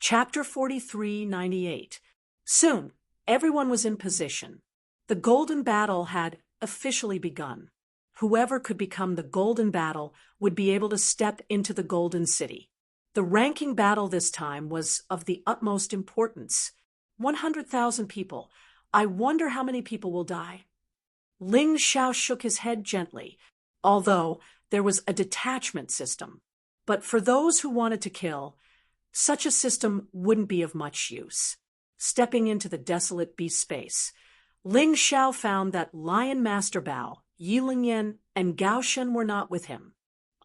Chapter 4398. Soon, everyone was in position. The Golden Battle had officially begun. Whoever could become the Golden Battle would be able to step into the Golden City. The ranking battle this time was of the utmost importance. 100,000 people. I wonder how many people will die. Ling Xiao shook his head gently, although there was a detachment system. But for those who wanted to kill, such a system wouldn't be of much use. Stepping into the desolate beast space, Ling Xiao found that Lion Master Bao, Yi Lingyan, and Gao Shen were not with him.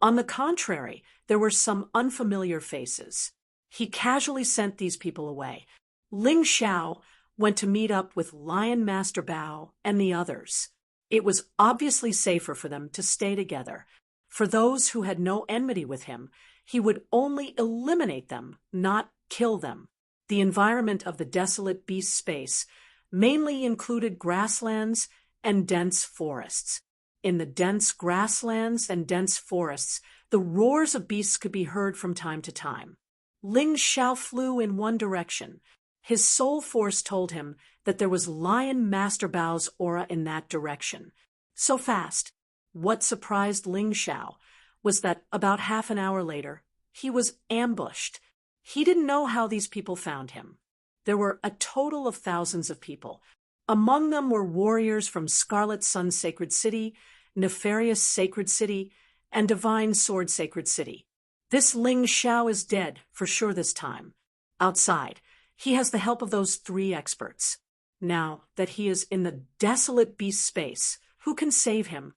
On the contrary, there were some unfamiliar faces. He casually sent these people away. Ling Xiao went to meet up with Lion Master Bao and the others. It was obviously safer for them to stay together. For those who had no enmity with him, he would only eliminate them, not kill them. The environment of the desolate beast space mainly included grasslands and dense forests. In the dense grasslands and dense forests, the roars of beasts could be heard from time to time. Ling Xiao flew in one direction. His soul force told him that there was Lion Master Bao's aura in that direction. So fast. What surprised Ling Xiao was that about half an hour later, he was ambushed. He didn't know how these people found him. There were a total of thousands of people. Among them were warriors from Scarlet Sun Sacred City, Nefarious Sacred City, and Divine Sword Sacred City. This Ling Xiao is dead, for sure this time. Outside, he has the help of those 3 experts. Now that he is in the desolate beast space, who can save him?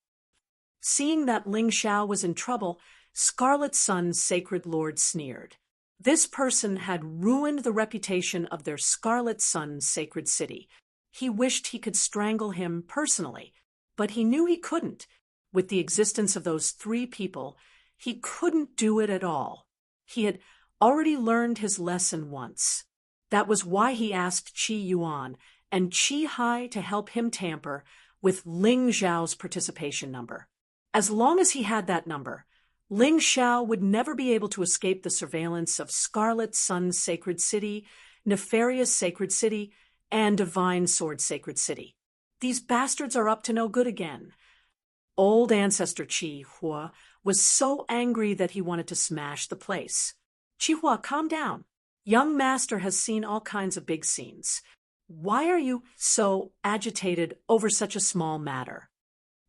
Seeing that Ling Xiao was in trouble, Scarlet Sun's Sacred Lord sneered. This person had ruined the reputation of their Scarlet Sun Sacred City. He wished he could strangle him personally, but he knew he couldn't. With the existence of those 3 people, he couldn't do it at all. He had already learned his lesson once. That was why he asked Qi Yuan and Qi Hai to help him tamper with Ling Xiao's participation number. As long as he had that number, Ling Xiao would never be able to escape the surveillance of Scarlet Sun Sacred City, Nefarious Sacred City, and Divine Sword Sacred City. These bastards are up to no good again. Old Ancestor Qi Hua was so angry that he wanted to smash the place. Qi Hua, calm down. Young Master has seen all kinds of big scenes. Why are you so agitated over such a small matter?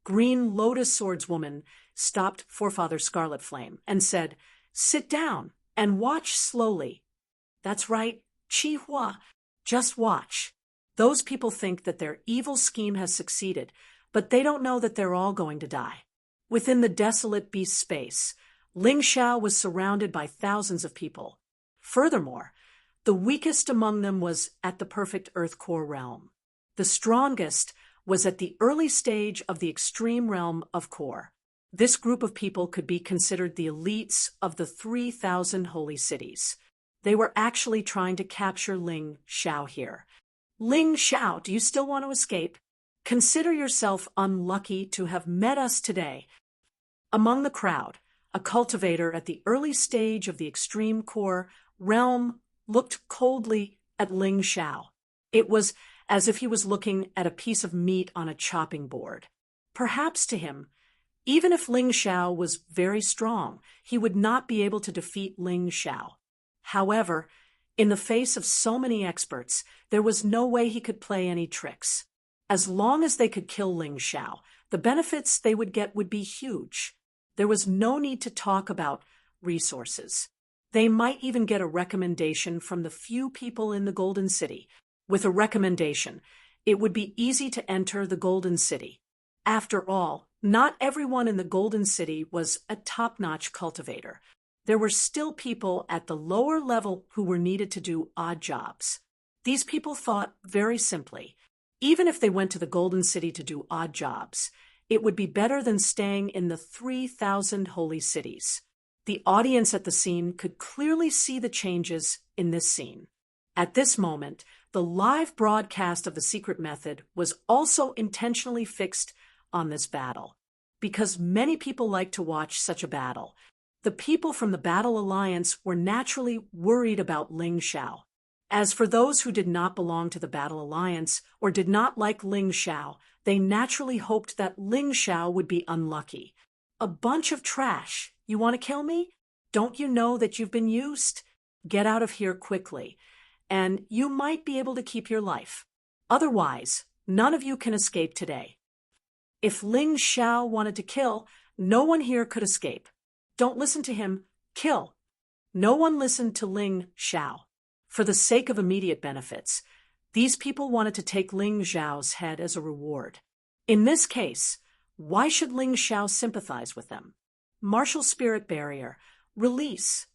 Green Lotus Swordswoman stopped Forefather Scarlet Flame and said, "Sit down and watch slowly." That's right, Qi Hua, just watch. Those people think that their evil scheme has succeeded, but they don't know that they're all going to die. Within the desolate beast space, Ling Xiao was surrounded by thousands of people. Furthermore, the weakest among them was at the perfect Earth Core realm. The strongest was at the early stage of the extreme realm of Core. This group of people could be considered the elites of the 3,000 holy cities. They were actually trying to capture Ling Xiao here. Ling Xiao, do you still want to escape? Consider yourself unlucky to have met us today. Among the crowd, a cultivator at the early stage of the extreme Core realm looked coldly at Ling Xiao. It was as if he was looking at a piece of meat on a chopping board. Perhaps to him, even if Ling Xiao was very strong, he would not be able to defeat Ling Xiao. However, in the face of so many experts, there was no way he could play any tricks. As long as they could kill Ling Xiao, the benefits they would get would be huge. There was no need to talk about resources. They might even get a recommendation from the few people in the Golden City. With a recommendation, it would be easy to enter the Golden City. After all, not everyone in the Golden City was a top-notch cultivator. There were still people at the lower level who were needed to do odd jobs. These people thought very simply, even if they went to the Golden City to do odd jobs, it would be better than staying in the 3,000 holy cities. The audience at the scene could clearly see the changes in this scene. At this moment, the live broadcast of the secret method was also intentionally fixed on this battle. Because many people like to watch such a battle, The people from the Battle Alliance were naturally worried about Ling Xiao. As for those who did not belong to the Battle Alliance or did not like Ling Xiao, they naturally hoped that Ling Xiao would be unlucky. A bunch of trash. You want to kill me? Don't you know that you've been used? Get out of here quickly, and you might be able to keep your life. Otherwise, none of you can escape today. If Ling Xiao wanted to kill, no one here could escape. Don't listen to him. Kill. No one listened to Ling Xiao. For the sake of immediate benefits, these people wanted to take Ling Xiao's head as a reward. In this case, why should Ling Xiao sympathize with them? Martial spirit barrier. Release.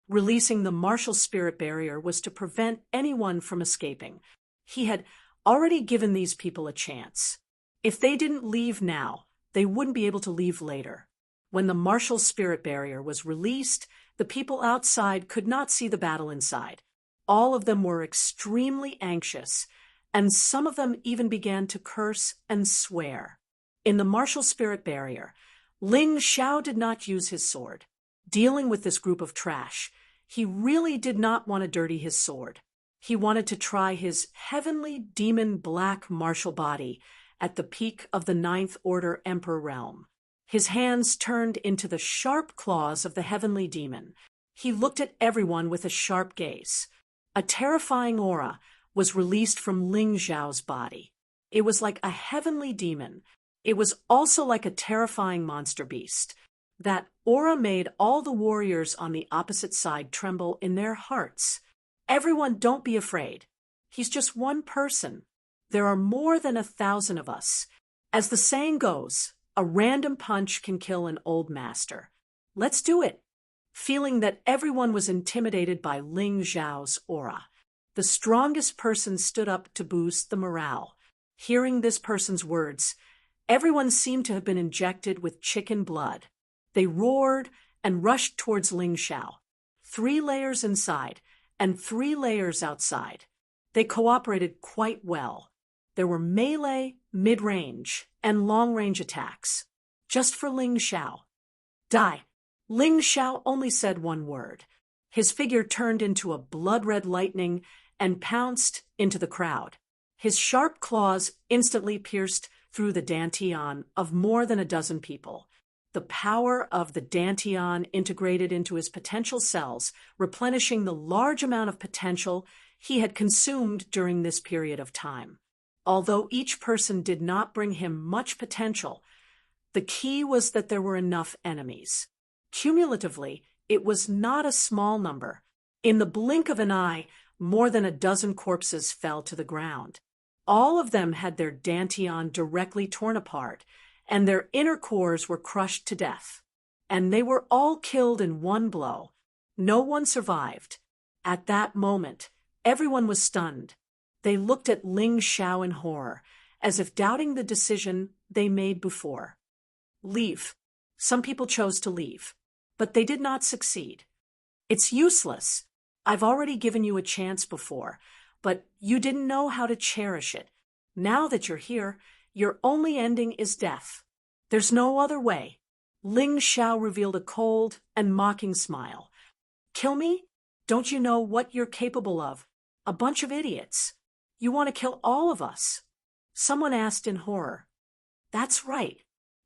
Releasing the martial spirit barrier was to prevent anyone from escaping. He had already given these people a chance. If they didn't leave now, they wouldn't be able to leave later. When the martial spirit barrier was released, the people outside could not see the battle inside. All of them were extremely anxious, and some of them even began to curse and swear. In the martial spirit barrier, Ling Xiao did not use his sword. Dealing with this group of trash, he really did not want to dirty his sword. He wanted to try his heavenly demon black martial body at the peak of the Ninth Order Emperor realm. His hands turned into the sharp claws of the heavenly demon. He looked at everyone with a sharp gaze. A terrifying aura was released from Ling Xiao's body. It was like a heavenly demon. It was also like a terrifying monster beast. That aura made all the warriors on the opposite side tremble in their hearts. Everyone, don't be afraid. He's just one person. There are more than 1,000 of us. As the saying goes, a random punch can kill an old master. Let's do it. Feeling that everyone was intimidated by Ling Xiao's aura, the strongest person stood up to boost the morale. Hearing this person's words, everyone seemed to have been injected with chicken blood. They roared and rushed towards Ling Xiao. 3 layers inside and 3 layers outside. They cooperated quite well. There were melee, mid-range, and long-range attacks. Just for Ling Xiao. Die. Ling Xiao only said one word. His figure turned into a blood-red lightning and pounced into the crowd. His sharp claws instantly pierced through the dantian of more than a dozen people. The power of the dantian integrated into his potential cells, replenishing the large amount of potential he had consumed during this period of time. Although each person did not bring him much potential, the key was that there were enough enemies. Cumulatively, it was not a small number. In the blink of an eye, more than a dozen corpses fell to the ground. All of them had their dantian directly torn apart, and their inner cores were crushed to death. And they were all killed in one blow. No one survived. At that moment, everyone was stunned. They looked at Ling Xiao in horror, as if doubting the decision they made before. Leave. Some people chose to leave, but they did not succeed. It's useless. I've already given you a chance before, but you didn't know how to cherish it. Now that you're here, your only ending is death. There's no other way. Ling Xiao revealed a cold and mocking smile. Kill me? Don't you know what you're capable of? A bunch of idiots. You want to kill all of us? Someone asked in horror. That's right.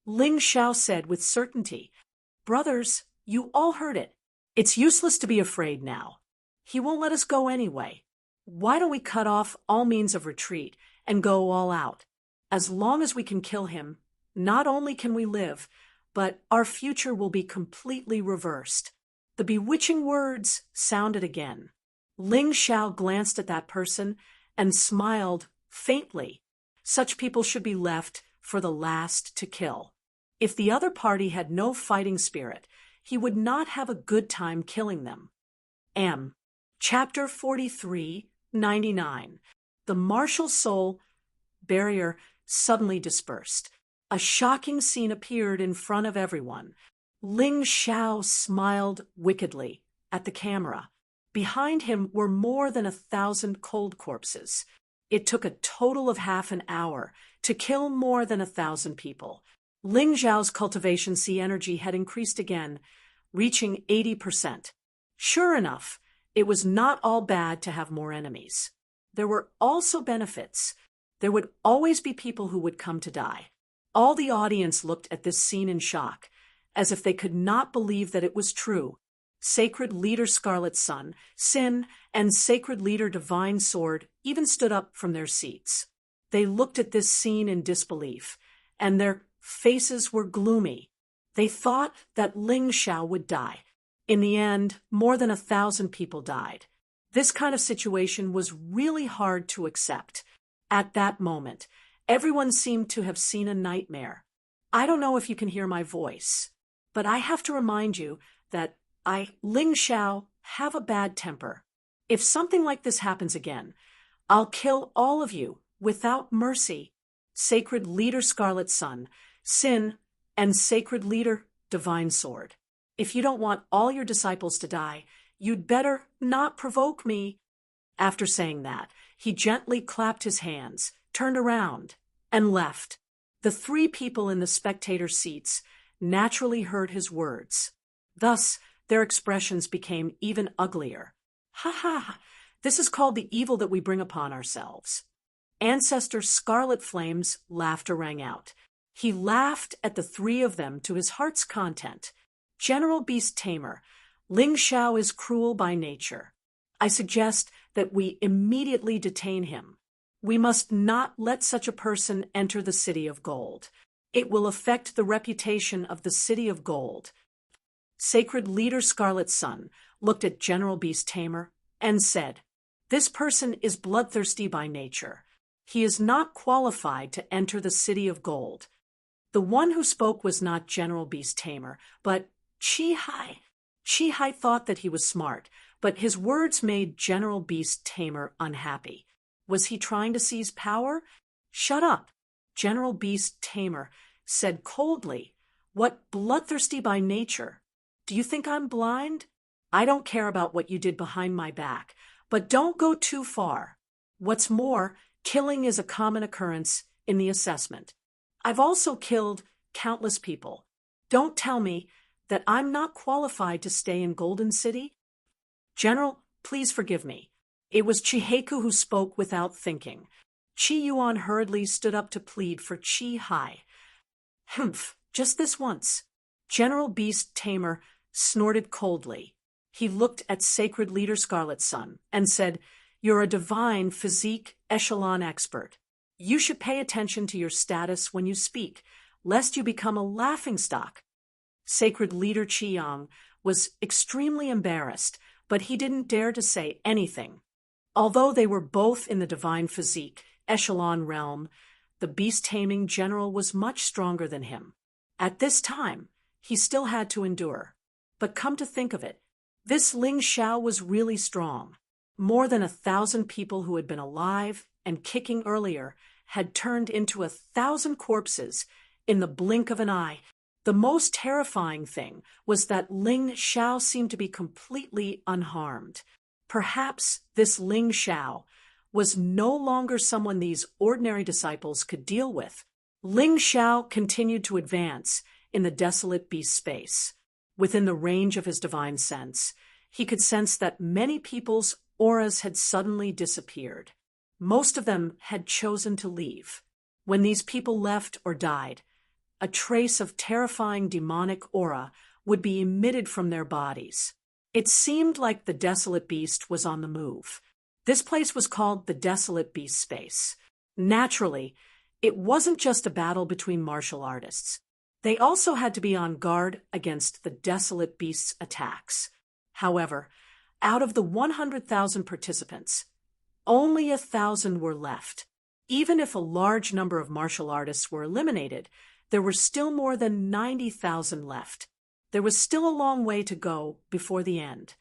Ling Xiao said with certainty. Brothers, you all heard it. It's useless to be afraid now. He won't let us go anyway. Why don't we cut off all means of retreat and go all out? As long as we can kill him, not only can we live, but our future will be completely reversed. The bewitching words sounded again. Ling Xiao glanced at that person and smiled faintly. Such people should be left for the last to kill. If the other party had no fighting spirit, he would not have a good time killing them. Chapter 43, 99. The martial soul barrier suddenly dispersed. A shocking scene appeared in front of everyone. Ling Xiao smiled wickedly at the camera. Behind him were more than 1,000 cold corpses. It took a total of half an hour to kill more than 1,000 people. Ling Xiao's cultivation C energy had increased again, reaching 80%. Sure enough, it was not all bad to have more enemies. There were also benefits. There would always be people who would come to die. All the audience looked at this scene in shock, as if they could not believe that it was true. Sacred Leader Scarlet's son, Sin, and Sacred Leader Divine Sword even stood up from their seats. They looked at this scene in disbelief, and their faces were gloomy. They thought that Ling Xiao would die. In the end, more than 1,000 people died. This kind of situation was really hard to accept. At that moment, everyone seemed to have seen a nightmare. I don't know if you can hear my voice, but I have to remind you that Ling Xiao, have a bad temper. If something like this happens again, I'll kill all of you without mercy. Sacred Leader Scarlet's son, Sin, and Sacred Leader Divine Sword. If you don't want all your disciples to die, you'd better not provoke me. After saying that, he gently clapped his hands, turned around, and left. The 3 people in the spectator seats naturally heard his words. Thus, their expressions became even uglier. Ha ha! This is called the evil that we bring upon ourselves. Ancestor Scarlet Flame's laughter rang out. He laughed at the 3 of them to his heart's content. General Beast Tamer, Ling Xiao is cruel by nature. I suggest that we immediately detain him. We must not let such a person enter the City of Gold. It will affect the reputation of the City of Gold. Sacred Leader Scarlet's son looked at General Beast Tamer and said, "This person is bloodthirsty by nature. He is not qualified to enter the City of Gold." The one who spoke was not General Beast Tamer, but Chi Hai. Chi Hai thought that he was smart, but his words made General Beast Tamer unhappy. Was he trying to seize power? "Shut up," General Beast Tamer said coldly. "What bloodthirsty by nature? Do you think I'm blind? I don't care about what you did behind my back, but don't go too far. What's more, killing is a common occurrence in the assessment. I've also killed countless people. Don't tell me that I'm not qualified to stay in Golden City." "General, please forgive me." It was Chiheku who spoke without thinking. Chi Yuan hurriedly stood up to plead for Chi Hai. "Humph, just this once." General Beast Tamer snorted coldly. He looked at Sacred Leader Scarlet's son and said, "You're a divine physique echelon expert. You should pay attention to your status when you speak, lest you become a laughingstock." Sacred Leader Qiyang was extremely embarrassed, but he didn't dare to say anything. Although they were both in the divine physique echelon realm, the beast-taming general was much stronger than him. At this time, he still had to endure. But come to think of it, this Ling Xiao was really strong. More than 1,000 people who had been alive and kicking earlier had turned into 1,000 corpses in the blink of an eye. The most terrifying thing was that Ling Xiao seemed to be completely unharmed. Perhaps this Ling Xiao was no longer someone these ordinary disciples could deal with. Ling Xiao continued to advance in the desolate beast space. Within the range of his divine sense, he could sense that many people's auras had suddenly disappeared. Most of them had chosen to leave. When these people left or died, a trace of terrifying demonic aura would be emitted from their bodies. It seemed like the desolate beast was on the move. This place was called the Desolate Beast Space. Naturally, it wasn't just a battle between martial artists. They also had to be on guard against the Desolate Beast's attacks. However, out of the 100,000 participants, only 1,000 were left. Even if a large number of martial artists were eliminated, there were still more than 90,000 left. There was still a long way to go before the end.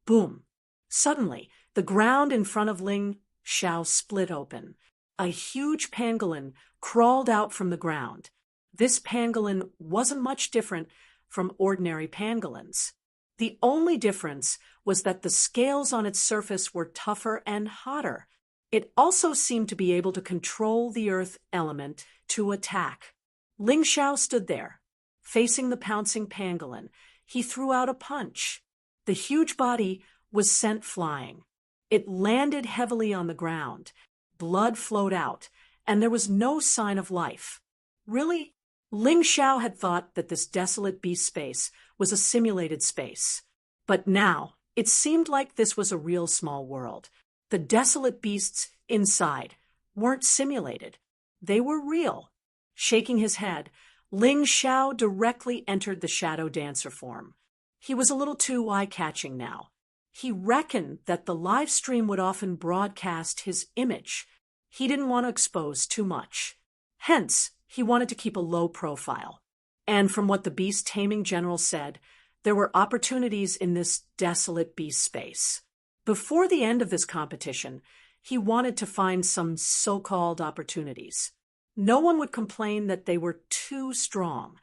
Boom! Suddenly, the ground in front of Ling Xiao split open. A huge pangolin crawled out from the ground. This pangolin wasn't much different from ordinary pangolins. The only difference was that the scales on its surface were tougher and hotter. It also seemed to be able to control the earth element to attack. Ling Xiao stood there, facing the pouncing pangolin. he threw out a punch. The huge body was sent flying. It landed heavily on the ground. Blood flowed out, and there was no sign of life. Really? Ling Xiao had thought that this desolate beast space was a simulated space. But now, it seemed like this was a real small world. The desolate beasts inside weren't simulated. They were real. Shaking his head, Ling Xiao directly entered the shadow dancer form. He was a little too eye-catching now. He reckoned that the live stream would often broadcast his image. He didn't want to expose too much. Hence, he wanted to keep a low profile. And from what the beast taming general said, there were opportunities in this desolate beast space. Before the end of this competition, he wanted to find some so-called opportunities. No one would complain that they were too strong.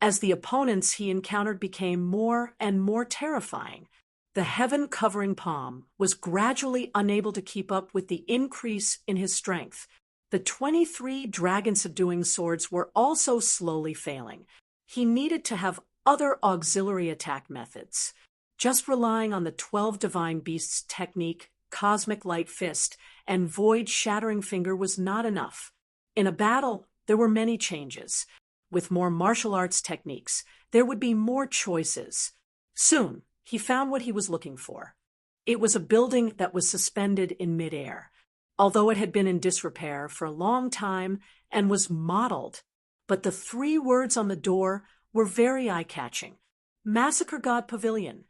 As the opponents he encountered became more and more terrifying, the heaven-covering palm was gradually unable to keep up with the increase in his strength. The 23 dragon-subduing swords were also slowly failing. He needed to have other auxiliary attack methods. Just relying on the 12 divine beasts technique, Cosmic Light Fist, and Void Shattering Finger was not enough. In a battle, there were many changes. With more martial arts techniques, there would be more choices. Soon, he found what he was looking for. It was a building that was suspended in midair, although it had been in disrepair for a long time and was modeled. But the 3 words on the door were very eye-catching. Massacre God Pavilion.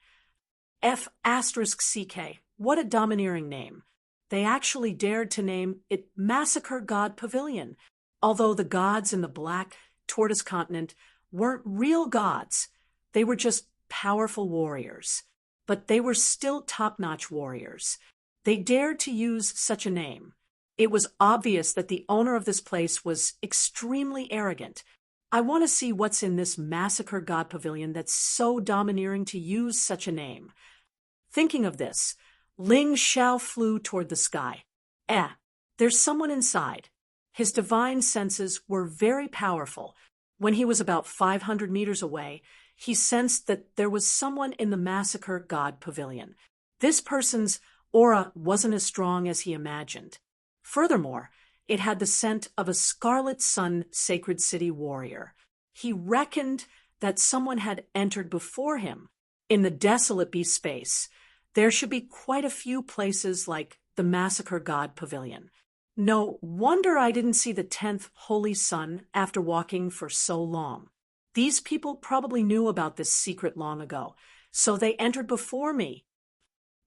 F***CK. What a domineering name. They actually dared to name it Massacre God Pavilion, although the gods in the Black Tortoise Continent weren't real gods. They were just powerful warriors. But they were still top-notch warriors. They dared to use such a name. It was obvious that the owner of this place was extremely arrogant. I want to see what's in this Massacre God Pavilion that's so domineering to use such a name. Thinking of this, Ling Xiao flew toward the sky. There's someone inside. His divine senses were very powerful. When he was about 500 meters away, he sensed that there was someone in the Massacre God Pavilion. This person's aura wasn't as strong as he imagined. Furthermore, it had the scent of a Scarlet Sun Sacred City warrior. He reckoned that someone had entered before him. In the desolate beast space, there should be quite a few places like the Massacre God Pavilion. No wonder I didn't see the 10th Holy Sun after walking for so long. These people probably knew about this secret long ago, so they entered before me.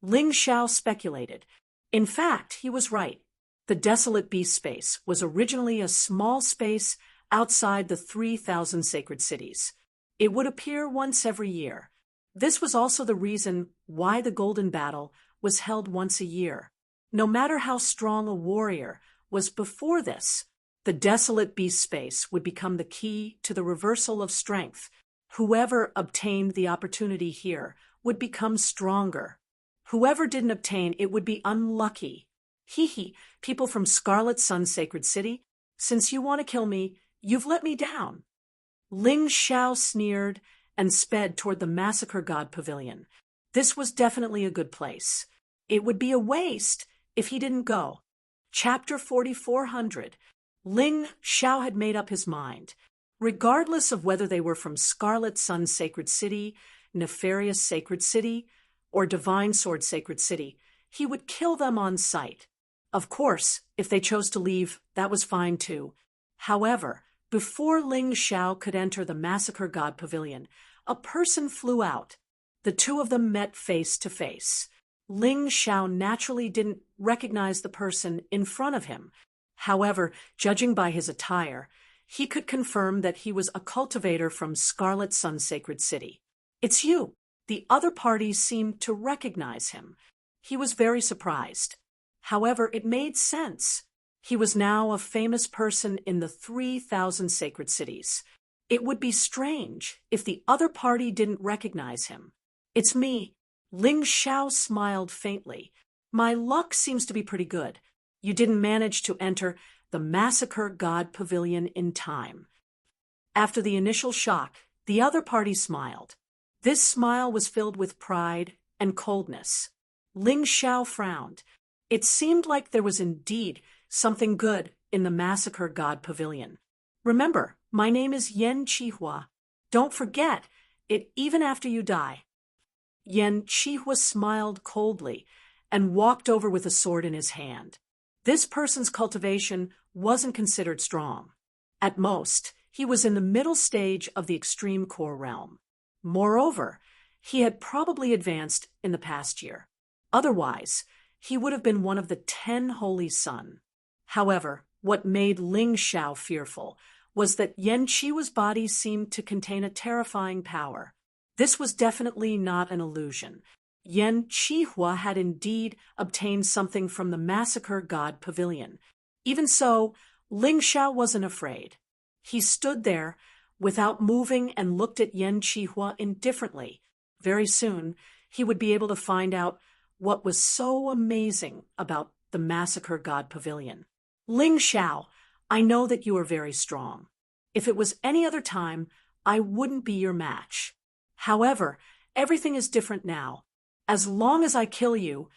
Ling Xiao speculated. In fact, he was right. The desolate beast space was originally a small space outside the 3,000 sacred cities. It would appear once every year. This was also the reason why the Golden Battle was held once a year. No matter how strong a warrior was before this, the desolate beast space would become the key to the reversal of strength. Whoever obtained the opportunity here would become stronger. Whoever didn't obtain it would be unlucky. People from Scarlet Sun Sacred City, since you want to kill me, you've let me down. Ling Xiao sneered and sped toward the Massacre God Pavilion. This was definitely a good place. It would be a waste if he didn't go. Chapter 4400. Ling Xiao had made up his mind. Regardless of whether they were from Scarlet Sun Sacred City, Nefarious Sacred City, or Divine Sword Sacred City, he would kill them on sight. Of course, if they chose to leave, that was fine too. However, before Ling Xiao could enter the Massacre God Pavilion, a person flew out. The two of them met face to face. Ling Xiao naturally didn't recognize the person in front of him. However, judging by his attire, he could confirm that he was a cultivator from Scarlet Sun Sacred City. "It's you." The other party seemed to recognize him. He was very surprised. However, it made sense. He was now a famous person in the 3,000 sacred cities. It would be strange if the other party didn't recognize him. "It's me." Ling Xiao smiled faintly. "My luck seems to be pretty good. You didn't manage to enter the Massacre God Pavilion in time." After the initial shock, the other party smiled. This smile was filled with pride and coldness. Ling Xiao frowned. It seemed like there was indeed something good in the Massacre God Pavilion. Remember, my name is Yen Qihua. Don't forget it even after you die. Yen Qihua smiled coldly and walked over with a sword in his hand. This person's cultivation wasn't considered strong. At most, he was in the middle stage of the extreme core realm. Moreover, he had probably advanced in the past year. Otherwise, he would have been one of the 10 Holy Sun. However, what made Ling Xiao fearful was that Yen Qihua's body seemed to contain a terrifying power. This was definitely not an illusion. Yen Qihua had indeed obtained something from the Massacre God Pavilion. Even so, Ling Xiao wasn't afraid. He stood there without moving and looked at Yen Qihua indifferently. Very soon, he would be able to find out what was so amazing about the Massacre God Pavilion. Ling Xiao, I know that you are very strong. If it was any other time, I wouldn't be your match. However, everything is different now. As long as I kill you,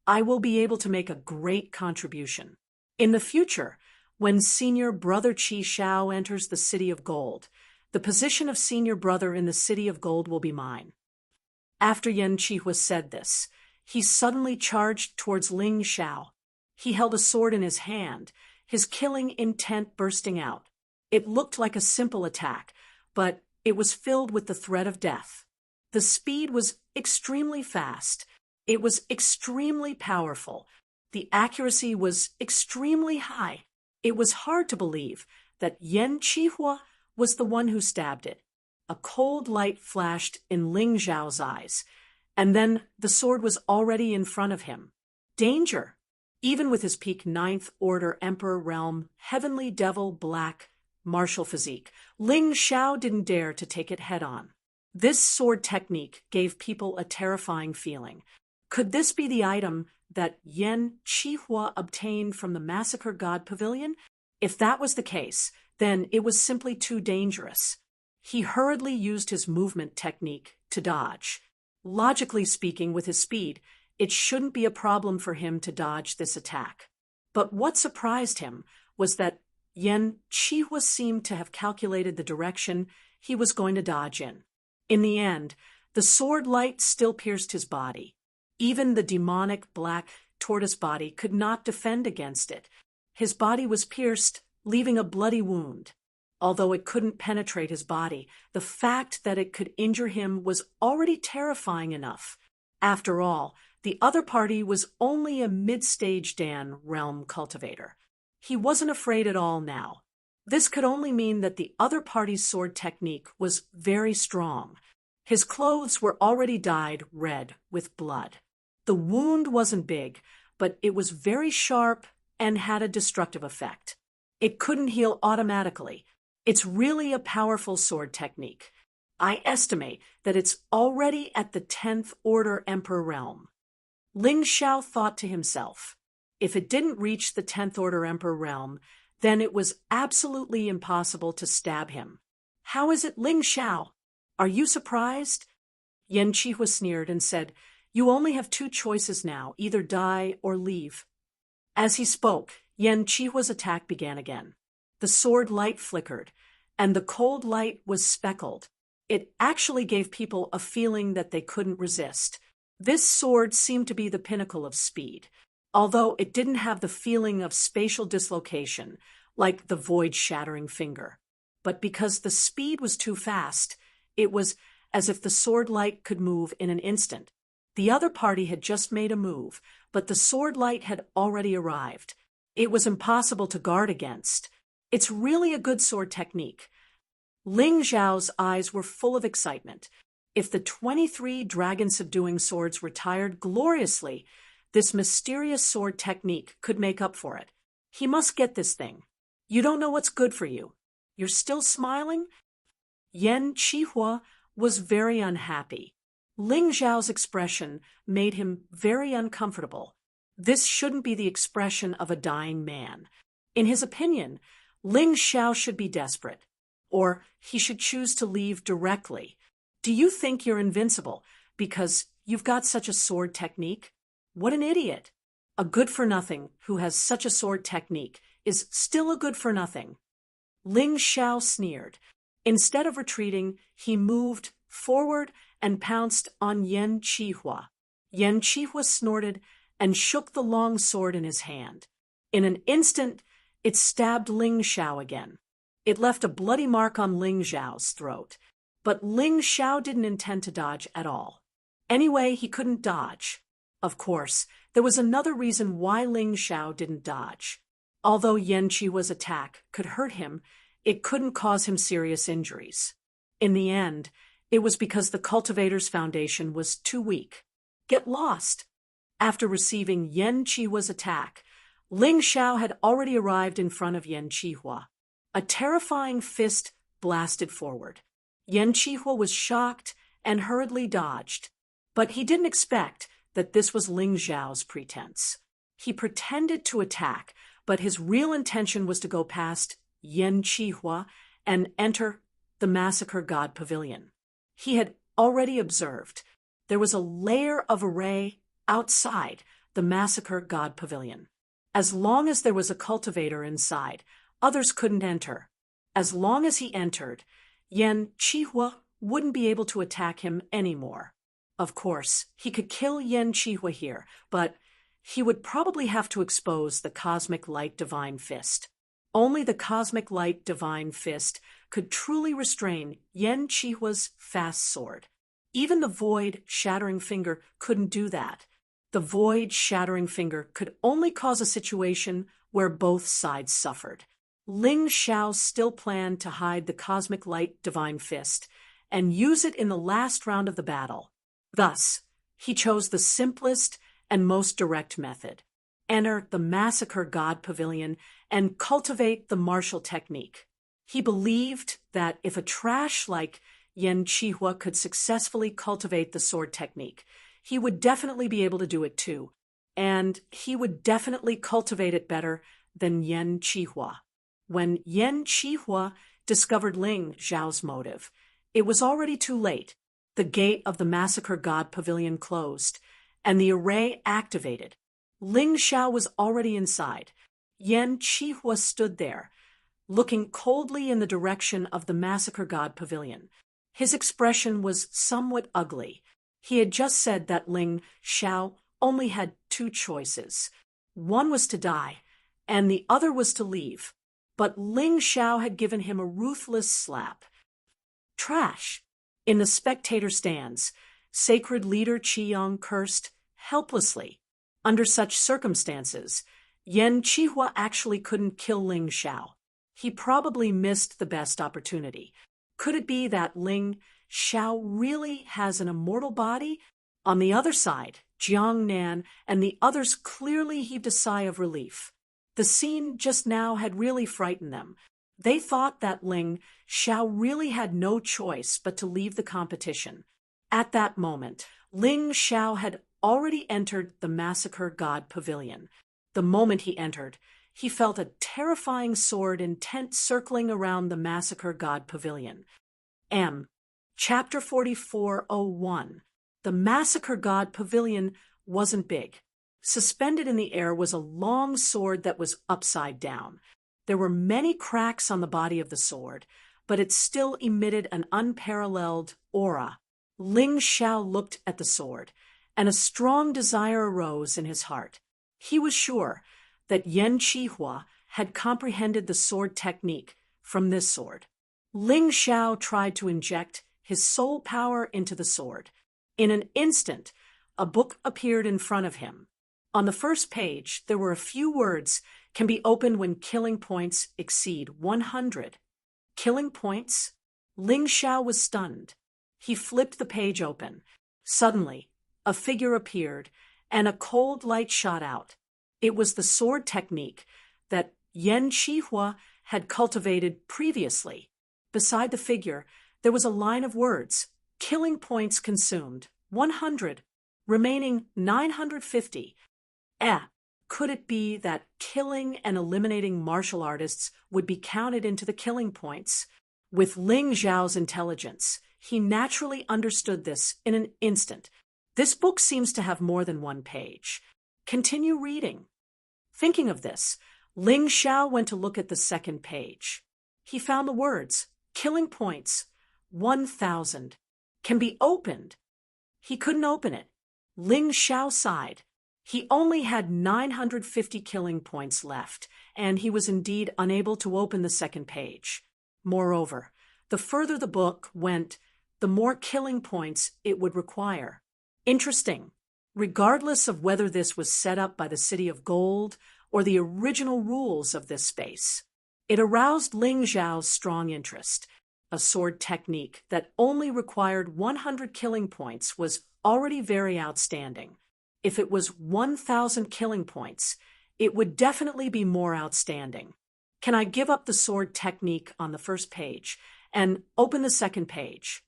I will be able to make a great contribution. In the future, when Senior Brother Qi Xiao enters the City of Gold, the position of Senior Brother in the City of Gold will be mine. After Yen Qihua said this, he suddenly charged towards Ling Xiao. He held a sword in his hand, his killing intent bursting out. It looked like a simple attack, but it was filled with the threat of death. The speed was extremely fast. It was extremely powerful. The accuracy was extremely high. It was hard to believe that Yen Qihua was the one who stabbed it. A cold light flashed in Ling Xiao's eyes, and then the sword was already in front of him. Danger! Even with his peak Ninth Order Emperor Realm, Heavenly Devil Black, martial physique, Ling Xiao didn't dare to take it head-on. This sword technique gave people a terrifying feeling. Could this be the item that Yen Qihua obtained from the Massacre God Pavilion? If that was the case, then it was simply too dangerous. He hurriedly used his movement technique to dodge. Logically speaking, with his speed, it shouldn't be a problem for him to dodge this attack. But what surprised him was that Yen Qihua seemed to have calculated the direction he was going to dodge in. In the end, the sword light still pierced his body. Even the demonic black tortoise body could not defend against it. His body was pierced, leaving a bloody wound. Although it couldn't penetrate his body, the fact that it could injure him was already terrifying enough. After all, the other party was only a mid-stage Dan realm cultivator. He wasn't afraid at all now. This could only mean that the other party's sword technique was very strong. His clothes were already dyed red with blood. The wound wasn't big, but it was very sharp and had a destructive effect. It couldn't heal automatically. It's really a powerful sword technique. I estimate that it's already at the 10th Order Emperor realm. Ling Xiao thought to himself, if it didn't reach the 10th Order Emperor realm, then it was absolutely impossible to stab him. How is it, Ling Xiao? Are you surprised? Yen Qihua sneered and said, you only have two choices now, either die or leave. As he spoke, Yen Qihua's attack began again. The sword light flickered, and the cold light was speckled. It actually gave people a feeling that they couldn't resist. This sword seemed to be the pinnacle of speed, although it didn't have the feeling of spatial dislocation, like the void-shattering finger. But because the speed was too fast, it was as if the sword light could move in an instant. The other party had just made a move, but the sword light had already arrived. It was impossible to guard against. It's really a good sword technique. Ling Xiao's eyes were full of excitement. If the 23 dragon-subduing swords retired gloriously, this mysterious sword technique could make up for it. He must get this thing. You don't know what's good for you. You're still smiling? Yen Qihua was very unhappy. Ling Xiao's expression made him very uncomfortable. This shouldn't be the expression of a dying man. In his opinion, Ling Xiao should be desperate, or he should choose to leave directly. Do you think you're invincible because you've got such a sword technique? What an idiot! A good-for-nothing who has such a sword technique is still a good-for-nothing. Ling Xiao sneered. Instead of retreating, he moved forward and pounced on Yan Qihua. Yan Qihua snorted and shook the long sword in his hand. In an instant, it stabbed Ling Xiao again. It left a bloody mark on Ling Xiao's throat, but Ling Xiao didn't intend to dodge at all. Anyway, he couldn't dodge. Of course, there was another reason why Ling Xiao didn't dodge. Although Yan Qihua's attack could hurt him, it couldn't cause him serious injuries. In the end, it was because the cultivator's foundation was too weak. Get lost! After receiving Yan Qihua's attack, Ling Xiao had already arrived in front of Yan Qihua. A terrifying fist blasted forward. Yan Qihua was shocked and hurriedly dodged. But he didn't expect that this was Ling Xiao's pretense. He pretended to attack, but his real intention was to go past Yan Qihua and enter the Massacre God Pavilion. He had already observed there was a layer of array outside the Massacre God Pavilion. As long as there was a cultivator inside, others couldn't enter. As long as he entered, Yan Qihua wouldn't be able to attack him anymore. Of course, he could kill Yan Qihua here, but he would probably have to expose the Cosmic Light Divine Fist. Only the Cosmic Light Divine Fist could truly restrain Yan Qihua's fast sword. Even the Void Shattering Finger couldn't do that. The Void Shattering Finger could only cause a situation where both sides suffered. Ling Xiao still planned to hide the Cosmic Light Divine Fist and use it in the last round of the battle. Thus, he chose the simplest and most direct method. Enter the Massacre God Pavilion and cultivate the martial technique. He believed that if a trash like Yan Qihua could successfully cultivate the sword technique, he would definitely be able to do it too, and he would definitely cultivate it better than Yan Qihua. When Yan Qihua discovered Ling Xiao's motive, it was already too late. The gate of the Massacre God Pavilion closed, and the array activated. Ling Xiao was already inside. Yan Qihua stood there, looking coldly in the direction of the Massacre God Pavilion. His expression was somewhat ugly. He had just said that Ling Xiao only had two choices. One was to die, and the other was to leave. But Ling Xiao had given him a ruthless slap. Trash! In the spectator stands, sacred leader Qiyong cursed helplessly. Under such circumstances, Yan Qihua actually couldn't kill Ling Xiao. He probably missed the best opportunity. Could it be that Ling Xiao really has an immortal body? On the other side, Jiang Nan and the others clearly heaved a sigh of relief. The scene just now had really frightened them. They thought that Ling Xiao really had no choice but to leave the competition. At that moment, Ling Xiao had already entered the Massacre God Pavilion. The moment he entered, he felt a terrifying sword intent circling around the Massacre God Pavilion. Chapter 4401. The Massacre God Pavilion wasn't big. Suspended in the air was a long sword that was upside down. There were many cracks on the body of the sword, but it still emitted an unparalleled aura. Ling Xiao looked at the sword, and a strong desire arose in his heart. He was sure that Yan Qihua had comprehended the sword technique from this sword. Ling Xiao tried to inject his soul power into the sword. In an instant, a book appeared in front of him. On the first page, there were a few words: can be opened when killing points exceed 100. Killing points? Ling Xiao was stunned. He flipped the page open. Suddenly, a figure appeared, and a cold light shot out. It was the sword technique that Yan Qihua had cultivated previously. Beside the figure, there was a line of words: killing points consumed, 100, remaining 950. Could it be that killing and eliminating martial artists would be counted into the killing points? With Ling Xiao's intelligence, He naturally understood this in an instant. This book seems to have more than one page. Continue reading. Thinking of this, Ling Xiao went to look at the second page. He found the words, killing points, 1,000, can be opened. He couldn't open it. Ling Xiao sighed. He only had 950 killing points left, and he was indeed unable to open the second page. Moreover, the further the book went, the more killing points it would require. Interesting. Regardless of whether this was set up by the City of Gold or the original rules of this space, it aroused Ling Xiao's strong interest. A sword technique that only required 100 killing points was already very outstanding. If it was 1,000 killing points, it would definitely be more outstanding. Can I give up the sword technique on the first page and open the second page?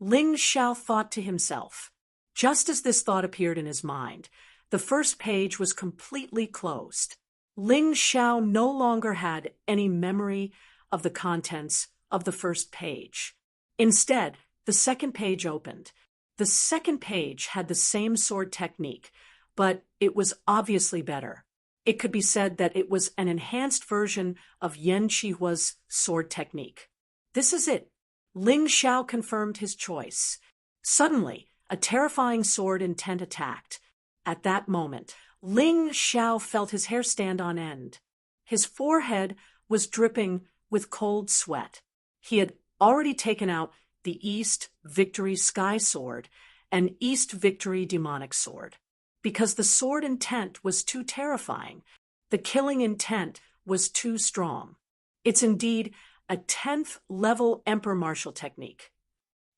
Ling Xiao thought to himself. Just as this thought appeared in his mind, the first page was completely closed. Ling Xiao no longer had any memory of the contents of the first page. Instead, the second page opened. The second page had the same sword technique, but it was obviously better. It could be said that it was an enhanced version of Yan Qihua's sword technique. This is it. Ling Xiao confirmed his choice. Suddenly, a terrifying sword intent attacked. At that moment, Ling Xiao felt his hair stand on end. His forehead was dripping with cold sweat. He had already taken out the East Victory Sky Sword and East Victory Demonic Sword. Because the sword intent was too terrifying, the killing intent was too strong. It's indeed a 10th level Emperor Martial technique.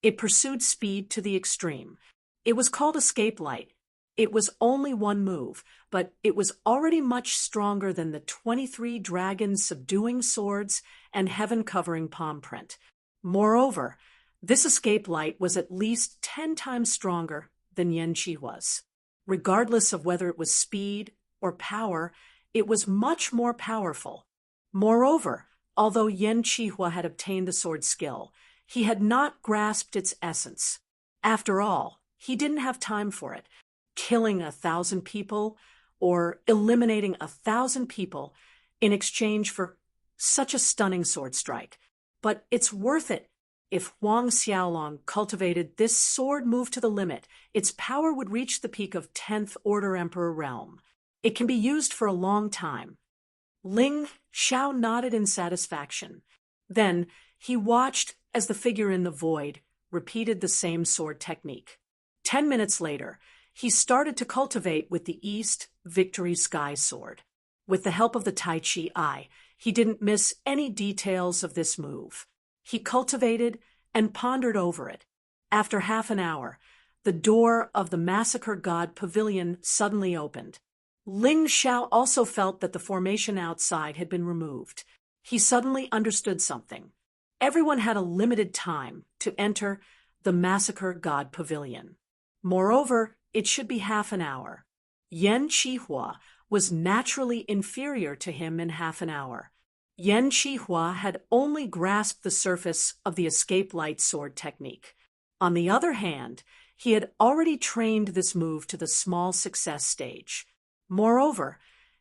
It pursued speed to the extreme. It was called Escape Light. It was only one move, but it was already much stronger than the 23 dragons subduing swords and heaven-covering palm print. Moreover, this escape light was at least 10 times stronger than Yan Qihua's. Regardless of whether it was speed or power, it was much more powerful. Moreover, although Yan Qihua had obtained the sword skill, he had not grasped its essence. After all, he didn't have time for it. Killing 1,000 people or eliminating 1,000 people in exchange for such a stunning sword strike. But it's worth it. If Huang Xiaolong cultivated this sword move to the limit, its power would reach the peak of 10th Order Emperor realm. It can be used for a long time. Ling Xiao nodded in satisfaction. Then he watched as the figure in the void repeated the same sword technique. 10 minutes later, he started to cultivate with the East Victory Sky Sword. With the help of the Tai Chi Eye, he didn't miss any details of this move. He cultivated and pondered over it. After half an hour, the door of the Massacre God Pavilion suddenly opened. Ling Xiao also felt that the formation outside had been removed. He suddenly understood something. Everyone had a limited time to enter the Massacre God Pavilion. Moreover, it should be half an hour. Yan Qihua was naturally inferior to him in half an hour. Yan Qihua had only grasped the surface of the escape light sword technique. On the other hand, he had already trained this move to the small success stage. Moreover,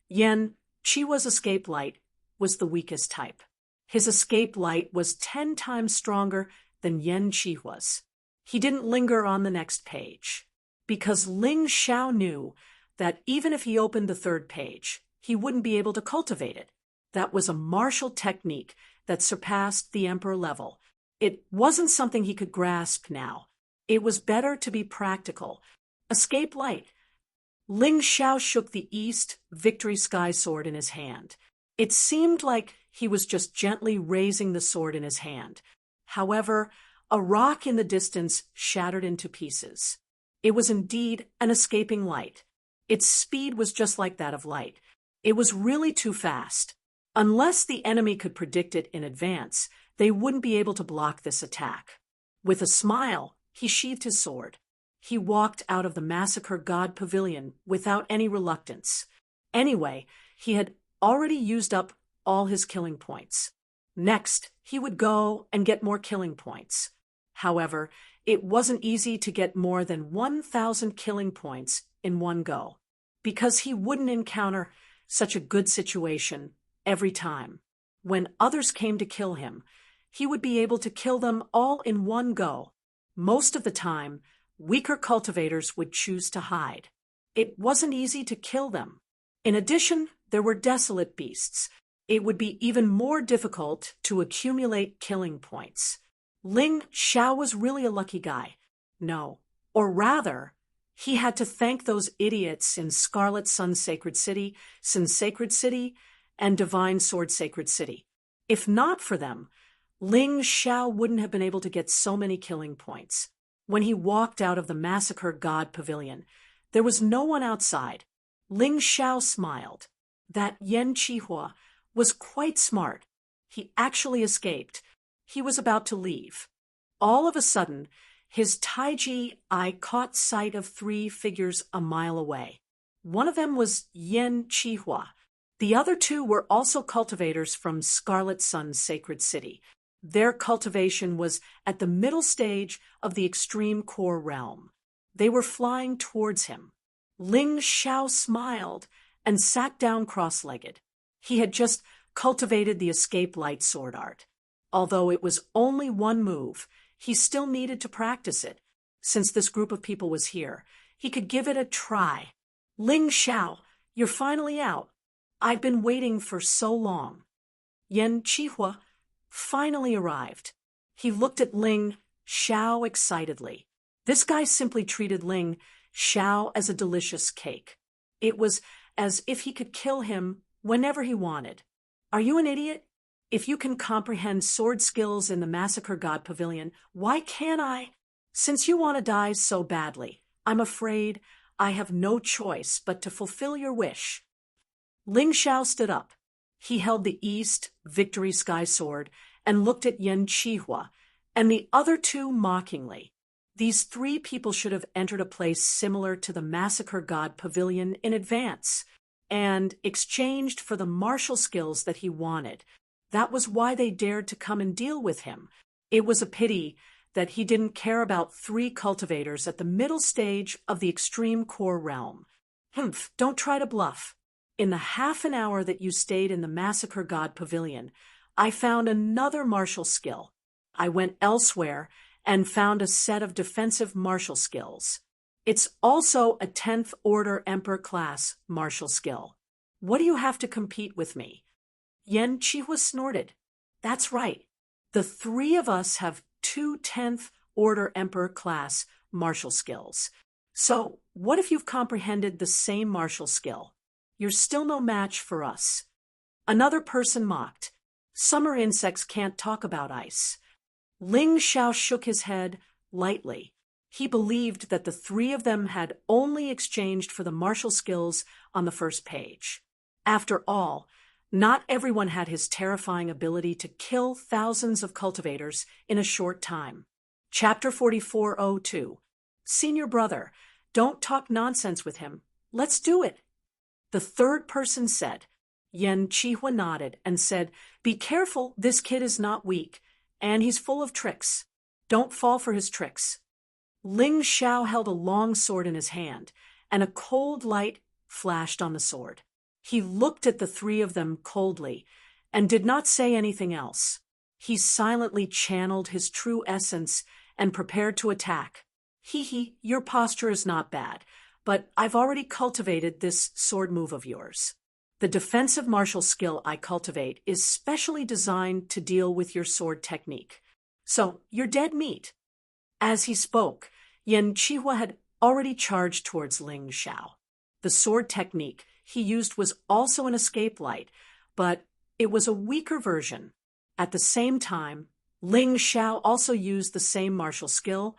Yan Qihua's escape light was the weakest type. His escape light was 10 times stronger than Yan Qihua's. He didn't linger on the next page, because Ling Xiao knew that even if he opened the third page, he wouldn't be able to cultivate it. That was a martial technique that surpassed the emperor level. It wasn't something he could grasp now. It was better to be practical. Escape light. Ling Xiao shook the East Victory Sky Sword in his hand. It seemed like he was just gently raising the sword in his hand. However, a rock in the distance shattered into pieces. It was indeed an escaping light. Its speed was just like that of light. It was really too fast. Unless the enemy could predict it in advance, they wouldn't be able to block this attack. With a smile, he sheathed his sword. He walked out of the Massacre God Pavilion without any reluctance. Anyway, he had already used up all his killing points. Next, he would go and get more killing points. However, it wasn't easy to get more than 1,000 killing points in one go, because he wouldn't encounter such a good situation every time. When others came to kill him, he would be able to kill them all in one go. Most of the time, weaker cultivators would choose to hide. It wasn't easy to kill them. In addition, there were desolate beasts. It would be even more difficult to accumulate killing points. Ling Xiao was really a lucky guy. No, or rather, he had to thank those idiots in Scarlet Sun Sacred City, Sin Sacred City, and Divine Sword Sacred City. If not for them, Ling Xiao wouldn't have been able to get so many killing points. When he walked out of the Massacre God Pavilion, there was no one outside. Ling Xiao smiled. That Yan Qihua was quite smart. He actually escaped. He was about to leave. All of a sudden, his Taiji eye caught sight of 3 figures a mile away. One of them was Yan Qihua. The other 2 were also cultivators from Scarlet Sun Sacred City. Their cultivation was at the middle stage of the extreme core realm. They were flying towards him. Ling Xiao smiled and sat down cross-legged. He had just cultivated the escape light sword art. Although it was only one move, he still needed to practice it. Since this group of people was here, he could give it a try. Ling Xiao, you're finally out. I've been waiting for so long. Yan Qihua finally arrived. He looked at Ling Xiao excitedly. This guy simply treated Ling Xiao as a delicious cake. It was as if he could kill him whenever he wanted. Are you an idiot? If you can comprehend sword skills in the Massacre God Pavilion, why can't I? Since you want to die so badly, I'm afraid I have no choice but to fulfill your wish. Ling Xiao stood up. He held the East Victory Sky Sword and looked at Yan Qihua and the other 2 mockingly. These 3 people should have entered a place similar to the Massacre God Pavilion in advance and exchanged for the martial skills that he wanted. That was why they dared to come and deal with him. It was a pity that he didn't care about 3 cultivators at the middle stage of the extreme core realm. Don't try to bluff. In the half an hour that you stayed in the Massacre God Pavilion, I found another martial skill. I went elsewhere and found a set of defensive martial skills. It's also a 10th Order Emperor class martial skill. What do you have to compete with me? Yan Qihua snorted. That's right. The 3 of us have 2 10th Order Emperor class martial skills. So, what if you've comprehended the same martial skill? You're still no match for us. Another person mocked. Summer insects can't talk about ice. Ling Xiao shook his head lightly. He believed that the 3 of them had only exchanged for the martial skills on the first page. After all, not everyone had his terrifying ability to kill thousands of cultivators in a short time. Chapter 4402. Senior brother, don't talk nonsense with him. Let's do it. The 3rd person said. Yan Qihua nodded and said, Be careful, this kid is not weak, and he's full of tricks. Don't fall for his tricks. Ling Xiao held a long sword in his hand, and a cold light flashed on the sword. He looked at the 3 of them coldly and did not say anything else. He silently channeled his true essence and prepared to attack. Your posture is not bad, but I've already cultivated this sword move of yours. The defensive martial skill I cultivate is specially designed to deal with your sword technique. So, you're dead meat. As he spoke, Yan Qihua had already charged towards Ling Xiao. The sword technique he used was also an escape light, but it was a weaker version. At the same time, Ling Xiao also used the same martial skill,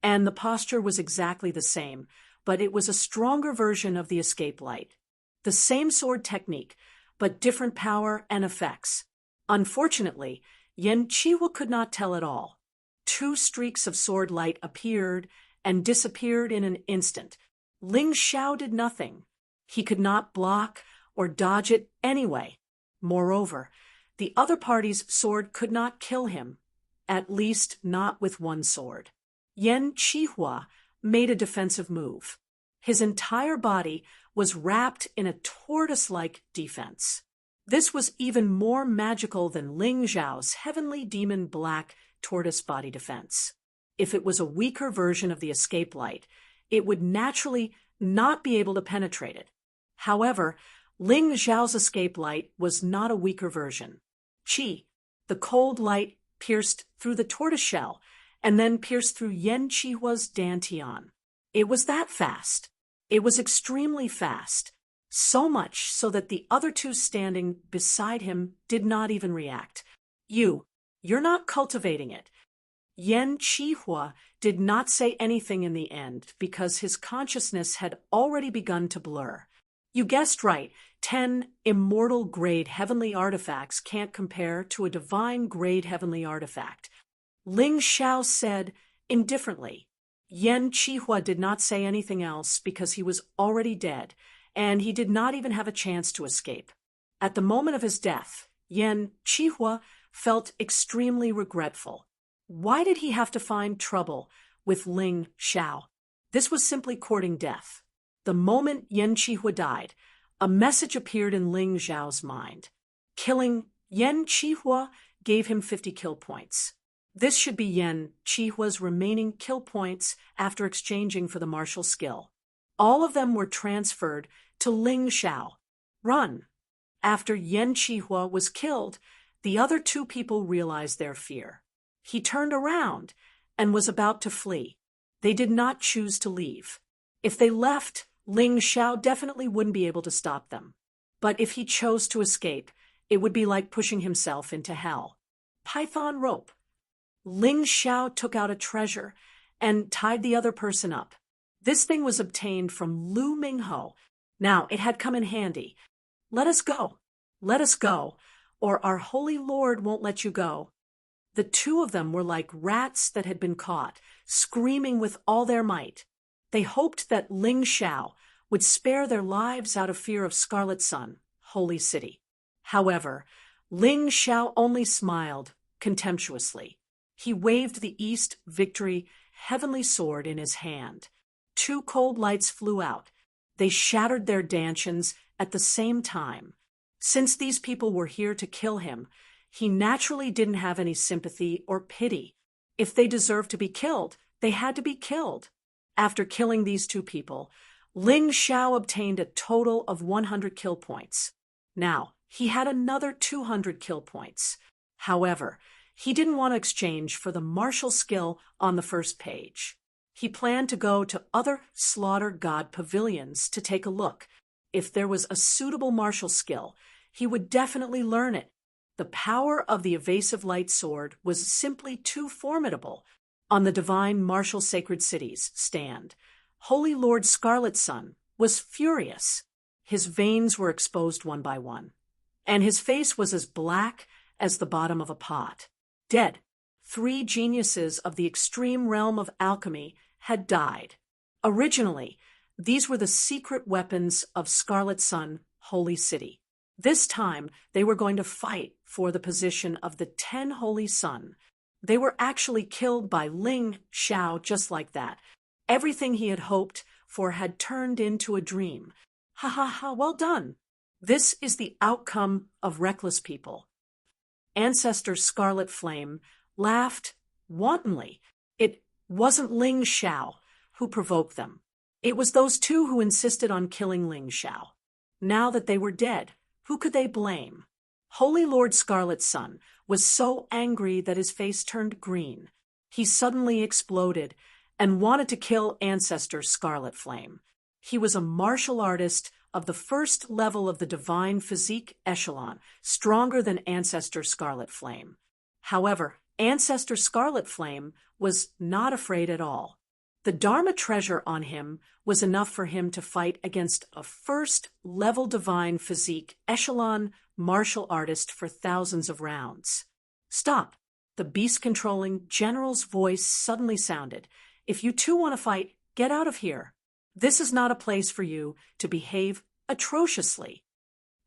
and the posture was exactly the same, but it was a stronger version of the escape light. The same sword technique, but different power and effects. Unfortunately, Yan Qihua could not tell at all. 2 streaks of sword light appeared and disappeared in an instant. Ling Xiao did nothing. He could not block or dodge it anyway. Moreover, the other party's sword could not kill him, at least not with one sword. Yan Qihua made a defensive move. His entire body was wrapped in a tortoise-like defense. This was even more magical than Ling Zhao's heavenly demon black tortoise body defense. If it was a weaker version of the escape light, it would naturally not be able to penetrate it. However, Ling Zhao's escape light was not a weaker version. Qi, the cold light, pierced through the tortoise shell and then pierced through Yan Qihua's dantian. It was that fast. It was extremely fast, so much so that the other two standing beside him did not even react. You're not cultivating it. Yan Qihua did not say anything in the end because his consciousness had already begun to blur. You guessed right, 10 immortal-grade heavenly artifacts can't compare to a divine-grade heavenly artifact. Ling Xiao said indifferently. Yan Qihua did not say anything else because he was already dead, and he did not even have a chance to escape. At the moment of his death, Yan Qihua felt extremely regretful. Why did he have to find trouble with Ling Xiao? This was simply courting death. The moment Yan Qihua died, a message appeared in Ling Zhao's mind. Killing Yan Qihua gave him 50 kill points. This should be Yan Qihua's remaining kill points after exchanging for the martial skill. All of them were transferred to Ling Xiao. Run! After Yan Qihua was killed, the other two people realized their fear. He turned around and was about to flee. They did not choose to leave. If they left, Ling Xiao definitely wouldn't be able to stop them. But if he chose to escape, it would be like pushing himself into hell. Python rope. Ling Xiao took out a treasure and tied the other person up. This thing was obtained from Lu Mingho. Now, it had come in handy. Let us go, or our holy Lord won't let you go. The two of them were like rats that had been caught, screaming with all their might. They hoped that Ling Xiao would spare their lives out of fear of Scarlet Sun, Holy City. However, Ling Xiao only smiled contemptuously. He waved the East Victory heavenly sword in his hand. 2 cold lights flew out. They shattered their dantians at the same time. Since these people were here to kill him, he naturally didn't have any sympathy or pity. If they deserved to be killed, they had to be killed. After killing these 2 people, Ling Xiao obtained a total of 100 kill points. Now, he had another 200 kill points. However, he didn't want to exchange for the martial skill on the first page. He planned to go to other slaughter god pavilions to take a look. If there was a suitable martial skill, he would definitely learn it. The power of the evasive light sword was simply too formidable. On the divine martial sacred cities stand, Holy Lord Scarlet Sun was furious. His veins were exposed one by one, and his face was as black as the bottom of a pot. Dead. 3 geniuses of the extreme realm of alchemy had died. Originally, these were the secret weapons of Scarlet Sun, Holy City. This time, they were going to fight for the position of the 10 Holy Sun. They were actually killed by Ling Xiao just like that. Everything he had hoped for had turned into a dream. Ha ha ha, well done. This is the outcome of reckless people. Ancestor Scarlet Flame laughed wantonly. It wasn't Ling Xiao who provoked them. It was those 2 who insisted on killing Ling Xiao. Now that they were dead, who could they blame? Holy Lord Scarlet Sun was so angry that his face turned green. He suddenly exploded and wanted to kill Ancestor Scarlet Flame. He was a martial artist of the first level of the divine physique echelon, stronger than Ancestor Scarlet Flame. However, Ancestor Scarlet Flame was not afraid at all. The Dharma treasure on him was enough for him to fight against a first-level divine physique echelon martial artist for thousands of rounds. Stop! The beast-controlling general's voice suddenly sounded. If you 2 want to fight, get out of here. This is not a place for you to behave atrociously.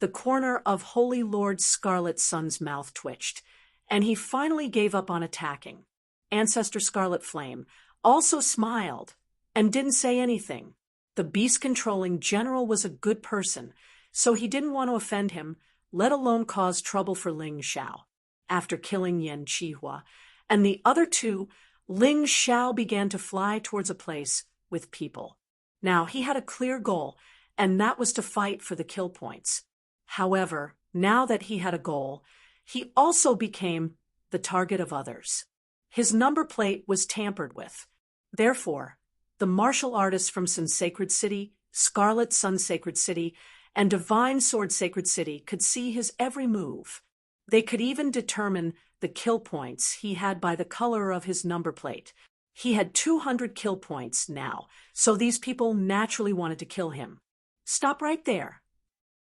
The corner of Holy Lord Scarlet Sun's mouth twitched, and he finally gave up on attacking. Ancestor Scarlet Flame also smiled and didn't say anything. The beast-controlling general was a good person, so he didn't want to offend him, let alone cause trouble for Ling Xiao. After killing Yan Qihua and the other two, Ling Xiao began to fly towards a place with people. Now, he had a clear goal, and that was to fight for the kill points. However, now that he had a goal, he also became the target of others. His number plate was tampered with. Therefore, the martial artists from Sun Sacred City, Scarlet Sun Sacred City, and Divine Sword Sacred City could see his every move. They could even determine the kill points he had by the color of his number plate. He had 200 kill points now, so these people naturally wanted to kill him. Stop right there.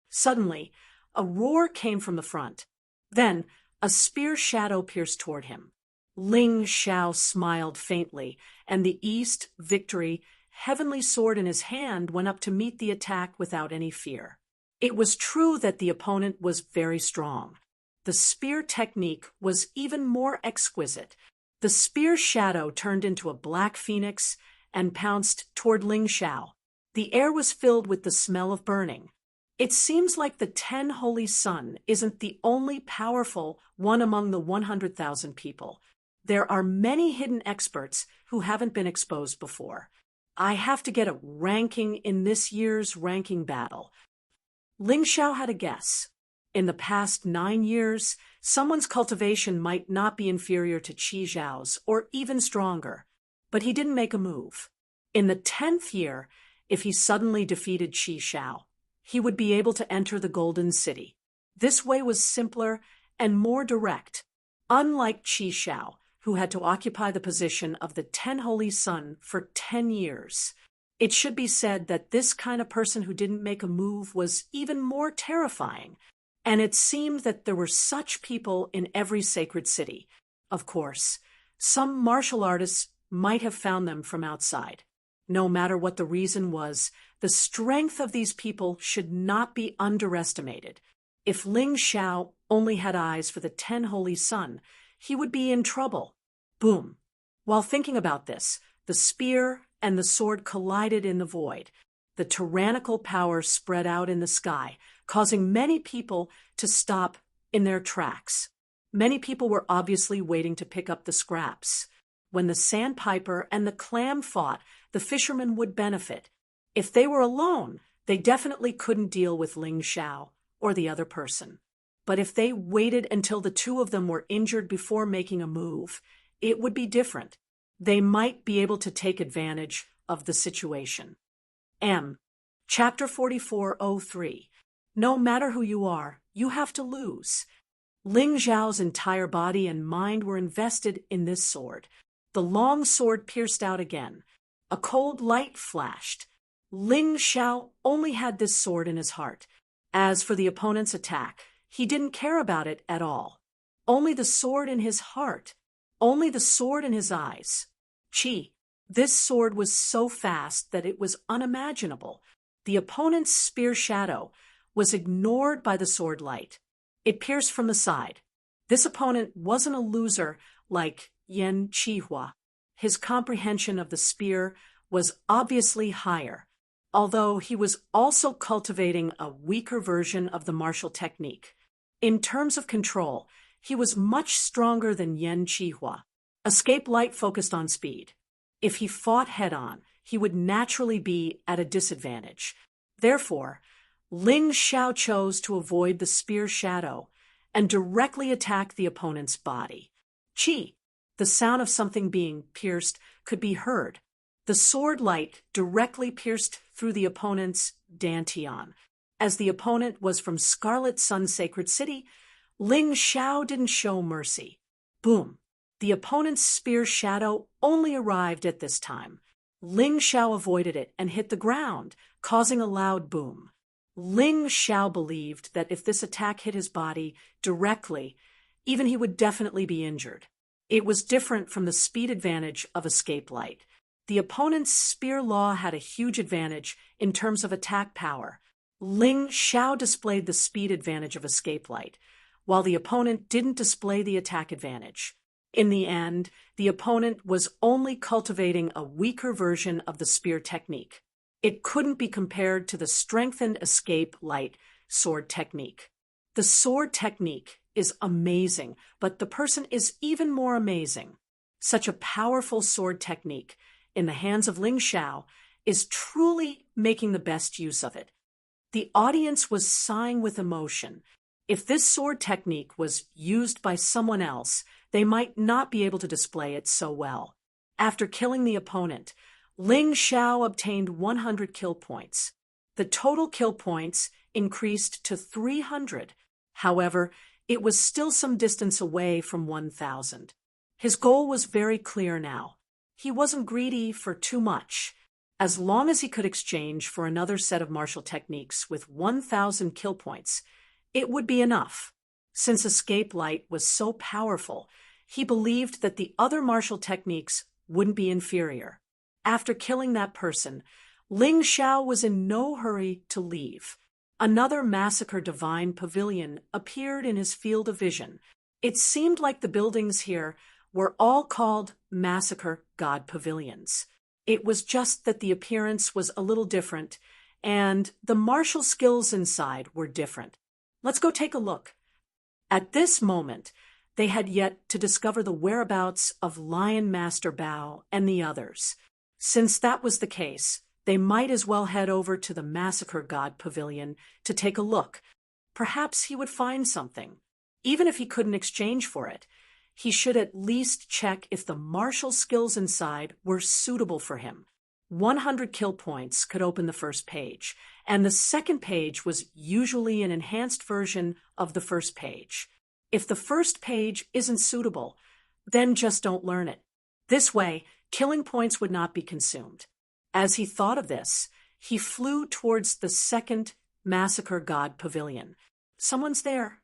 Suddenly, a roar came from the front. Then, a spear shadow pierced toward him. Ling Xiao smiled faintly, and the East, Victory, heavenly sword in his hand went up to meet the attack without any fear. It was true that the opponent was very strong. The spear technique was even more exquisite. The spear shadow turned into a black phoenix and pounced toward Ling Xiao. The air was filled with the smell of burning. It seems like the 10 Holy Sun isn't the only powerful one among the 100,000 people. There are many hidden experts who haven't been exposed before. I have to get a ranking in this year's ranking battle. Ling Xiao had a guess. In the past 9 years, someone's cultivation might not be inferior to Qi Zhao's or even stronger, but he didn't make a move. In the 10th year, if he suddenly defeated Qi Zhao, he would be able to enter the Golden City. This way was simpler and more direct, unlike Qi Zhao, who had to occupy the position of the 10 Holy Sun for 10 years. It should be said that this kind of person who didn't make a move was even more terrifying, and it seemed that there were such people in every sacred city. Of course, some martial artists might have found them from outside. No matter what the reason was, the strength of these people should not be underestimated. If Ling Xiao only had eyes for the 10 Holy Sun, he would be in trouble. Boom! While thinking about this, the spear and the sword collided in the void. The tyrannical power spread out in the sky, causing many people to stop in their tracks. Many people were obviously waiting to pick up the scraps. When the sandpiper and the clam fought, the fishermen would benefit. If they were alone, they definitely couldn't deal with Ling Xiao or the other person. But if they waited until the two of them were injured before making a move, it would be different. They might be able to take advantage of the situation. Chapter 4403. No matter who you are, you have to lose. Ling Zhao's entire body and mind were invested in this sword. The long sword pierced out again. A cold light flashed. Ling Xiao only had this sword in his heart. As for the opponent's attack, he didn't care about it at all. Only the sword in his heart. Only the sword in his eyes. Qi. This sword was so fast that it was unimaginable. The opponent's spear shadow was ignored by the sword light. It pierced from the side. This opponent wasn't a loser like Yan Qihua. His comprehension of the spear was obviously higher, although he was also cultivating a weaker version of the martial technique. In terms of control, he was much stronger than Yan Qihua. Escape light focused on speed. If he fought head-on, he would naturally be at a disadvantage. Therefore, Ling Xiao chose to avoid the spear shadow and directly attack the opponent's body. Qi. The sound of something being pierced could be heard. The sword light directly pierced through the opponent's dantian. As the opponent was from Scarlet Sun Sacred City, Ling Xiao didn't show mercy. Boom! The opponent's spear shadow only arrived at this time. Ling Xiao avoided it and hit the ground, causing a loud boom. Ling Xiao believed that if this attack hit his body directly, even he would definitely be injured. It was different from the speed advantage of escape light. The opponent's spear law had a huge advantage in terms of attack power. Ling Xiao displayed the speed advantage of escape light. while the opponent didn't display the attack advantage. In the end, the opponent was only cultivating a weaker version of the spear technique. It couldn't be compared to the strengthened escape light sword technique. The sword technique is amazing, but the person is even more amazing. Such a powerful sword technique in the hands of Ling Xiao is truly making the best use of it. The audience was sighing with emotion. If this sword technique was used by someone else, they might not be able to display it so well. After killing the opponent, Ling Xiao obtained 100 kill points. The total kill points increased to 300. However, it was still some distance away from 1,000. His goal was very clear now. He wasn't greedy for too much. As long as he could exchange for another set of martial techniques with 1,000 kill points, it would be enough. Since escape light was so powerful, he believed that the other martial techniques wouldn't be inferior. After killing that person, Ling Xiao was in no hurry to leave. Another Massacre Divine Pavilion appeared in his field of vision. It seemed like the buildings here were all called Massacre God Pavilions. It was just that the appearance was a little different, and the martial skills inside were different. Let's go take a look. At this moment, they had yet to discover the whereabouts of Lion Master Bao and the others. Since that was the case, they might as well head over to the Massacre God Pavilion to take a look. Perhaps he would find something. Even if he couldn't exchange for it, he should at least check if the martial skills inside were suitable for him. 100 kill points could open the first page, and the second page was usually an enhanced version of the first page. If the first page isn't suitable, then just don't learn it. This way, killing points would not be consumed. As he thought of this, he flew towards the second Massacre God Pavilion. Someone's there.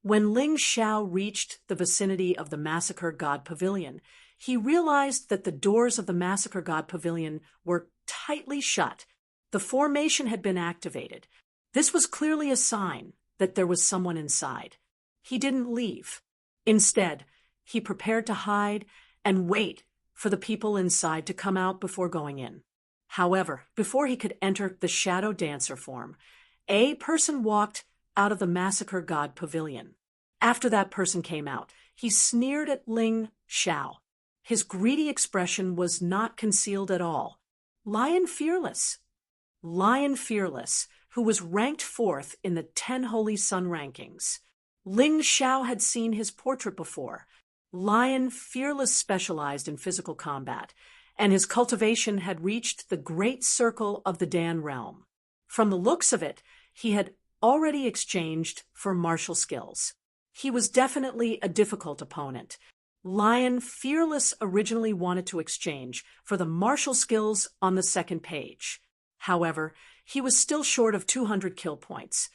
When Ling Xiao reached the vicinity of the Massacre God Pavilion, he realized that the doors of the Massacre God Pavilion were tightly shut. The formation had been activated. This was clearly a sign that there was someone inside. He didn't leave. Instead, he prepared to hide and wait for the people inside to come out before going in. However, before he could enter the shadow dancer form, a person walked out of the Massacre God Pavilion. After that person came out, he sneered at Ling Xiao. His greedy expression was not concealed at all. Lion Fearless, who was ranked 4th in the 10 Holy Sun rankings. Ling Xiao had seen his portrait before. Lion Fearless specialized in physical combat, and his cultivation had reached the great circle of the Dan realm. From the looks of it, he had already exchanged for martial skills. He was definitely a difficult opponent. Lion Fearless originally wanted to exchange for the martial skills on the second page. However, he was still short of 200 kill points,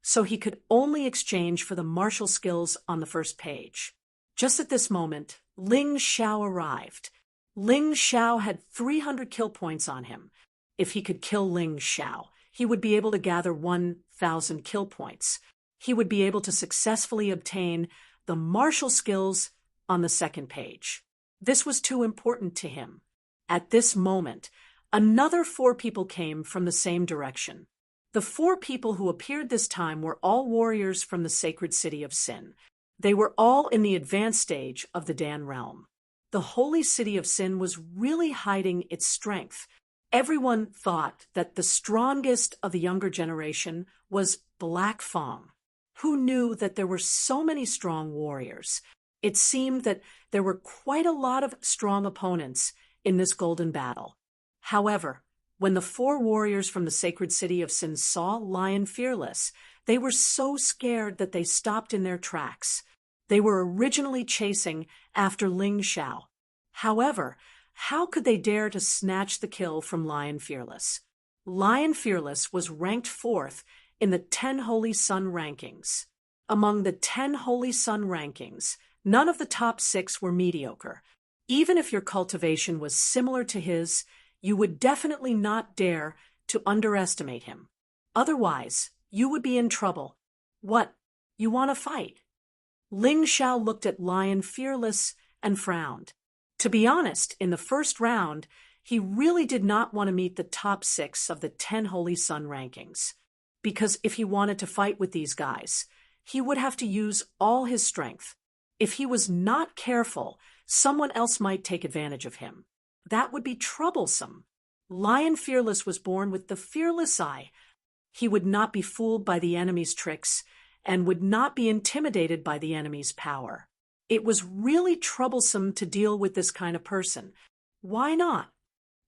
so he could only exchange for the martial skills on the first page. Just at this moment, Ling Xiao arrived. Ling Xiao had 300 kill points on him. If he could kill Ling Xiao, he would be able to gather 1,000 kill points. He would be able to successfully obtain the martial skills on the second page. This was too important to him. At this moment, another 4 people came from the same direction. The 4 people who appeared this time were all warriors from the sacred city of Sin. They were all in the advanced stage of the Dan realm. The holy city of Sin was really hiding its strength. Everyone thought that the strongest of the younger generation was Black Fong. Who knew that there were so many strong warriors? It seemed that there were quite a lot of strong opponents in this golden battle. However, when the 4 warriors from the sacred city of Sin saw Lion Fearless, they were so scared that they stopped in their tracks. They were originally chasing after Ling Xiao. However, how could they dare to snatch the kill from Lion Fearless? Lion Fearless was ranked 4th in the 10 Holy Sun rankings. Among the 10 Holy Sun rankings, none of the top 6 were mediocre. Even if your cultivation was similar to his, you would definitely not dare to underestimate him. Otherwise, you would be in trouble. What? You want to fight?" Ling Xiao looked at Lion Fearless and frowned. To be honest, in the first round, he really did not want to meet the top 6 of the 10 Holy Sun rankings. Because if he wanted to fight with these guys, he would have to use all his strength. If he was not careful, someone else might take advantage of him. That would be troublesome. Lion Fearless was born with the fearless eye. He would not be fooled by the enemy's tricks and would not be intimidated by the enemy's power. It was really troublesome to deal with this kind of person. Why not?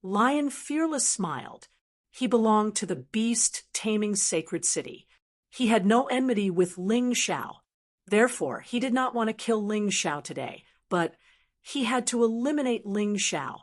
Lion Fearless smiled. He belonged to the beast-taming sacred city. He had no enmity with Ling Xiao. Therefore, he did not want to kill Ling Xiao today, but he had to eliminate Ling Xiao.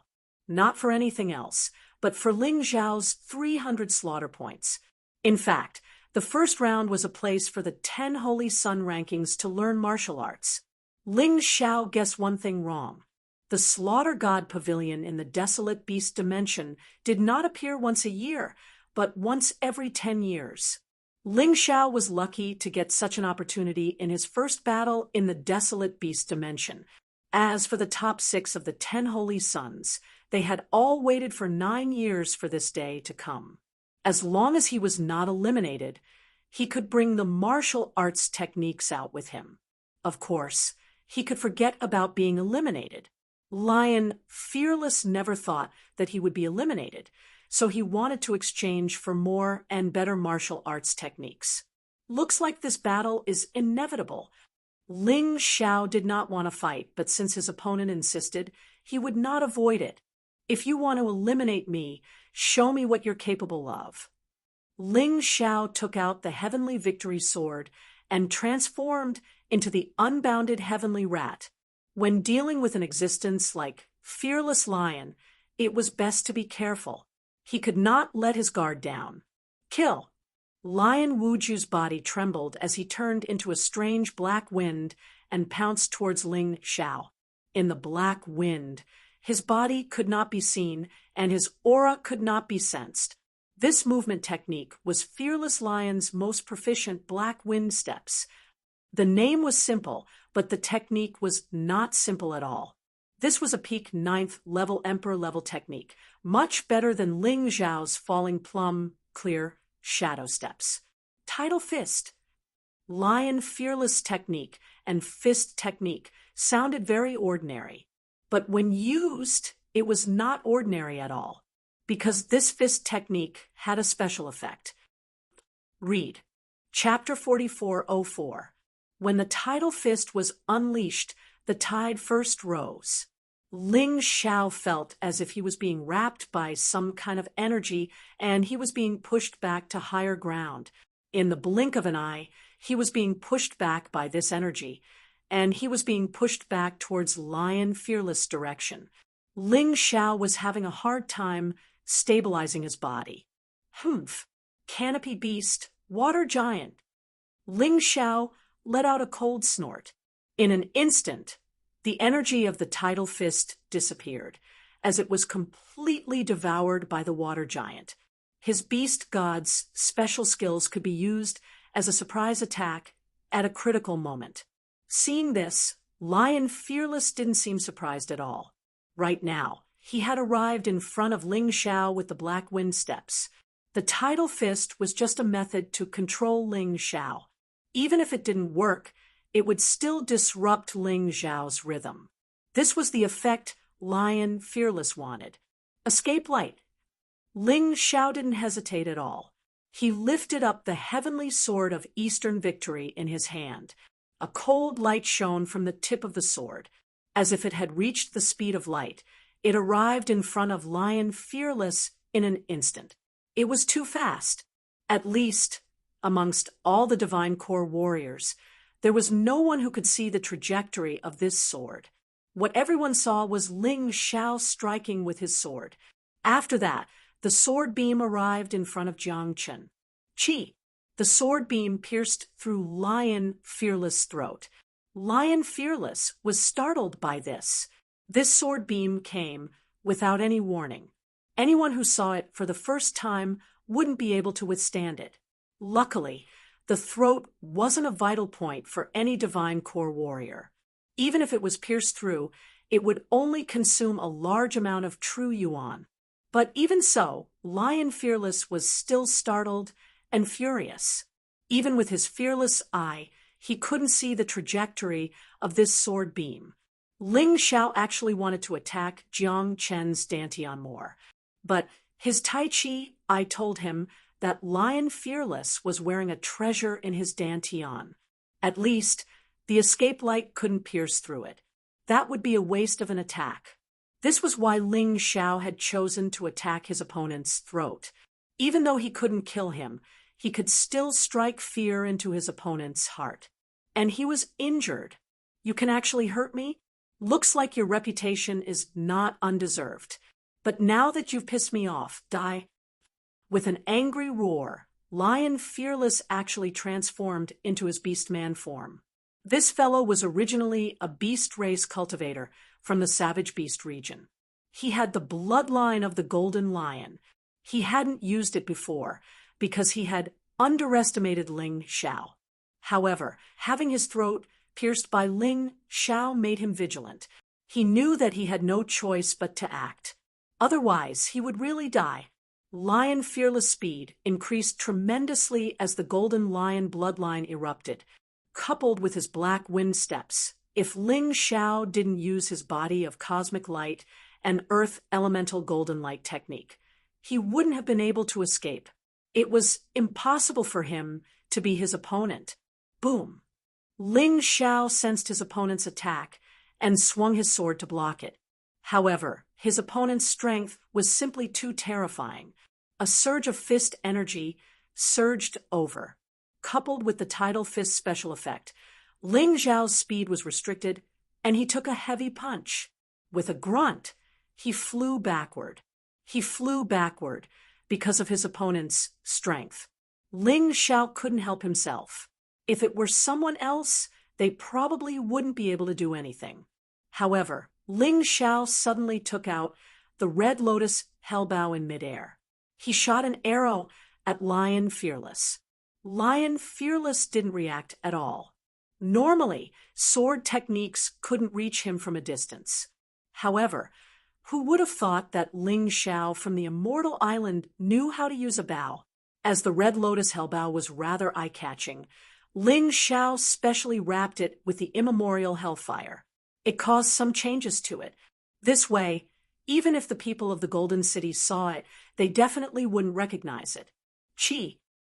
Not for anything else, but for Ling Xiao's 300 slaughter points. In fact, the first round was a place for the 10 Holy Sun rankings to learn martial arts. Ling Xiao guessed one thing wrong. The Slaughter God Pavilion in the Desolate Beast Dimension did not appear once a year, but once every 10 years. Ling Xiao was lucky to get such an opportunity in his first battle in the Desolate Beast Dimension. As for the top 6 of the 10 Holy Suns, they had all waited for 9 years for this day to come. As long as he was not eliminated, he could bring the martial arts techniques out with him. Of course, he could forget about being eliminated. Lion Fearless never thought that he would be eliminated, so he wanted to exchange for more and better martial arts techniques. Looks like this battle is inevitable. Ling Xiao did not want to fight, but since his opponent insisted, he would not avoid it. "If you want to eliminate me, show me what you're capable of." Ling Xiao took out the Heavenly Victory Sword and transformed into the unbounded Heavenly Rat. When dealing with an existence like Fearless Lion, it was best to be careful. He could not let his guard down. Kill! Lion Wuju's body trembled as he turned into a strange black wind and pounced towards Ling Xiao. In the black wind, his body could not be seen and his aura could not be sensed. This movement technique was Fearless Lion's most proficient black wind steps. The name was simple, but the technique was not simple at all. This was a peak 9th level Emperor level technique, much better than Ling Xiao's falling plum, clear, shadow steps. Tidal Fist. Lion Fearless technique and Fist technique sounded very ordinary, but when used, it was not ordinary at all, because this Fist technique had a special effect. Read Chapter 4404. When the Tidal Fist was unleashed, the tide first rose. Ling Xiao felt as if he was being wrapped by some kind of energy and he was being pushed back to higher ground. In the blink of an eye, he was being pushed back by this energy, and he was being pushed back towards Lion Fearless direction. Ling Xiao was having a hard time stabilizing his body. Humph! Canopy Beast, Water Giant. Ling Xiao let out a cold snort. In an instant, the energy of the Tidal Fist disappeared, as it was completely devoured by the Water Giant. His Beast God's special skills could be used as a surprise attack at a critical moment. Seeing this, Lion Fearless didn't seem surprised at all. Right now, he had arrived in front of Ling Xiao with the Black Wind Steps. The Tidal Fist was just a method to control Ling Xiao. Even if it didn't work, it would still disrupt Ling Xiao's rhythm. This was the effect Lion Fearless wanted. Escape light. Ling Xiao didn't hesitate at all. He lifted up the heavenly sword of Eastern Victory in his hand. A cold light shone from the tip of the sword. As if it had reached the speed of light, it arrived in front of Lion Fearless in an instant. It was too fast. At least, amongst all the Divine Core warriors, there was no one who could see the trajectory of this sword. What everyone saw was Ling Xiao striking with his sword. After that, the sword beam arrived in front of Jiang Chen. Chi! The sword beam pierced through Lion Fearless' throat. Lion Fearless was startled by this. This sword beam came without any warning. Anyone who saw it for the first time wouldn't be able to withstand it. Luckily, The throat wasn't a vital point for any divine core warrior. Even if it was pierced through, it would only consume a large amount of true yuan. But even so, Lion Fearless was still startled and furious. Even with his fearless eye, he couldn't see the trajectory of this sword beam. Ling Xiao actually wanted to attack Jiang Chen's Dantian more, but his Tai Chi eye told him that Lion Fearless was wearing a treasure in his Dantian. At least, the escape light couldn't pierce through it. That would be a waste of an attack. This was why Ling Xiao had chosen to attack his opponent's throat. Even though he couldn't kill him, he could still strike fear into his opponent's heart. And he was injured. You can actually hurt me? Looks like your reputation is not undeserved. But now that you've pissed me off, die. With an angry roar, Lion Fearless actually transformed into his beastman form. This fellow was originally a beast race cultivator from the Savage Beast region. He had the bloodline of the Golden Lion. He hadn't used it before because he had underestimated Ling Xiao. However, having his throat pierced by Ling Xiao made him vigilant. He knew that he had no choice but to act. Otherwise, he would really die. Lion Fearless speed increased tremendously as the Golden Lion bloodline erupted, coupled with his black wind steps. If Ling Xiao didn't use his body of cosmic light and earth elemental golden light technique, he wouldn't have been able to escape. It was impossible for him to be his opponent. Boom! Ling Xiao sensed his opponent's attack and swung his sword to block it. However, his opponent's strength was simply too terrifying. A surge of fist energy surged over. Coupled with the tidal fist special effect, Ling Xiao's speed was restricted, and he took a heavy punch. With a grunt, he flew backward. He flew backward because of his opponent's strength. Ling Xiao couldn't help himself. If it were someone else, they probably wouldn't be able to do anything. However, Ling Xiao suddenly took out the Red Lotus Hellbow in midair. He shot an arrow at Lion Fearless. Lion Fearless didn't react at all. Normally, sword techniques couldn't reach him from a distance. However, who would have thought that Ling Xiao from the Immortal Island knew how to use a bow? As the Red Lotus Hellbow was rather eye-catching, Ling Xiao specially wrapped it with the immemorial hellfire. It caused some changes to it. This way, even if the people of the Golden City saw it, they definitely wouldn't recognize it.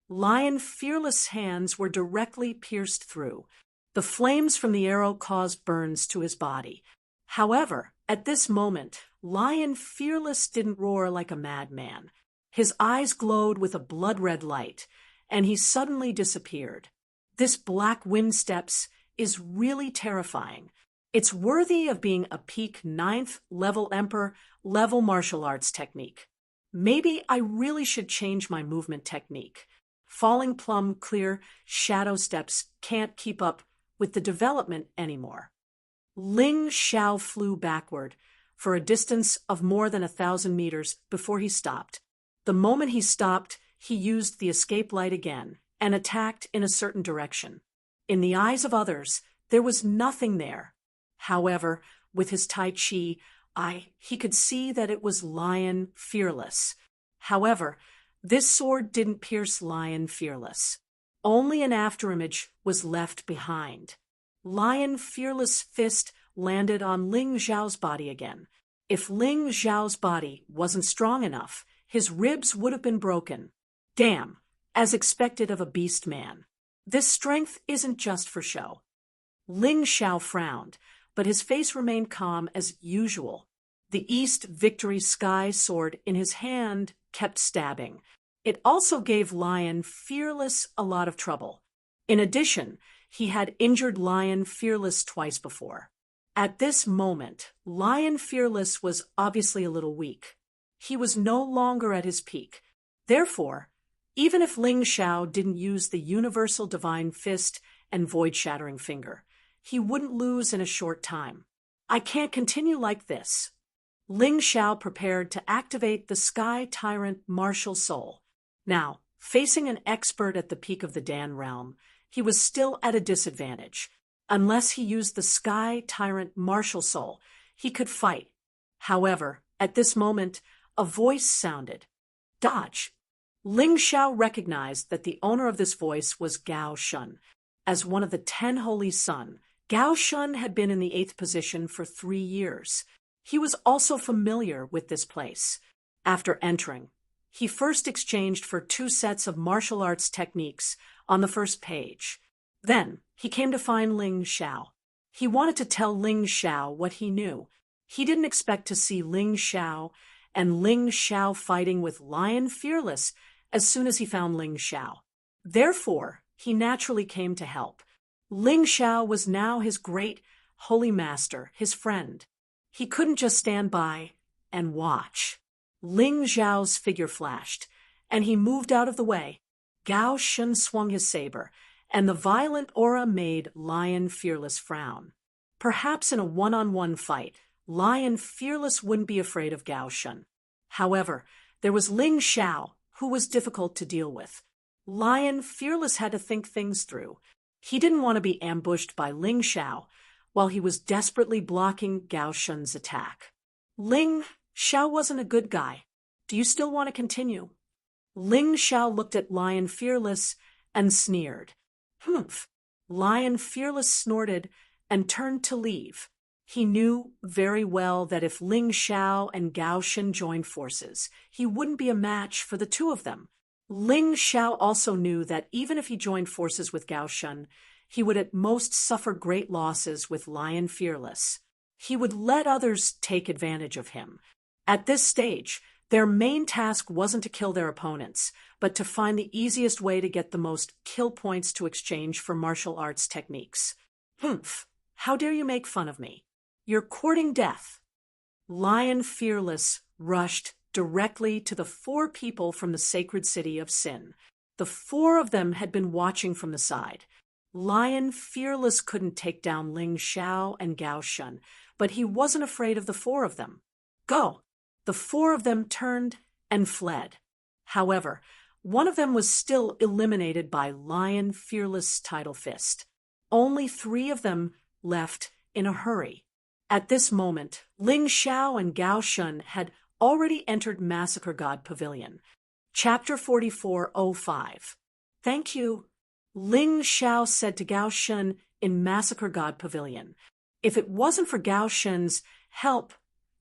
Lion Fearless' hands were directly pierced through. The flames from the arrow caused burns to his body. However, at this moment, Lion Fearless didn't roar like a madman. His eyes glowed with a blood-red light, and he suddenly disappeared. This black wind steps is really terrifying. It's worthy of being a peak 9th level Emperor level martial arts technique. Maybe I really should change my movement technique. Falling plumb clear shadow steps can't keep up with the development anymore. Ling Xiao flew backward for a distance of more than 1,000 meters before he stopped. The moment he stopped, he used the escape light again and attacked in a certain direction. In the eyes of others, there was nothing there. However, with his Tai Chi eye, he could see that it was Lion Fearless. However, this sword didn't pierce Lion Fearless. Only an afterimage was left behind. Lion Fearless' fist landed on Ling Xiao's body again. If Ling Xiao's body wasn't strong enough, his ribs would have been broken. Damn, as expected of a beast man. This strength isn't just for show. Ling Xiao frowned, but his face remained calm as usual. The East Victory Sky sword in his hand kept stabbing. It also gave Lion Fearless a lot of trouble. In addition, he had injured Lion Fearless twice before. At this moment, Lion Fearless was obviously a little weak. He was no longer at his peak. Therefore, even if Ling Xiao didn't use the Universal Divine Fist and Void-Shattering Finger, he wouldn't lose in a short time. I can't continue like this. Ling Xiao prepared to activate the Sky Tyrant Martial Soul. Now, Facing an expert at the peak of the Dan realm, he was still at a disadvantage. Unless he used the Sky Tyrant Martial Soul, he could fight. However, at this moment, a voice sounded. Dodge! Ling Xiao recognized that the owner of this voice was Gao Shun. As one of the 10 Holy Sun, Gao Shun had been in the 8th position for 3 years. He was also familiar with this place. After entering, he first exchanged for 2 sets of martial arts techniques on the first page. Then, he came to find Ling Xiao. He wanted to tell Ling Xiao what he knew. He didn't expect to see Ling Xiao fighting with Lion Fearless as soon as he found Ling Xiao. Therefore, he naturally came to help. Ling Xiao was now his great holy master, his friend. He couldn't just stand by and watch. Ling Xiao's figure flashed, and he moved out of the way. Gao Shun swung his saber, and the violent aura made Lion Fearless frown. Perhaps in a one-on-one fight, Lion Fearless wouldn't be afraid of Gao Shun. However, there was Ling Xiao, who was difficult to deal with. Lion Fearless had to think things through. He didn't want to be ambushed by Ling Xiao while he was desperately blocking Gao Shun's attack. Ling Xiao wasn't a good guy. Do you still want to continue? Ling Xiao looked at Lion Fearless and sneered. Humph! Lion Fearless snorted and turned to leave. He knew very well that if Ling Xiao and Gao Shun joined forces, he wouldn't be a match for the 2 of them. Ling Xiao also knew that even if he joined forces with Gao Shun, he would at most suffer great losses with Lion Fearless. He would let others take advantage of him. At this stage, their main task wasn't to kill their opponents, but to find the easiest way to get the most kill points to exchange for martial arts techniques. Humph! How dare you make fun of me? You're courting death. Lion Fearless rushed directly to the 4 people from the sacred city of Sin. The 4 of them had been watching from the side. Lion Fearless couldn't take down Ling Xiao and Gao Shun, but he wasn't afraid of the 4 of them. Go! The 4 of them turned and fled. However, one of them was still eliminated by Lion Fearless' Tidal Fist. Only 3 of them left in a hurry. At this moment, Ling Xiao and Gao Shun had already entered Massacre God Pavilion. Chapter 44:05. Thank you, Ling Xiao said to Gao Shun in Massacre God Pavilion. If it wasn't for Gao Shun's help,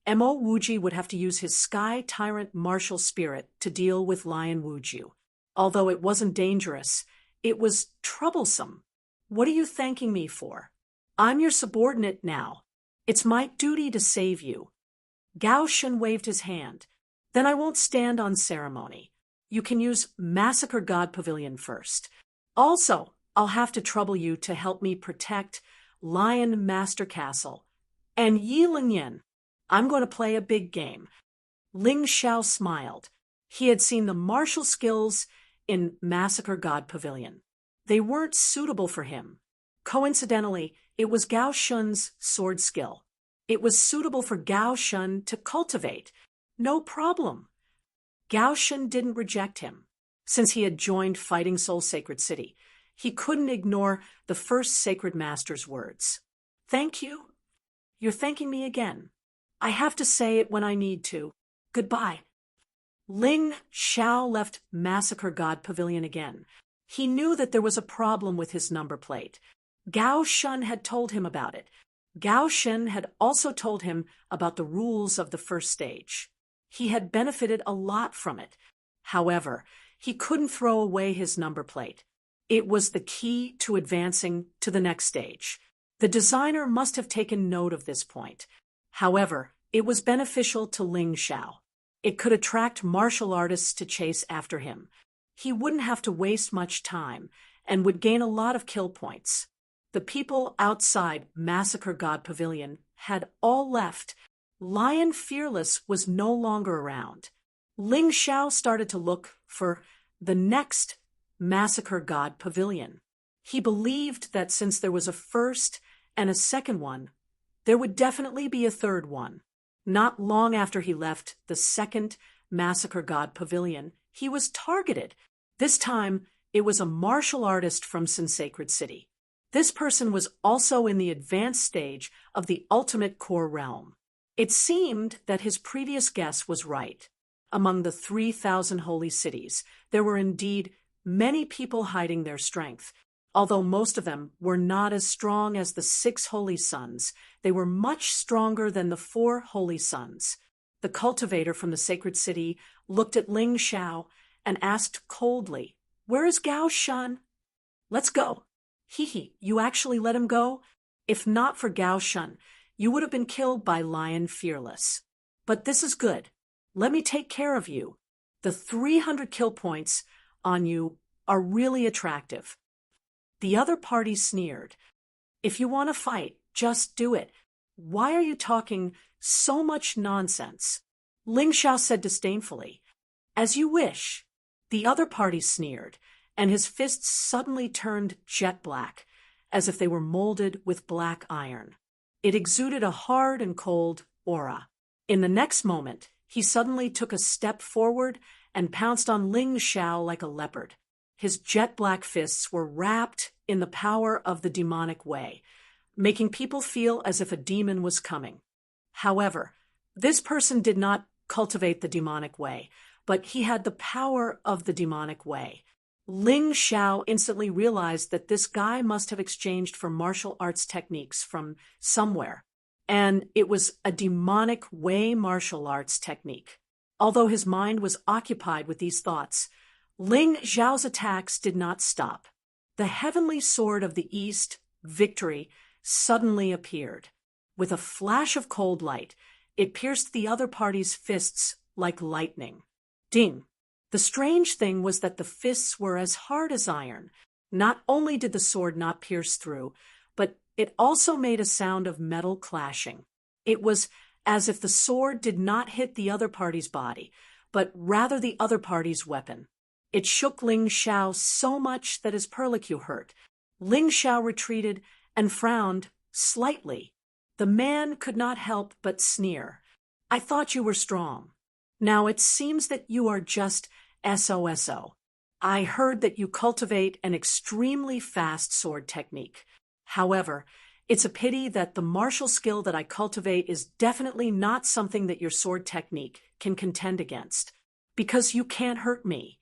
Mo Wuji would have to use his Sky Tyrant Martial Spirit to deal with Lion Wuju. Although it wasn't dangerous, it was troublesome. What are you thanking me for? I'm your subordinate now. It's my duty to save you. Gao Shun waved his hand. Then I won't stand on ceremony. You can use Massacre God Pavilion first. Also, I'll have to trouble you to help me protect Lion Master Castle. And Yi Lingyan, I'm going to play a big game. Ling Xiao smiled. He had seen the martial skills in Massacre God Pavilion. They weren't suitable for him. Coincidentally, it was Gao Shun's sword skill. It was suitable for Gao Shun to cultivate. No problem. Gao Shun didn't reject him. Since he had joined Fighting Soul Sacred City, he couldn't ignore the first Sacred Master's words. Thank you. You're thanking me again. I have to say it when I need to. Goodbye. Ling Xiao left Massacre God Pavilion again. He knew that there was a problem with his number plate. Gao Shun had told him about it. Gao Shun had also told him about the rules of the first stage. He had benefited a lot from it. However, he couldn't throw away his number plate. It was the key to advancing to the next stage. The designer must have taken note of this point. However, it was beneficial to Ling Xiao. It could attract martial artists to chase after him. He wouldn't have to waste much time and would gain a lot of kill points. The people outside Massacre God Pavilion had all left. Lion Fearless was no longer around. Ling Xiao started to look for the next Massacre God Pavilion. He believed that since there was a first and a second one, there would definitely be a third one. Not long after he left the second Massacre God Pavilion, he was targeted. This time, it was a martial artist from some sacred city. This person was also in the advanced stage of the ultimate core realm. It seemed that his previous guess was right. Among the 3,000 holy cities, there were indeed many people hiding their strength. Although most of them were not as strong as the 6 holy sons, they were much stronger than the 4 holy sons. The cultivator from the sacred city looked at Ling Xiao and asked coldly, "Where is Gao Shan?" "Let's go." "Hee, you actually let him go? If not for Gao Shan, you would have been killed by Lion Fearless. But this is good. Let me take care of you. The 300 kill points on you are really attractive." The other party sneered. "If you want to fight, just do it. Why are you talking so much nonsense?" Ling Xiao said disdainfully. "As you wish." The other party sneered, and his fists suddenly turned jet black, as if they were molded with black iron. It exuded a hard and cold aura. In the next moment, he suddenly took a step forward and pounced on Ling Xiao like a leopard. His jet-black fists were wrapped in the power of the demonic way, making people feel as if a demon was coming. However, this person did not cultivate the demonic way, but he had the power of the demonic way. Ling Xiao instantly realized that this guy must have exchanged for martial arts techniques from somewhere, and it was a demonic way martial arts technique. Although his mind was occupied with these thoughts, Ling Xiao's attacks did not stop. The heavenly sword of the East, Victory, suddenly appeared. With a flash of cold light, it pierced the other party's fists like lightning. Ding! The strange thing was that the fists were as hard as iron. Not only did the sword not pierce through, but it also made a sound of metal clashing. It was as if the sword did not hit the other party's body, but rather the other party's weapon. It shook Ling Xiao so much that his perlicue hurt. Ling Xiao retreated and frowned slightly. The man could not help but sneer. "I thought you were strong. Now it seems that you are just SOSO. I heard that you cultivate an extremely fast sword technique. However, it's a pity that the martial skill that I cultivate is definitely not something that your sword technique can contend against, because you can't hurt me."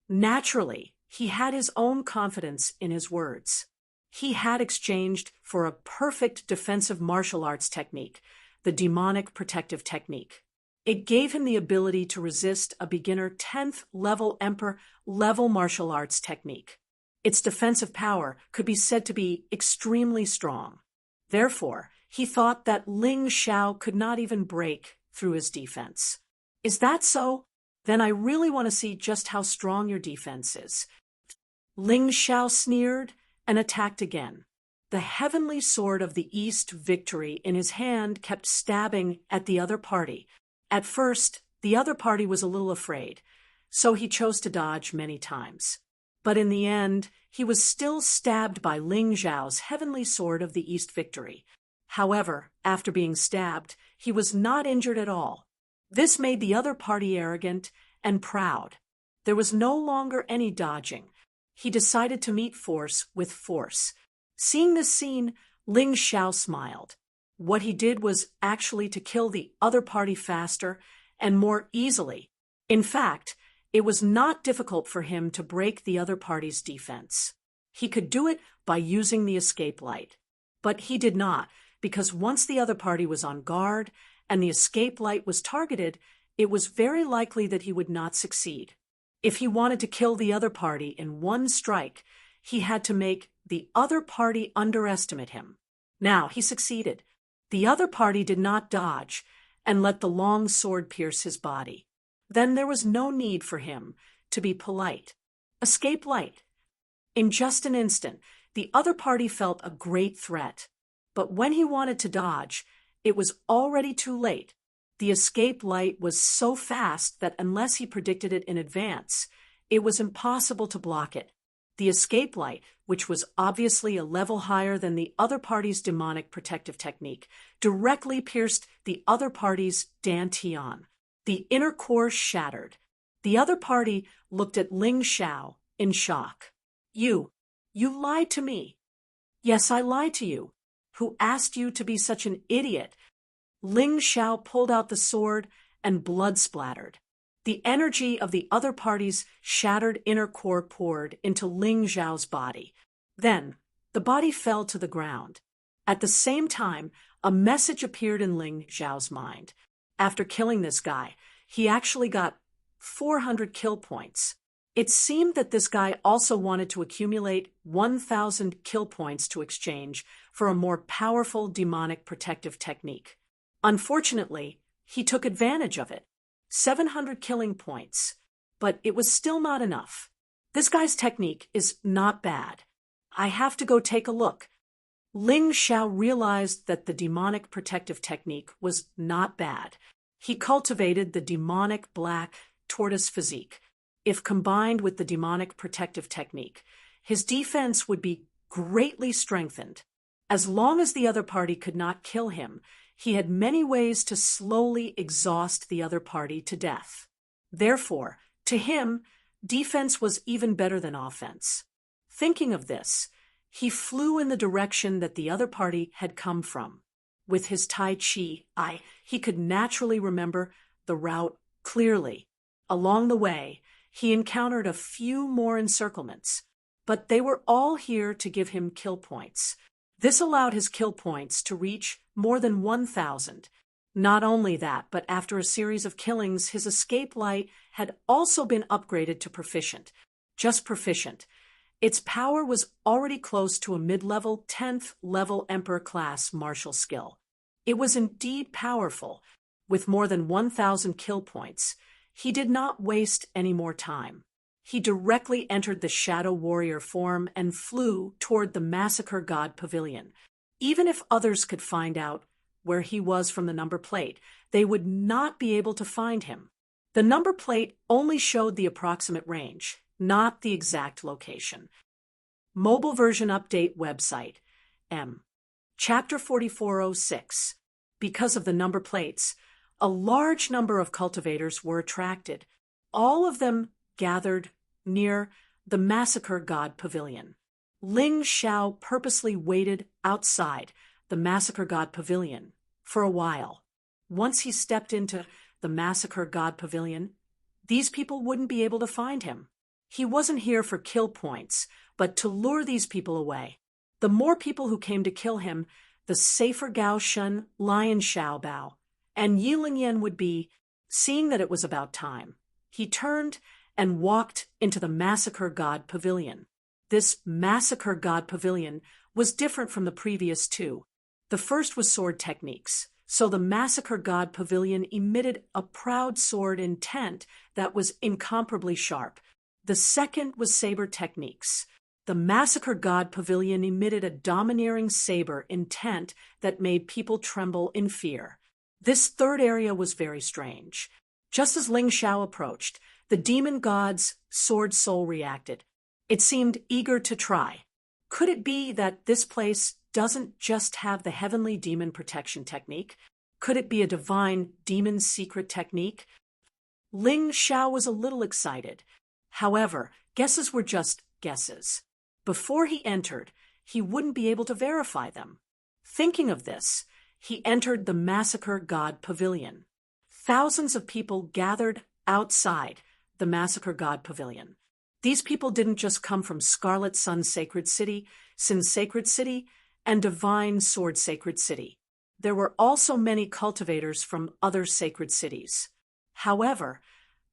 Naturally, he had his own confidence in his words. He had exchanged for a perfect defensive martial arts technique, the demonic protective technique. It gave him the ability to resist a beginner 10th level Emperor level martial arts technique. Its defensive power could be said to be extremely strong. Therefore, he thought that Ling Xiao could not even break through his defense. "Is that so? Then I really want to see just how strong your defense is." Ling Xiao sneered and attacked again. The heavenly sword of the East, Victory, in his hand kept stabbing at the other party. At first, the other party was a little afraid, so he chose to dodge many times. But in the end, he was still stabbed by Ling Xiao's heavenly sword of the East, Victory. However, after being stabbed, he was not injured at all. This made the other party arrogant and proud. There was no longer any dodging. He decided to meet force with force. Seeing this scene, Ling Xiao smiled. What he did was actually to kill the other party faster and more easily. In fact, it was not difficult for him to break the other party's defense. He could do it by using the escape light. But he did not, because once the other party was on guard and the escape light was targeted, it was very likely that he would not succeed. If he wanted to kill the other party in one strike, he had to make the other party underestimate him. Now he succeeded. The other party did not dodge and let the long sword pierce his body. Then there was no need for him to be polite. Escape light. In just an instant, the other party felt a great threat. But when he wanted to dodge, it was already too late. The escape light was so fast that unless he predicted it in advance, it was impossible to block it. The escape light, which was obviously a level higher than the other party's demonic protective technique, directly pierced the other party's dantian. The inner core shattered. The other party looked at Ling Xiao in shock. You lied to me. Yes, I lied to you. Who asked you to be such an idiot? Ling Xiao pulled out the sword and blood splattered. The energy of the other party's shattered inner core poured into Ling Xiao's body. Then, the body fell to the ground. At the same time, a message appeared in Ling Xiao's mind. After killing this guy, he actually got 400 kill points. It seemed that this guy also wanted to accumulate 1,000 kill points to exchange for a more powerful demonic protective technique. Unfortunately, he took advantage of it. 700 killing points. But it was still not enough. This guy's technique is not bad. I have to go take a look. Ling Xiao realized that the demonic protective technique was not bad. He cultivated the demonic black tortoise physique. If combined with the demonic protective technique, his defense would be greatly strengthened. As long as the other party could not kill him, he had many ways to slowly exhaust the other party to death. Therefore, to him, defense was even better than offense. Thinking of this, he flew in the direction that the other party had come from. With his Tai Chi eye, he could naturally remember the route clearly. Along the way, he encountered a few more encirclements, but they were all here to give him kill points. This allowed his kill points to reach more than 1,000. Not only that, but after a series of killings, his escape light had also been upgraded to proficient. Just proficient. Its power was already close to a mid-level 10th level Emperor class martial skill. It was indeed powerful. With more than 1,000 kill points, he did not waste any more time. He directly entered the Shadow Warrior form and flew toward the Massacre God Pavilion. Even if others could find out where he was from the number plate, they would not be able to find him. The number plate only showed the approximate range, not the exact location. Mobile version update website. Chapter 4406. Because of the number plates, a large number of cultivators were attracted. All of them gathered near the Massacre God Pavilion. Ling Xiao purposely waited outside the Massacre God Pavilion for a while. Once he stepped into the Massacre God Pavilion, these people wouldn't be able to find him. He wasn't here for kill points, but to lure these people away. The more people who came to kill him, the safer Gao Shun, Lion Xiaobao, and Yi Lingyan would be. Seeing that it was about time, he turned and walked into the Massacre God Pavilion. This Massacre God Pavilion was different from the previous two. The first was sword techniques, so the Massacre God Pavilion emitted a proud sword intent that was incomparably sharp. The second was saber techniques. The Massacre God Pavilion emitted a domineering saber intent that made people tremble in fear. This third area was very strange. Just as Ling Xiao approached, the demon god's sword soul reacted. It seemed eager to try. Could it be that this place doesn't just have the heavenly demon protection technique? Could it be a divine demon secret technique? Ling Xiao was a little excited. However, guesses were just guesses. Before he entered, he wouldn't be able to verify them. Thinking of this, he entered the Massacre God Pavilion. Thousands of people gathered outside the Massacre God Pavilion. These people didn't just come from Scarlet Sun Sacred City, Sin Sacred City, and Divine Sword Sacred City. There were also many cultivators from other sacred cities. However,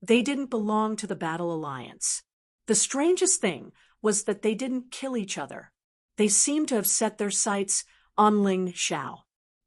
they didn't belong to the Battle Alliance. The strangest thing was that they didn't kill each other. They seemed to have set their sights on Ling Xiao.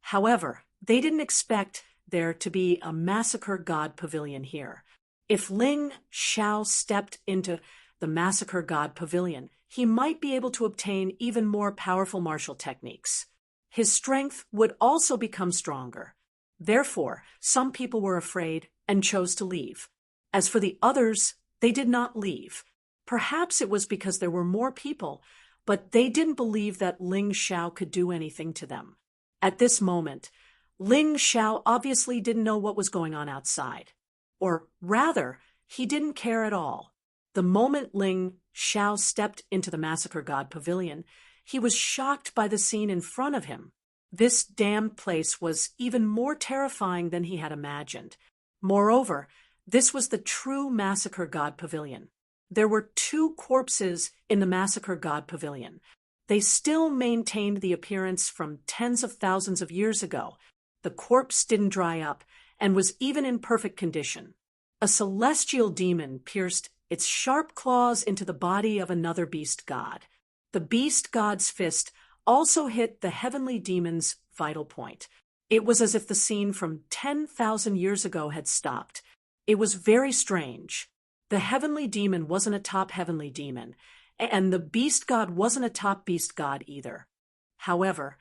However, they didn't expect there to be a Massacre God Pavilion here. If Ling Xiao stepped into the Massacre God Pavilion, he might be able to obtain even more powerful martial techniques. His strength would also become stronger. Therefore, some people were afraid and chose to leave. As for the others, they did not leave. Perhaps it was because there were more people, but they didn't believe that Ling Xiao could do anything to them. At this moment, Ling Xiao obviously didn't know what was going on outside. Or rather, He didn't care at all. The moment Ling Xiao stepped into the Massacre God Pavilion, he was shocked by the scene in front of him. This damned place was even more terrifying than he had imagined. Moreover, this was the true Massacre God Pavilion. There were 2 corpses in the Massacre God Pavilion. They still maintained the appearance from tens of thousands of years ago. The corpse didn't dry up and was even in perfect condition. A celestial demon pierced its sharp claws into the body of another beast god. The beast god's fist also hit the heavenly demon's vital point. It was as if the scene from 10,000 years ago had stopped. It was very strange. The heavenly demon wasn't a top heavenly demon, and the beast god wasn't a top beast god either. However,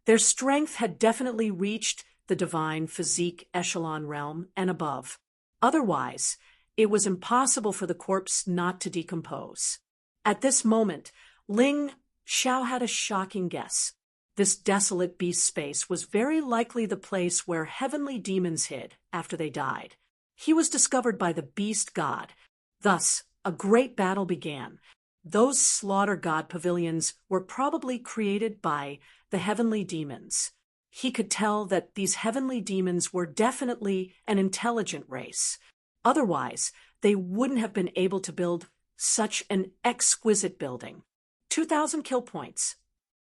their strength had definitely reached the divine physique echelon realm and above. Otherwise, it was impossible for the corpse not to decompose. At this moment, Ling Xiao had a shocking guess. This desolate beast space was very likely the place where heavenly demons hid after they died. He was discovered by the beast god. Thus, a great battle began. Those slaughter god pavilions were probably created by the heavenly demons. He could tell that these heavenly demons were definitely an intelligent race. Otherwise, they wouldn't have been able to build such an exquisite building. 2,000 kill points.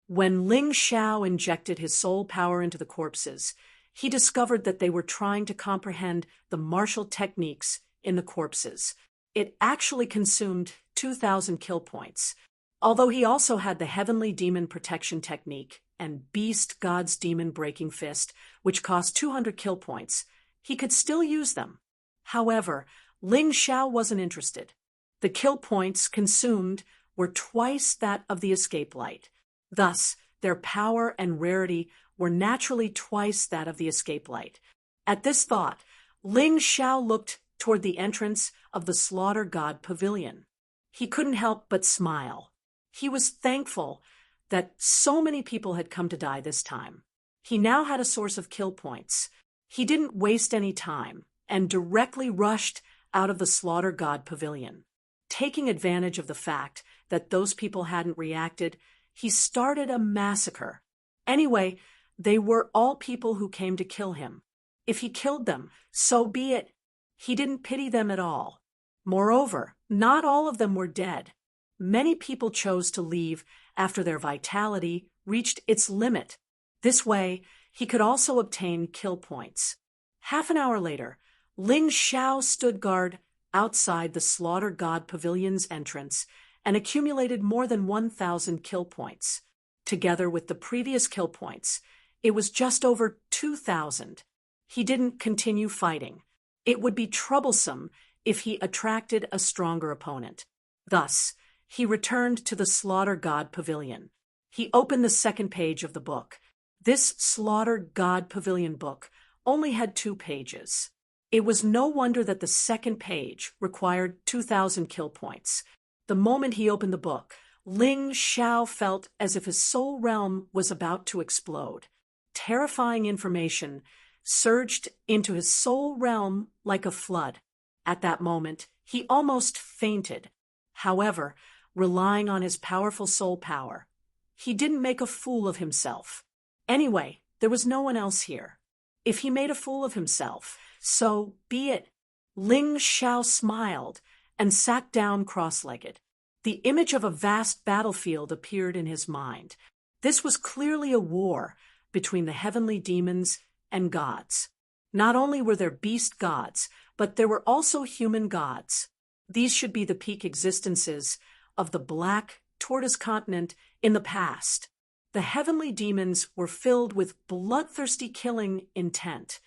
When Ling Xiao injected his soul power into the corpses, he discovered that they were trying to comprehend the martial techniques in the corpses. It actually consumed 2,000 kill points. Although he also had the heavenly demon protection technique and beast god's demon breaking fist, which cost 200 kill points, he could still use them. However, Ling Xiao wasn't interested. The kill points consumed were twice that of the escape light. Thus, their power and rarity were naturally twice that of the escape light. At this thought, Ling Xiao looked toward the entrance of the Slaughter God Pavilion. He couldn't help but smile. He was thankful that so many people had come to die this time. He now had a source of kill points. He didn't waste any time and directly rushed out of the Slaughter God Pavilion. Taking advantage of the fact that those people hadn't reacted, he started a massacre. Anyway, they were all people who came to kill him. If he killed them, so be it. He didn't pity them at all. Moreover, not all of them were dead. Many people chose to leave after their vitality reached its limit. This way, he could also obtain kill points. Half an hour later, Ling Xiao stood guard outside the Slaughter God Pavilion's entrance and accumulated more than 1,000 kill points. Together with the previous kill points, it was just over 2,000. He didn't continue fighting. It would be troublesome if he attracted a stronger opponent. Thus, he returned to the Slaughter God Pavilion. He opened the second page of the book. This Slaughter God Pavilion book only had 2 pages. It was no wonder that the second page required 2,000 kill points. The moment he opened the book, Ling Xiao felt as if his soul realm was about to explode. Terrifying information surged into his soul realm like a flood. At that moment, he almost fainted. However, relying on his powerful soul power, he didn't make a fool of himself. Anyway, there was no one else here. If he made a fool of himself, so be it. Ling Xiao smiled and sat down cross-legged. The image of a vast battlefield appeared in his mind. This was clearly a war between the heavenly demons and gods. Not only were there beast gods, but there were also human gods. These should be the peak existences of the Black Tortoise continent in the past. The heavenly demons were filled with bloodthirsty killing intent.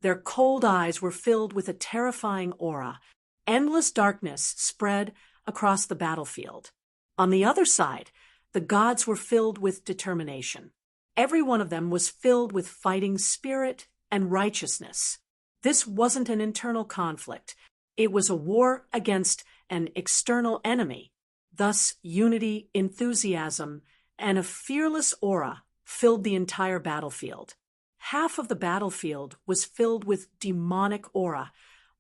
Their cold eyes were filled with a terrifying aura. Endless darkness spread across the battlefield. On the other side, the gods were filled with determination. Every one of them was filled with fighting spirit and righteousness. This wasn't an internal conflict. It was a war against an external enemy. Thus, unity, enthusiasm, and a fearless aura filled the entire battlefield. Half of the battlefield was filled with demonic aura,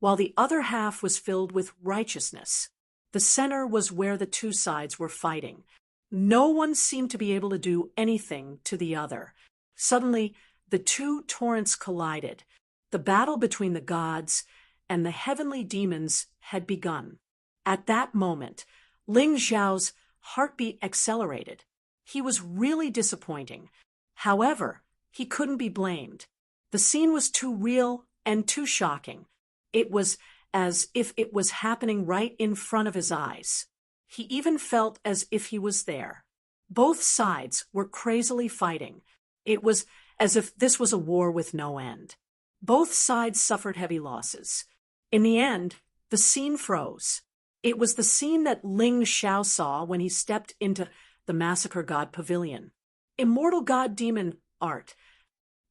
while the other half was filled with righteousness. The center was where the two sides were fighting. No one seemed to be able to do anything to the other. Suddenly, the two torrents collided. The battle between the gods and the heavenly demons had begun. At that moment, Ling Xiao's heartbeat accelerated. He was really disappointing. However, he couldn't be blamed. The scene was too real and too shocking. It was as if it was happening right in front of his eyes. He even felt as if he was there. Both sides were crazily fighting. It was as if this was a war with no end. Both sides suffered heavy losses. In the end, the scene froze. It was the scene that Ling Xiao saw when he stepped into the Massacre God Pavilion. Immortal God Demon Art,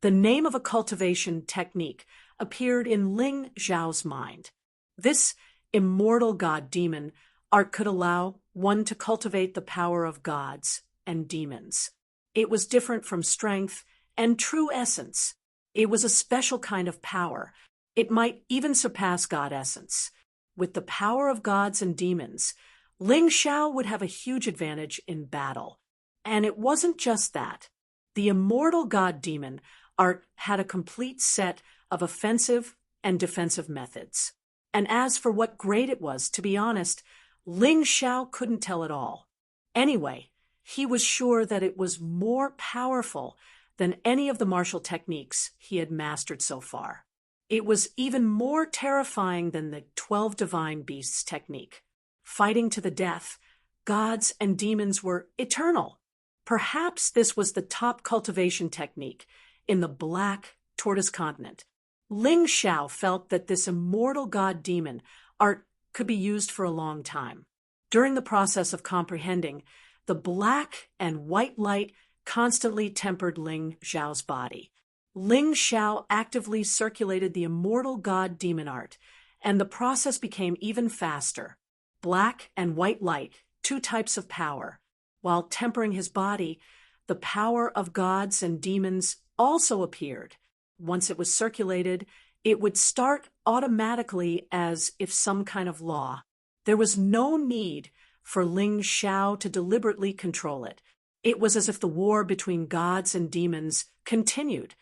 the name of a cultivation technique, appeared in Ling Xiao's mind. This immortal God Demon Art could allow one to cultivate the power of gods and demons. It was different from strength and true essence. It was a special kind of power. It might even surpass God essence. With the power of gods and demons, Ling Xiao would have a huge advantage in battle. And it wasn't just that. The immortal God Demon Art had a complete set of offensive and defensive methods. And as for what grade it was, to be honest, Ling Xiao couldn't tell at all. Anyway, he was sure that it was more powerful than any of the martial techniques he had mastered so far. It was even more terrifying than the 12 divine beasts technique. Fighting to the death, gods and demons were eternal. Perhaps this was the top cultivation technique in the Black Tortoise continent. Ling Xiao felt that this immortal God Demon Art could be used for a long time. During the process of comprehending, the black and white light constantly tempered Ling Xiao's body. Ling Xiao actively circulated the immortal God Demon Art, and the process became even faster. Black and white light, two types of power. While tempering his body, the power of gods and demons also appeared. Once it was circulated, it would start automatically as if some kind of law. There was no need for Ling Xiao to deliberately control it. It was as if the war between gods and demons continued.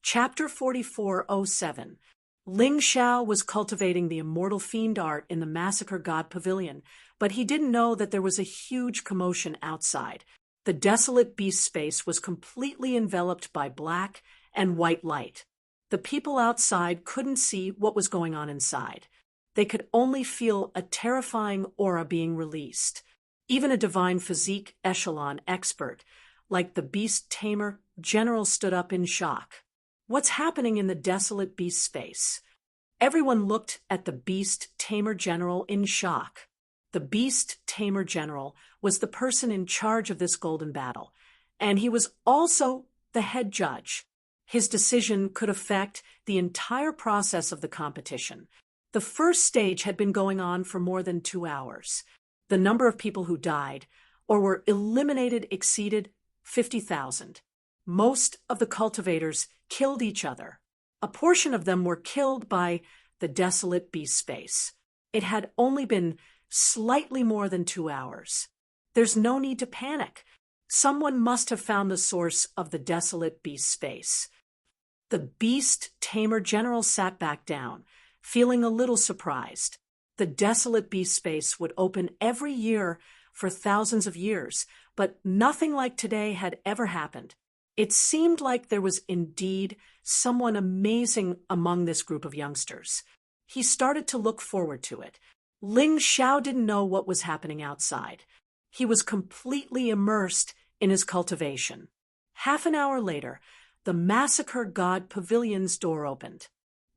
Chapter 4407. Ling Xiao was cultivating the immortal fiend art in the Massacre God Pavilion, but he didn't know that there was a huge commotion outside. The desolate beast space was completely enveloped by black and white light. The people outside couldn't see what was going on inside. They could only feel a terrifying aura being released. Even a divine physique echelon expert, like the beast tamer general, stood up in shock. What's happening in the desolate beast space? Everyone looked at the beast tamer general in shock. The beast tamer general was the person in charge of this golden battle, and he was also the head judge. His decision could affect the entire process of the competition. The first stage had been going on for more than 2 hours. The number of people who died or were eliminated exceeded 50,000. Most of the cultivators killed each other. A portion of them were killed by the desolate beast space. It had only been slightly more than 2 hours. There's no need to panic. Someone must have found the source of the desolate beast space. The beast tamer general sat back down, feeling a little surprised. The desolate beast space would open every year for thousands of years, but nothing like today had ever happened. It seemed like there was indeed someone amazing among this group of youngsters. He started to look forward to it. Ling Xiao didn't know what was happening outside. He was completely immersed in his cultivation. Half an hour later, the Massacre God Pavilion's door opened.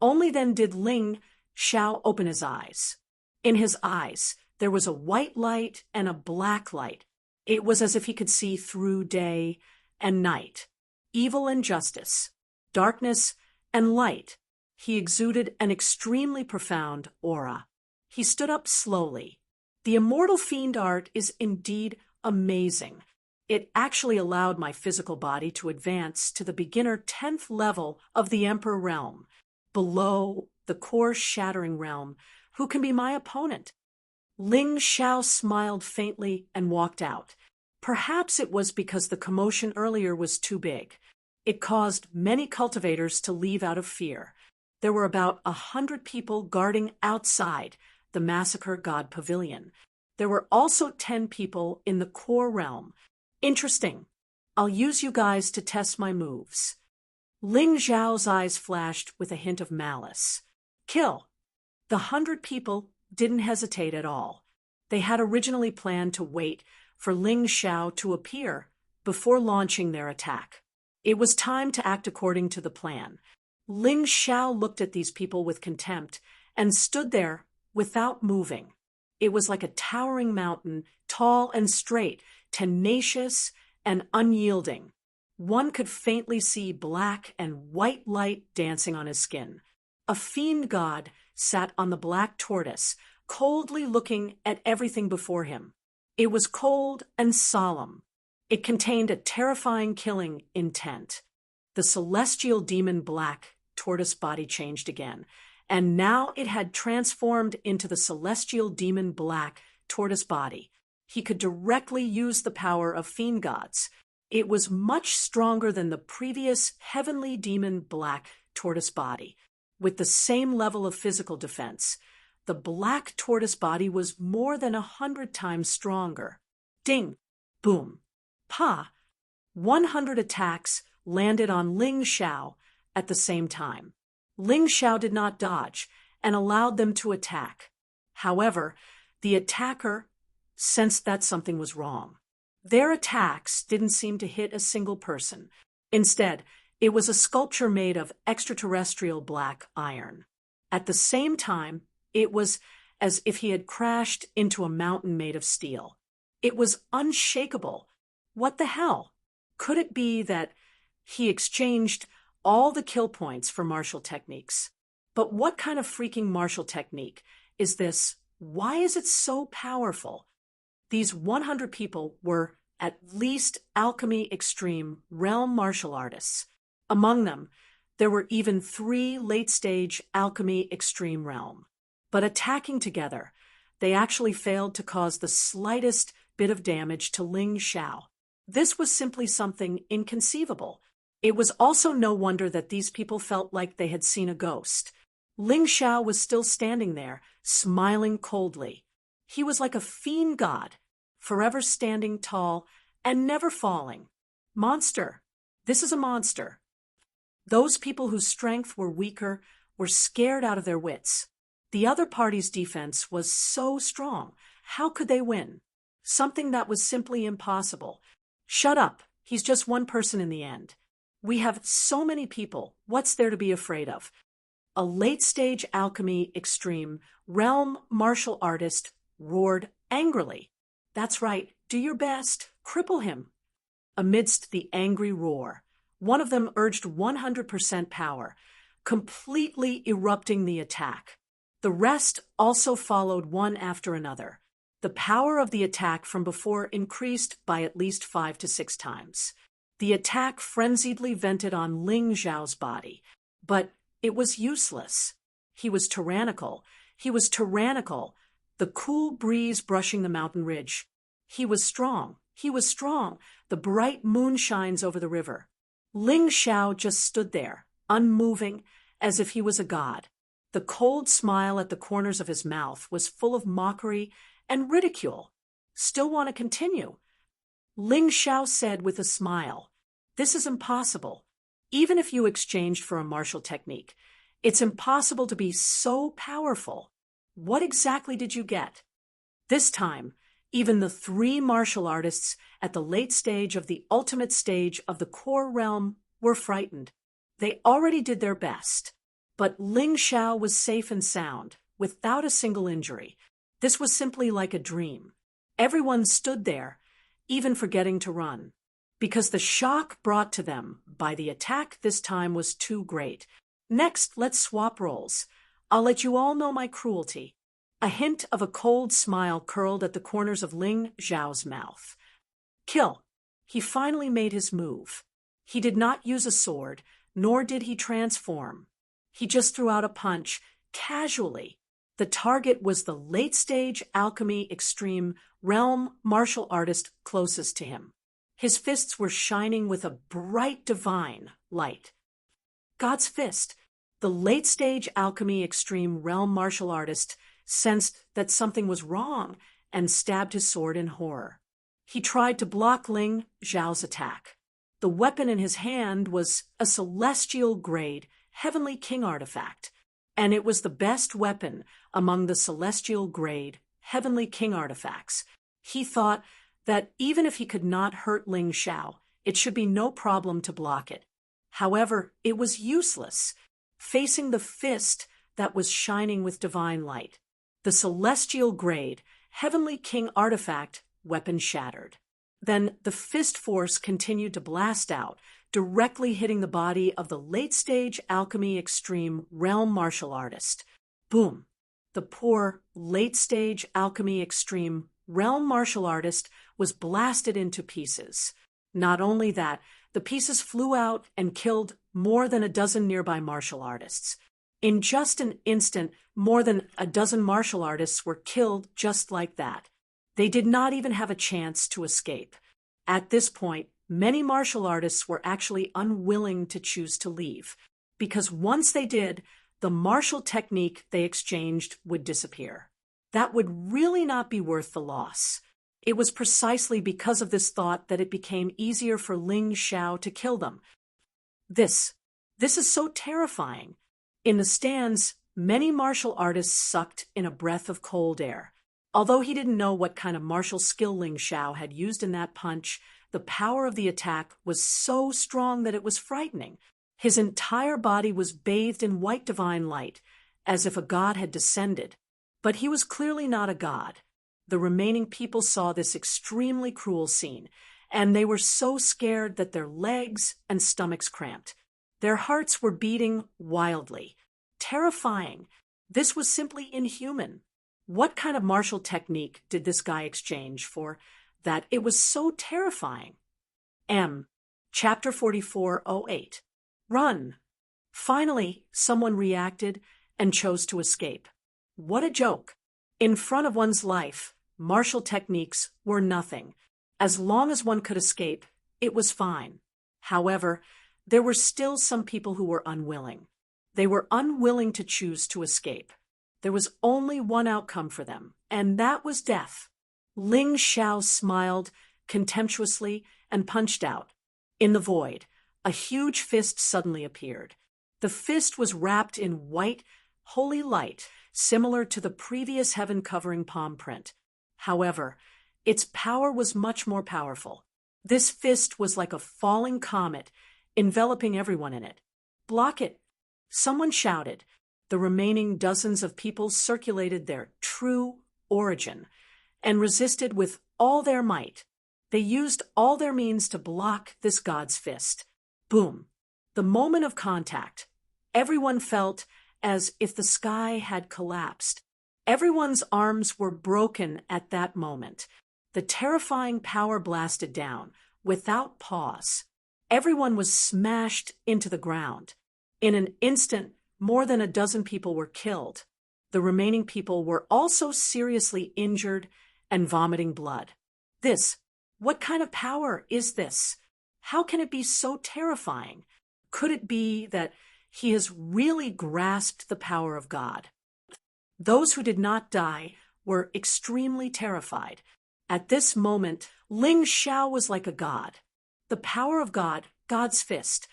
Only then did Ling Xiao open his eyes. In his eyes, there was a white light and a black light. It was as if he could see through day and night, evil and justice, darkness and light. He exuded an extremely profound aura. He stood up slowly. The immortal fiend art is indeed amazing. It actually allowed my physical body to advance to the beginner 10th level of the Emperor realm. Below the core-shattering realm. Who can be my opponent? Ling Xiao smiled faintly and walked out. Perhaps it was because the commotion earlier was too big. It caused many cultivators to leave out of fear. There were about 100 people guarding outside the Massacre God Pavilion. There were also 10 people in the core realm. Interesting. I'll use you guys to test my moves. Ling Xiao's eyes flashed with a hint of malice. Kill. The 100 people didn't hesitate at all. They had originally planned to wait for Ling Xiao to appear before launching their attack. It was time to act according to the plan. Ling Xiao looked at these people with contempt and stood there without moving. It was like a towering mountain, tall and straight, tenacious and unyielding. One could faintly see black and white light dancing on his skin. A fiend god sat on the black tortoise, coldly looking at everything before him. It was cold and solemn. It contained a terrifying killing intent. The celestial demon black tortoise body changed again, and now it had transformed into the celestial demon black tortoise body. He could directly use the power of fiend gods. It was much stronger than the previous heavenly demon black tortoise body. With the same level of physical defense, the black tortoise body was more than 100 times stronger. Ding! Boom! Pa! 100 attacks landed on Ling Xiao at the same time. Ling Xiao did not dodge and allowed them to attack. However, the attacker sensed that something was wrong. Their attacks didn't seem to hit a single person. Instead, it was a sculpture made of extraterrestrial black iron. At the same time, it was as if he had crashed into a mountain made of steel. It was unshakable. What the hell? Could it be that he exchanged all the kill points for martial techniques? But what kind of freaking martial technique is this? Why is it so powerful? These 100 people were at least alchemy extreme realm martial artists. Among them, there were even 3 late-stage alchemy extreme realm. But attacking together, they actually failed to cause the slightest bit of damage to Ling Xiao. This was simply something inconceivable. It was also no wonder that these people felt like they had seen a ghost. Ling Xiao was still standing there, smiling coldly. He was like a fiend god, forever standing tall and never falling. Monster. This is a monster. Those people whose strength were weaker were scared out of their wits. The other party's defense was so strong. How could they win? Something that was simply impossible. Shut up. He's just one person in the end. We have so many people. What's there to be afraid of? A late-stage alchemy extreme realm martial artist roared angrily. That's right. Do your best. Cripple him. Amidst the angry roar, one of them urged 100% power, completely erupting the attack. The rest also followed one after another. The power of the attack from before increased by at least 5 to 6 times. The attack frenziedly vented on Ling Xiao's body, but it was useless. He was tyrannical. The cool breeze brushing the mountain ridge. He was strong. The bright moon shines over the river. Ling Xiao just stood there, unmoving, as if he was a god. The cold smile at the corners of his mouth was full of mockery and ridicule. Still want to continue? Ling Xiao said with a smile, "This is impossible. Even if you exchanged for a martial technique, it's impossible to be so powerful. What exactly did you get?" This time, even the 3 martial artists at the late stage of the ultimate stage of the core realm were frightened. They already did their best. But Ling Xiao was safe and sound, without a single injury. This was simply like a dream. Everyone stood there, even forgetting to run, because the shock brought to them by the attack this time was too great. Next, let's swap roles. I'll let you all know my cruelty. A hint of a cold smile curled at the corners of Ling Xiao's mouth. Kill. He finally made his move. He did not use a sword, nor did he transform. He just threw out a punch, casually. The target was the late-stage alchemy extreme realm martial artist closest to him. His fists were shining with a bright divine light. God's fist. The late-stage alchemy extreme realm martial artist sensed that something was wrong and stabbed his sword in horror. He tried to block Ling Zhao's attack. The weapon in his hand was a celestial-grade Heavenly King artifact, and it was the best weapon among the celestial-grade Heavenly King artifacts. He thought that even if he could not hurt Ling Zhao, it should be no problem to block it. However, it was useless, facing the fist that was shining with divine light. The celestial-grade Heavenly King artifact weapon shattered. Then the fist force continued to blast out, directly hitting the body of the late-stage alchemy extreme realm martial artist. Boom! The poor late-stage alchemy extreme realm martial artist was blasted into pieces. Not only that, the pieces flew out and killed more than a dozen nearby martial artists. In just an instant, more than a dozen martial artists were killed just like that. They did not even have a chance to escape. At this point, many martial artists were actually unwilling to choose to leave, because once they did, the martial technique they exchanged would disappear. That would really not be worth the loss. It was precisely because of this thought that it became easier for Ling Zhao to kill them. This is so terrifying. In the stands, many martial artists sucked in a breath of cold air. Although he didn't know what kind of martial skill Ling Zhao had used in that punch, the power of the attack was so strong that it was frightening. His entire body was bathed in white divine light, as if a god had descended. But he was clearly not a god. The remaining people saw this extremely cruel scene, and they were so scared that their legs and stomachs cramped. Their hearts were beating wildly. Terrifying. This was simply inhuman. What kind of martial technique did this guy exchange for that it was so terrifying? Chapter 44:08. Run. Finally, someone reacted and chose to escape. What a joke. In front of one's life, martial techniques were nothing. As long as one could escape, it was fine. However, there were still some people who were unwilling. They were unwilling to choose to escape. There was only one outcome for them, and that was death. Ling Zhao smiled contemptuously and punched out. In the void, a huge fist suddenly appeared. The fist was wrapped in white, holy light, similar to the previous heaven-covering palm print. However, its power was much more powerful. This fist was like a falling comet, enveloping everyone in it. Block it! Someone shouted. The remaining dozens of people circulated their true origin and resisted with all their might. They used all their means to block this god's fist. Boom! The moment of contact, everyone felt as if the sky had collapsed. Everyone's arms were broken at that moment. The terrifying power blasted down, without pause. Everyone was smashed into the ground. In an instant, more than a dozen people were killed. The remaining people were also seriously injured and vomiting blood. What kind of power is this? How can it be so terrifying? Could it be that he has really grasped the power of God? Those who did not die were extremely terrified. At this moment, Ling Zhao was like a god. The power of God, God's fist.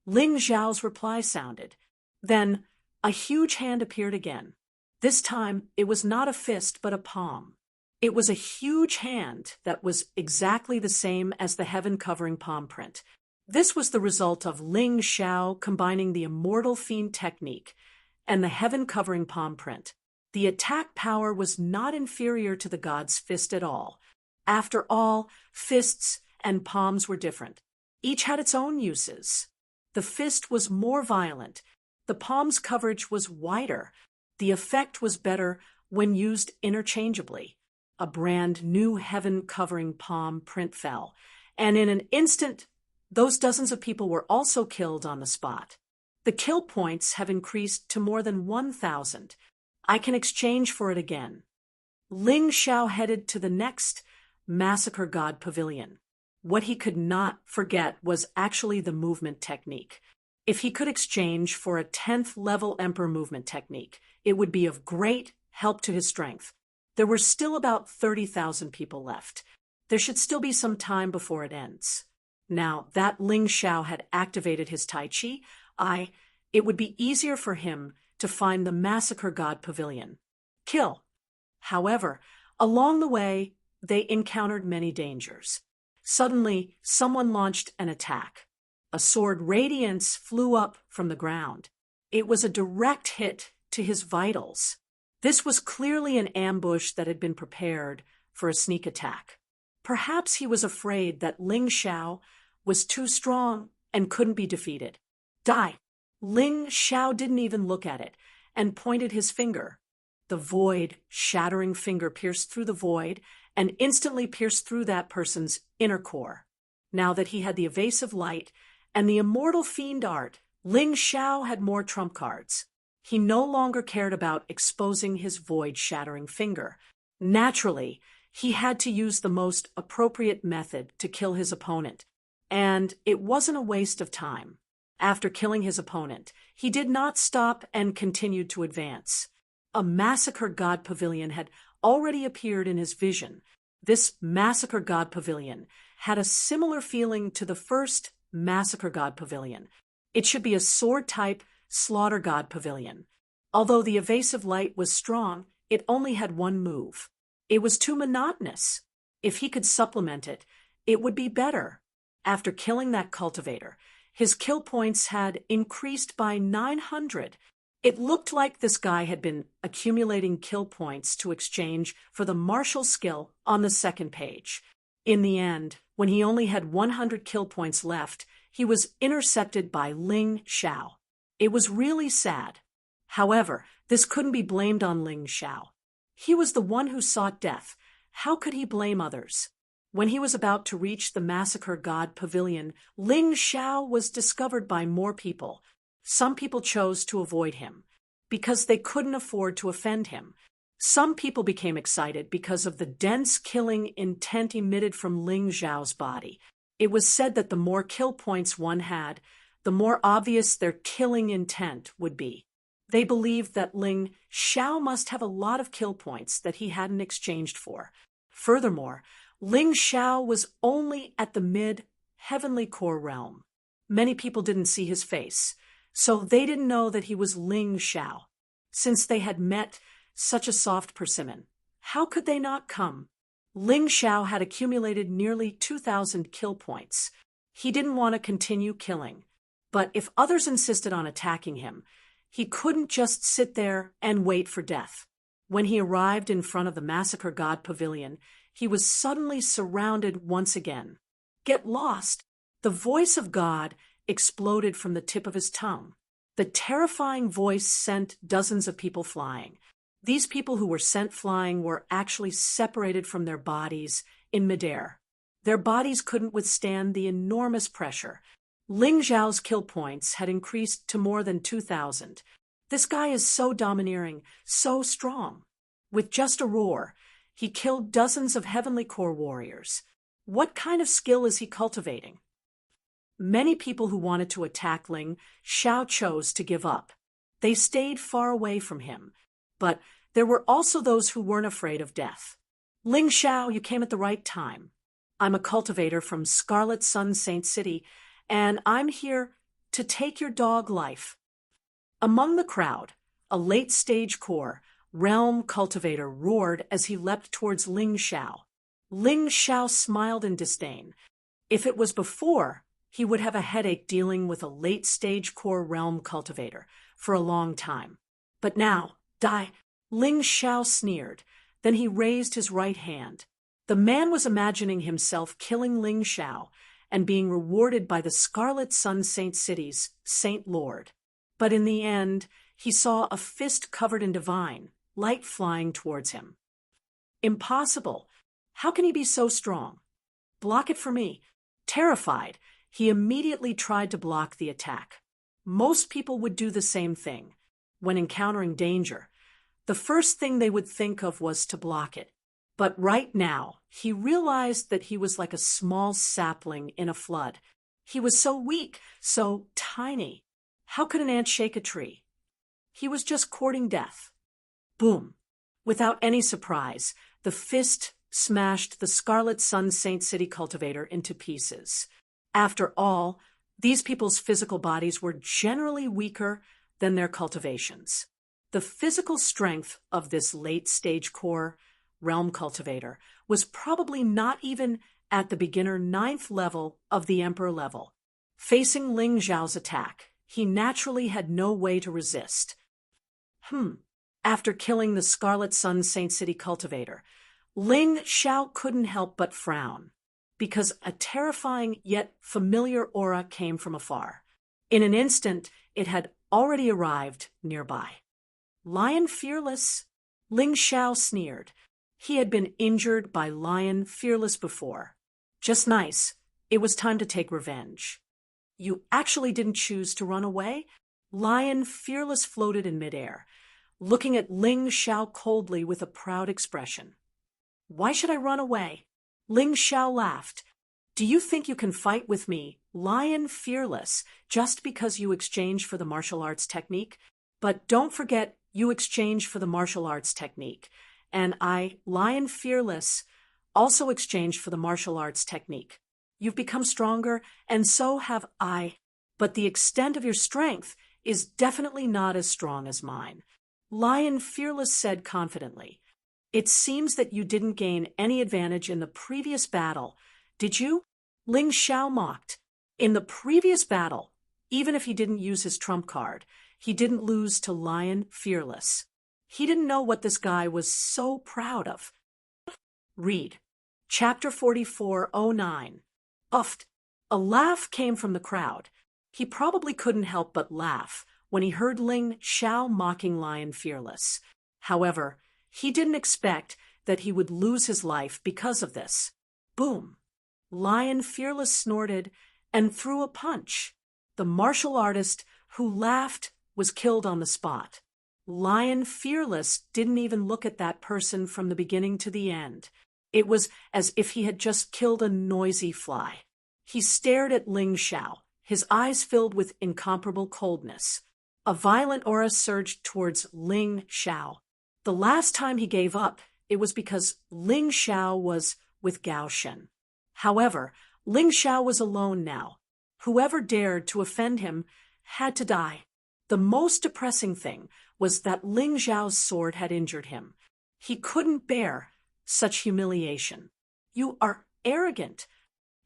Ling Zhao's reply sounded. Then, a huge hand appeared again. This time, it was not a fist, but a palm. It was a huge hand that was exactly the same as the heaven-covering palm print. This was the result of Ling Zhao combining the immortal fiend technique and the heaven-covering palm print. The attack power was not inferior to the god's fist at all. After all, fists and palms were different. Each had its own uses. The fist was more violent. The palm's coverage was wider. The effect was better when used interchangeably. A brand new heaven-covering palm print fell, and in an instant, those dozens of people were also killed on the spot. The kill points have increased to more than 1,000. I can exchange for it again. Ling Xiao headed to the next Massacre God Pavilion. What he could not forget was actually the movement technique. If he could exchange for a 10th level Emperor movement technique, it would be of great help to his strength. There were still about 30,000 people left. There should still be some time before it ends. Now that Ling Xiao had activated his Tai Chi, it would be easier for him to find the Massacre God Pavilion. Kill. However, along the way, they encountered many dangers. Suddenly, someone launched an attack. A sword radiance flew up from the ground. It was a direct hit to his vitals. This was clearly an ambush that had been prepared for a sneak attack. Perhaps he was afraid that Ling Xiao was too strong and couldn't be defeated. Die! Ling Xiao didn't even look at it and pointed his finger. The void, shattering finger pierced through the void and instantly pierced through that person's inner core. Now that he had the evasive light and the immortal fiend art, Ling Xiao had more trump cards. He no longer cared about exposing his void-shattering finger. Naturally, he had to use the most appropriate method to kill his opponent, and it wasn't a waste of time. After killing his opponent, he did not stop and continued to advance. A Massacre God Pavilion had already appeared in his vision. This Massacre God Pavilion had a similar feeling to the first Massacre God Pavilion. It should be a sword-type Slaughter God Pavilion. Although the evasive light was strong, it only had one move. It was too monotonous. If he could supplement it, it would be better. After killing that cultivator, his kill points had increased by 900. It looked like this guy had been accumulating kill points to exchange for the martial skill on the second page. In the end, when he only had 100 kill points left, he was intercepted by Ling Xiao. It was really sad. However, this couldn't be blamed on Ling Xiao. He was the one who sought death. How could he blame others? When he was about to reach the Massacre God Pavilion, Ling Xiao was discovered by more people. Some people chose to avoid him because they couldn't afford to offend him. Some people became excited because of the dense killing intent emitted from Ling Xiao's body. It was said that the more kill points one had, the more obvious their killing intent would be. They believed that Ling Xiao must have a lot of kill points that he hadn't exchanged for. Furthermore, Ling Xiao was only at the mid-heavenly core realm. Many people didn't see his face, so they didn't know that he was Ling Xiao. Since they had met such a soft persimmon, how could they not come? Ling Xiao had accumulated nearly 2,000 kill points. He didn't want to continue killing, but if others insisted on attacking him, he couldn't just sit there and wait for death. When he arrived in front of the Massacre God Pavilion, he was suddenly surrounded once again. Get lost! The voice of God exploded from the tip of his tongue. The terrifying voice sent dozens of people flying. These people who were sent flying were actually separated from their bodies in midair. Their bodies couldn't withstand the enormous pressure. Ling Xiao's kill points had increased to more than 2,000. This guy is so domineering, so strong. With just a roar, he killed dozens of heavenly core warriors. What kind of skill is he cultivating? Many people who wanted to attack Ling Xiao chose to give up. They stayed far away from him, but there were also those who weren't afraid of death. Ling Xiao, you came at the right time. I'm a cultivator from Scarlet Sun Saint City, and I'm here to take your dog life. Among the crowd, a late-stage core realm cultivator roared as he leapt towards Ling Xiao. Ling Xiao smiled in disdain. If it was before, he would have a headache dealing with a late-stage core realm cultivator for a long time. But now, die! Ling Xiao sneered. Then he raised his right hand. The man was imagining himself killing Ling Xiao and being rewarded by the Scarlet Sun Saint City's Saint Lord. But in the end, he saw a fist covered in divine light flying towards him. Impossible! How can he be so strong? Block it for me. Terrified, he immediately tried to block the attack. Most people would do the same thing. When encountering danger, the first thing they would think of was to block it. But right now, he realized that he was like a small sapling in a flood. He was so weak, so tiny. How could an ant shake a tree? He was just courting death. Boom! Without any surprise, the fist smashed the Scarlet Sun Saint City cultivator into pieces. After all, these people's physical bodies were generally weaker than their cultivations. The physical strength of this late-stage core realm cultivator was probably not even at the beginner 9th level of the Emperor level. Facing Ling Xiao's attack, he naturally had no way to resist. After killing the Scarlet Sun Saint City cultivator, Ling Xiao couldn't help but frown, because a terrifying yet familiar aura came from afar. In an instant, it had already arrived nearby. Lion Fearless? Ling Xiao sneered. He had been injured by Lion Fearless before. Just nice. It was time to take revenge. You actually didn't choose to run away? Lion Fearless floated in midair, looking at Ling Xiao coldly with a proud expression. Why should I run away? Ling Xiao laughed. Do you think you can fight with me, Lion Fearless, just because you exchanged for the martial arts technique? But don't forget, you exchanged for the martial arts technique. And I, Lion Fearless, also exchanged for the martial arts technique. You've become stronger, and so have I. But the extent of your strength is definitely not as strong as mine. Lion Fearless said confidently. It seems that you didn't gain any advantage in the previous battle, did you? Ling Xiao mocked. In the previous battle, even if he didn't use his trump card, he didn't lose to Lion Fearless. He didn't know what this guy was so proud of. Read. Chapter 4409. Uffed. A laugh came from the crowd. He probably couldn't help but laugh when he heard Ling Xiao mocking Lion Fearless. However, he didn't expect that he would lose his life because of this. Boom! Lion Fearless snorted and threw a punch. The martial artist who laughed was killed on the spot. Lion Fearless didn't even look at that person from the beginning to the end. It was as if he had just killed a noisy fly. He stared at Ling Xiao, his eyes filled with incomparable coldness. A violent aura surged towards Ling Xiao. The last time he gave up, it was because Ling Xiao was with Gao Shen. However, Ling Xiao was alone now. Whoever dared to offend him had to die. The most depressing thing was that Ling Xiao's sword had injured him. He couldn't bear such humiliation. You are arrogant.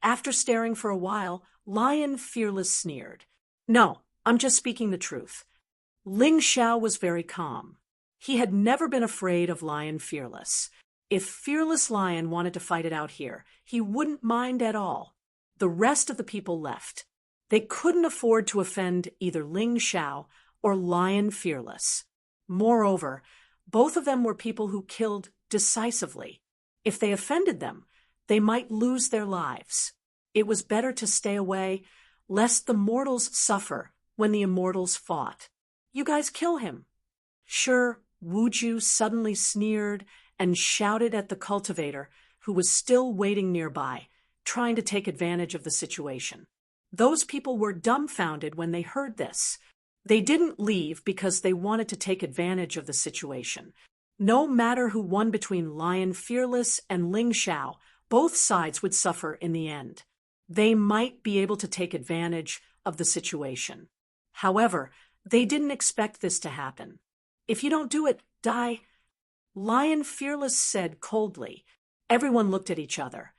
After staring for a while, Lion Fearless sneered. No, I'm just speaking the truth. Ling Xiao was very calm. He had never been afraid of Lion Fearless. If Fearless Lion wanted to fight it out here, he wouldn't mind at all. The rest of the people left. They couldn't afford to offend either Ling Xiao or Lion Fearless. Moreover, both of them were people who killed decisively. If they offended them, they might lose their lives. It was better to stay away, lest the mortals suffer when the immortals fought. You guys kill him. Sure, Wuju suddenly sneered and shouted at the cultivator, who was still waiting nearby, trying to take advantage of the situation. Those people were dumbfounded when they heard this. They didn't leave because they wanted to take advantage of the situation. No matter who won between Lion Fearless and Ling Xiao, both sides would suffer in the end. They might be able to take advantage of the situation. However, they didn't expect this to happen. If you don't do it, die. Lion Fearless said coldly. Everyone looked at each other,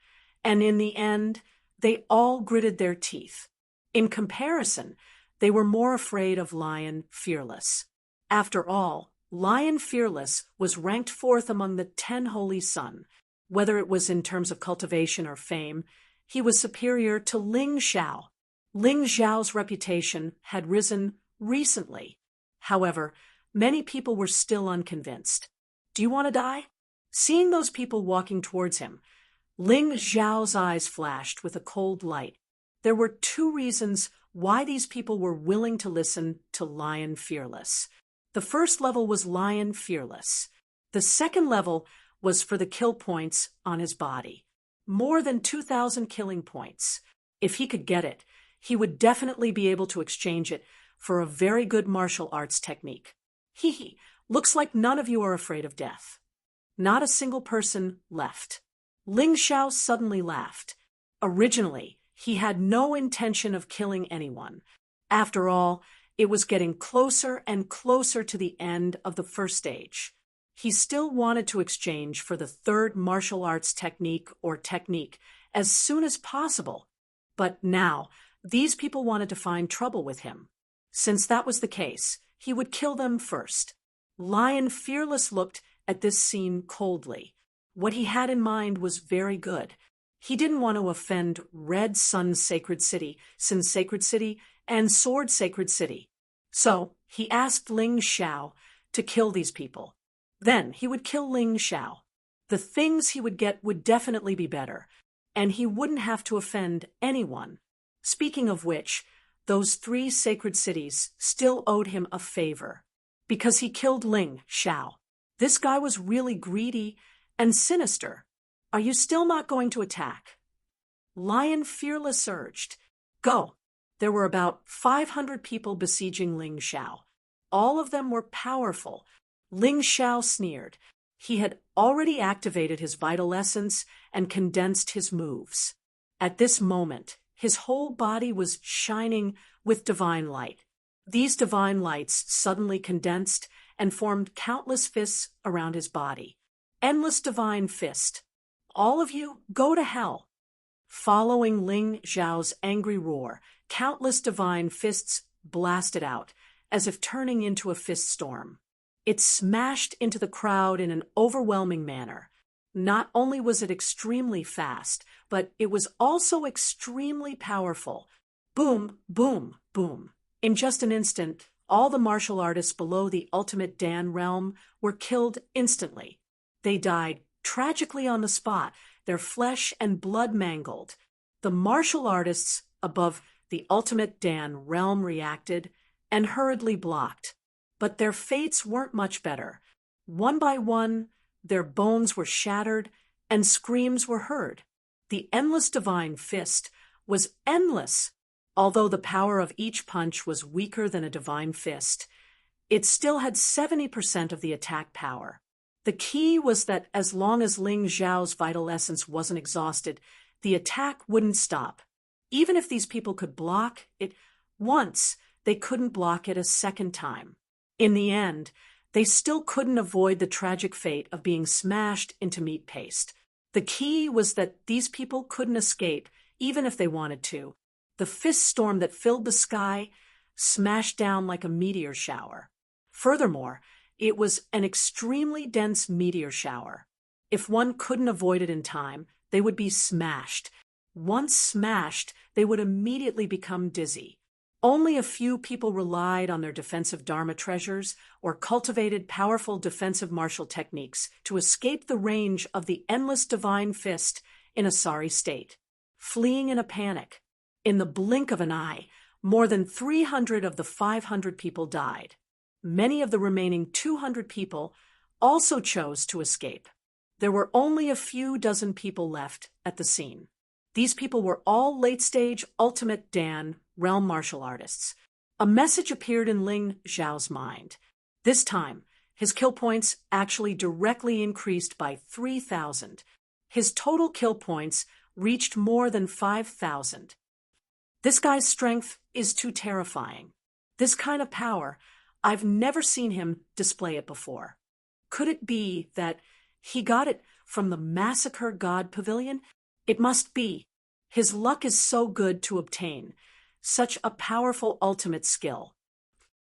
and in the end, they all gritted their teeth. In comparison, they were more afraid of Lion Fearless. After all, Lion Fearless was ranked 4th among the 10 Holy Sun. Whether it was in terms of cultivation or fame, he was superior to Ling Xiao. Ling Xiao's reputation had risen recently. However, many people were still unconvinced. Do you want to die? Seeing those people walking towards him, Ling Xiao's eyes flashed with a cold light. There were 2 reasons why these people were willing to listen to Lion Fearless. The first level was Lion Fearless. The second level was for the kill points on his body. More than 2,000 killing points. If he could get it, he would definitely be able to exchange it for a very good martial arts technique. Hee, looks like none of you are afraid of death. Not a single person left. Ling Xiao suddenly laughed. Originally, he had no intention of killing anyone. After all, it was getting closer and closer to the end of the first stage. He still wanted to exchange for the third martial arts technique as soon as possible. But now, these people wanted to find trouble with him. Since that was the case, he would kill them first. Lion Fearless looked at this scene coldly. What he had in mind was very good. He didn't want to offend Red Sun Sacred City, Sin Sacred City, and Sword Sacred City. So he asked Ling Xiao to kill these people. Then he would kill Ling Xiao. The things he would get would definitely be better, and he wouldn't have to offend anyone. Speaking of which, those 3 sacred cities still owed him a favor, because he killed Ling Xiao. This guy was really greedy and sinister. Are you still not going to attack? Lion Fearless urged. Go. There were about 500 people besieging Ling Xiao. All of them were powerful. Ling Xiao sneered. He had already activated his vital essence and condensed his moves. At this moment, his whole body was shining with divine light. These divine lights suddenly condensed and formed countless fists around his body. Endless divine fist. All of you, go to hell. Following Ling Xiao's angry roar, countless divine fists blasted out, as if turning into a fist storm. It smashed into the crowd in an overwhelming manner. Not only was it extremely fast, but it was also extremely powerful. Boom, boom, boom. In just an instant, all the martial artists below the Ultimate Dan realm were killed instantly. They died tragically on the spot, their flesh and blood mangled. The martial artists above the Ultimate Dan realm reacted and hurriedly blocked. But their fates weren't much better. One by one, their bones were shattered and screams were heard. The endless divine fist was endless. Although the power of each punch was weaker than a divine fist, it still had 70% of the attack power. The key was that as long as Ling Xiao's vital essence wasn't exhausted, the attack wouldn't stop. Even if these people could block it once, they couldn't block it a second time. In the end, they still couldn't avoid the tragic fate of being smashed into meat paste. The key was that these people couldn't escape, even if they wanted to. The fist storm that filled the sky smashed down like a meteor shower. Furthermore, it was an extremely dense meteor shower. If one couldn't avoid it in time, they would be smashed. Once smashed, they would immediately become dizzy. Only a few people relied on their defensive Dharma treasures or cultivated powerful defensive martial techniques to escape the range of the endless divine fist in a sorry state, fleeing in a panic. In the blink of an eye, more than 300 of the 500 people died. Many of the remaining 200 people also chose to escape. There were only a few dozen people left at the scene. These people were all late-stage Ultimate Dan realm martial artists. A message appeared in Ling Xiao's mind. This time, his kill points actually directly increased by 3,000. His total kill points reached more than 5,000. This guy's strength is too terrifying. This kind of power, I've never seen him display it before. Could it be that he got it from the Massacre God Pavilion? It must be. His luck is so good to obtain. Such a powerful ultimate skill.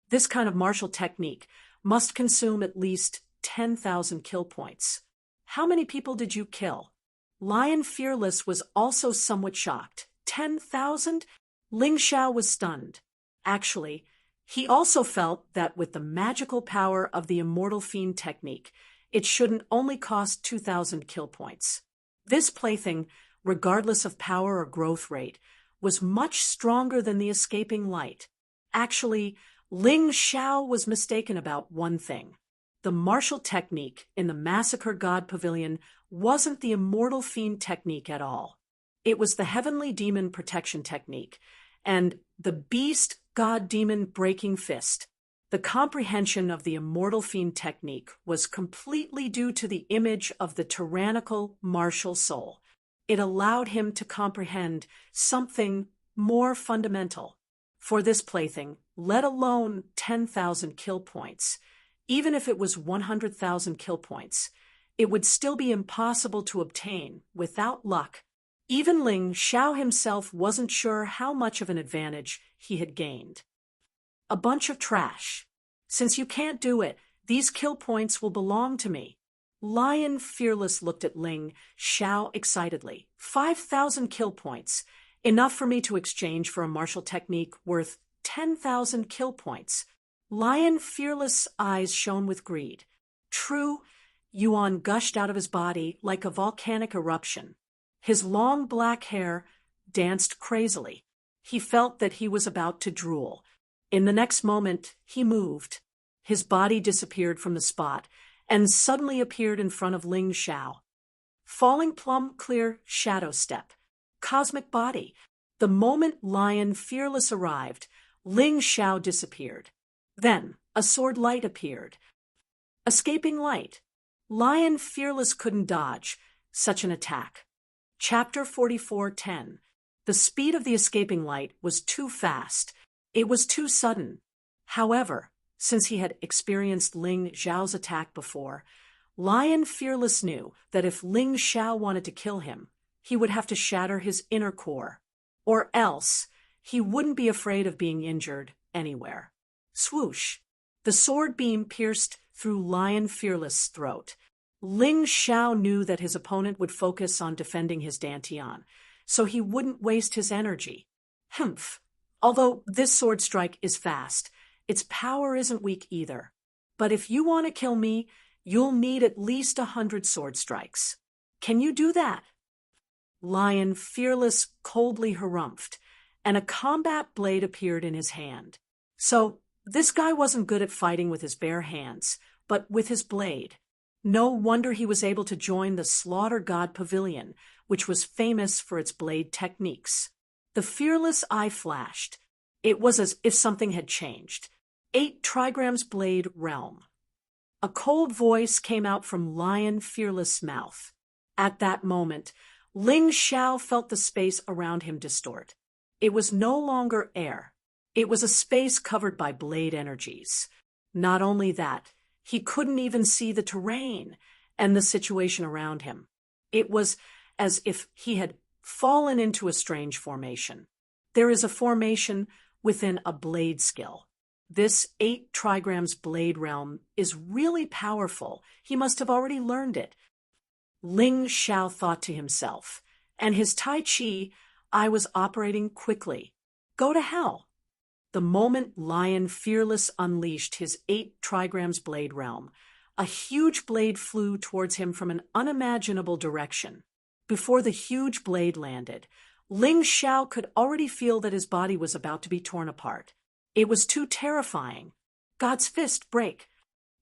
This kind of martial technique must consume at least 10,000 kill points. How many people did you kill? Lion Fearless was also somewhat shocked. 10,000? Ling Xiao was stunned. Actually, he also felt that with the magical power of the Immortal Fiend technique, it shouldn't only cost 2,000 kill points. This plaything, regardless of power or growth rate, was much stronger than the escaping light. Actually, Ling Xiao was mistaken about one thing. The martial technique in the Massacre God Pavilion wasn't the Immortal Fiend technique at all. It was the Heavenly Demon Protection technique, and the Beast God Demon Breaking Fist. The comprehension of the Immortal Fiend technique was completely due to the image of the tyrannical martial soul. It allowed him to comprehend something more fundamental. For this plaything, let alone 10,000 kill points, even if it was 100,000 kill points, it would still be impossible to obtain without luck. Even Ling Xiao himself wasn't sure how much of an advantage he had gained. A bunch of trash. Since you can't do it, these kill points will belong to me. Lion Fearless looked at Ling Xiao excitedly. 5,000 kill points. Enough for me to exchange for a martial technique worth 10,000 kill points. Lion Fearless' eyes shone with greed. True, Yuan gushed out of his body like a volcanic eruption. His long black hair danced crazily. He felt that he was about to drool. In the next moment, he moved. His body disappeared from the spot and suddenly appeared in front of Ling Xiao. Falling plumb clear shadow step. Cosmic body. The moment Lion Fearless arrived, Ling Xiao disappeared. Then a sword light appeared. Escaping light. Lion Fearless couldn't dodge such an attack. Chapter 44:10. The speed of the escaping light was too fast. It was too sudden. However, since he had experienced Ling Xiao's attack before, Lion Fearless knew that if Ling Xiao wanted to kill him, he would have to shatter his inner core. Or else, he wouldn't be afraid of being injured anywhere. Swoosh! The sword beam pierced through Lion Fearless' throat. Ling Xiao knew that his opponent would focus on defending his dantian, so he wouldn't waste his energy. Humph! Although this sword strike is fast, its power isn't weak either. But if you want to kill me, you'll need at least 100 sword strikes. Can you do that? Lion Fearless coldly harumphed, and a combat blade appeared in his hand. So, this guy wasn't good at fighting with his bare hands, but with his blade. No wonder he was able to join the Slaughter God Pavilion, which was famous for its blade techniques. The Fearless eye flashed. It was as if something had changed. 8 trigrams blade realm. A cold voice came out from Lion Fearless' mouth. At that moment, Ling Xiao felt the space around him distort. It was no longer air. It was a space covered by blade energies. Not only that, he couldn't even see the terrain and the situation around him. It was as if he had fallen into a strange formation. There is a formation within a blade skill. This 8 trigrams blade realm is really powerful. He must have already learned it. Ling Xiao thought to himself, and his Tai Chi eye was operating quickly. Go to hell. The moment Lion Fearless unleashed his 8 trigrams blade realm, a huge blade flew towards him from an unimaginable direction. Before the huge blade landed, Ling Xiao could already feel that his body was about to be torn apart. It was too terrifying. God's fist break.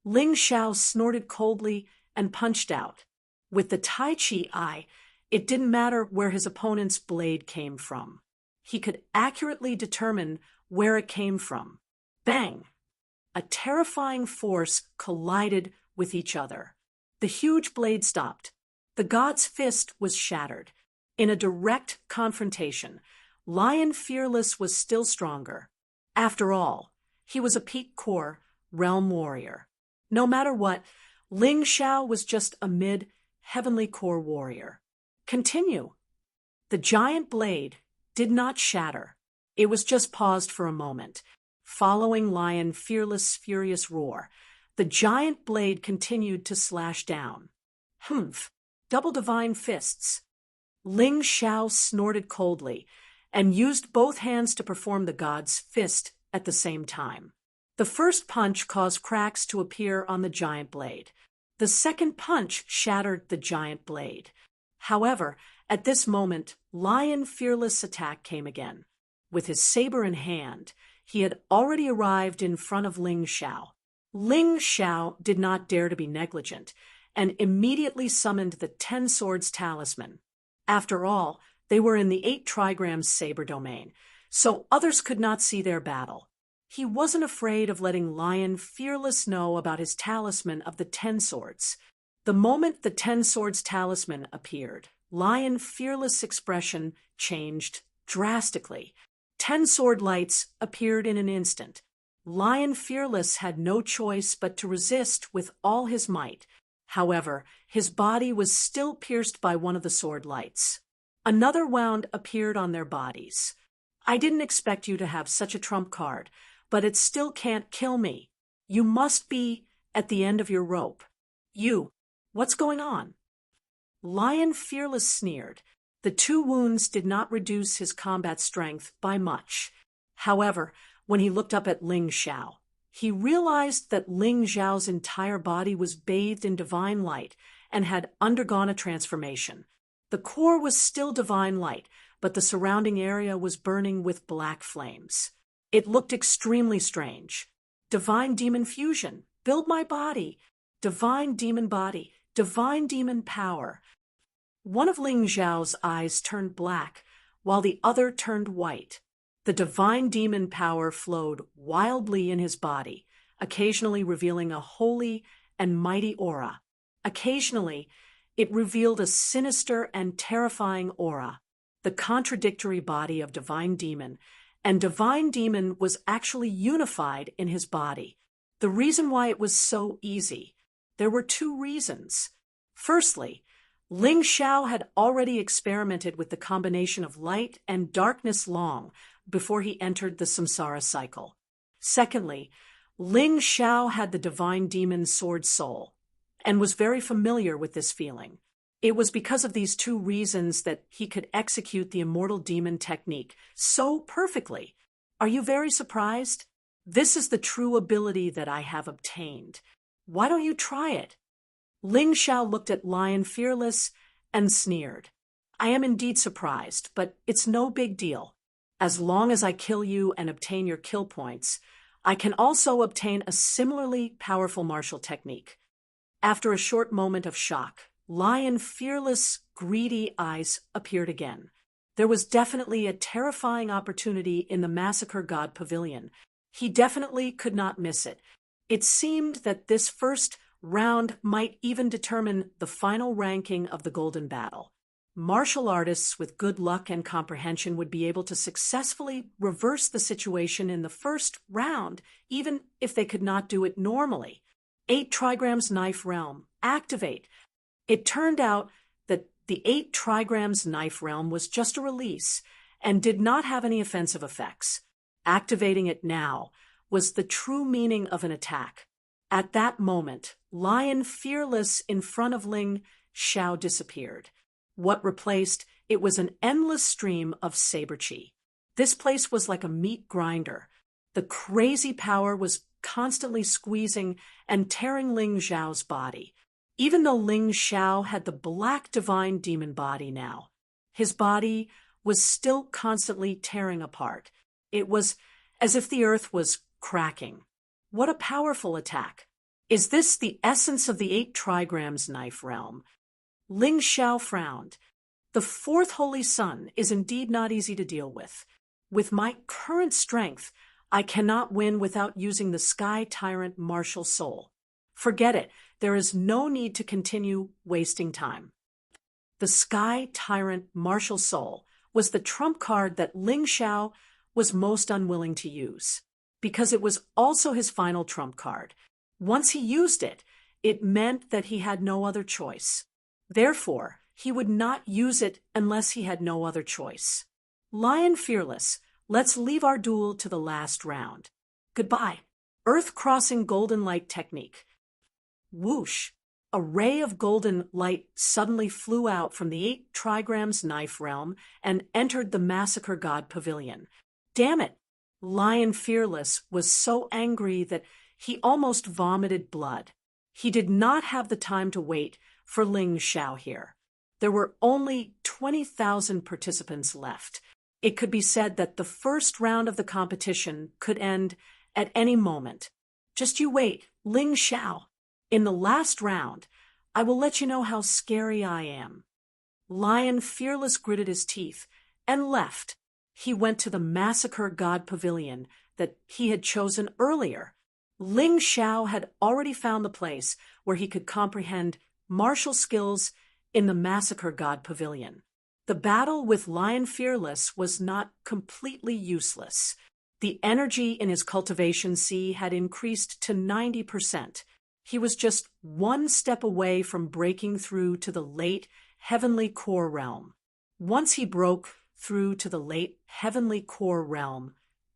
Ling Xiao snorted coldly and punched out. With the Tai Chi eye, it didn't matter where his opponent's blade came from. He could accurately determine where it came from. Bang! A terrifying force collided with each other. The huge blade stopped. The god's fist was shattered. In a direct confrontation, Lion Fearless was still stronger. After all, he was a peak core realm warrior. No matter what, Ling Xiao was just a mid-heavenly core warrior. Continue. The giant blade did not shatter. It was just paused for a moment. Following Lion Fearless' furious roar, the giant blade continued to slash down. Humph! Double divine fists. Ling Xiao snorted coldly and used both hands to perform the god's fist at the same time. The first punch caused cracks to appear on the giant blade. The second punch shattered the giant blade. However, At this moment, Lion Fearless' attack came again. With his saber in hand, he had already arrived in front of Ling Xiao. Ling Xiao did not dare to be negligent, and immediately summoned the 10 Swords Talisman. After all, they were in the 8 trigrams saber domain, so others could not see their battle. He wasn't afraid of letting Lion Fearless know about his talisman of the 10 swords. The moment the 10 Swords Talisman appeared, Lion Fearless' expression changed drastically. 10 sword lights appeared in an instant. Lion Fearless had no choice but to resist with all his might. However, his body was still pierced by one of the sword lights. Another wound appeared on their bodies. I didn't expect you to have such a trump card, but it still can't kill me. You must be at the end of your rope. What's going on? Lion Fearless sneered. The 2 wounds did not reduce his combat strength by much. However, when he looked up at Ling Xiao, he realized that Ling Xiao's entire body was bathed in divine light and had undergone a transformation. The core was still divine light, but the surrounding area was burning with black flames. It looked extremely strange. Divine demon fusion. Build my body. Divine demon body. Divine demon power. One of Ling Xiao's eyes turned black, while the other turned white. The divine demon power flowed wildly in his body, occasionally revealing a holy and mighty aura. Occasionally, it revealed a sinister and terrifying aura. The contradictory body of divine demon, and divine demon was actually unified in his body. The reason why it was so easy. There were 2 reasons. Firstly, Ling Xiao had already experimented with the combination of light and darkness long before he entered the samsara cycle. Secondly, Ling Xiao had the divine demon sword soul and was very familiar with this feeling. It was because of these 2 reasons that he could execute the immortal demon technique so perfectly. Are you very surprised? This is the true ability that I have obtained. Why don't you try it? Ling Xiao looked at Lion Fearless and sneered. I am indeed surprised, but it's no big deal. As long as I kill you and obtain your kill points, I can also obtain a similarly powerful martial technique. After a short moment of shock, Lion Fearless' greedy eyes appeared again. There was definitely a terrifying opportunity in the Massacre God Pavilion. He definitely could not miss it. It seemed that this first round might even determine the final ranking of the Golden Battle. Martial artists with good luck and comprehension would be able to successfully reverse the situation in the first round, even if they could not do it normally. 8 trigrams knife realm. Activate. It turned out that the 8 trigrams knife realm was just a release and did not have any offensive effects. Activating it now was the true meaning of an attack. At that moment, Lion Fearless in front of Ling Xiao disappeared. What replaced it was an endless stream of saber chi. This place was like a meat grinder. The crazy power was constantly squeezing and tearing Ling Xiao's body. Even though Ling Xiao had the black divine demon body now, his body was still constantly tearing apart. It was as if the earth was cracking. What a powerful attack. Is this the essence of the 8 trigrams knife realm? Ling Xiao frowned. The 4th Holy Sun is indeed not easy to deal with. With my current strength, I cannot win without using the Sky Tyrant Martial Soul. Forget it. There is no need to continue wasting time. The Sky Tyrant Martial Soul was the trump card that Ling Xiao was most unwilling to use, because it was also his final trump card. Once he used it, it meant that he had no other choice. Therefore, he would not use it unless he had no other choice. Lion Fearless, let's leave our duel to the last round. Goodbye. Earth-crossing golden light technique. Whoosh! A ray of golden light suddenly flew out from the 8 trigrams knife realm and entered the Massacre God Pavilion. Damn it! Lion Fearless was so angry that he almost vomited blood. He did not have the time to wait for Ling Xiao here. There were only 20,000 participants left. It could be said that the first round of the competition could end at any moment. Just you wait, Ling Xiao. In the last round, I will let you know how scary I am. Lion Fearless gritted his teeth and left. He went to the Massacre God Pavilion that he had chosen earlier. Ling Xiao had already found the place where he could comprehend martial skills in the Massacre God Pavilion. The battle with Lion Fearless was not completely useless. The energy in his cultivation sea had increased to 90%. He was just one step away from breaking through to the late Heavenly Core Realm. Once he broke through to the late Heavenly Core Realm,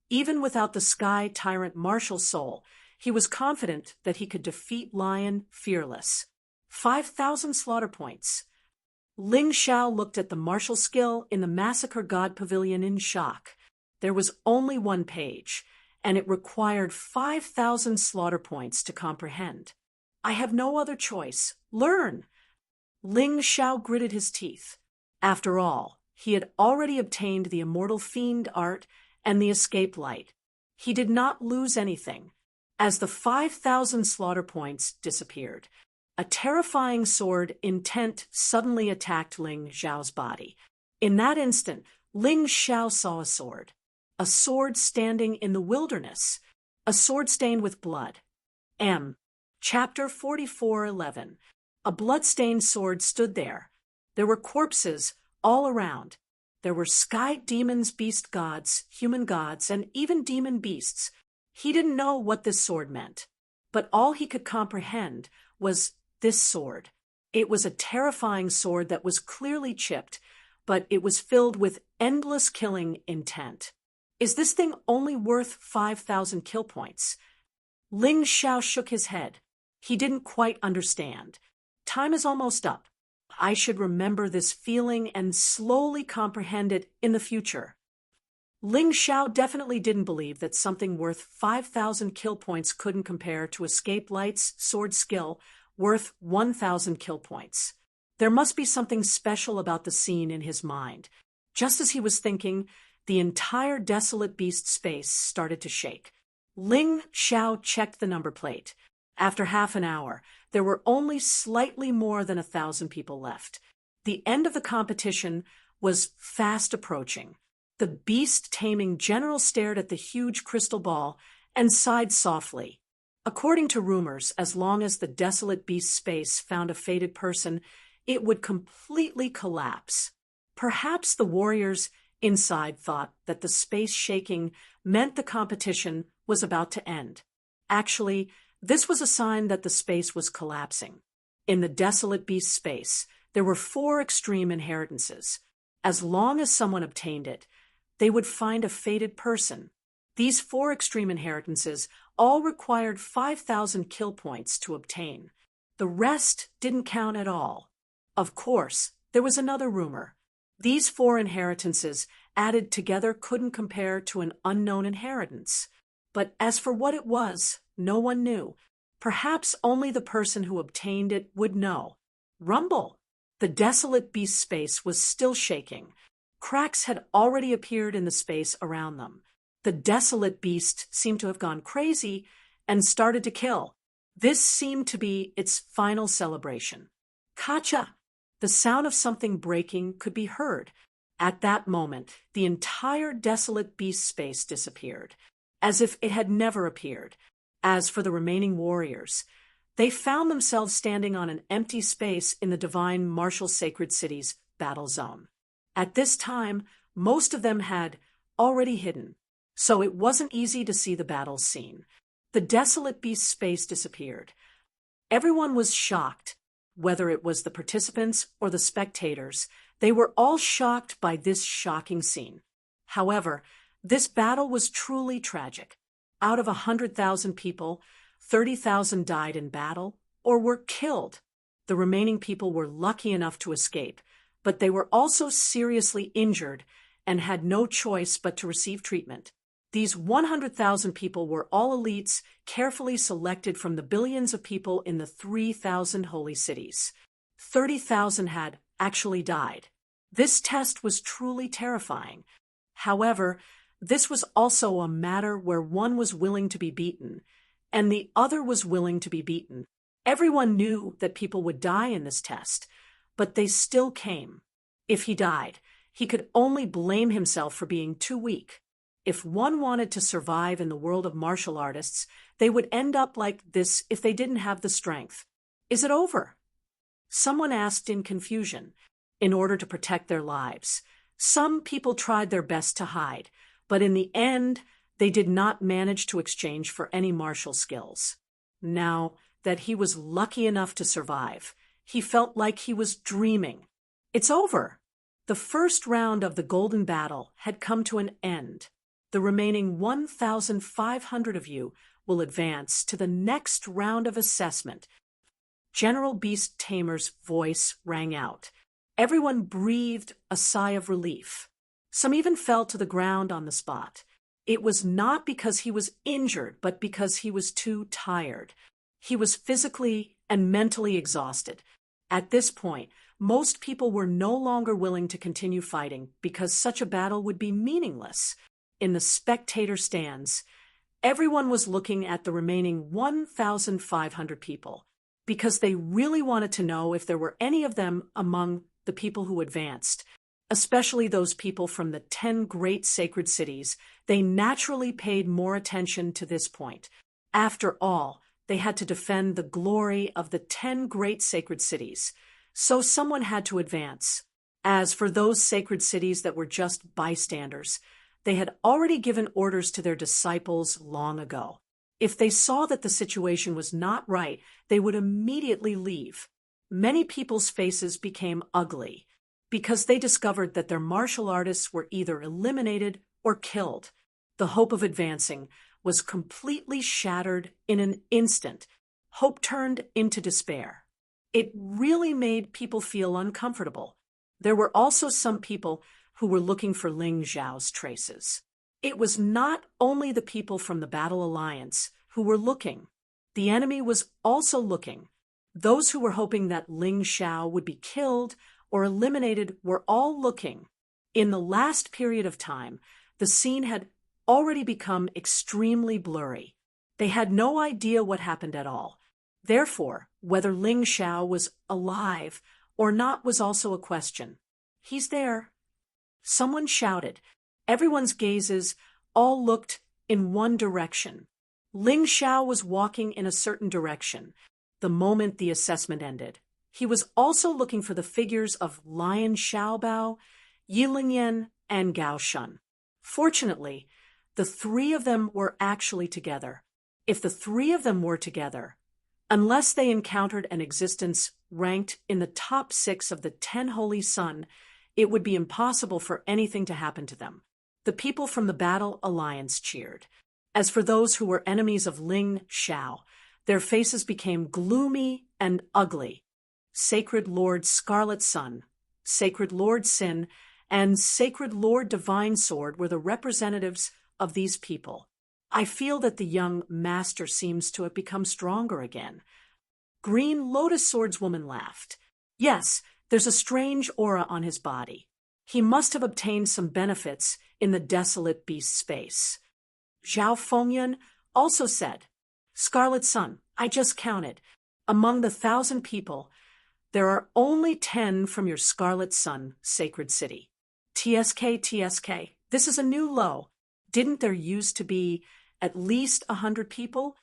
even without the Sky Tyrant Martial Soul, he was confident that he could defeat Lion Fearless. 5,000 slaughter points. Ling Xiao looked at the martial skill in the Massacre God Pavilion in shock. There was only one page, and it required 5,000 slaughter points to comprehend. I have no other choice. Learn! Ling Xiao gritted his teeth. After all, he had already obtained the Immortal Fiend art and the Escape Light. He did not lose anything. As the 5,000 slaughter points disappeared, a terrifying sword intent suddenly attacked Ling Xiao's body. In that instant, Ling Xiao saw a sword standing in the wilderness, a sword stained with blood. Chapter 44:11. A blood-stained sword stood there. There were corpses all around. There were sky demons, beast gods, human gods, and even demon beasts. He didn't know what this sword meant, but all he could comprehend was this sword. It was a terrifying sword that was clearly chipped, but it was filled with endless killing intent. Is this thing only worth 5,000 kill points? Ling Xiao shook his head. He didn't quite understand. Time is almost up. I should remember this feeling and slowly comprehend it in the future. Ling Xiao definitely didn't believe that something worth 5,000 kill points couldn't compare to Escape Light's sword skill worth 1,000 kill points. There must be something special about the scene in his mind. Just as he was thinking, the entire desolate beast space started to shake. Ling Xiao checked the number plate. After half an hour, there were only slightly more than 1,000 people left. The end of the competition was fast approaching. The beast-taming general stared at the huge crystal ball and sighed softly. According to rumors, as long as the desolate beast space found a fated person, it would completely collapse. Perhaps the warriors inside thought that the space shaking meant the competition was about to end. Actually, this was a sign that the space was collapsing. In the desolate beast space, there were 4 extreme inheritances. As long as someone obtained it, they would find a fated person. These 4 extreme inheritances all required 5,000 kill points to obtain. The rest didn't count at all. Of course, there was another rumor. These 4 inheritances added together couldn't compare to an unknown inheritance. But as for what it was, no one knew. Perhaps only the person who obtained it would know. Rumble! The desolate beast space was still shaking. Cracks had already appeared in the space around them. The desolate beast seemed to have gone crazy and started to kill. This seemed to be its final celebration. Kacha! The sound of something breaking could be heard. At that moment, the entire desolate beast space disappeared, as if it had never appeared. As for the remaining warriors, they found themselves standing on an empty space in the divine martial sacred city's battle zone. At this time, most of them had already hidden, so it wasn't easy to see the battle scene. The desolate beast space disappeared. Everyone was shocked. Whether it was the participants or the spectators, they were all shocked by this shocking scene. However, this battle was truly tragic. Out of 100,000 people, 30,000 died in battle or were killed. The remaining people were lucky enough to escape, but they were also seriously injured and had no choice but to receive treatment. These 100,000 people were all elites carefully selected from the billions of people in the 3,000 holy cities. 30,000 had actually died. This test was truly terrifying. However, this was also a matter where one was willing to be beaten, and the other was willing to be beaten. Everyone knew that people would die in this test, but they still came. If he died, he could only blame himself for being too weak. If one wanted to survive in the world of martial artists, they would end up like this if they didn't have the strength. Is it over? Someone asked in confusion, in order to protect their lives. Some people tried their best to hide, but in the end, they did not manage to exchange for any martial skills. Now that he was lucky enough to survive, he felt like he was dreaming. It's over. The first round of the Golden Battle had come to an end. The remaining 1,500 of you will advance to the next round of assessment. General Beast Tamer's voice rang out. Everyone breathed a sigh of relief. Some even fell to the ground on the spot. It was not because he was injured, but because he was too tired. He was physically and mentally exhausted. At this point, most people were no longer willing to continue fighting because such a battle would be meaningless. In the spectator stands, everyone was looking at the remaining 1,500 people because they really wanted to know if there were any of them among the people who advanced, especially those people from the 10 great sacred cities. They naturally paid more attention to this point. After all, they had to defend the glory of the 10 great sacred cities, so someone had to advance. As for those sacred cities that were just bystanders, they had already given orders to their disciples long ago. If they saw that the situation was not right, they would immediately leave. Many people's faces became ugly because they discovered that their martial artists were either eliminated or killed. The hope of advancing was completely shattered in an instant. Hope turned into despair. It really made people feel uncomfortable. There were also some people who were looking for Ling Xiao's traces. It was not only the people from the Battle Alliance who were looking. The enemy was also looking. Those who were hoping that Ling Xiao would be killed or eliminated were all looking. In the last period of time, the scene had already become extremely blurry. They had no idea what happened at all. Therefore, whether Ling Xiao was alive or not was also a question. He's there. Someone shouted. Everyone's gazes all looked in one direction. Ling Xiao was walking in a certain direction the moment the assessment ended. He was also looking for the figures of Lion Xiaobao, Yilingyan, and Gao Shun. Fortunately, the three of them were actually together. If the three of them were together, unless they encountered an existence ranked in the top 6 of the 10 Holy Sun, it would be impossible for anything to happen to them. The people from the Battle Alliance cheered. As for those who were enemies of Ling Xiao, their faces became gloomy and ugly. Sacred Lord Scarlet Sun, Sacred Lord Sin, and Sacred Lord Divine Sword were the representatives of these people. I feel that the young master seems to have become stronger again. Green Lotus Swordswoman laughed. Yes, there's a strange aura on his body. He must have obtained some benefits in the desolate beast space. Zhao Fengyan also said, Scarlet Sun, I just counted. Among the 1,000 people, there are only 10 from your Scarlet Sun sacred city. TSK, this is a new low. Didn't there used to be at least 100 people?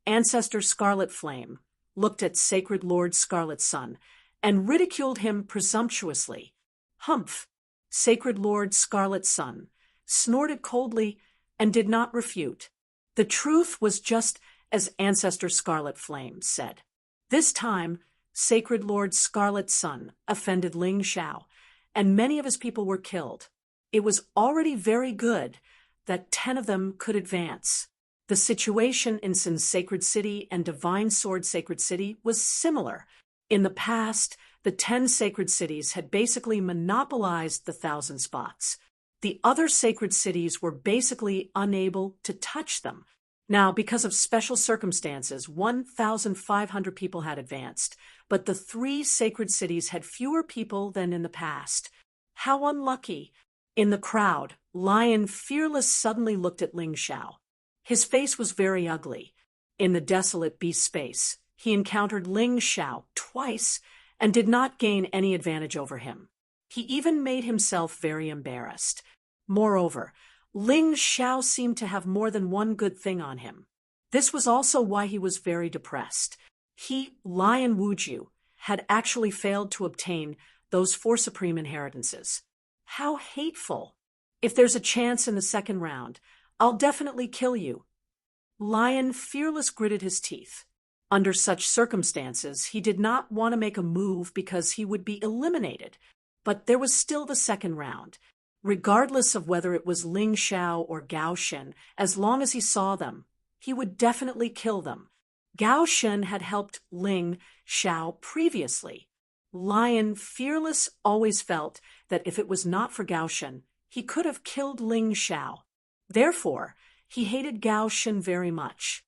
Ancestor Scarlet Flame looked at Sacred Lord Scarlet Sun and ridiculed him presumptuously. Humph! Sacred Lord Scarlet Sun snorted coldly and did not refute. The truth was just as Ancestor Scarlet Flame said. This time, Sacred Lord Scarlet Sun offended Ling Xiao, and many of his people were killed. It was already very good that 10 of them could advance. The situation in Sin's Sacred City and Divine Sword Sacred City was similar. In the past, the 10 sacred cities had basically monopolized the 1,000 spots. The other sacred cities were basically unable to touch them. Now, because of special circumstances, 1,500 people had advanced, but the three sacred cities had fewer people than in the past. How unlucky! In the crowd, Lion Fearless suddenly looked at Ling Xiao. His face was very ugly. In the desolate beast space, he encountered Ling Xiao twice and did not gain any advantage over him. He even made himself very embarrassed. Moreover, Ling Xiao seemed to have more than one good thing on him. This was also why he was very depressed. He, Lion Wuju, had actually failed to obtain those 4 supreme inheritances. How hateful! If there's a chance in the second round, I'll definitely kill you. Lion Fearless gritted his teeth. Under such circumstances, he did not want to make a move because he would be eliminated. But there was still the second round. Regardless of whether it was Ling Xiao or Gao Shen, as long as he saw them, he would definitely kill them. Gao Shen had helped Ling Xiao previously. Lion Fearless always felt that if it was not for Gao Shen, he could have killed Ling Xiao. Therefore, he hated Gao Shen very much.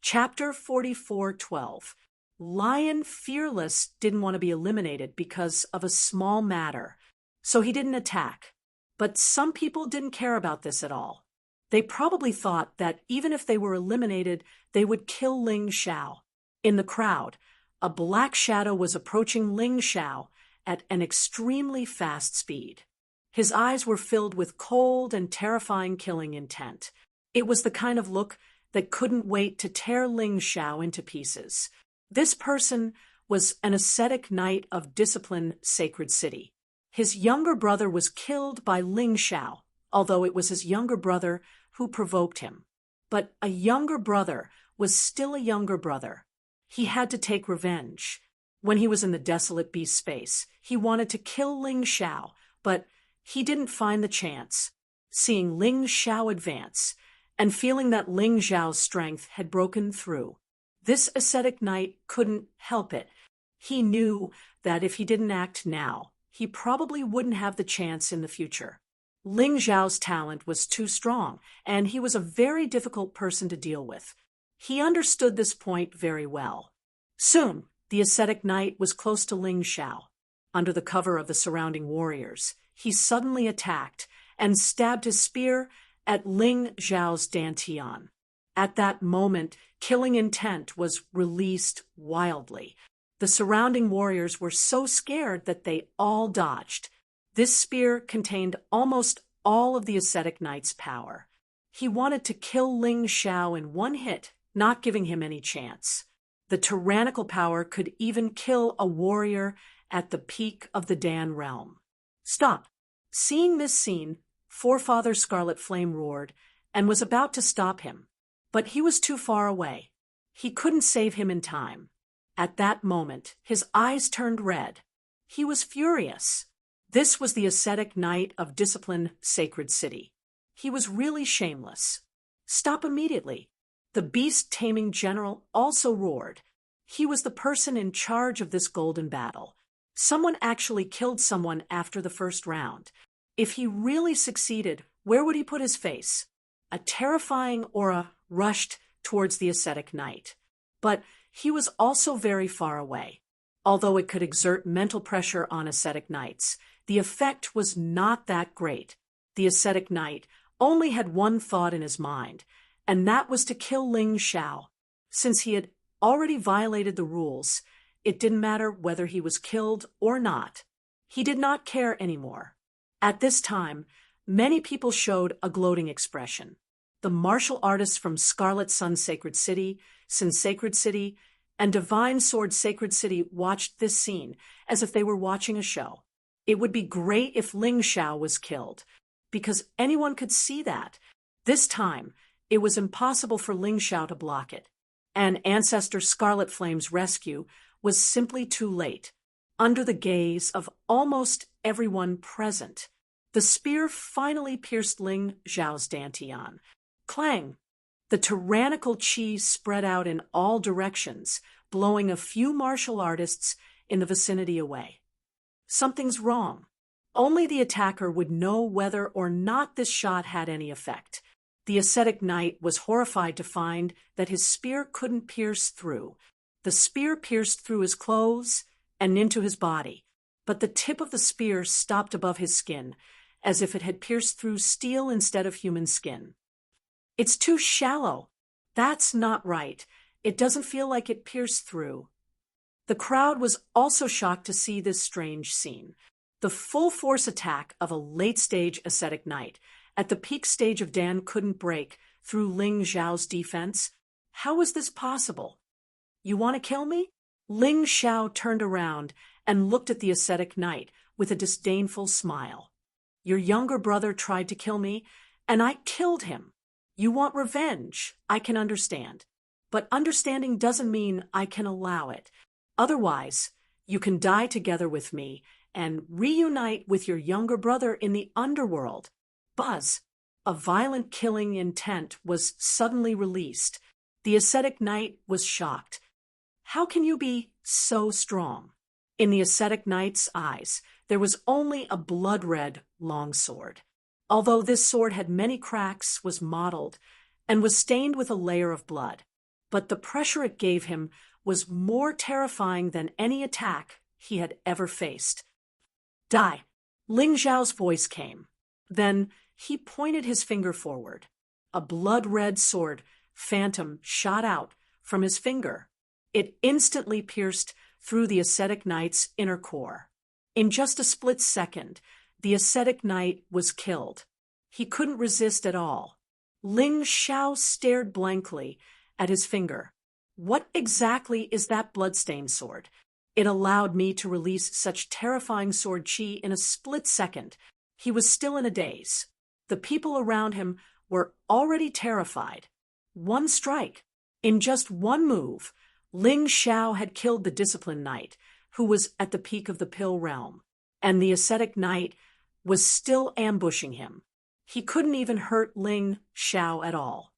Chapter 44:12. Lion Fearless didn't want to be eliminated because of a small matter, so he didn't attack. But some people didn't care about this at all. They probably thought that even if they were eliminated, they would kill Ling Xiao. In the crowd, a black shadow was approaching Ling Xiao at an extremely fast speed. His eyes were filled with cold and terrifying killing intent. It was the kind of look that couldn't wait to tear Ling Xiao into pieces. This person was an ascetic knight of Discipline Sacred City. His younger brother was killed by Ling Xiao, although it was his younger brother who provoked him. But a younger brother was still a younger brother. He had to take revenge. When he was in the desolate beast space, he wanted to kill Ling Xiao, but he didn't find the chance. Seeing Ling Xiao advance, and feeling that Ling Xiao's strength had broken through, this ascetic knight couldn't help it. He knew that if he didn't act now, he probably wouldn't have the chance in the future. Ling Xiao's talent was too strong, and he was a very difficult person to deal with. He understood this point very well. Soon, the ascetic knight was close to Ling Xiao. Under the cover of the surrounding warriors, he suddenly attacked and stabbed his spear at Ling Xiao's dantian. At that moment, killing intent was released wildly. The surrounding warriors were so scared that they all dodged. This spear contained almost all of the ascetic knight's power. He wanted to kill Ling Xiao in one hit, not giving him any chance. The tyrannical power could even kill a warrior at the peak of the Dan realm. Stop! Seeing this scene, Forefather Scarlet Flame roared and was about to stop him. But he was too far away. He couldn't save him in time. At that moment, his eyes turned red. He was furious. This was the ascetic knight of Discipline Sacred City. He was really shameless. Stop immediately. The beast-taming general also roared. He was the person in charge of this golden battle. Someone actually killed someone after the first round. If he really succeeded, where would he put his face? A terrifying aura rushed towards the ascetic knight. But he was also very far away. Although it could exert mental pressure on ascetic knights, the effect was not that great. The ascetic knight only had one thought in his mind, and that was to kill Ling Xiao. Since he had already violated the rules, it didn't matter whether he was killed or not. He did not care anymore. At this time, many people showed a gloating expression. The martial artists from Scarlet Sun Sacred City, Sin Sacred City, and Divine Sword Sacred City watched this scene as if they were watching a show. It would be great if Ling Xiao was killed, because anyone could see that. This time, it was impossible for Ling Xiao to block it. And Ancestor Scarlet Flame's rescue was simply too late. Under the gaze of almost everyone present, the spear finally pierced Ling Xiao's dantian. Clang! The tyrannical chi spread out in all directions, blowing a few martial artists in the vicinity away. Something's wrong. Only the attacker would know whether or not this shot had any effect. The ascetic knight was horrified to find that his spear couldn't pierce through. The spear pierced through his clothes and into his body, but the tip of the spear stopped above his skin, as if it had pierced through steel instead of human skin. "It's too shallow. That's not right. It doesn't feel like it pierced through." The crowd was also shocked to see this strange scene. The full-force attack of a late-stage ascetic knight, at the peak stage of Dan couldn't break through Ling Xiao's defense. How was this possible? "You want to kill me?" Ling Xiao turned around and looked at the ascetic knight with a disdainful smile. "Your younger brother tried to kill me, and I killed him. You want revenge, I can understand. But understanding doesn't mean I can allow it. Otherwise, you can die together with me and reunite with your younger brother in the underworld." Buzz. A violent killing intent was suddenly released. The ascetic knight was shocked. "How can you be so strong?" In the ascetic knight's eyes, there was only a blood-red longsword. Although this sword had many cracks, was mottled, and was stained with a layer of blood. But the pressure it gave him was more terrifying than any attack he had ever faced. "Die!" Ling Xiao's voice came. Then he pointed his finger forward. A blood-red sword, phantom, shot out from his finger. It instantly pierced through the ascetic knight's inner core. In just a split second, the ascetic knight was killed. He couldn't resist at all. Ling Xiao stared blankly at his finger. "What exactly is that bloodstained sword? It allowed me to release such terrifying sword chi in a split second." He was still in a daze. The people around him were already terrified. One strike. In just one move, Ling Xiao had killed the disciplined knight, who was at the peak of the pill realm, and the ascetic knight was still ambushing him. He couldn't even hurt Ling Xiao at all.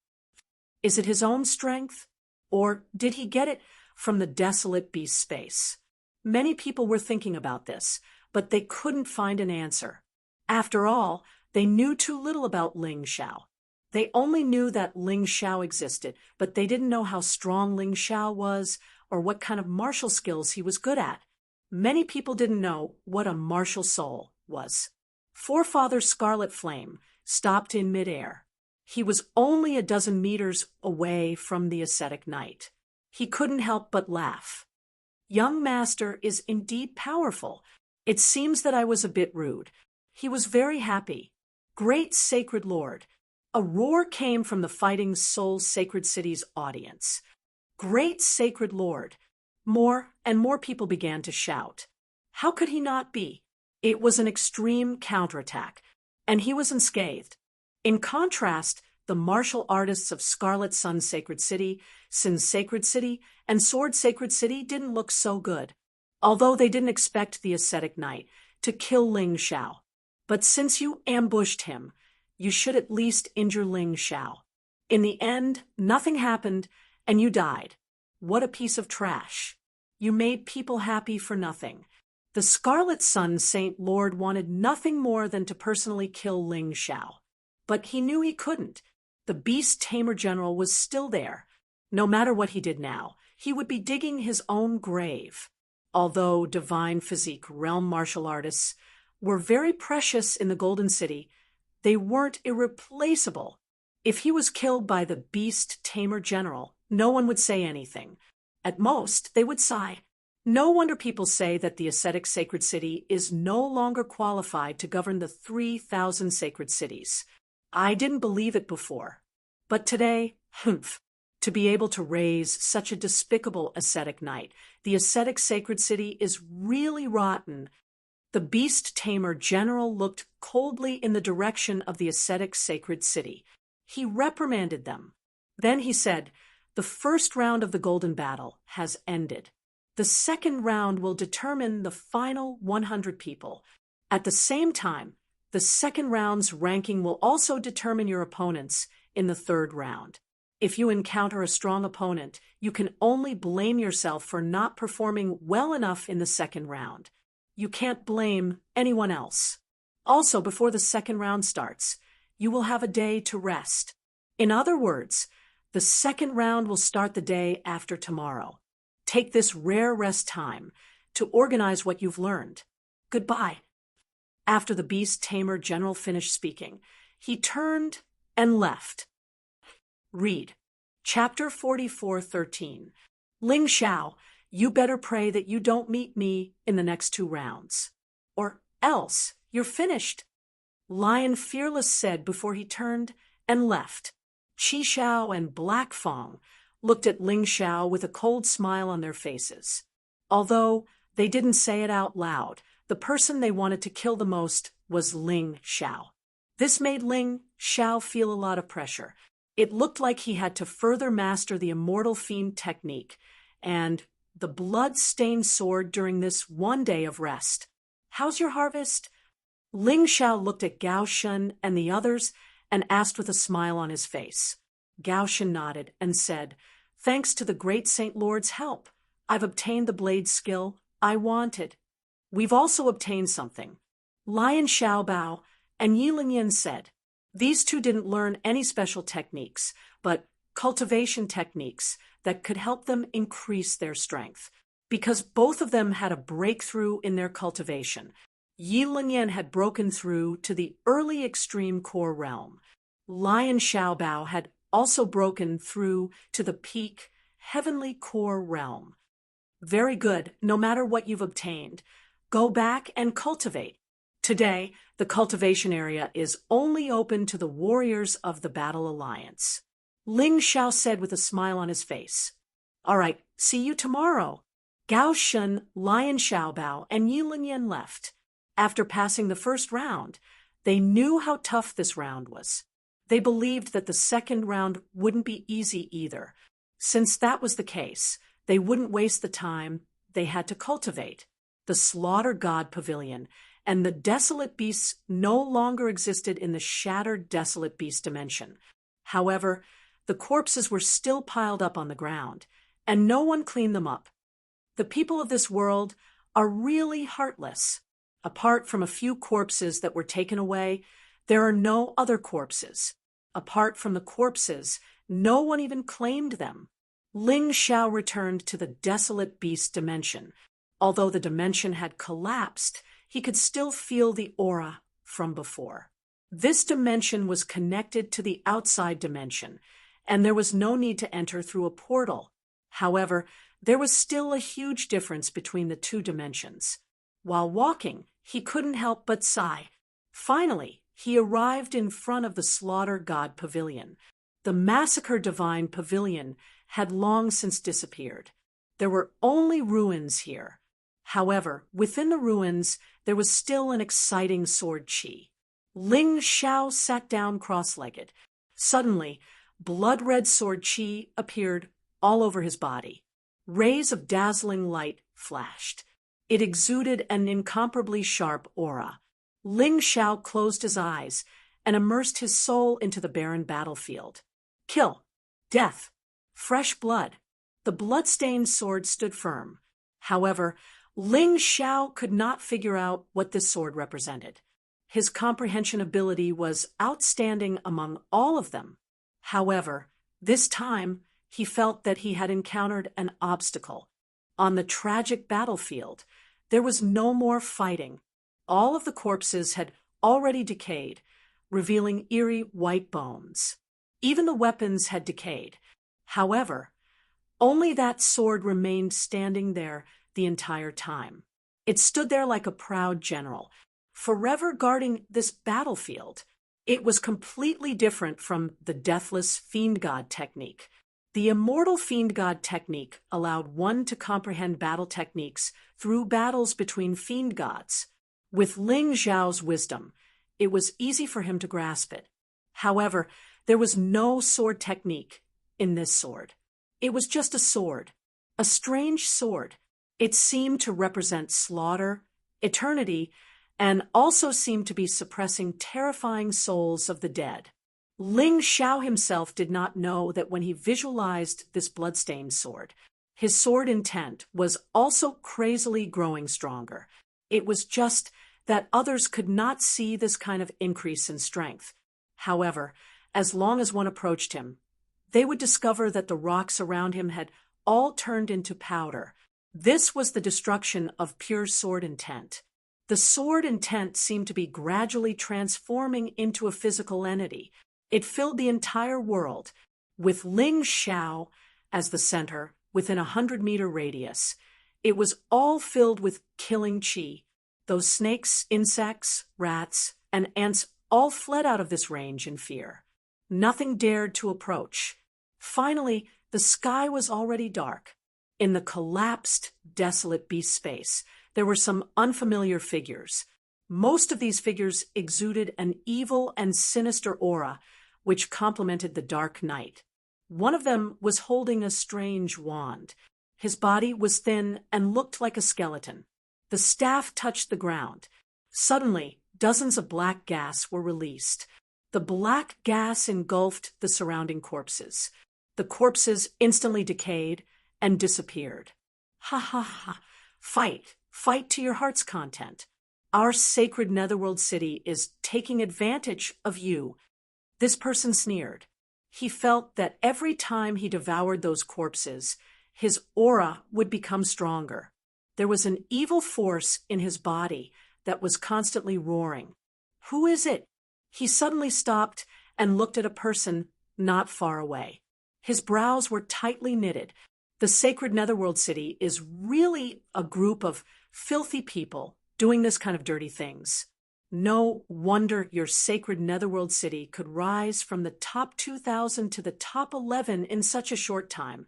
Is it his own strength? Or did he get it from the desolate beast space? Many people were thinking about this, but they couldn't find an answer. After all, they knew too little about Ling Xiao. They only knew that Ling Xiao existed, but they didn't know how strong Ling Xiao was or what kind of martial skills he was good at. Many people didn't know what a martial soul was. Forefather Scarlet Flame stopped in midair. He was only a dozen meters away from the ascetic knight. He couldn't help but laugh. "Young master is indeed powerful. It seems that I was a bit rude." He was very happy. "Great sacred lord." A roar came from the Fighting Souls Sacred City's audience. "Great sacred lord." More and more people began to shout. How could he not be? It was an extreme counterattack, and he was unscathed. In contrast, the martial artists of Scarlet Sun Sacred City, Sin Sacred City, and Sword Sacred City didn't look so good, although they didn't expect the ascetic knight to kill Ling Xiao. But since you ambushed him, you should at least injure Ling Xiao. In the end, nothing happened, and you died. What a piece of trash. You made people happy for nothing. The Scarlet Sun Saint Lord wanted nothing more than to personally kill Ling Xiao. But he knew he couldn't. The Beast Tamer General was still there. No matter what he did now, he would be digging his own grave. Although divine physique realm martial artists were very precious in the Golden City, they weren't irreplaceable. If he was killed by the Beast Tamer General, no one would say anything. At most, they would sigh. No wonder people say that the ascetic sacred city is no longer qualified to govern the 3,000 sacred cities. I didn't believe it before. But today, humph, to be able to raise such a despicable ascetic knight, the ascetic sacred city is really rotten. The Beast Tamer General looked coldly in the direction of the ascetic sacred city. He reprimanded them. Then he said, "The first round of the Golden Battle has ended. The second round will determine the final 100 people. At the same time, the second round's ranking will also determine your opponents in the third round. If you encounter a strong opponent, you can only blame yourself for not performing well enough in the second round. You can't blame anyone else. Also, before the second round starts, you will have a day to rest. In other words, the second round will start the day after tomorrow. Take this rare rest time to organize what you've learned. Goodbye. After the beast tamer general finished speaking, he turned and left. Read. Chapter 44:13. Ling Xiao, you better pray that you don't meet me in the next 2 rounds. Or else you're finished. Lion Fearless said before he turned and left. Qi Xiao and Black Fong looked at Ling Xiao with a cold smile on their faces. Although they didn't say it out loud, the person they wanted to kill the most was Ling Xiao. This made Ling Xiao feel a lot of pressure. It looked like he had to further master the Immortal Fiend technique and the blood-stained sword during this one day of rest. How's your harvest? Ling Xiao looked at Gao Shun and the others and asked with a smile on his face. Gao Shun nodded and said, "Thanks to the great Saint Lord's help, I've obtained the blade skill I wanted." "We've also obtained something," Lion Xiaobao and Yi Lingyan said. These two didn't learn any special techniques, but cultivation techniques that could help them increase their strength. Because both of them had a breakthrough in their cultivation. Yi Lingyan had broken through to the early extreme core realm. Lion Xiaobao had also broken through to the peak heavenly core realm. Very good, no matter what you've obtained. Go back and cultivate. Today, the cultivation area is only open to the warriors of the Battle Alliance. Ling Xiao said with a smile on his face. All right, see you tomorrow. Gao Shun, Lion Xiaobao, and Yi Lingyan left. After passing the first round, they knew how tough this round was. They believed that the second round wouldn't be easy either. Since that was the case, they wouldn't waste the time they had to cultivate. The Slaughter God Pavilion and the Desolate Beasts no longer existed in the shattered Desolate Beast dimension. However, the corpses were still piled up on the ground, and no one cleaned them up. The people of this world are really heartless. Apart from a few corpses that were taken away, there are no other corpses. Apart from the corpses, no one even claimed them. Ling Xiao returned to the Desolate Beast dimension. Although the dimension had collapsed, he could still feel the aura from before. This dimension was connected to the outside dimension, and there was no need to enter through a portal. However, there was still a huge difference between the two dimensions. While walking, he couldn't help but sigh. Finally, he arrived in front of the Slaughter God Pavilion. The Massacre Divine Pavilion had long since disappeared. There were only ruins here. However, within the ruins, there was still an exciting sword chi. Ling Xiao sat down cross-legged. Suddenly, blood-red sword chi appeared all over his body. Rays of dazzling light flashed. It exuded an incomparably sharp aura. Ling Xiao closed his eyes and immersed his soul into the barren battlefield. Kill. Death. Fresh blood. The blood-stained sword stood firm. However, Ling Xiao could not figure out what this sword represented. His comprehension ability was outstanding among all of them. However, this time, he felt that he had encountered an obstacle. On the tragic battlefield, there was no more fighting. All of the corpses had already decayed, revealing eerie white bones. Even the weapons had decayed. However, only that sword remained standing there the entire time. It stood there like a proud general, forever guarding this battlefield. It was completely different from the Deathless Fiend God technique. The Immortal Fiend God technique allowed one to comprehend battle techniques through battles between fiend gods. With Ling Xiao's wisdom, it was easy for him to grasp it. However, there was no sword technique in this sword. It was just a sword, a strange sword. It seemed to represent slaughter, eternity, and also seemed to be suppressing terrifying souls of the dead. Ling Xiao himself did not know that when he visualized this bloodstained sword, his sword intent was also crazily growing stronger. It was just that others could not see this kind of increase in strength. However, as long as one approached him, they would discover that the rocks around him had all turned into powder. This was the destruction of pure sword intent. The sword intent seemed to be gradually transforming into a physical entity. It filled the entire world, with Ling Xiao as the center, within a 100-meter radius. It was all filled with killing qi. Those snakes, insects, rats, and ants all fled out of this range in fear. Nothing dared to approach. Finally, the sky was already dark. In the collapsed, desolate beast space, there were some unfamiliar figures. Most of these figures exuded an evil and sinister aura, which complemented the dark night. One of them was holding a strange wand. His body was thin and looked like a skeleton. The staff touched the ground. Suddenly, dozens of black gas were released. The black gas engulfed the surrounding corpses. The corpses instantly decayed and disappeared. Ha ha ha. Fight. Fight to your heart's content. Our sacred netherworld city is taking advantage of you. This person sneered. He felt that every time he devoured those corpses, his aura would become stronger. There was an evil force in his body that was constantly roaring. Who is it? He suddenly stopped and looked at a person not far away. His brows were tightly knitted. The sacred netherworld city is really a group of filthy people doing this kind of dirty things. No wonder your sacred netherworld city could rise from the top 2,000 to the top 11 in such a short time.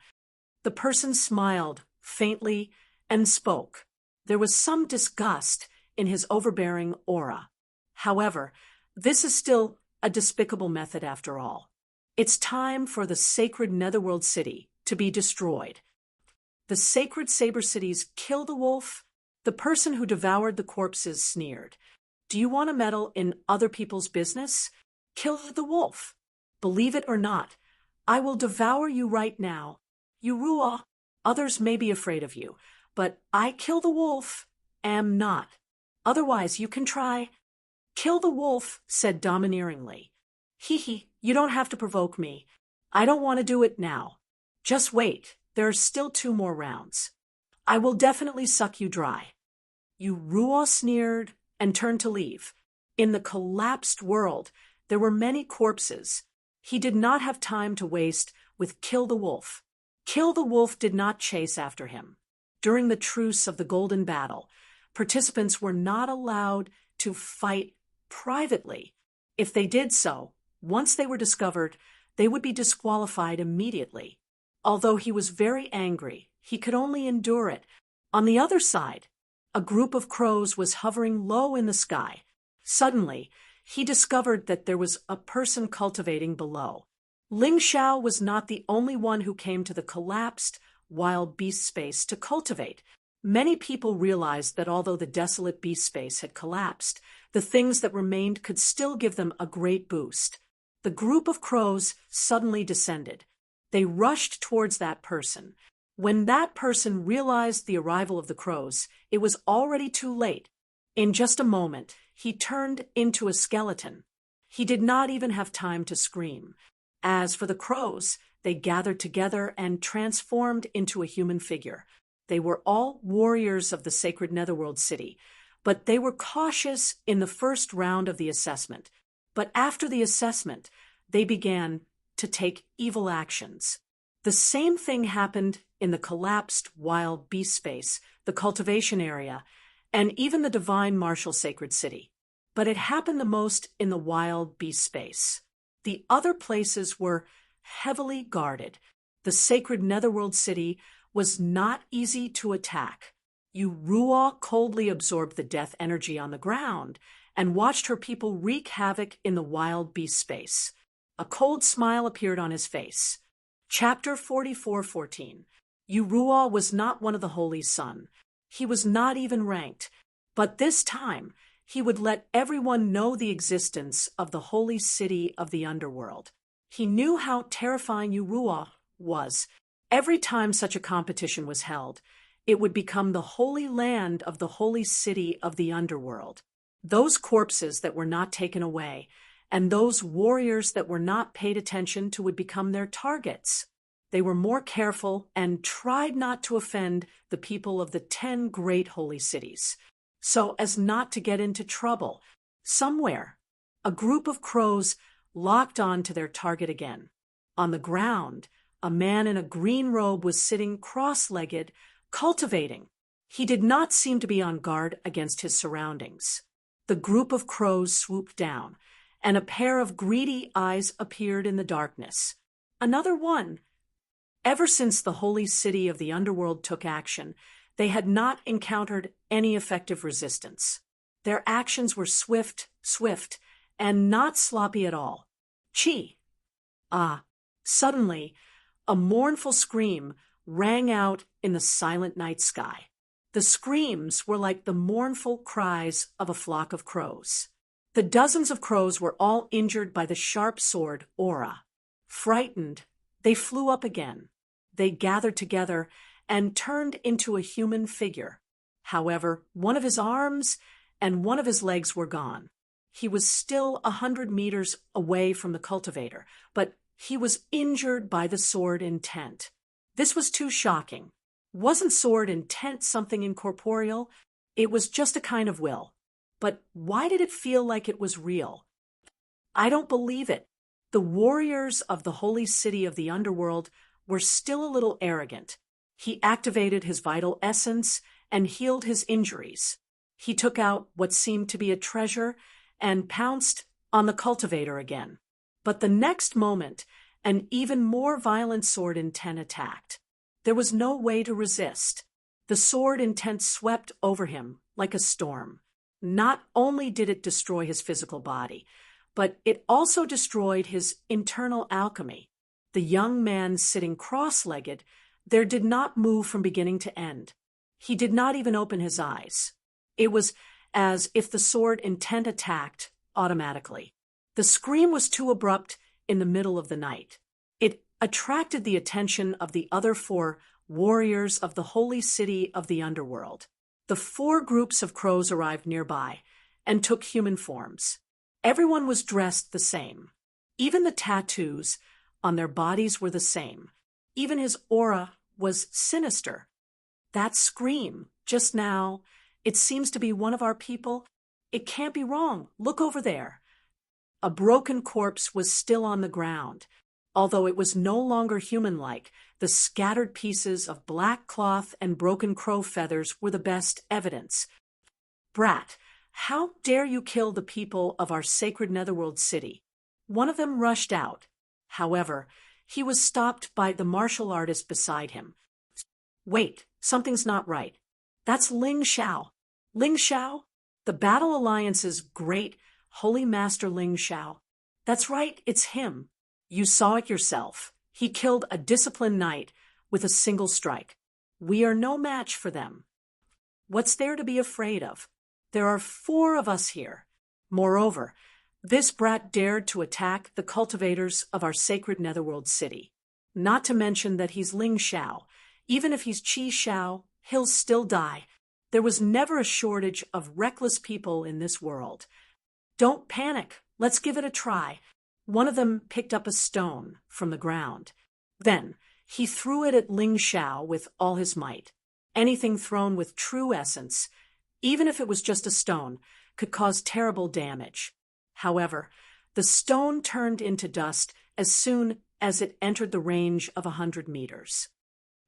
The person smiled faintly and spoke. There was some disgust in his overbearing aura. However, this is still a despicable method after all. It's time for the sacred netherworld city to be destroyed. The sacred saber cities kill the wolf. The person who devoured the corpses sneered. Do you want to meddle in other people's business? Kill the wolf. Believe it or not, I will devour you right now. You Ruah. Others may be afraid of you, but I kill the wolf, am not. Otherwise, you can try. Kill the wolf, said domineeringly. Hee, you don't have to provoke me. I don't want to do it now. Just wait, there are still 2 more rounds. I will definitely suck you dry. You Ruah sneered and turned to leave. In the collapsed world, there were many corpses. He did not have time to waste with Kill the Wolf. Kill the Wolf did not chase after him. During the truce of the Golden Battle, participants were not allowed to fight privately. If they did so, once they were discovered, they would be disqualified immediately. Although he was very angry, he could only endure it. On the other side, a group of crows was hovering low in the sky. Suddenly, he discovered that there was a person cultivating below. Ling Xiao was not the only one who came to the collapsed wild beast space to cultivate. Many people realized that although the desolate beast space had collapsed, the things that remained could still give them a great boost. The group of crows suddenly descended. They rushed towards that person. When that person realized the arrival of the crows, it was already too late. In just a moment, he turned into a skeleton. He did not even have time to scream. As for the crows, they gathered together and transformed into a human figure. They were all warriors of the sacred netherworld city, but they were cautious in the first round of the assessment. But after the assessment, they began to take evil actions. The same thing happened in the collapsed wild beast space, the cultivation area, and even the divine martial sacred city. But it happened the most in the wild beast space. The other places were heavily guarded. The sacred netherworld city was not easy to attack. You Ruah coldly absorbed the death energy on the ground and watched her people wreak havoc in the wild beast space. A cold smile appeared on his face. Chapter 44:14. You Ruah was not one of the Holy Sun. He was not even ranked. But this time, he would let everyone know the existence of the holy city of the underworld. He knew how terrifying You Ruah was. Every time such a competition was held, it would become the holy land of the holy city of the underworld. Those corpses that were not taken away, and those warriors that were not paid attention to would become their targets. They were more careful and tried not to offend the people of the 10 great holy cities, so as not to get into trouble. Somewhere, a group of crows locked on to their target again. On the ground, a man in a green robe was sitting cross-legged, cultivating. He did not seem to be on guard against his surroundings. The group of crows swooped down, and a pair of greedy eyes appeared in the darkness. Another one. Ever since the holy city of the underworld took action, they had not encountered any effective resistance. Their actions were swift, and not sloppy at all. Chi! Ah! Suddenly, a mournful scream rang out in the silent night sky. The screams were like the mournful cries of a flock of crows. The dozens of crows were all injured by the sharp sword Aura. Frightened, they flew up again. They gathered together and turned into a human figure. However, one of his arms and one of his legs were gone. He was still 100 meters away from the cultivator, but he was injured by the sword intent. This was too shocking. Wasn't sword intent something incorporeal? It was just a kind of will. But why did it feel like it was real? I don't believe it. The warriors of the holy city of the underworld were still a little arrogant. He activated his vital essence and healed his injuries. He took out what seemed to be a treasure and pounced on the cultivator again. But the next moment, an even more violent sword intent attacked. There was no way to resist. The sword intent swept over him like a storm. Not only did it destroy his physical body, but it also destroyed his internal alchemy. The young man sitting cross-legged there did not move from beginning to end. He did not even open his eyes. It was as if the sword intent attacked automatically. The scream was too abrupt in the middle of the night. It attracted the attention of the other 4 warriors of the holy city of the underworld. The 4 groups of crows arrived nearby and took human forms. Everyone was dressed the same. Even the tattoos on their bodies were the same. Even his aura was sinister. That scream, just now, it seems to be one of our people. It can't be wrong. Look over there. A broken corpse was still on the ground. Although it was no longer human-like, the scattered pieces of black cloth and broken crow feathers were the best evidence. Brat, how dare you kill the people of our sacred netherworld city? One of them rushed out. However, he was stopped by the martial artist beside him. Wait, something's not right. That's Ling Xiao. Ling Xiao? The Battle Alliance's great Holy Master Ling Xiao. That's right, it's him. You saw it yourself. He killed a disciplined knight with a single strike. We are no match for them. What's there to be afraid of? There are 4 of us here. Moreover, this brat dared to attack the cultivators of our sacred netherworld city. Not to mention that he's Ling Xiao. Even if he's Qi Xiao, he'll still die. There was never a shortage of reckless people in this world. Don't panic. Let's give it a try. One of them picked up a stone from the ground. Then he threw it at Ling Xiao with all his might. Anything thrown with true essence, even if it was just a stone, could cause terrible damage. However, the stone turned into dust as soon as it entered the range of 100 meters.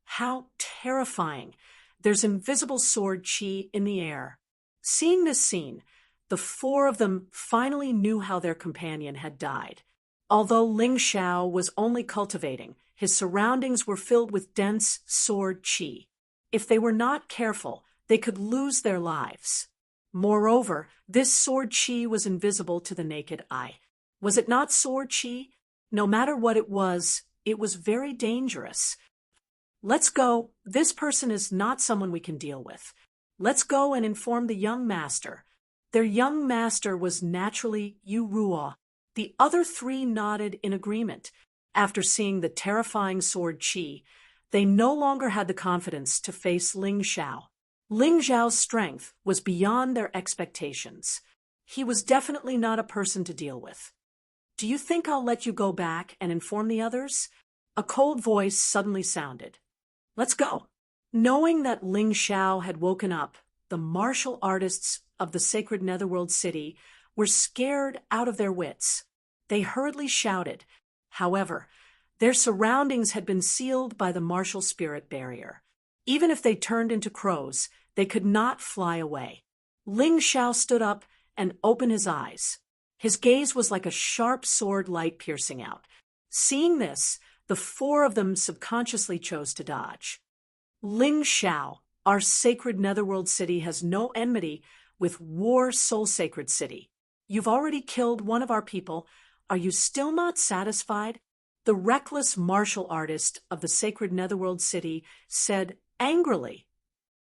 How terrifying! There's invisible sword chi in the air. Seeing this scene, the 4 of them finally knew how their companion had died. Although Ling Xiao was only cultivating, his surroundings were filled with dense sword chi. If they were not careful, they could lose their lives. Moreover, this sword chi was invisible to the naked eye. Was it not sword chi? No matter what it was very dangerous. Let's go. This person is not someone we can deal with. Let's go and inform the young master. Their young master was naturally Yu Ruo. The other 3 nodded in agreement. After seeing the terrifying sword chi, they no longer had the confidence to face Ling Xiao. Ling Xiao's strength was beyond their expectations. He was definitely not a person to deal with. Do you think I'll let you go back and inform the others? A cold voice suddenly sounded. Let's go. Knowing that Ling Xiao had woken up, the martial artists of the sacred Netherworld city were scared out of their wits. They hurriedly shouted. However, their surroundings had been sealed by the martial spirit barrier. Even if they turned into crows, they could not fly away. Ling Xiao stood up and opened his eyes. His gaze was like a sharp sword light piercing out. Seeing this, the four of them subconsciously chose to dodge. Ling Xiao, our sacred Netherworld city has no enmity with War Soul Sacred City. You've already killed one of our people. Are you still not satisfied? The reckless martial artist of the sacred Netherworld city said angrily.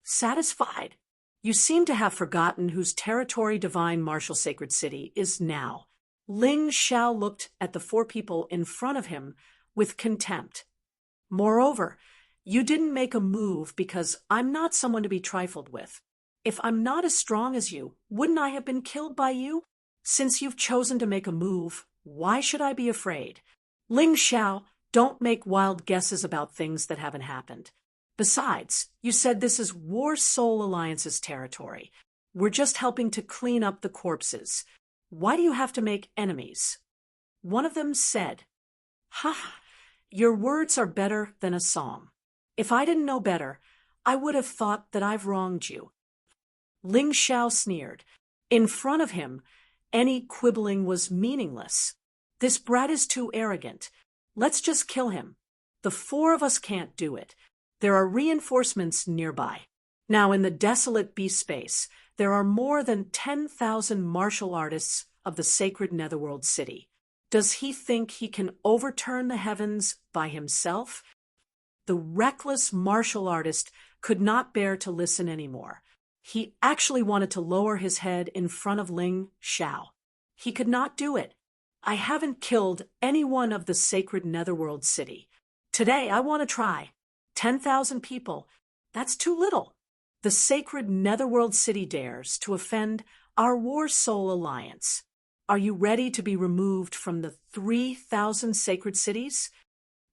Satisfied? You seem to have forgotten whose territory divine martial sacred city is now. Ling Xiao looked at the four people in front of him with contempt. Moreover, you didn't make a move because I'm not someone to be trifled with. If I'm not as strong as you, wouldn't I have been killed by you? Since you've chosen to make a move, why should I be afraid? Ling Xiao, don't make wild guesses about things that haven't happened. Besides, you said this is War Soul Alliance's territory. We're just helping to clean up the corpses. Why do you have to make enemies? One of them said, Ha! Your words are better than a song. If I didn't know better, I would have thought that I've wronged you. Ling Xiao sneered. In front of him, any quibbling was meaningless. This brat is too arrogant. Let's just kill him. The four of us can't do it. There are reinforcements nearby. Now in the desolate beast space, there are more than 10,000 martial artists of the sacred Netherworld city. Does he think he can overturn the heavens by himself? The reckless martial artist could not bear to listen anymore. He actually wanted to lower his head in front of Ling Xiao. He could not do it. I haven't killed anyone of the sacred Netherworld city. Today I want to try. 10,000 people. That's too little. The sacred Netherworld city dares to offend our War Soul Alliance. Are you ready to be removed from the 3,000 sacred cities?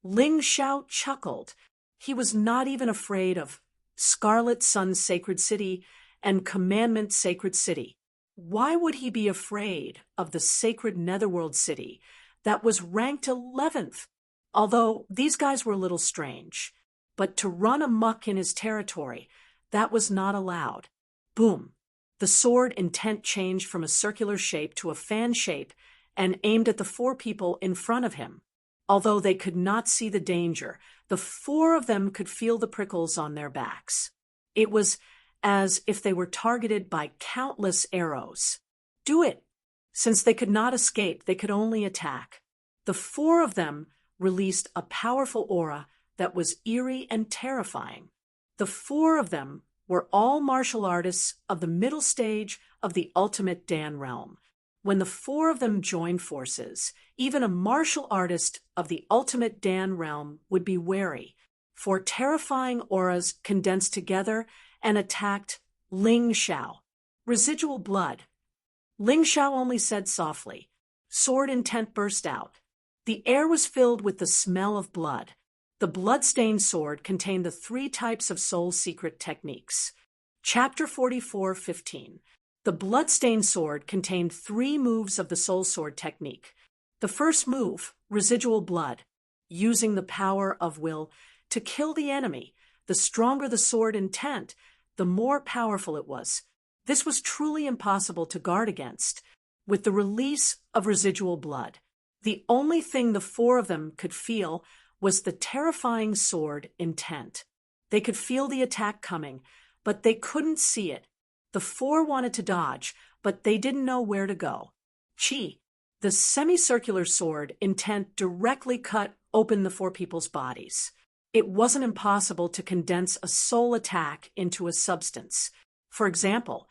Ling Xiao chuckled. He was not even afraid of Scarlet Sun Sacred City and Commandment Sacred City. Why would he be afraid of the sacred Netherworld city that was ranked 11th? Although these guys were a little strange. But to run amok in his territory, that was not allowed. Boom! The sword intent changed from a circular shape to a fan shape and aimed at the four people in front of him. Although they could not see the danger, the four of them could feel the prickles on their backs. It was as if they were targeted by countless arrows. Do it! Since they could not escape, they could only attack. The four of them released a powerful aura that was eerie and terrifying. The four of them were all martial artists of the middle stage of the ultimate Dan realm. When the four of them joined forces, even a martial artist of the ultimate Dan realm would be wary, for terrifying auras condensed together and attacked Ling Xiao. Residual blood. Ling Xiao only said softly. Sword intent burst out. The air was filled with the smell of blood. The blood-stained sword contained the 3 types of soul secret techniques. Chapter 44:15. The blood-stained sword contained 3 moves of the soul sword technique. The first move, residual blood, using the power of will to kill the enemy. The stronger the sword intent, the more powerful it was. This was truly impossible to guard against. With the release of residual blood, the only thing the four of them could feel was the terrifying sword intent. They could feel the attack coming, but they couldn't see it. The four wanted to dodge, but they didn't know where to go. Chi, the semicircular sword intent, directly cut open the four people's bodies. It wasn't impossible to condense a soul attack into a substance. For example,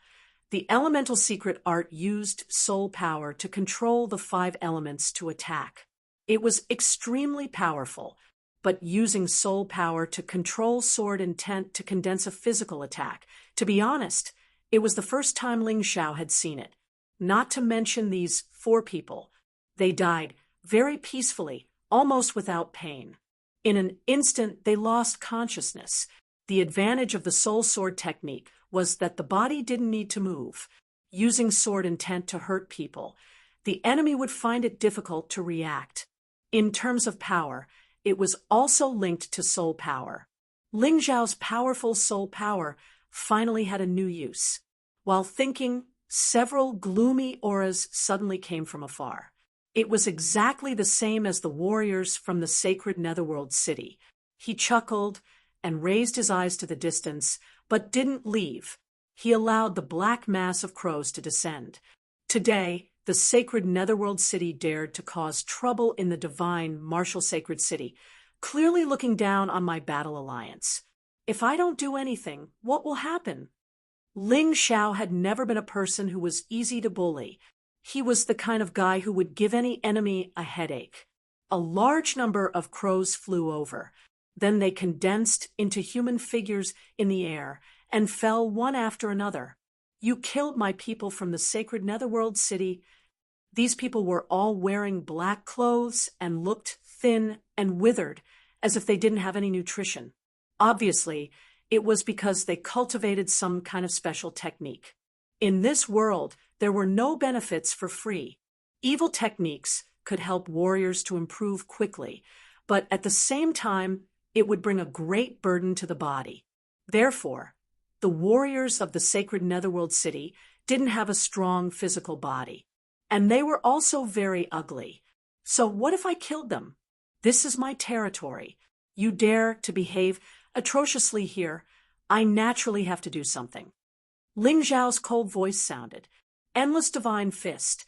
the elemental secret art used soul power to control the 5 elements to attack. It was extremely powerful, but using soul power to control sword intent to condense a physical attack. To be honest, it was the first time Ling Xiao had seen it. Not to mention these 4 people. They died very peacefully, almost without pain. In an instant, they lost consciousness. The advantage of the soul sword technique was that the body didn't need to move. Using sword intent to hurt people, the enemy would find it difficult to react. In terms of power, it was also linked to soul power. Ling Zhao's powerful soul power finally had a new use. While thinking, several gloomy auras suddenly came from afar. It was exactly the same as the warriors from the sacred netherworld city. He chuckled and raised his eyes to the distance, but didn't leave. He allowed the black mass of crows to descend. Today, the sacred netherworld city dared to cause trouble in the divine martial sacred city, clearly looking down on my battle alliance. If I don't do anything, what will happen? Ling Xiao had never been a person who was easy to bully. He was the kind of guy who would give any enemy a headache. A large number of crows flew over. Then they condensed into human figures in the air and fell one after another. You killed my people from the sacred netherworld city. These people were all wearing black clothes and looked thin and withered, as if they didn't have any nutrition. Obviously, it was because they cultivated some kind of special technique. In this world, there were no benefits for free. Evil techniques could help warriors to improve quickly, but at the same time, it would bring a great burden to the body. Therefore, the warriors of the sacred netherworld city didn't have a strong physical body. And they were also very ugly. So what if I killed them? This is my territory. You dare to behave atrociously here. I naturally have to do something. Ling Zhao's cold voice sounded. Endless divine fist.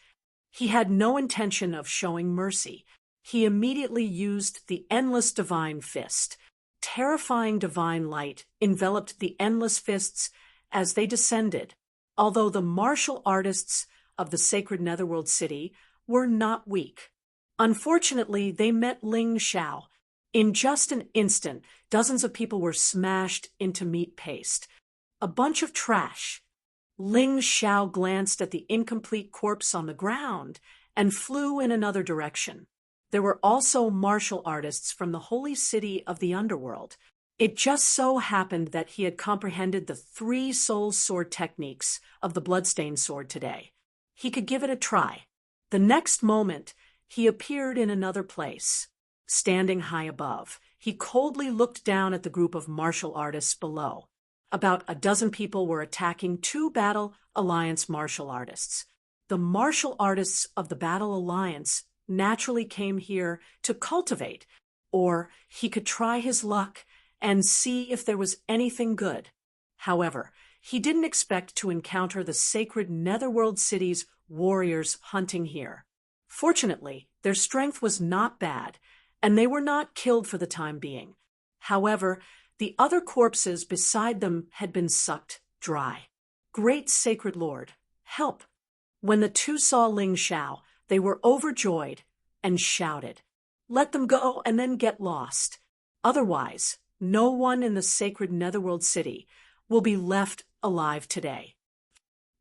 He had no intention of showing mercy. He immediately used the endless divine fist. Terrifying divine light enveloped the endless fists as they descended. Although the martial artists of the sacred netherworld city were not weak. Unfortunately, they met Ling Xiao. In just an instant, dozens of people were smashed into meat paste. A bunch of trash. Ling Xiao glanced at the incomplete corpse on the ground and flew in another direction. There were also martial artists from the holy city of the underworld. It just so happened that he had comprehended the 3 soul sword techniques of the bloodstained sword today. He could give it a try. The next moment, he appeared in another place. Standing high above, he coldly looked down at the group of martial artists below. About a dozen people were attacking 2 Battle Alliance martial artists. The martial artists of the Battle Alliance naturally came here to cultivate, or he could try his luck and see if there was anything good. However, he didn't expect to encounter the sacred netherworld city's warriors hunting here. Fortunately, their strength was not bad, and they were not killed for the time being. However, the other corpses beside them had been sucked dry. Great sacred lord, help! When the 2 saw Ling Xiao, they were overjoyed and shouted, "Let them go and then get lost. Otherwise, no one in the sacred netherworld city will be left alive today."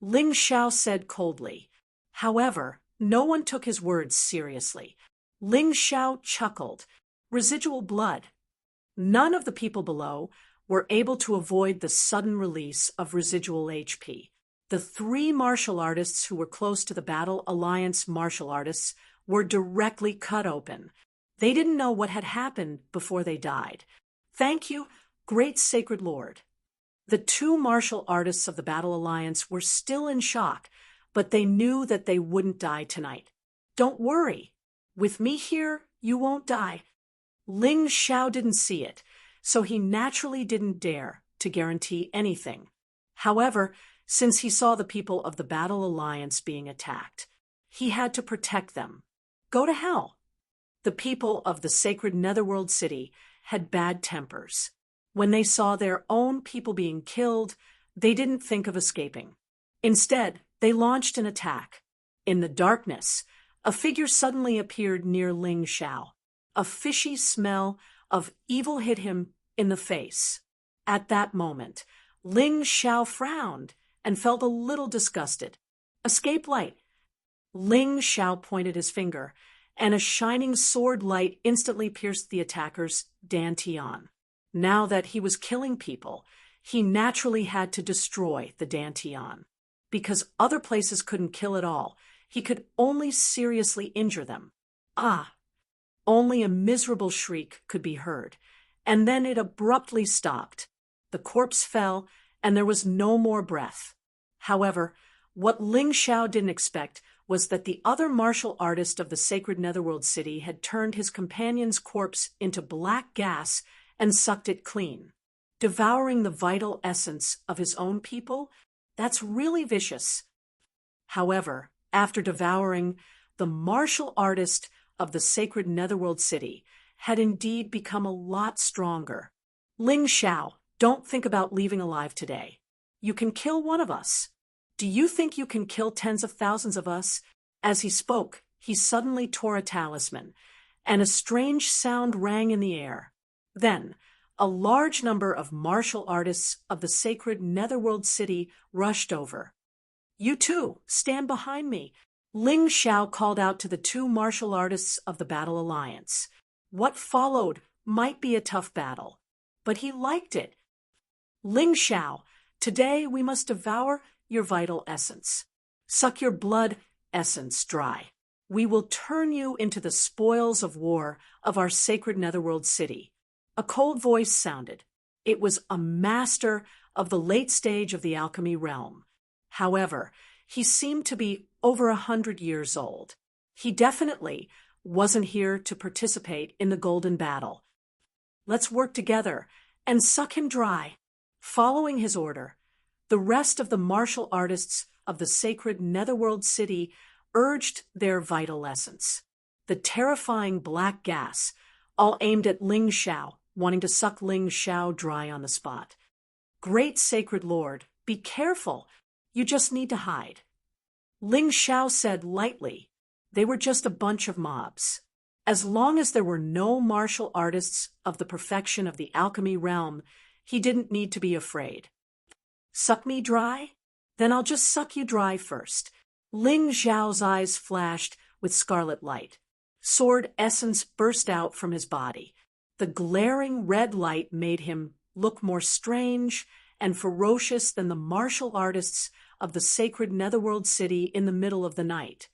Ling Xiao said coldly. However, no one took his words seriously. Ling Xiao chuckled. Residual blood. None of the people below were able to avoid the sudden release of residual HP. The 3 martial artists who were close to the Battle Alliance martial artists were directly cut open. They didn't know what had happened before they died. "Thank you, great sacred lord." The 2 martial artists of the Battle Alliance were still in shock, but they knew that they wouldn't die tonight. "Don't worry. With me here, you won't die." Ling Xiao didn't see it, so he naturally didn't dare to guarantee anything. However, since he saw the people of the Battle Alliance being attacked, he had to protect them. Go to hell. The people of the sacred netherworld city had bad tempers. When they saw their own people being killed, they didn't think of escaping. Instead, they launched an attack. In the darkness, a figure suddenly appeared near Ling Xiao. A fishy smell of evil hit him in the face. At that moment, Ling Xiao frowned and felt a little disgusted. "Escape light." Ling Xiao pointed his finger, and a shining sword light instantly pierced the attacker's dantian. Now that he was killing people, he naturally had to destroy the dantian. Because other places couldn't kill at all, he could only seriously injure them. Ah! Only a miserable shriek could be heard, and then it abruptly stopped. The corpse fell, and there was no more breath. However, what Ling Xiao didn't expect was that the other martial artist of the sacred Netherworld city had turned his companion's corpse into black gas and sucked it clean. Devouring the vital essence of his own people? That's really vicious. However, after devouring, the martial artist of the sacred Netherworld city had indeed become a lot stronger. Ling Xiao, don't think about leaving alive today. You can kill one of us. Do you think you can kill tens of thousands of us? As he spoke, he suddenly tore a talisman, and a strange sound rang in the air. Then, a large number of martial artists of the sacred Netherworld city rushed over. You too, stand behind me. Ling Xiao called out to the two martial artists of the Battle Alliance. What followed might be a tough battle, but he liked it. Ling Xiao, today we must devour your vital essence. Suck your blood essence dry. We will turn you into the spoils of war of our sacred Netherworld city. A cold voice sounded. It was a master of the late stage of the alchemy realm. However, he seemed to be over 100 years old. He definitely wasn't here to participate in the golden battle. Let's work together and suck him dry. Following his order, the rest of the martial artists of the sacred Netherworld city urged their vital essence. The terrifying black gas, all aimed at Ling Xiao, wanting to suck Ling Xiao dry on the spot. Great sacred lord, be careful. You just need to hide. Ling Xiao said lightly, they were just a bunch of mobs. As long as there were no martial artists of the perfection of the alchemy realm, he didn't need to be afraid. Suck me dry? Then I'll just suck you dry first. Ling Xiao's eyes flashed with scarlet light. Sword essence burst out from his body. The glaring red light made him look more strange and ferocious than the martial artists of the sacred Netherworld city in the middle of the night.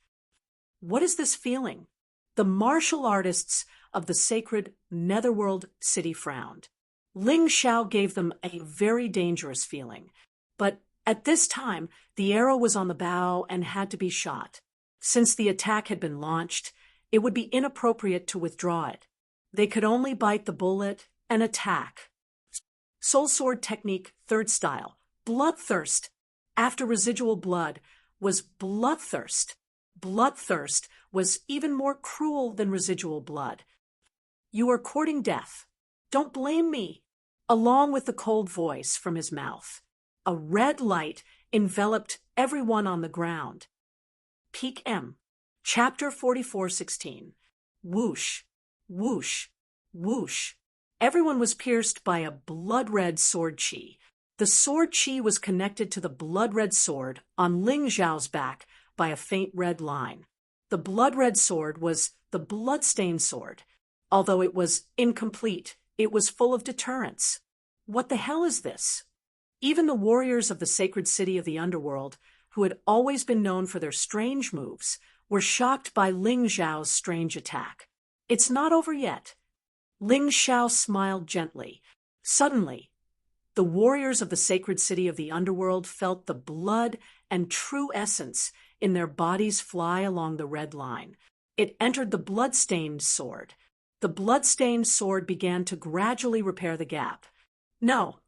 What is this feeling? The martial artists of the sacred Netherworld city frowned. Ling Xiao gave them a very dangerous feeling, but at this time the arrow was on the bow and had to be shot. Since the attack had been launched, it would be inappropriate to withdraw it. They could only bite the bullet and attack. Soul Sword Technique, third style, Bloodthirst. After residual blood was Bloodthirst. Bloodthirst was even more cruel than residual blood. You are courting death. Don't blame me. Along with the cold voice from his mouth, a red light enveloped everyone on the ground. Peak M. Chapter 44:16. Whoosh, whoosh, whoosh. Everyone was pierced by a blood-red sword chi. The sword chi was connected to the blood-red sword on Ling Xiao's back by a faint red line. The blood-red sword was the blood-stained sword. Although it was incomplete, it was full of deterrence. What the hell is this? Even the warriors of the sacred city of the underworld, who had always been known for their strange moves, were shocked by Ling Xiao's strange attack. It's not over yet. Ling Xiao smiled gently. Suddenly, the warriors of the sacred city of the underworld felt the blood and true essence in their bodies fly along the red line. It entered the blood-stained sword. The blood-stained sword began to gradually repair the gap. No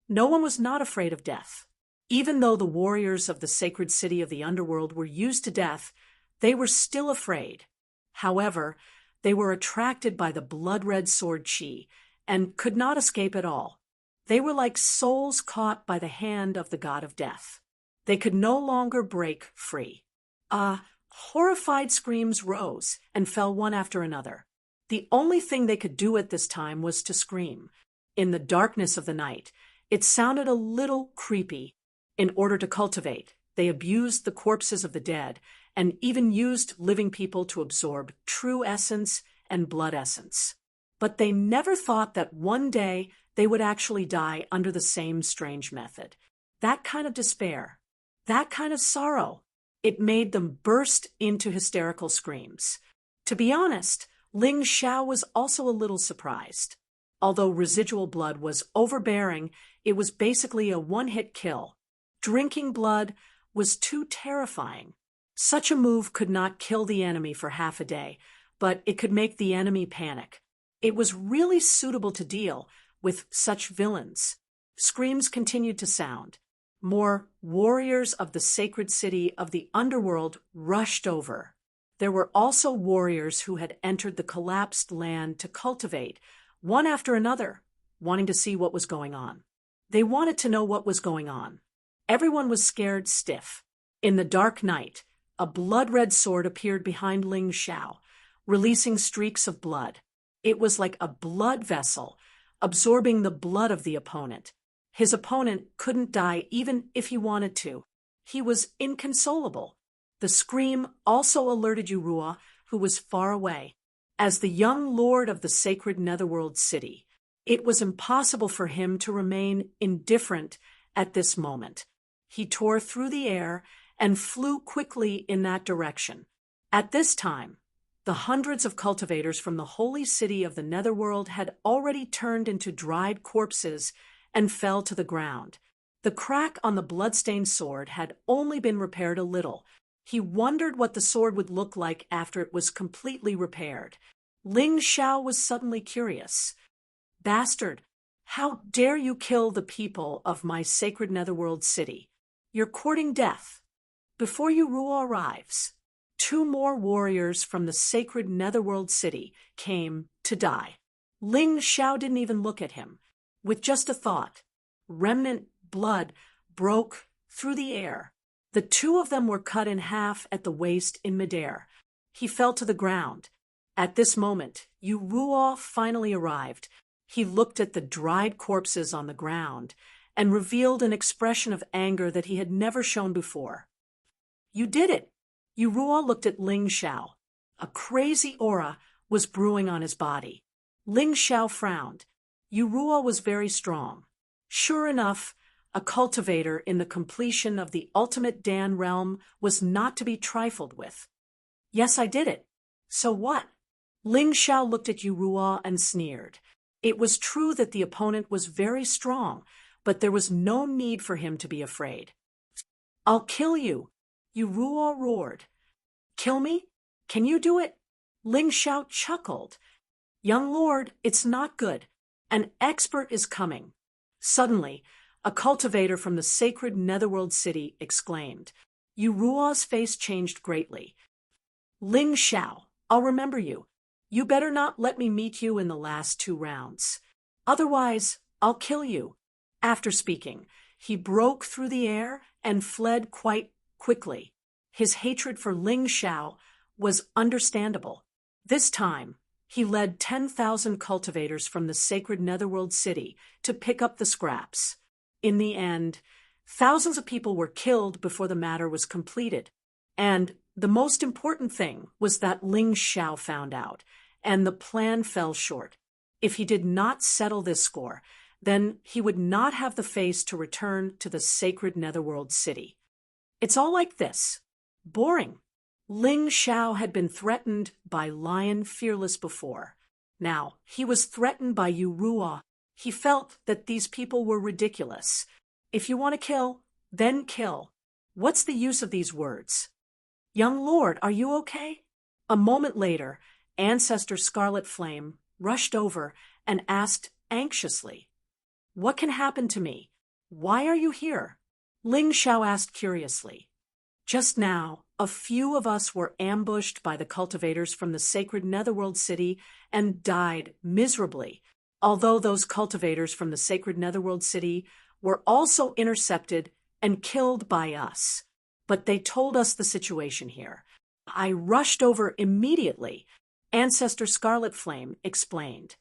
one was not afraid of death. Even though the warriors of the sacred city of the underworld were used to death, they were still afraid. However, they were attracted by the blood-red sword chi and could not escape at all. They were like souls caught by the hand of the god of death. They could no longer break free. Horrified screams rose and fell one after another. The only thing they could do at this time was to scream. In the darkness of the night, it sounded a little creepy. In order to cultivate, they abused the corpses of the dead and even used living people to absorb true essence and blood essence. But they never thought that one day they would actually die under the same strange method. That kind of despair, that kind of sorrow, it made them burst into hysterical screams. To be honest, Ling Xiao was also a little surprised. Although residual blood was overbearing, it was basically a one-hit kill. Drinking blood was too terrifying. Such a move could not kill the enemy for half a day, but it could make the enemy panic. It was really suitable to deal with such villains. Screams continued to sound. More warriors of the sacred city of the underworld rushed over. There were also warriors who had entered the collapsed land to cultivate, one after another, wanting to see what was going on. They wanted to know what was going on. Everyone was scared stiff. In the dark night, a blood-red sword appeared behind Ling Xiao, releasing streaks of blood. It was like a blood vessel, absorbing the blood of the opponent. His opponent couldn't die even if he wanted to. He was inconsolable. The scream also alerted Yurua, who was far away. As the young lord of the sacred netherworld city, it was impossible for him to remain indifferent at this moment. He tore through the air and flew quickly in that direction. At this time, the hundreds of cultivators from the holy city of the netherworld had already turned into dried corpses and fell to the ground. The crack on the bloodstained sword had only been repaired a little. He wondered what the sword would look like after it was completely repaired. Ling Xiao was suddenly curious. "Bastard, how dare you kill the people of my sacred netherworld city? You're courting death. Before Yurua arrives, 2 more warriors from the sacred netherworld city came to die." Ling Xiao didn't even look at him. With just a thought, remnant blood broke through the air. The 2 of them were cut in half at the waist in midair. He fell to the ground. At this moment, Yurua finally arrived. He looked at the dried corpses on the ground and revealed an expression of anger that he had never shown before. "You did it!" Yurua looked at Ling Xiao. A crazy aura was brewing on his body. Ling Xiao frowned. Yurua was very strong. Sure enough, a cultivator in the completion of the ultimate Dan realm was not to be trifled with. "Yes, I did it. So what?" Ling Xiao looked at Yurua and sneered. It was true that the opponent was very strong, but there was no need for him to be afraid. "I'll kill you," Yurua roared. "Kill me? Can you do it?" Ling Xiao chuckled. "Young lord, it's not good. An expert is coming." Suddenly, a cultivator from the sacred netherworld city exclaimed. Yurua's face changed greatly. "Ling Xiao, I'll remember you. You better not let me meet you in the last 2 rounds. Otherwise, I'll kill you." After speaking, he broke through the air and fled quite quickly. His hatred for Ling Xiao was understandable. This time, he led 10,000 cultivators from the sacred netherworld city to pick up the scraps. In the end, thousands of people were killed before the matter was completed. And the most important thing was that Ling Xiao found out, and the plan fell short. If he did not settle this score, then he would not have the face to return to the sacred netherworld city. It's all like this. Boring. Ling Xiao had been threatened by Lion Fearless before. Now, he was threatened by Yurua. He felt that these people were ridiculous. If you want to kill, then kill. What's the use of these words? "Young lord, are you okay?" A moment later, Ancestor Scarlet Flame rushed over and asked anxiously, "What can happen to me? Why are you here?" Ling Xiao asked curiously. "Just now, a few of us were ambushed by the cultivators from the sacred netherworld city and died miserably. Although those cultivators from the sacred netherworld city were also intercepted and killed by us. But they told us the situation here. I rushed over immediately," Ancestor Scarlet Flame explained.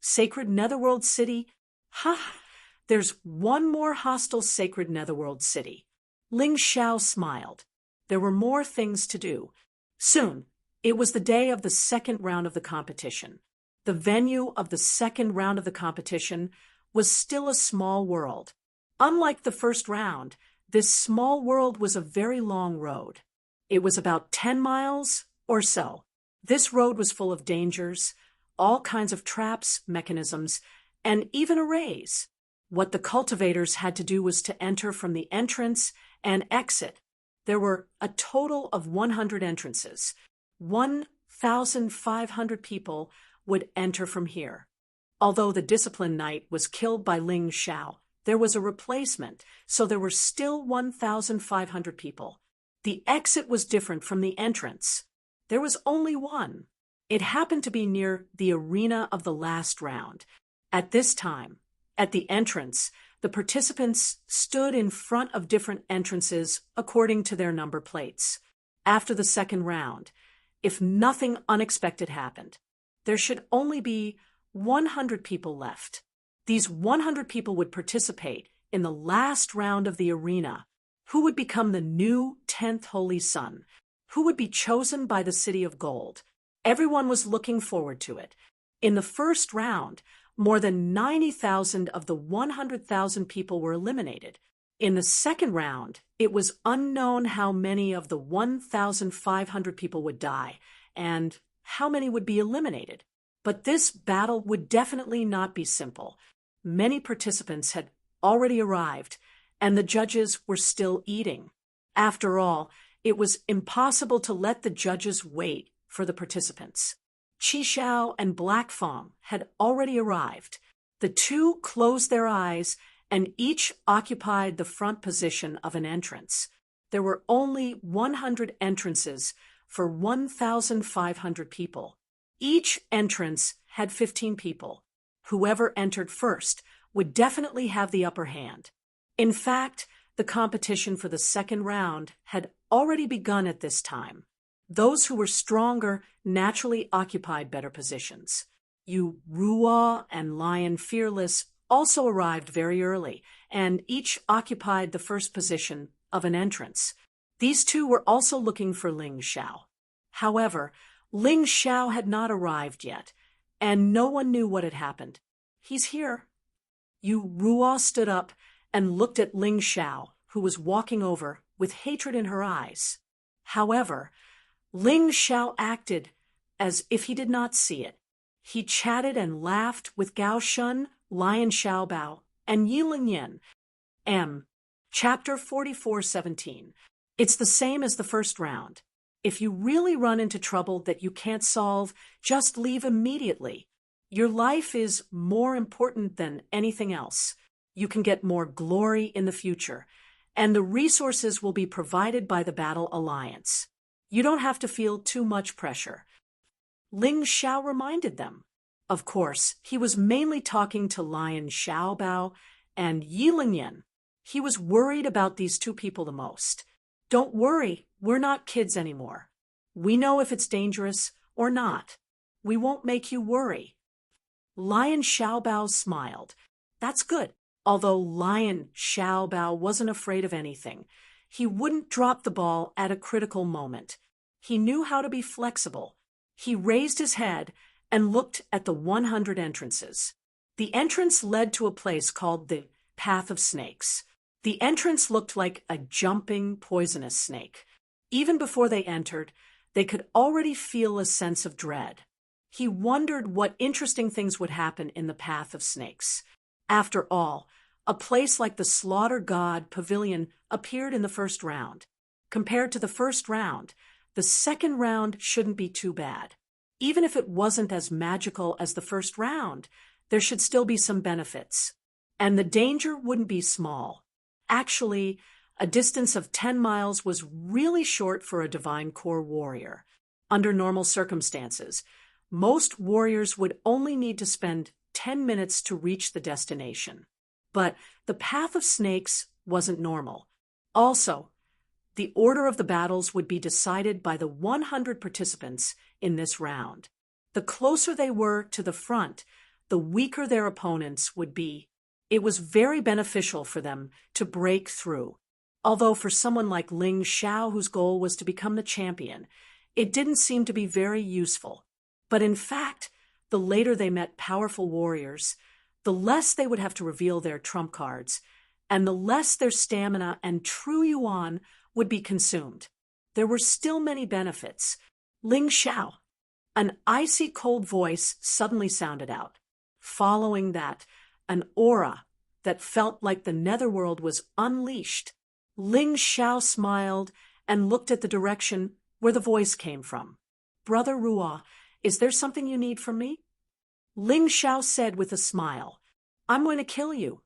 "Sacred netherworld city? Ha! There's one more hostile sacred netherworld city." Ling Xiao smiled. There were more things to do. Soon, it was the day of the second round of the competition. The venue of the second round of the competition was still a small world. Unlike the first round, this small world was a very long road. It was about 10 miles or so. This road was full of dangers, all kinds of traps, mechanisms, and even arrays. What the cultivators had to do was to enter from the entrance and exit. There were a total of 100 entrances. 1,500 people would enter from here. Although the discipline knight was killed by Ling Xiao, there was a replacement, so there were still 1,500 people. The exit was different from the entrance. There was only one. It happened to be near the arena of the last round. At this time, at the entrance, the participants stood in front of different entrances according to their number plates. After the second round, if nothing unexpected happened, there should only be 100 people left. These 100 people would participate in the last round of the arena. Who would become the new 10th Holy Son? Who would be chosen by the City of Gold? Everyone was looking forward to it. In the first round, more than 90,000 of the 100,000 people were eliminated. In the second round, it was unknown how many of the 1,500 people would die and how many would be eliminated. But this battle would definitely not be simple. Many participants had already arrived, and the judges were still eating. After all, it was impossible to let the judges wait for the participants. Qi Xiao and Black Fong had already arrived. The two closed their eyes and each occupied the front position of an entrance. There were only 100 entrances for 1,500 people. Each entrance had 15 people. Whoever entered first would definitely have the upper hand. In fact, the competition for the second round had already begun at this time. Those who were stronger naturally occupied better positions. Yu Ruo and Lion Fearless also arrived very early, and each occupied the first position of an entrance. These two were also looking for Ling Xiao. However, Ling Xiao had not arrived yet, and no one knew what had happened. He's here. Yu Ruo stood up and looked at Ling Xiao, who was walking over with hatred in her eyes. However, Ling Xiao acted as if he did not see it. He chatted and laughed with Gao Shun, Lion Xiaobao, and Yi Lingyan. Chapter 44:17. It's the same as the first round. If you really run into trouble that you can't solve, just leave immediately. Your life is more important than anything else. You can get more glory in the future, and the resources will be provided by the Battle Alliance. You don't have to feel too much pressure. Ling Xiao reminded them. Of course, he was mainly talking to Lion Xiaobao and Yi Lingyan. He was worried about these two people the most. Don't worry, we're not kids anymore. We know if it's dangerous or not. We won't make you worry. Lion Xiaobao smiled. That's good. Although Lion Xiaobao wasn't afraid of anything, he wouldn't drop the ball at a critical moment. He knew how to be flexible. He raised his head and looked at the 100 entrances. The entrance led to a place called the Path of Snakes. The entrance looked like a jumping, poisonous snake. Even before they entered, they could already feel a sense of dread. He wondered what interesting things would happen in the Path of Snakes. After all, a place like the Slaughter God Pavilion appeared in the first round. Compared to the first round, the second round shouldn't be too bad. Even if it wasn't as magical as the first round, there should still be some benefits. And the danger wouldn't be small. Actually, a distance of 10 miles was really short for a Divine Core warrior. Under normal circumstances, most warriors would only need to spend 10 minutes to reach the destination. But the Path of Snakes wasn't normal. Also, the order of the battles would be decided by the 100 participants in this round. The closer they were to the front, the weaker their opponents would be. It was very beneficial for them to break through. Although for someone like Ling Xiao, whose goal was to become the champion, it didn't seem to be very useful. But in fact, the later they met powerful warriors, the less they would have to reveal their trump cards, and the less their stamina and true yuan would be consumed. There were still many benefits. Ling Xiao. An icy cold voice suddenly sounded out. Following that, an aura that felt like the netherworld was unleashed. Ling Xiao smiled and looked at the direction where the voice came from. Brother Ruo, is there something you need from me? Ling Xiao said with a smile, I'm going to kill you.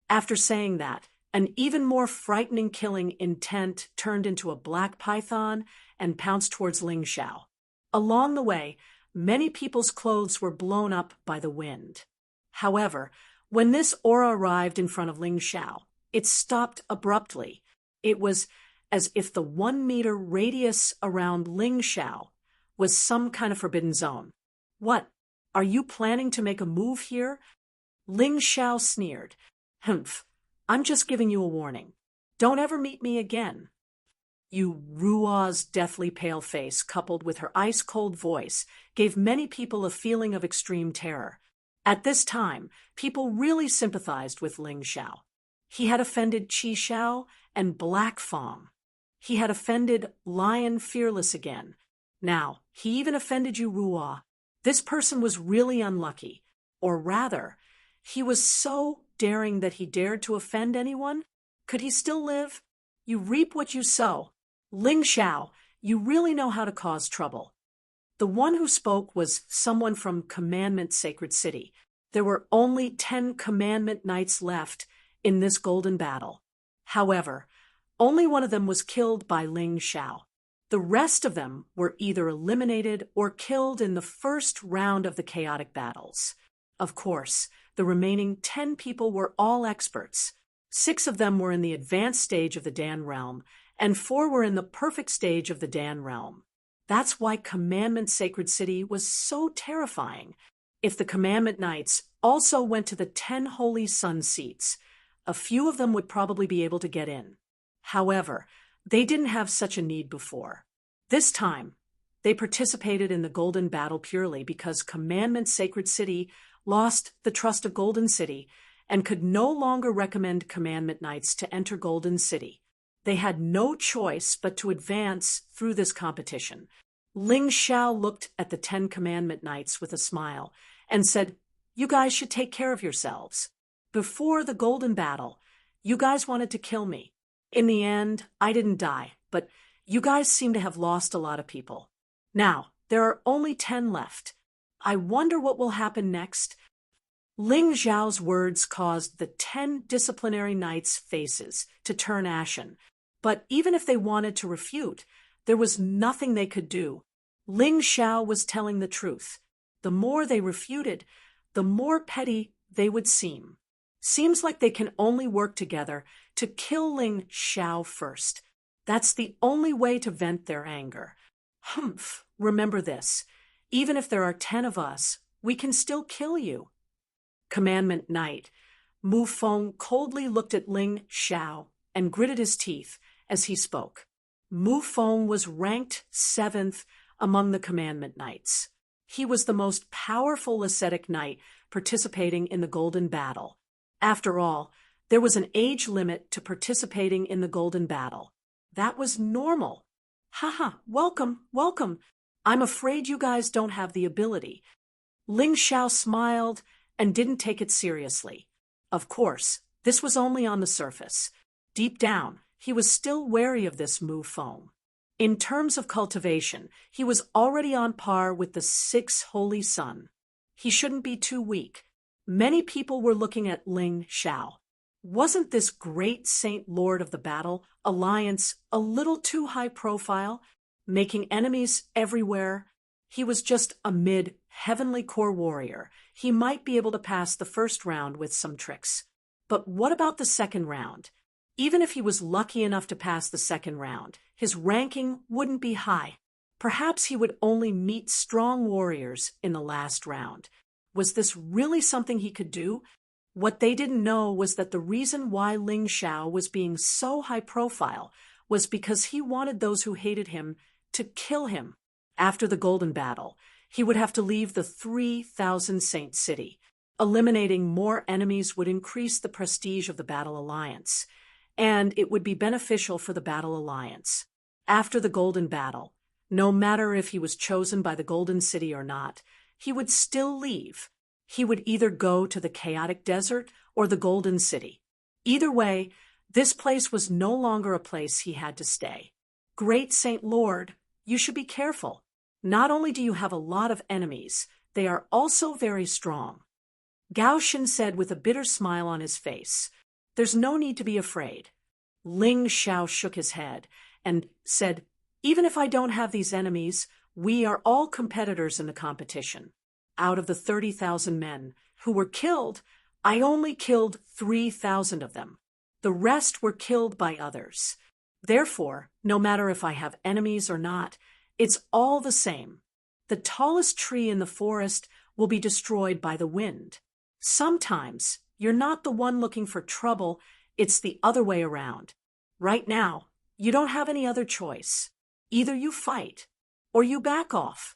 After saying that, an even more frightening killing intent turned into a black python and pounced towards Ling Xiao. Along the way, many people's clothes were blown up by the wind. However, when this aura arrived in front of Ling Xiao, it stopped abruptly. It was as if the 1-meter radius around Ling Xiao was some kind of forbidden zone. What? Are you planning to make a move here? Ling Xiao sneered. Humph, I'm just giving you a warning. Don't ever meet me again. Ruo's deathly pale face, coupled with her ice-cold voice, gave many people a feeling of extreme terror. At this time, people really sympathized with Ling Xiao. He had offended Qi Xiao and Black Fong. He had offended Lion Fearless again. Now, he even offended Ruo. This person was really unlucky. Or rather, he was so daring that he dared to offend anyone? Could he still live? You reap what you sow. Ling Xiao, you really know how to cause trouble. The one who spoke was someone from Commandment Sacred City. There were only 10 Commandment Knights left in this golden battle. However, only one of them was killed by Ling Xiao. The rest of them were either eliminated or killed in the first round of the chaotic battles. Of course, the remaining 10 people were all experts. 6 of them were in the advanced stage of the Dan realm, and 4 were in the perfect stage of the Dan realm. That's why Commandment Sacred City was so terrifying. If the Commandment Knights also went to the 10 Holy Sun seats, a few of them would probably be able to get in. However, they didn't have such a need before. This time, they participated in the Golden Battle purely because Commandment Sacred City lost the trust of Golden City and could no longer recommend Commandment Knights to enter Golden City. They had no choice but to advance through this competition. Ling Xiao looked at the 10 Commandment Knights with a smile and said, You guys should take care of yourselves. Before the Golden Battle, you guys wanted to kill me. In the end, I didn't die, but you guys seem to have lost a lot of people. Now, there are only 10 left. I wonder what will happen next. Ling Xiao's words caused the 10 disciplinary knights' faces to turn ashen. But even if they wanted to refute, there was nothing they could do. Ling Xiao was telling the truth. The more they refuted, the more petty they would seem. Seems like they can only work together to kill Ling Xiao first. That's the only way to vent their anger. Humph, remember this. Even if there are 10 of us, we can still kill you. Commandment Knight Mu Feng coldly looked at Ling Xiao and gritted his teeth as he spoke. Mu Feng was ranked 7th among the Commandment Knights. He was the most powerful ascetic knight participating in the Golden Battle. After all, there was an age limit to participating in the Golden Battle. That was normal. Haha, welcome, welcome. I'm afraid you guys don't have the ability. Ling Xiao smiled and didn't take it seriously. Of course, this was only on the surface. Deep down, he was still wary of this Mu Feng. In terms of cultivation, he was already on par with the 6 Holy Sun. He shouldn't be too weak. Many people were looking at Ling Xiao. Wasn't this great Saint Lord of the Battle alliance a little too high profile, making enemies everywhere? He was just a mid-heavenly core warrior. He might be able to pass the first round with some tricks. But what about the second round? Even if he was lucky enough to pass the second round, his ranking wouldn't be high. Perhaps he would only meet strong warriors in the last round. Was this really something he could do? What they didn't know was that the reason why Ling Xiao was being so high profile was because he wanted those who hated him to kill him. After the Golden Battle, he would have to leave the 3,000 Saint City. Eliminating more enemies would increase the prestige of the Battle Alliance, and it would be beneficial for the Battle Alliance. After the Golden Battle, no matter if he was chosen by the Golden City or not, he would still leave. He would either go to the Chaotic Desert or the Golden City. Either way, this place was no longer a place he had to stay. Great Saint Lord, you should be careful. Not only do you have a lot of enemies, they are also very strong. Gao Shen said with a bitter smile on his face, "There's no need to be afraid." Ling Xiao shook his head and said, "Even if I don't have these enemies, we are all competitors in the competition. Out of the 30,000 men who were killed, I only killed 3,000 of them. The rest were killed by others. Therefore, no matter if I have enemies or not, it's all the same. The tallest tree in the forest will be destroyed by the wind. Sometimes you're not the one looking for trouble, it's the other way around. Right now, you don't have any other choice. Either you fight or you back off."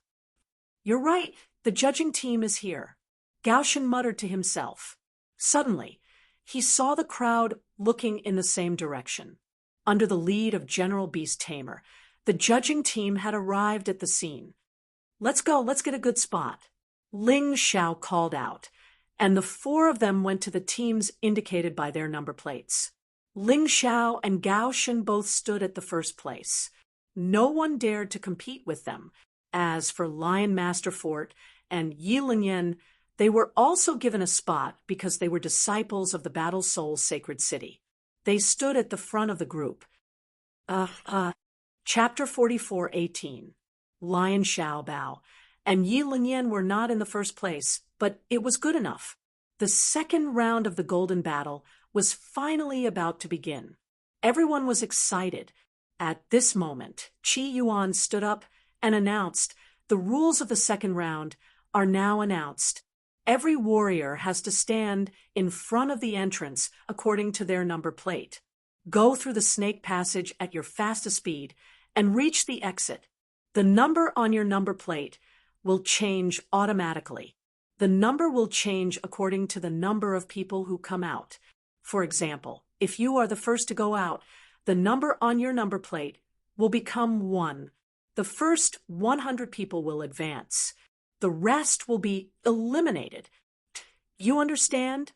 "You're right, the judging team is here," Gao Shen muttered to himself. Suddenly, he saw the crowd looking in the same direction. Under the lead of General Beast Tamer, the judging team had arrived at the scene. "Let's go, let's get a good spot." Ling Xiao called out, and the four of them went to the teams indicated by their number plates. Ling Xiao and Gao Shen both stood at the first place. No one dared to compete with them. As for Lion Master Fort and Yi Lingyan, they were also given a spot because they were disciples of the Battle Soul's sacred city. They stood at the front of the group. Chapter 44:18. Lion Xiao Bao and Yi Lingyan were not in the first place, but it was good enough. The second round of the Golden Battle was finally about to begin. Everyone was excited. At this moment, Qi Yuan stood up and announced, "The rules of the second round are now announced. Every warrior has to stand in front of the entrance according to their number plate. Go through the snake passage at your fastest speed and reach the exit. The number on your number plate will change automatically. The number will change according to the number of people who come out. For example, if you are the first to go out, the number on your number plate will become 1. The first 100 people will advance. The rest will be eliminated. You understand?"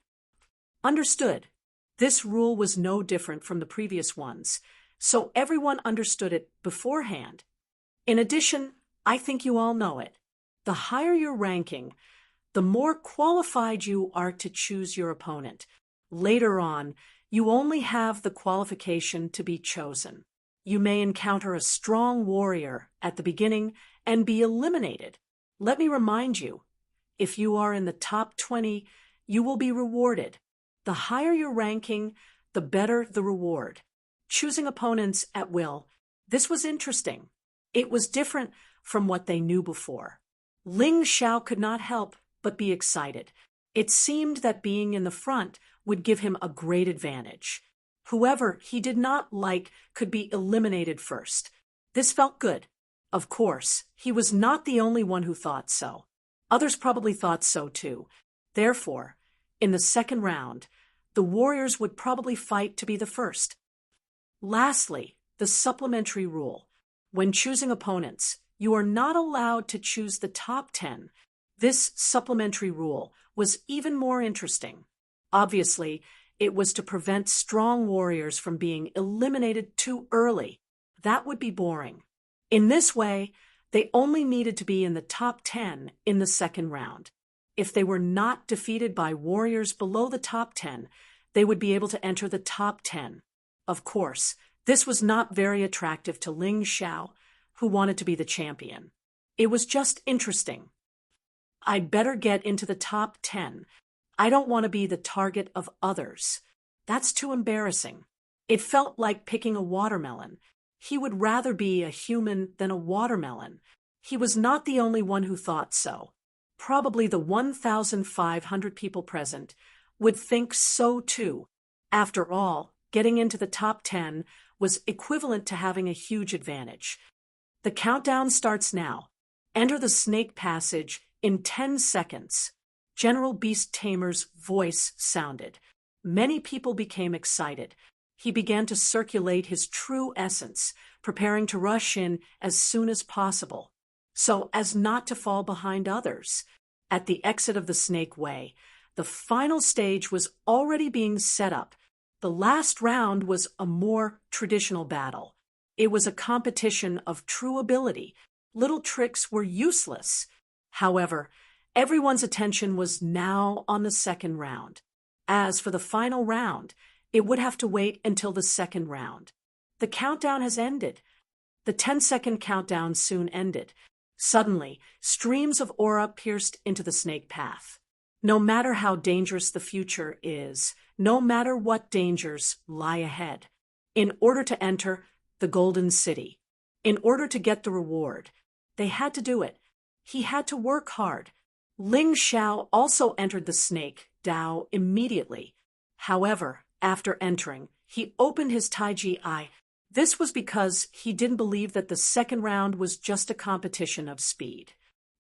Understood. This rule was no different from the previous ones, so everyone understood it beforehand. In addition, I think you all know it. The higher your ranking, the more qualified you are to choose your opponent. Later on, you only have the qualification to be chosen. You may encounter a strong warrior at the beginning and be eliminated. Let me remind you, if you are in the top 20, you will be rewarded. The higher your ranking, the better the reward. Choosing opponents at will, this was interesting. It was different from what they knew before. Ling Xiao could not help but be excited. It seemed that being in the front would give him a great advantage. Whoever he did not like could be eliminated first. This felt good. Of course, he was not the only one who thought so. Others probably thought so too. Therefore, in the second round, the warriors would probably fight to be the first. Lastly, the supplementary rule. When choosing opponents, you are not allowed to choose the top 10. This supplementary rule was even more interesting. Obviously, it was to prevent strong warriors from being eliminated too early. That would be boring. In this way, they only needed to be in the top 10 in the second round. If they were not defeated by warriors below the top 10, they would be able to enter the top 10. Of course, this was not very attractive to Ling Xiao, who wanted to be the champion. It was just interesting. I'd better get into the top 10. I don't want to be the target of others. That's too embarrassing. It felt like picking a watermelon. He would rather be a human than a watermelon. He was not the only one who thought so. Probably the 1,500 people present would think so too. After all, getting into the top 10 was equivalent to having a huge advantage. The countdown starts now. Enter the snake passage in 10 seconds. General Beast Tamer's voice sounded. Many people became excited. He began to circulate his true essence, preparing to rush in as soon as possible, so as not to fall behind others. At the exit of the Snake Way, the final stage was already being set up. The last round was a more traditional battle. It was a competition of true ability. Little tricks were useless. However, everyone's attention was now on the second round. As for the final round, it would have to wait until the second round. The countdown has ended. The 10-second countdown soon ended. Suddenly, streams of aura pierced into the snake path. No matter how dangerous the future is, no matter what dangers lie ahead, in order to enter the Golden City, in order to get the reward, they had to do it. He had to work hard. Ling Xiao also entered the snake Dao immediately. However, after entering, he opened his Taiji eye. This was because he didn't believe that the second round was just a competition of speed.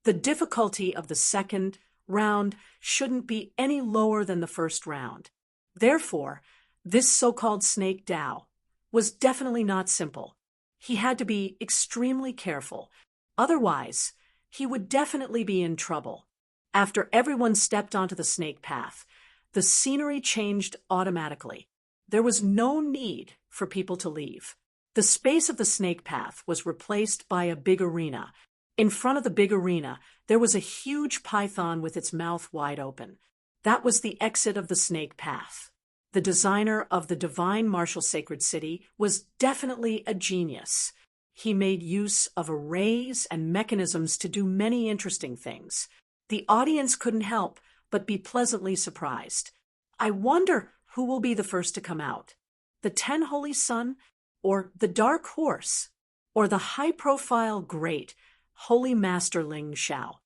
The difficulty of the second round shouldn't be any lower than the first round. Therefore, this so-called snake Dao was definitely not simple. He had to be extremely careful. Otherwise, he would definitely be in trouble. After everyone stepped onto the snake path, the scenery changed automatically. There was no need for people to leave. The space of the snake path was replaced by a big arena. In front of the big arena, there was a huge python with its mouth wide open. That was the exit of the snake path. The designer of the Divine Martial Sacred City was definitely a genius. He made use of arrays and mechanisms to do many interesting things. The audience couldn't help but be pleasantly surprised. I wonder who will be the first to come out. The 10 Holy Sun, or the Dark Horse, or the high-profile great Holy Master Ling Xiao.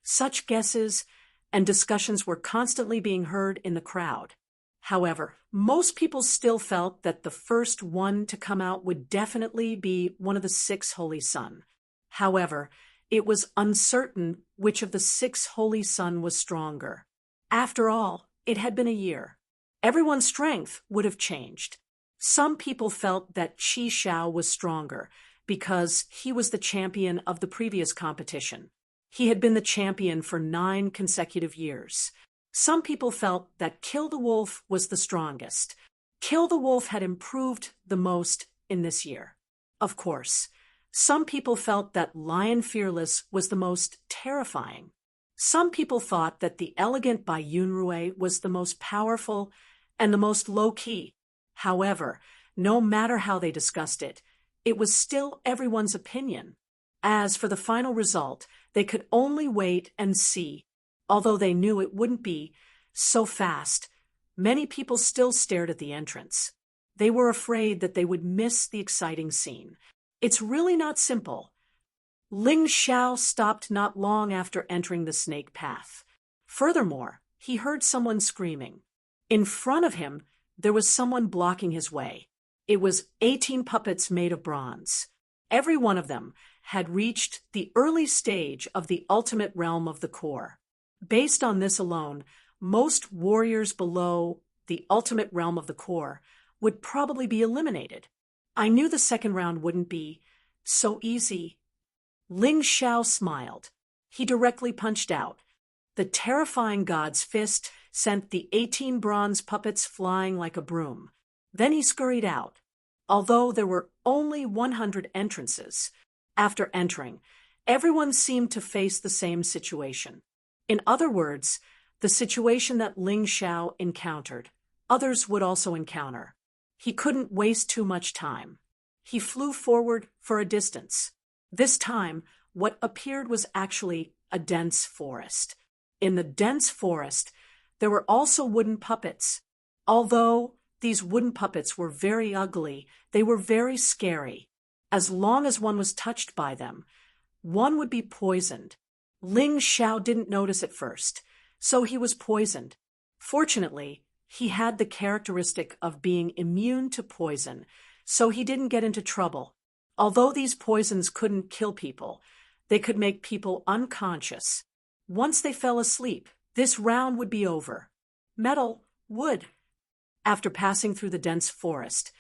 Such guesses and discussions were constantly being heard in the crowd. However, most people still felt that the first one to come out would definitely be one of the 6 Holy Sun. However, it was uncertain which of the 6 Holy Sun was stronger. After all, it had been a year. Everyone's strength would have changed. Some people felt that Qi Xiao was stronger because he was the champion of the previous competition. He had been the champion for 9 consecutive years. Some people felt that Kill the Wolf was the strongest. Kill the Wolf had improved the most in this year. Of course, some people felt that Lion Fearless was the most terrifying. Some people thought that the Elegant by Yunrui was the most powerful and the most low-key. However, no matter how they discussed it, it was still everyone's opinion. As for the final result, they could only wait and see. Although they knew it wouldn't be so fast, many people still stared at the entrance. They were afraid that they would miss the exciting scene. It's really not simple. Ling Xiao stopped not long after entering the snake path. Furthermore, he heard someone screaming. In front of him, there was someone blocking his way. It was 18 puppets made of bronze. Every one of them had reached the early stage of the ultimate realm of the core. Based on this alone, most warriors below the ultimate realm of the core would probably be eliminated. I knew the second round wouldn't be so easy. Ling Xiao smiled. He directly punched out. The terrifying god's fist sent the 18 bronze puppets flying like a broom. Then he scurried out. Although there were only 100 entrances, after entering, everyone seemed to face the same situation. In other words, the situation that Ling Xiao encountered, others would also encounter. He couldn't waste too much time. He flew forward for a distance. This time, what appeared was actually a dense forest. In the dense forest, there were also wooden puppets. Although these wooden puppets were very ugly, they were very scary. As long as one was touched by them, one would be poisoned. Ling Xiao didn't notice at first, so he was poisoned. Fortunately, he had the characteristic of being immune to poison, so he didn't get into trouble. Although these poisons couldn't kill people, they could make people unconscious. Once they fell asleep, this round would be over. Metal, wood. After passing through the dense forest,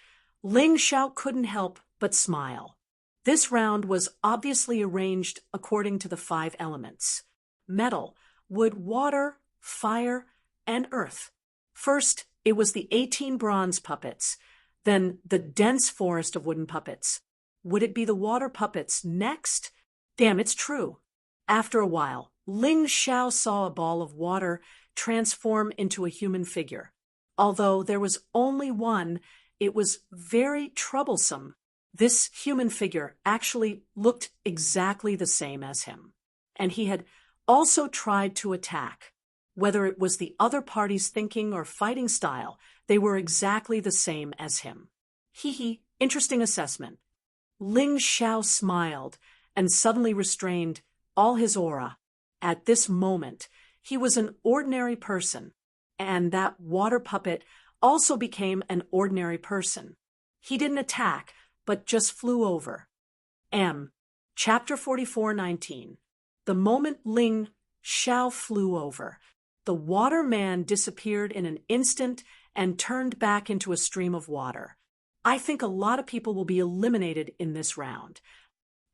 Ling Xiao couldn't help but smile. This round was obviously arranged according to the 5 elements: metal, wood, water, fire, and earth. First, it was the 18 bronze puppets, then the dense forest of wooden puppets. Would it be the water puppets next? Damn, it's true. After a while, Ling Xiao saw a ball of water transform into a human figure. Although there was only one, it was very troublesome. This human figure actually looked exactly the same as him, and he had also tried to attack. Whether it was the other party's thinking or fighting style, they were exactly the same as him. Hee, interesting assessment. Ling Xiao smiled and suddenly restrained all his aura. At this moment, he was an ordinary person, and that water puppet also became an ordinary person. He didn't attack, but just flew over. Chapter 44:19. The moment Ling Xiao flew over, the water man disappeared in an instant and turned back into a stream of water. I think a lot of people will be eliminated in this round.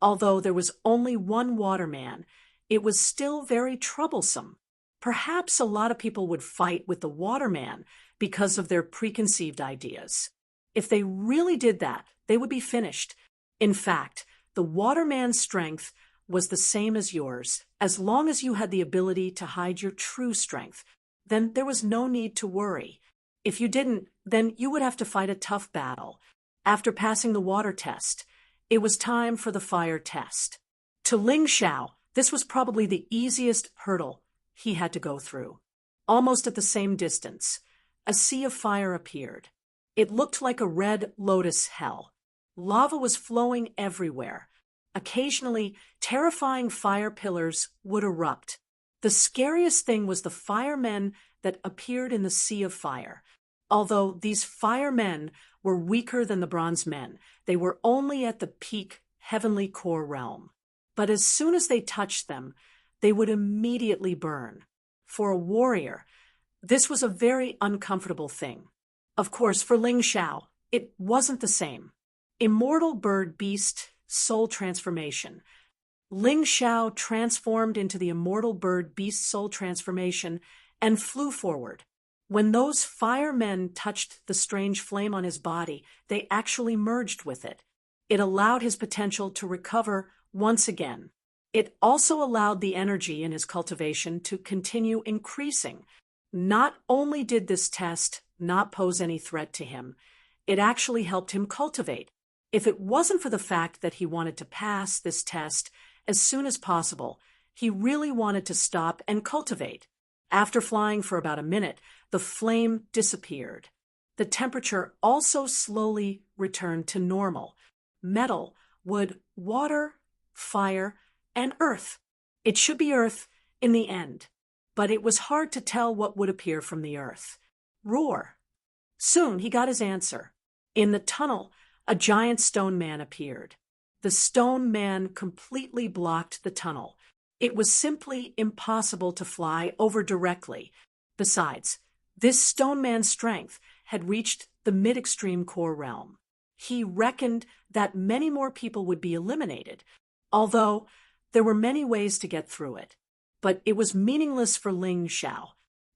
Although there was only one water man, it was still very troublesome. Perhaps a lot of people would fight with the water man because of their preconceived ideas. If they really did that, they would be finished. In fact, the water man's strength was the same as yours. As long as you had the ability to hide your true strength, then there was no need to worry. If you didn't, then you would have to fight a tough battle. After passing the water test, it was time for the fire test. To Ling Xiao, this was probably the easiest hurdle he had to go through. Almost at the same distance, a sea of fire appeared. It looked like a red lotus hell. Lava was flowing everywhere. Occasionally, terrifying fire pillars would erupt. The scariest thing was the firemen that appeared in the sea of fire. Although these firemen were weaker than the bronze men, they were only at the peak heavenly core realm. But as soon as they touched them, they would immediately burn. For a warrior, this was a very uncomfortable thing. Of course, for Ling Xiao, it wasn't the same. Immortal bird beast soul transformation. Ling Xiao transformed into the immortal bird beast soul transformation and flew forward. When those firemen touched the strange flame on his body, they actually merged with it. It allowed his potential to recover once again. It also allowed the energy in his cultivation to continue increasing. Not only did this test not pose any threat to him, it actually helped him cultivate. If it wasn't for the fact that he wanted to pass this test as soon as possible, he really wanted to stop and cultivate. After flying for about a minute, the flame disappeared. The temperature also slowly returned to normal. Metal, wood, water, fire, and earth. It should be earth in the end, but it was hard to tell what would appear from the earth. Roar. Soon he got his answer. In the tunnel, a giant stone man appeared. The stone man completely blocked the tunnel. It was simply impossible to fly over directly. Besides, this stone man's strength had reached the mid-extreme core realm. He reckoned that many more people would be eliminated, although there were many ways to get through it. But it was meaningless for Ling Xiao.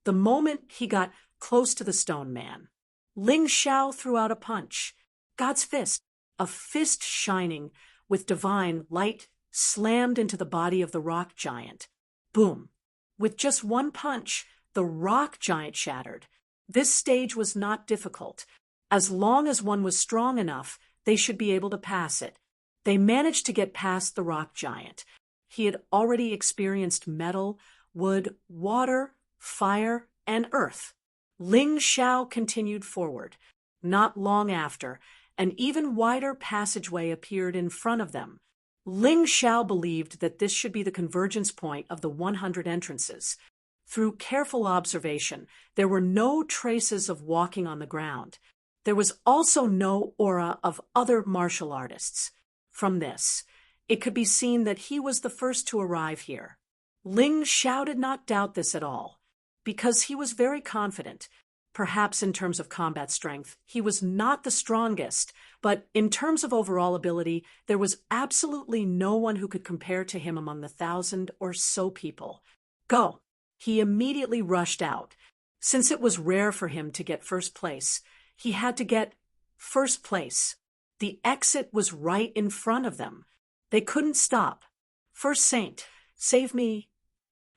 The moment he got close to the stone man, Ling Xiao threw out a punch. God's fist, a fist shining with divine light, slammed into the body of the rock giant. Boom! With just one punch, the rock giant shattered. This stage was not difficult. As long as one was strong enough, they should be able to pass it. They managed to get past the rock giant. He had already experienced metal, wood, water, fire, and earth. Ling Xiao continued forward. Not long after, an even wider passageway appeared in front of them. Ling Xiao believed that this should be the convergence point of the 100 entrances. Through careful observation, there were no traces of walking on the ground. There was also no aura of other martial artists. From this, it could be seen that he was the first to arrive here. Ling Xiao did not doubt this at all, because he was very confident. Perhaps in terms of combat strength, he was not the strongest, but in terms of overall ability, there was absolutely no one who could compare to him among the 1,000 or so people. Go! He immediately rushed out. Since it was rare for him to get first place, he had to get first place. The exit was right in front of them. They couldn't stop. First Saint, save me.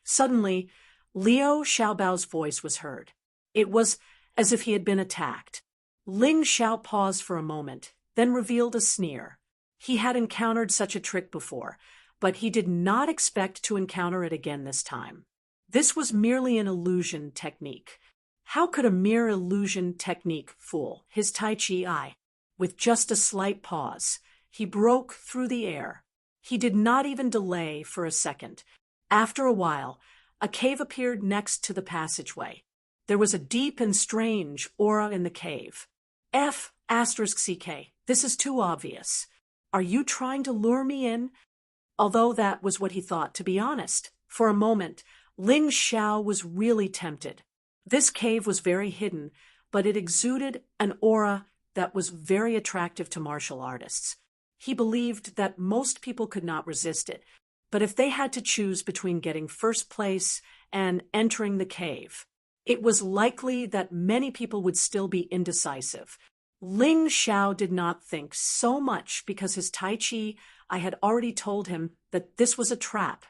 Suddenly, Liu Xiaobao's voice was heard. It was as if he had been attacked. Ling Xiao paused for a moment, then revealed a sneer. He had encountered such a trick before, but he did not expect to encounter it again this time. This was merely an illusion technique. How could a mere illusion technique fool his Tai Chi eye? With just a slight pause, he broke through the air. He did not even delay for a second. After a while, a cave appeared next to the passageway. There was a deep and strange aura in the cave. F***CK, this is too obvious. Are you trying to lure me in? Although that was what he thought, to be honest. For a moment, Ling Xiao was really tempted. This cave was very hidden, but it exuded an aura that was very attractive to martial artists. He believed that most people could not resist it, but if they had to choose between getting first place and entering the cave, it was likely that many people would still be indecisive. Ling Xiao did not think so much because his Tai Chi, I had already told him that this was a trap.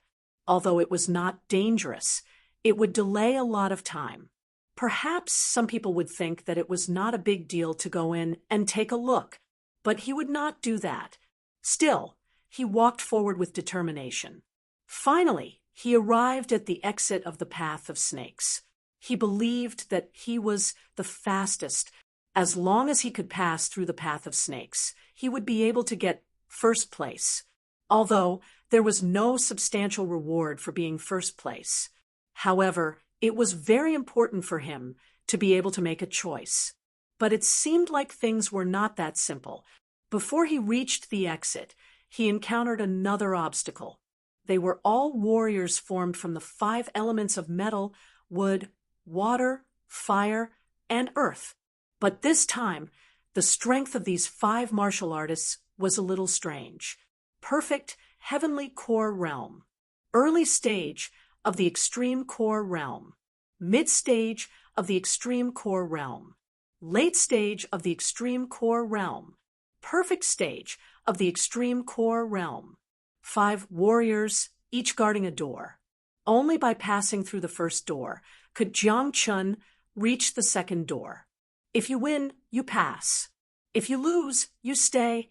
Although it was not dangerous, it would delay a lot of time. Perhaps some people would think that it was not a big deal to go in and take a look, but he would not do that. Still, he walked forward with determination. Finally, he arrived at the exit of the path of snakes. He believed that he was the fastest. As long as he could pass through the path of snakes, he would be able to get first place. Although there was no substantial reward for being first place. However, it was very important for him to be able to make a choice. But it seemed like things were not that simple. Before he reached the exit, he encountered another obstacle. They were all warriors formed from the 5 elements of metal, wood, water, fire, and earth. But this time, the strength of these 5 martial artists was a little strange. Perfect heavenly core realm. Early stage of the extreme core realm. Mid-stage of the extreme core realm. Late stage of the extreme core realm. Perfect stage of the extreme core realm. 5 warriors, each guarding a door. Only by passing through the first door could Jiang Chun reach the second door. If you win, you pass. If you lose, you stay.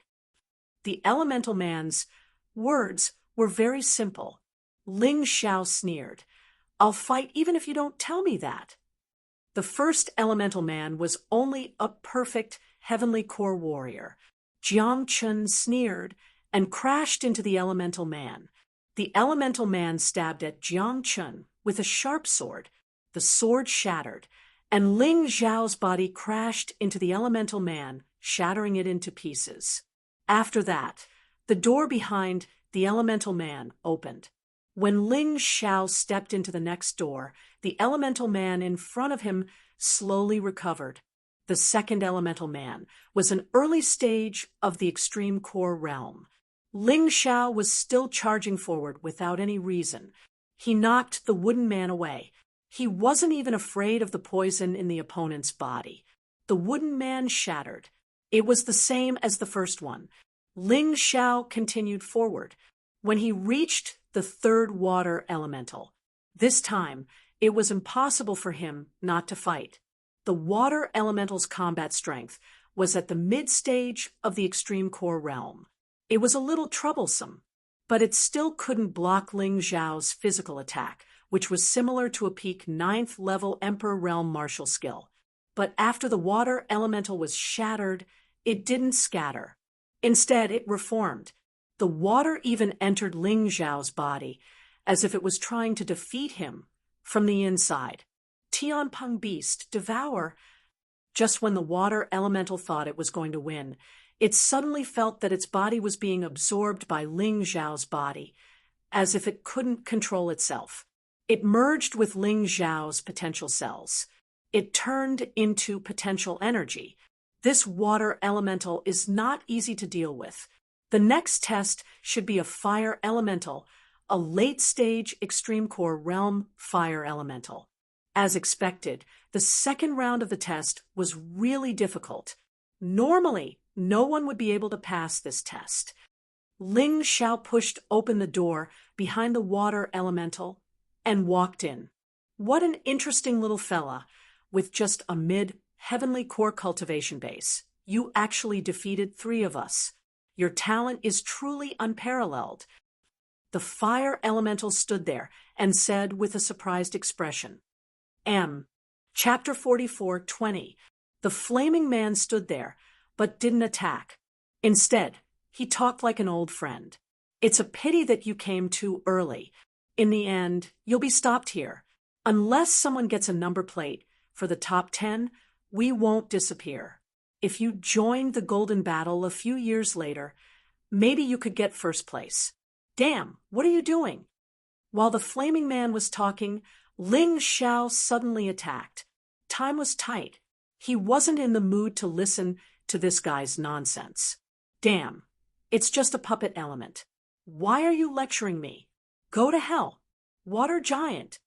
The elemental man's words were very simple. Ling Xiao sneered. I'll fight even if you don't tell me that. The first elemental man was only a perfect heavenly core warrior. Jiang Chun sneered and crashed into the elemental man. The elemental man stabbed at Jiang Chun with a sharp sword. The sword shattered, and Ling Xiao's body crashed into the elemental man, shattering it into pieces. After that, the door behind the elemental man opened. When Ling Xiao stepped into the next door, the elemental man in front of him slowly recovered. The second elemental man was an early stage of the extreme core realm. Ling Xiao was still charging forward without any reason. He knocked the wooden man away. He wasn't even afraid of the poison in the opponent's body. The wooden man shattered. It was the same as the first one. Ling Xiao continued forward. When he reached the third water elemental, this time it was impossible for him not to fight. The water elemental's combat strength was at the mid-stage of the extreme core realm. It was a little troublesome, but it still couldn't block Ling Xiao's physical attack, which was similar to a peak 9th level Emperor Realm martial skill. But after the water elemental was shattered, it didn't scatter. Instead, it reformed. The water even entered Ling Xiao's body, as if it was trying to defeat him. from the inside. Tianpeng beast, devour. Just when the water elemental thought it was going to win, it suddenly felt that its body was being absorbed by Ling Zhao's body, as if it couldn't control itself. It merged with Ling Zhao's potential cells. It turned into potential energy. This water elemental is not easy to deal with. The next test should be a fire elemental, a late-stage extreme core realm fire elemental. As expected, the second round of the test was really difficult. Normally, no one would be able to pass this test. Ling Xiao pushed open the door behind the water elemental and walked in. What an interesting little fella, with just a mid-heavenly core cultivation base. You actually defeated 3 of us. Your talent is truly unparalleled. The fire elemental stood there and said with a surprised expression. Chapter 44:20. The flaming man stood there, but didn't attack. Instead, he talked like an old friend. It's a pity that you came too early. In the end, you'll be stopped here. Unless someone gets a number plate for the top 10, we won't disappear. If you joined the Golden Battle a few years later, maybe you could get first place. Damn, what are you doing? While the flaming man was talking, Ling Xiao suddenly attacked. Time was tight. He wasn't in the mood to listen to this guy's nonsense. Damn, it's just a puppet element. Why are you lecturing me? Go to hell. Water giant.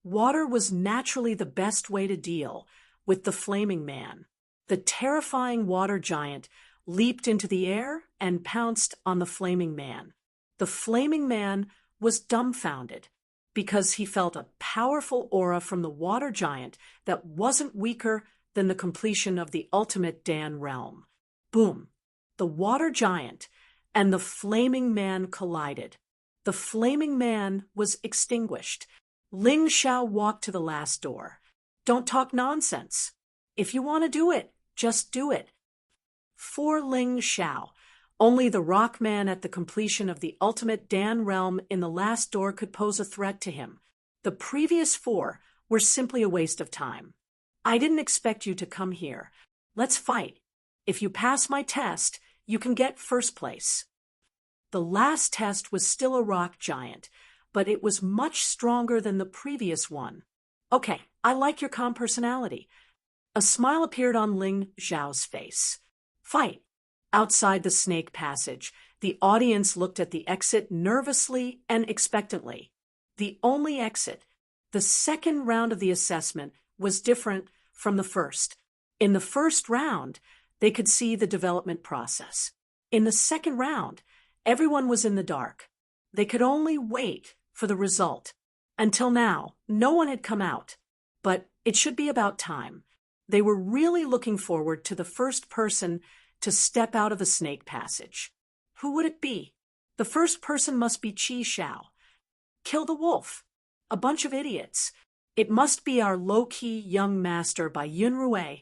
Water was naturally the best way to deal with the flaming man. The terrifying water giant leaped into the air and pounced on the flaming man. The flaming man was dumbfounded because he felt a powerful aura from the water giant that wasn't weaker than the completion of the ultimate Dan realm. Boom! The water giant and the flaming man collided. The flaming man was extinguished. Ling Xiao walked to the last door. Don't talk nonsense. If you want to do it, just do it. For Ling Xiao, only the rock man at the completion of the ultimate Dan realm in the last door could pose a threat to him. The previous 4 were simply a waste of time. I didn't expect you to come here. Let's fight. If you pass my test, you can get first place. The last test was still a rock giant, but it was much stronger than the previous one. Okay, I like your calm personality. A smile appeared on Ling Zhao's face. Fight. Outside the snake passage, the audience looked at the exit nervously and expectantly. The only exit. The second round of the assessment was different from the first. In the first round, they could see the development process. In the second round, everyone was in the dark. They could only wait for the result. Until now, no one had come out. But it should be about time. They were really looking forward to the first person to step out of the snake passage. Who would it be? The first person must be Qi Xiao. Kill the wolf. A bunch of idiots. It must be our low-key young master by Yun Rui.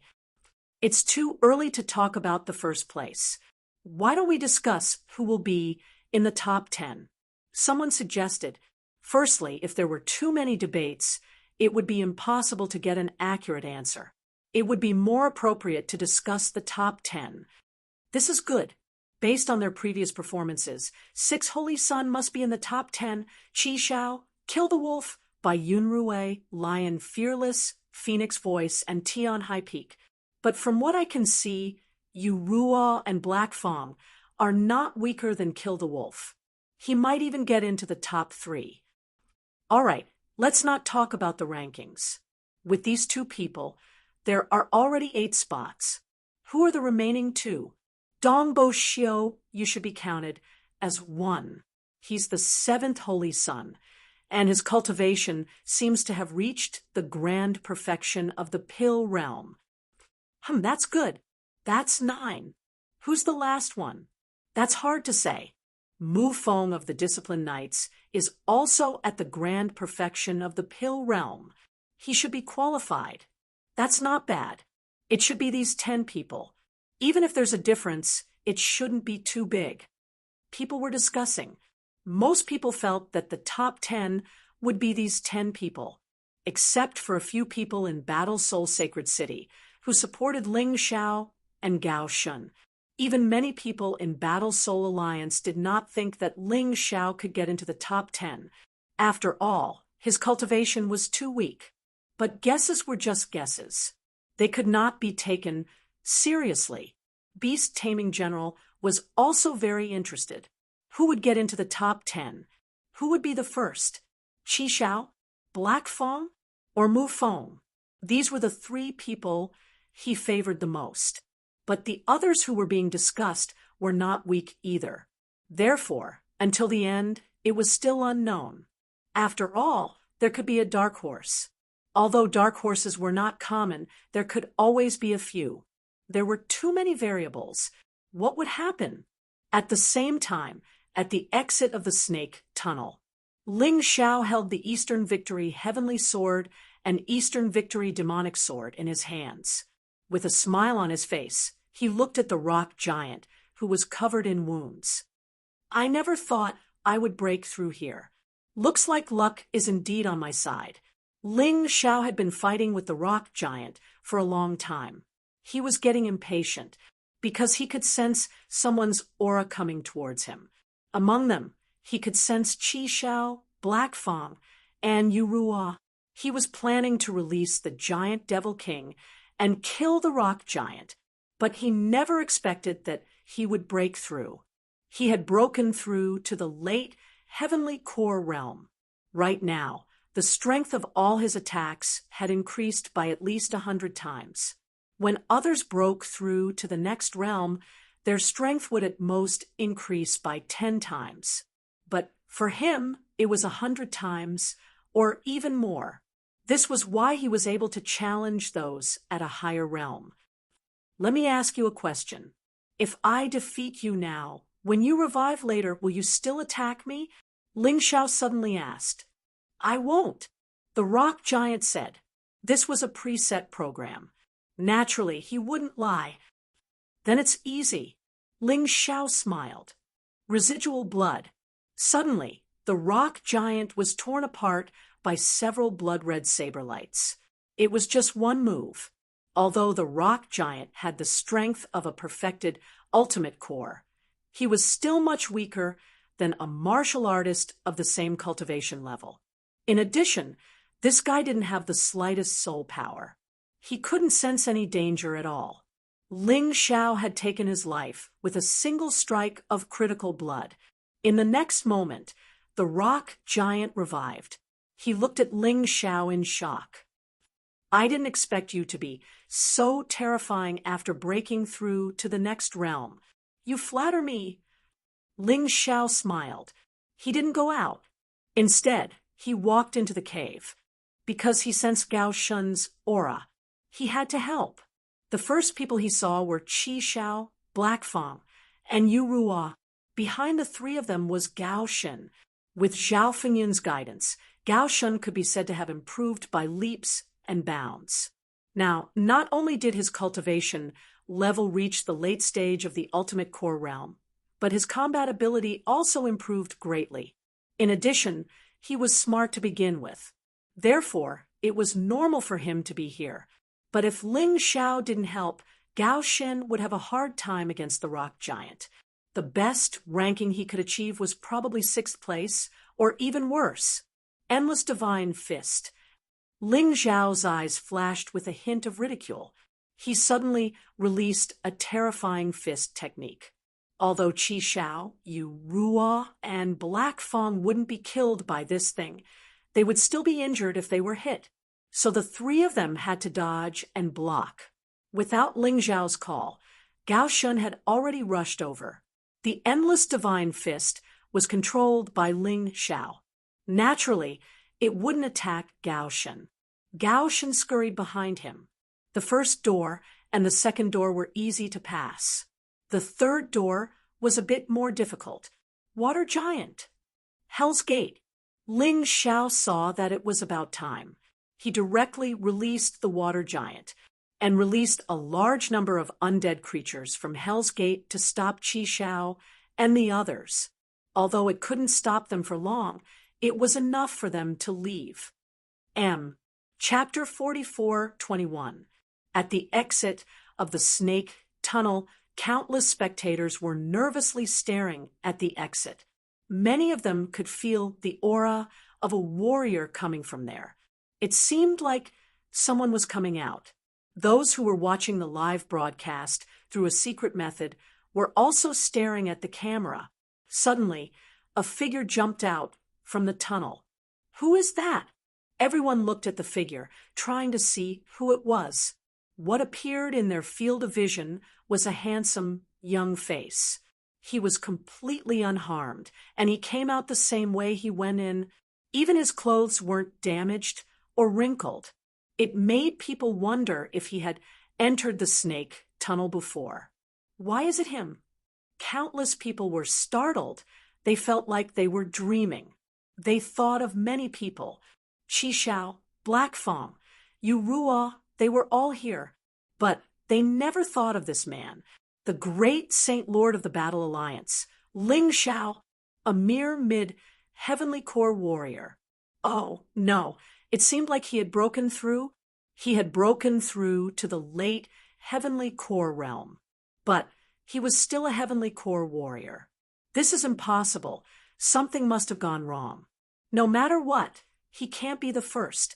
It's too early to talk about the first place. Why don't we discuss who will be in the top 10? Someone suggested, firstly, if there were too many debates, it would be impossible to get an accurate answer. It would be more appropriate to discuss the top 10. This is good. Based on their previous performances, 6 Holy Sun must be in the top 10. Qi Xiao, Kill the Wolf by Yun Rui, Lion Fearless, Phoenix Voice, and Tian High Peak. But from what I can see, Yu Ruo and Black Fong are not weaker than Kill the Wolf. He might even get into the top 3. All right, let's not talk about the rankings. With these 2 people, there are already 8 spots. Who are the remaining 2? Dongbo Xiu, you should be counted as 1. He's the 7th Holy Sun, and his cultivation seems to have reached the grand perfection of the pill realm. That's good. That's 9. Who's the last one? That's hard to say. Mu Feng of the Disciplined Knights is also at the grand perfection of the pill realm. He should be qualified. That's not bad. It should be these 10 people. Even if there's a difference, it shouldn't be too big. People were discussing. Most people felt that the top 10 would be these 10 people. except for a few people in Battle Soul Sacred City, who supported Ling Xiao and Gao Shun. Even many people in Battle Soul Alliance did not think that Ling Xiao could get into the top 10. After all, his cultivation was too weak. But guesses were just guesses. They could not be taken seriously. Beast Taming General was also very interested. Who would get into the top 10? Who would be the first? Qi Xiao, Black Fong, or Mu Feng? These were the three people he favored the most. But the others who were being discussed were not weak either. Therefore, until the end, it was still unknown. After all, there could be a dark horse. Although dark horses were not common, there could always be a few. There were too many variables. What would happen? At the same time, at the exit of the snake tunnel, Ling Xiao held the Eastern Victory Heavenly Sword and Eastern Victory Demonic Sword in his hands. With a smile on his face, he looked at the rock giant, who was covered in wounds. I never thought I would break through here. Looks like luck is indeed on my side. Ling Xiao had been fighting with the rock giant for a long time. He was getting impatient because he could sense someone's aura coming towards him. Among them, he could sense Qi Xiao, Black Fang, and Yurua. He was planning to release the giant Devil King and kill the rock giant, but he never expected that he would break through. He had broken through to the late Heavenly Core realm. Right now, the strength of all his attacks had increased by at least 100 times. When others broke through to the next realm, their strength would at most increase by 10 times. But for him, it was 100 times, or even more. This was why he was able to challenge those at a higher realm. Let me ask you a question. If I defeat you now, when you revive later, will you still attack me? Ling Xiao suddenly asked. I won't, the rock giant said. This was a preset program. Naturally, he wouldn't lie. Then it's easy. Ling Xiao smiled. Residual blood. Suddenly, the rock giant was torn apart by several blood-red saber lights. It was just one move. Although the rock giant had the strength of a perfected ultimate core, he was still much weaker than a martial artist of the same cultivation level. In addition, this guy didn't have the slightest soul power. He couldn't sense any danger at all. Ling Xiao had taken his life with a single strike of critical blood. In the next moment, the rock giant revived. He looked at Ling Xiao in shock. I didn't expect you to be so terrifying after breaking through to the next realm. You flatter me. Ling Xiao smiled. He didn't go out. Instead, he walked into the cave. Because he sensed Gao Shun's aura, he had to help. The first people he saw were Qi Xiao, Black Fang, and Yu Ruo. Behind the three of them was Gao Shen. With Zhao Fengyun's guidance, Gao Shen could be said to have improved by leaps and bounds. Now, not only did his cultivation level reach the late stage of the ultimate core realm, but his combat ability also improved greatly. In addition, he was smart to begin with. Therefore, it was normal for him to be here. But if Ling Xiao didn't help, Gao Shen would have a hard time against the rock giant. The best ranking he could achieve was probably 6th place, or even worse. Endless Divine Fist. Ling Xiao's eyes flashed with a hint of ridicule. He suddenly released a terrifying fist technique. Although Qi Xiao, Yu Ruo, and Black Fang wouldn't be killed by this thing, they would still be injured if they were hit. So the three of them had to dodge and block. Without Ling Xiao's call, Gao Shun had already rushed over. The Endless Divine Fist was controlled by Ling Xiao. Naturally, it wouldn't attack Gao Shun. Gao Shun scurried behind him. The first door and the second door were easy to pass. The third door was a bit more difficult. Water Giant. Hell's Gate. Ling Xiao saw that it was about time. He directly released the Water Giant and released a large number of undead creatures from Hell's Gate to stop Qi Xiao and the others. Although it couldn't stop them for long, it was enough for them to leave. Chapter 44:21. At the exit of the snake tunnel, countless spectators were nervously staring at the exit. Many of them could feel the aura of a warrior coming from there. It seemed like someone was coming out. Those who were watching the live broadcast through a secret method were also staring at the camera. Suddenly, a figure jumped out from the tunnel. Who is that? Everyone looked at the figure, trying to see who it was. What appeared in their field of vision was a handsome, young face. He was completely unharmed, and he came out the same way he went in. Even his clothes weren't damaged or wrinkled. It made people wonder if he had entered the snake tunnel before. Why is it him? Countless people were startled. They felt like they were dreaming. They thought of many people. Qishao, Black Fong, Yu Ruo, they were all here. But they never thought of this man, the great Saint Lord of the Battle Alliance, Ling Xiao, a mere mid-heavenly core warrior. Oh, no, it seemed like he had broken through. He had broken through to the late heavenly core realm. But he was still a heavenly core warrior. This is impossible. Something must have gone wrong. No matter what, he can't be the first.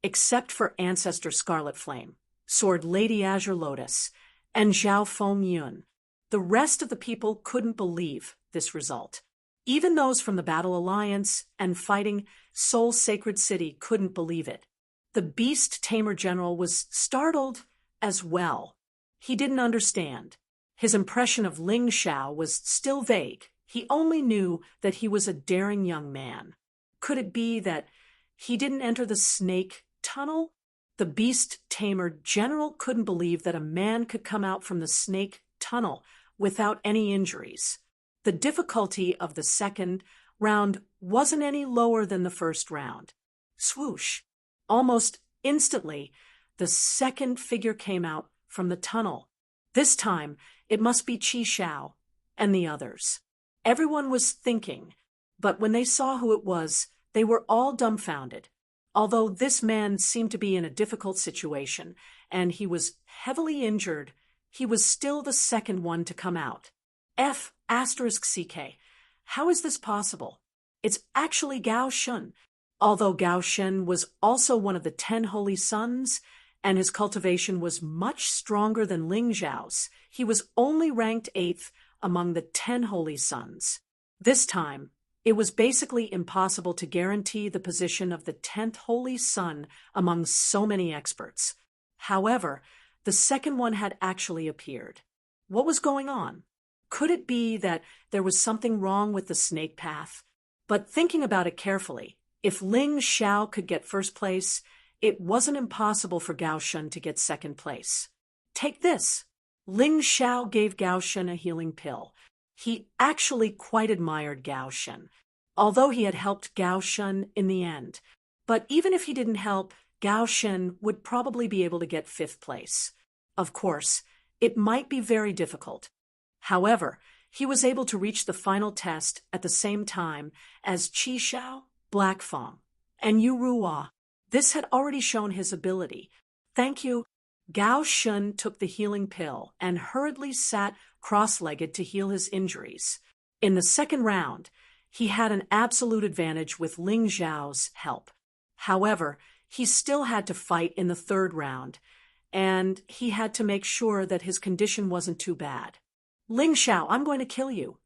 Except for Ancestor Scarlet Flame, Sword Lady Azure Lotus, and Zhao Feng Yun. The rest of the people couldn't believe this result. Even those from the Battle Alliance and fighting Soul Sacred City couldn't believe it. The Beast Tamer General was startled as well. He didn't understand. His impression of Ling Xiao was still vague. He only knew that he was a daring young man. Could it be that he didn't enter the snake tunnel? The Beast Tamer General couldn't believe that a man could come out from the snake tunnel without any injuries. The difficulty of the second round wasn't any lower than the first round. Swoosh! Almost instantly, the second figure came out from the tunnel. This time, it must be Qishao and the others. Everyone was thinking, but when they saw who it was, they were all dumbfounded. Although this man seemed to be in a difficult situation, and he was heavily injured, he was still the second one to come out. F***CK. How is this possible? It's actually Gao Shun. Although Gao Shen was also one of the 10 holy sons, and his cultivation was much stronger than Ling Zhao's, he was only ranked 8th among the 10 holy sons. This time, it was basically impossible to guarantee the position of the 10th holy son among so many experts. However, the second one had actually appeared. What was going on? Could it be that there was something wrong with the snake path? But thinking about it carefully, if Ling Xiao could get first place, it wasn't impossible for Gao Shun to get second place. Take this! Ling Xiao gave Gao Shun a healing pill. He actually quite admired Gao Shun, although he had helped Gao Shun in the end. But even if he didn't help, Gao Shun would probably be able to get 5th place. Of course, it might be very difficult. However, he was able to reach the final test at the same time as Qishao, Black Fong, and Yu Ruo. This had already shown his ability. Thank you. Gao Shun took the healing pill and hurriedly sat cross-legged to heal his injuries. In the second round, he had an absolute advantage with Ling Zhao's help. However, he still had to fight in the third round, and he had to make sure that his condition wasn't too bad. Ling Xiao, I'm going to kill you.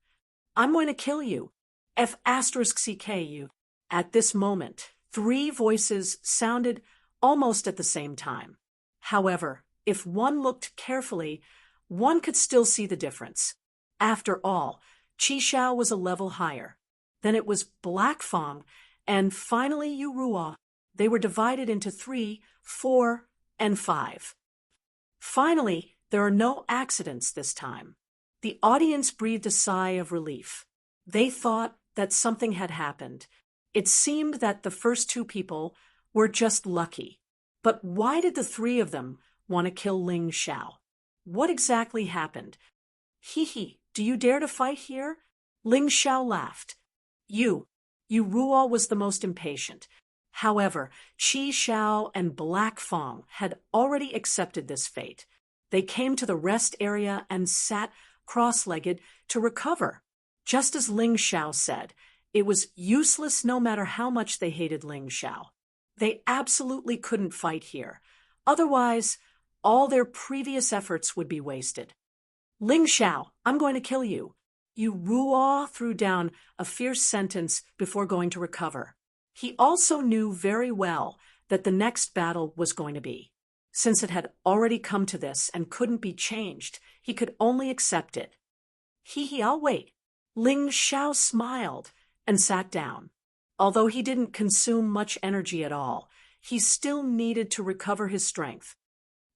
I'm going to kill you. F***CK you. At this moment, 3 voices sounded almost at the same time. However, if one looked carefully, one could still see the difference. After all, Qishao was a level higher. Then it was Black Fong, and finally Yu Ruo. They were divided into 3, 4, and 5. Finally, there are no accidents this time. The audience breathed a sigh of relief. They thought that something had happened. It seemed that the first 2 people were just lucky. But why did the 3 of them want to kill Ling Xiao? What exactly happened? Hee, do you dare to fight here? Ling Xiao laughed. Yu Ruo was the most impatient. However, Qi Xiao and Black Fong had already accepted this fate. They came to the rest area and sat cross-legged to recover. Just as Ling Xiao said, it was useless no matter how much they hated Ling Xiao. They absolutely couldn't fight here. Otherwise, all their previous efforts would be wasted. Ling Xiao, I'm going to kill you. Yu Ruo threw down a fierce sentence before going to recover. He also knew very well that the next battle was going to be. Since it had already come to this and couldn't be changed, he could only accept it. I'll wait. Ling Xiao smiled and sat down. Although he didn't consume much energy at all, he still needed to recover his strength.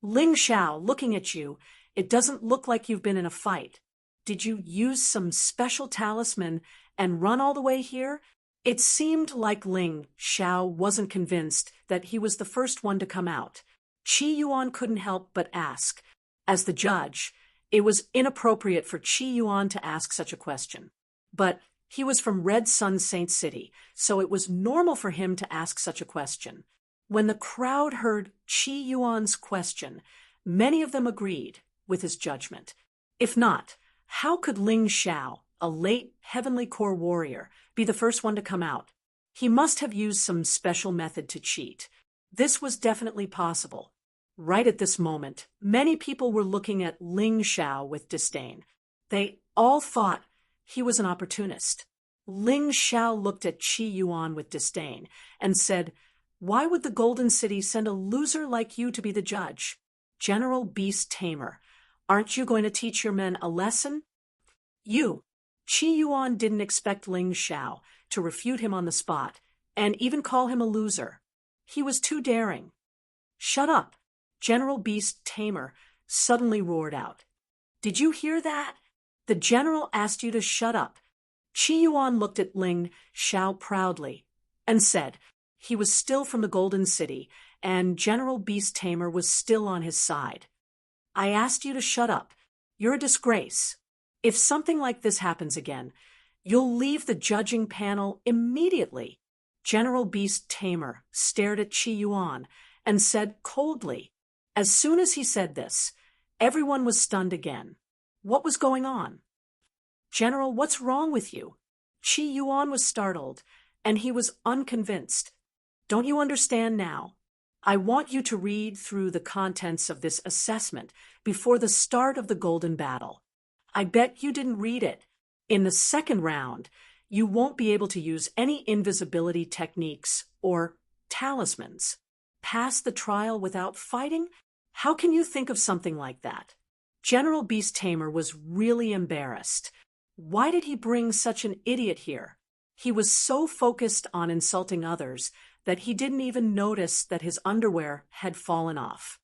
Ling Xiao, looking at you, it doesn't look like you've been in a fight. Did you use some special talisman and run all the way here? It seemed like Ling Xiao wasn't convinced that he was the first one to come out. Qi Yuan couldn't help but ask. As the judge, it was inappropriate for Qi Yuan to ask such a question. But he was from Red Sun Saint City, so it was normal for him to ask such a question. When the crowd heard Qi Yuan's question, many of them agreed with his judgment. If not, how could Ling Xiao, a late Heavenly Core warrior, be the first one to come out? He must have used some special method to cheat. This was definitely possible. Right at this moment, many people were looking at Ling Xiao with disdain. They all thought he was an opportunist. Ling Xiao looked at Qi Yuan with disdain and said, "Why would the Golden City send a loser like you to be the judge? General Beast Tamer, aren't you going to teach your men a lesson?" Qi Yuan didn't expect Ling Xiao to refute him on the spot and even call him a loser. He was too daring. "Shut up," General Beast Tamer suddenly roared out. "Did you hear that? The general asked you to shut up." Qi Yuan looked at Ling Xiao proudly and said he was still from the Golden City and General Beast Tamer was still on his side. "I asked you to shut up. You're a disgrace. If something like this happens again, you'll leave the judging panel immediately." General Beast Tamer stared at Qi Yuan and said coldly. As soon as he said this, everyone was stunned again. What was going on? "General, what's wrong with you?" Qi Yuan was startled, and he was unconvinced. "Don't you understand now? I want you to read through the contents of this assessment before the start of the Golden Battle. I bet you didn't read it. In the second round, you won't be able to use any invisibility techniques or talismans. Pass the trial without fighting? How can you think of something like that?" General Beast Tamer was really embarrassed. Why did he bring such an idiot here? He was so focused on insulting others that he didn't even notice that his underwear had fallen off.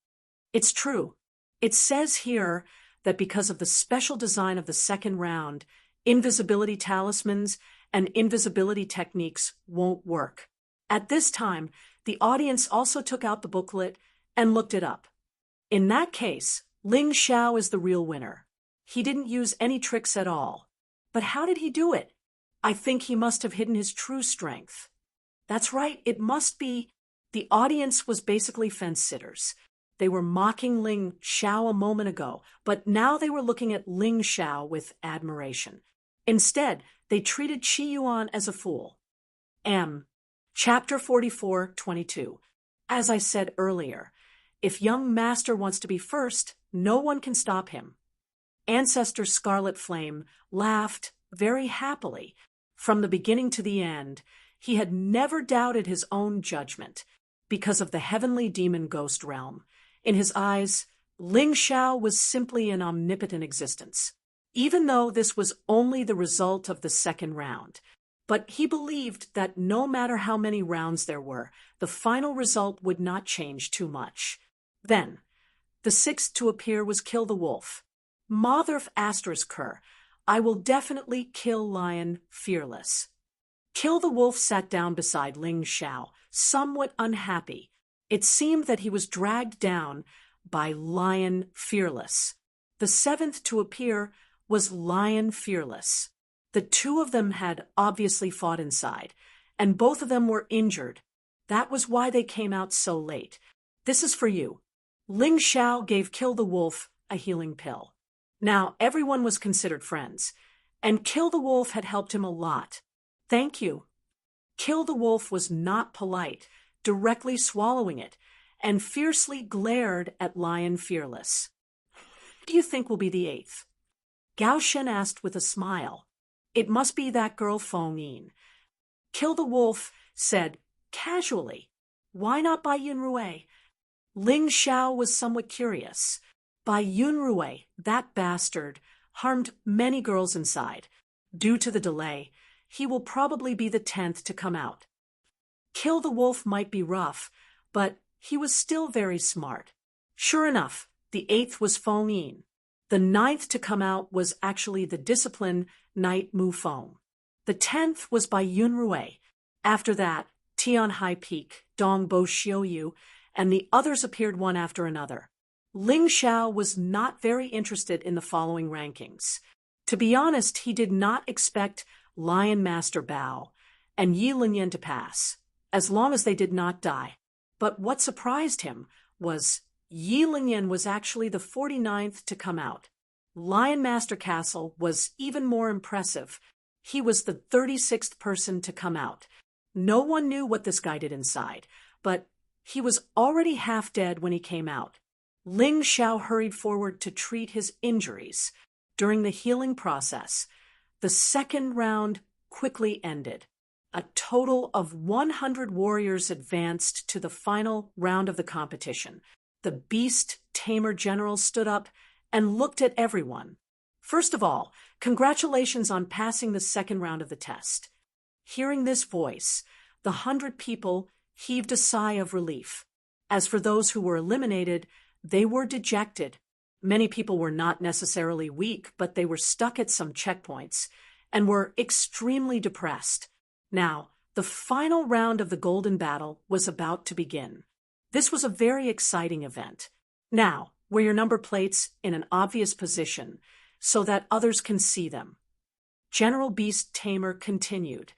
It's true. It says here that because of the special design of the second round, invisibility talismans and invisibility techniques won't work. At this time, the audience also took out the booklet and looked it up. In that case, Ling Xiao is the real winner. He didn't use any tricks at all. But how did he do it? I think he must have hidden his true strength. That's right, it must be. The audience was basically fence-sitters. They were mocking Ling Xiao a moment ago, but now they were looking at Ling Xiao with admiration. Instead, they treated Qi Yuan as a fool. Chapter 44:22. As I said earlier, if young master wants to be first, no one can stop him. Ancestor Scarlet Flame laughed very happily. From the beginning to the end, he had never doubted his own judgment because of the heavenly demon ghost realm. In his eyes, Ling Xiao was simply an omnipotent existence, even though this was only the result of the second round. But he believed that no matter how many rounds there were, the final result would not change too much. Then, the sixth to appear was Kill the Wolf. Motherf Asterisker, I will definitely kill Lion Fearless. Kill the Wolf sat down beside Ling Xiao, somewhat unhappy. It seemed that he was dragged down by Lion Fearless. The seventh to appear was Lion Fearless. The two of them had obviously fought inside, and both of them were injured. That was why they came out so late. This is for you. Ling Xiao gave Kill the Wolf a healing pill. Now, everyone was considered friends, and Kill the Wolf had helped him a lot. Thank you. Kill the Wolf was not polite, directly swallowing it, and fiercely glared at Lion Fearless. Who do you think will be the 8th? Gao Shen asked with a smile. It must be that girl Feng Yin. Kill the Wolf said casually. Why not by Yunrui? Ling Xiao was somewhat curious. By Yunrui, that bastard harmed many girls inside. Due to the delay, he will probably be the 10th to come out. Kill the Wolf might be rough, but he was still very smart. Sure enough, the 8th was Feng Yin. The 9th to come out was actually the discipline Knight Mu Feng. The 10th was by Yunrui. After that, Tian Hai Peak, Dong Bo Xiuyu, and the others appeared one after another. Ling Xiao was not very interested in the following rankings. To be honest, he did not expect Lion Master Bao and Yi Linyan to pass, as long as they did not die. But what surprised him was Yi Linyan was actually the 49th to come out. Lion Master Castle was even more impressive. He was the 36th person to come out. No one knew what this guy did inside, but he was already half dead when he came out. Ling Xiao hurried forward to treat his injuries. During the healing process, the second round quickly ended. A total of 100 warriors advanced to the final round of the competition. The Beast Tamer General stood up and looked at everyone. First of all, congratulations on passing the second round of the test. Hearing this voice, the 100 people heaved a sigh of relief. As for those who were eliminated, they were dejected. Many people were not necessarily weak, but they were stuck at some checkpoints and were extremely depressed. Now, the final round of the Golden Battle was about to begin. This was a very exciting event. Now, wear your number plates in an obvious position so that others can see them. General Beast Tamer continued.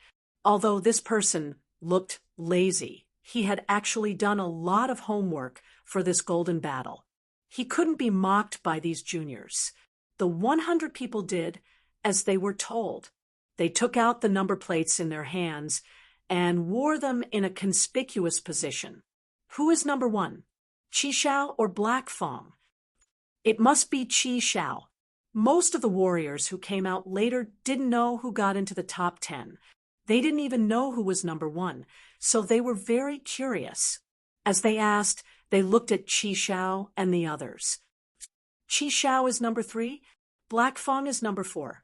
Although this person looked lazy, he had actually done a lot of homework for this Golden Battle. He couldn't be mocked by these juniors. The 100 people did as they were told. They took out the number plates in their hands and wore them in a conspicuous position. Who is number 1? Qi Xiao or Black Fong? It must be Qi Xiao. Most of the warriors who came out later didn't know who got into the top 10. They didn't even know who was number 1, so they were very curious. As they asked, they looked at Qi Xiao and the others. Qi Xiao is number 3. Black Fong is number 4.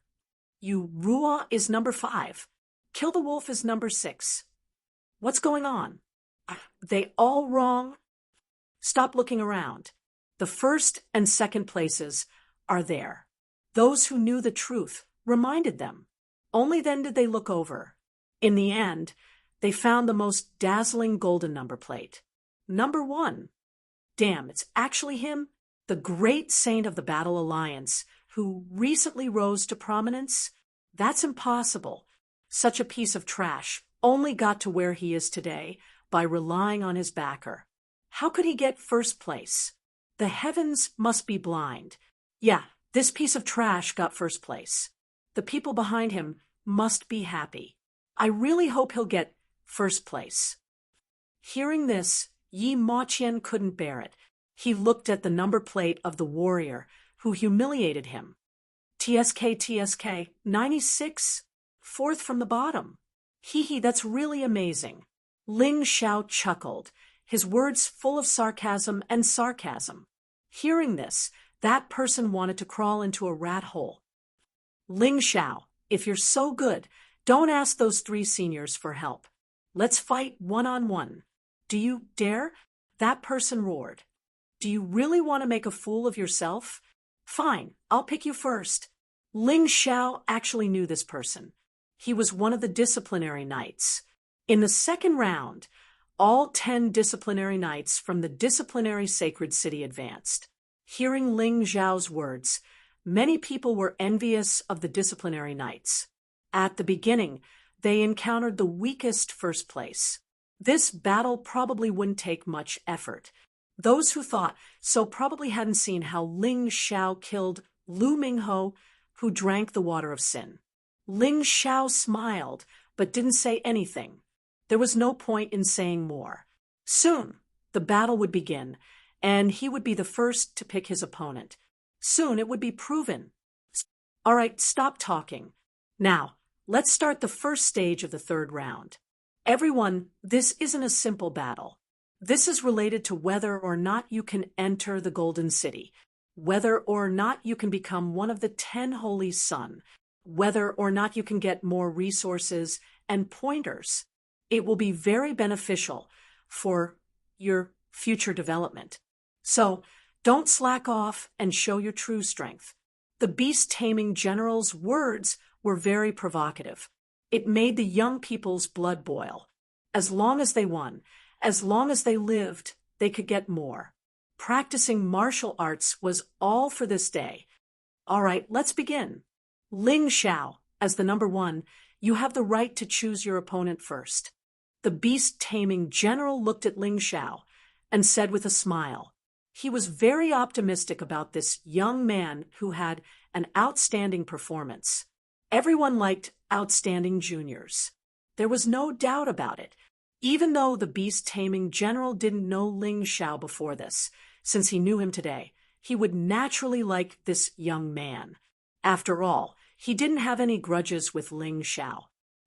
Yu Rua is number 5. Kill the Wolf is number 6. What's going on? Are they all wrong? Stop looking around. The first and second places are there. Those who knew the truth reminded them. Only then did they look over. In the end, they found the most dazzling golden number plate. Number 1. Damn, it's actually him, the great saint of the Battle Alliance, who recently rose to prominence? That's impossible. Such a piece of trash only got to where he is today by relying on his backer. How could he get first place? The heavens must be blind. Yeah, this piece of trash got first place. The people behind him must be happy. I really hope he'll get first place. Hearing this, Yi Maqian couldn't bear it. He looked at the number plate of the warrior who humiliated him. TSK, 96, 4th from the bottom. Hee, that's really amazing. Ling Xiao chuckled, his words full of sarcasm and sarcasm. Hearing this, that person wanted to crawl into a rat hole. Ling Xiao, if you're so good, don't ask those 3 seniors for help. Let's fight one-on-one. Do you dare? That person roared. Do you really want to make a fool of yourself? Fine, I'll pick you first. Ling Xiao actually knew this person. He was one of the disciplinary knights. In the second round, all 10 disciplinary knights from the disciplinary sacred city advanced. Hearing Ling Xiao's words, many people were envious of the disciplinary knights. At the beginning, they encountered the weakest first place. This battle probably wouldn't take much effort. Those who thought so probably hadn't seen how Ling Xiao killed Lu Mingho, who drank the water of sin. Ling Xiao smiled, but didn't say anything. There was no point in saying more. Soon, the battle would begin, and he would be the first to pick his opponent. Soon it would be proven. All right, stop talking. Now, let's start the first stage of the third round. Everyone, this isn't a simple battle. This is related to whether or not you can enter the Golden City, whether or not you can become one of the 10 Holy Sun, whether or not you can get more resources and pointers. It will be very beneficial for your future development. So, don't slack off and show your true strength. The beast-taming general's words were very provocative. It made the young people's blood boil. As long as they won, as long as they lived, they could get more. Practicing martial arts was all for this day. All right, let's begin. Ling Xiao, as the number 1, you have the right to choose your opponent first. The beast-taming general looked at Ling Xiao and said with a smile. He was very optimistic about this young man who had an outstanding performance. Everyone liked outstanding juniors. There was no doubt about it. Even though the beast-taming general didn't know Ling Xiao before this, since he knew him today, he would naturally like this young man. After all, he didn't have any grudges with Ling Xiao.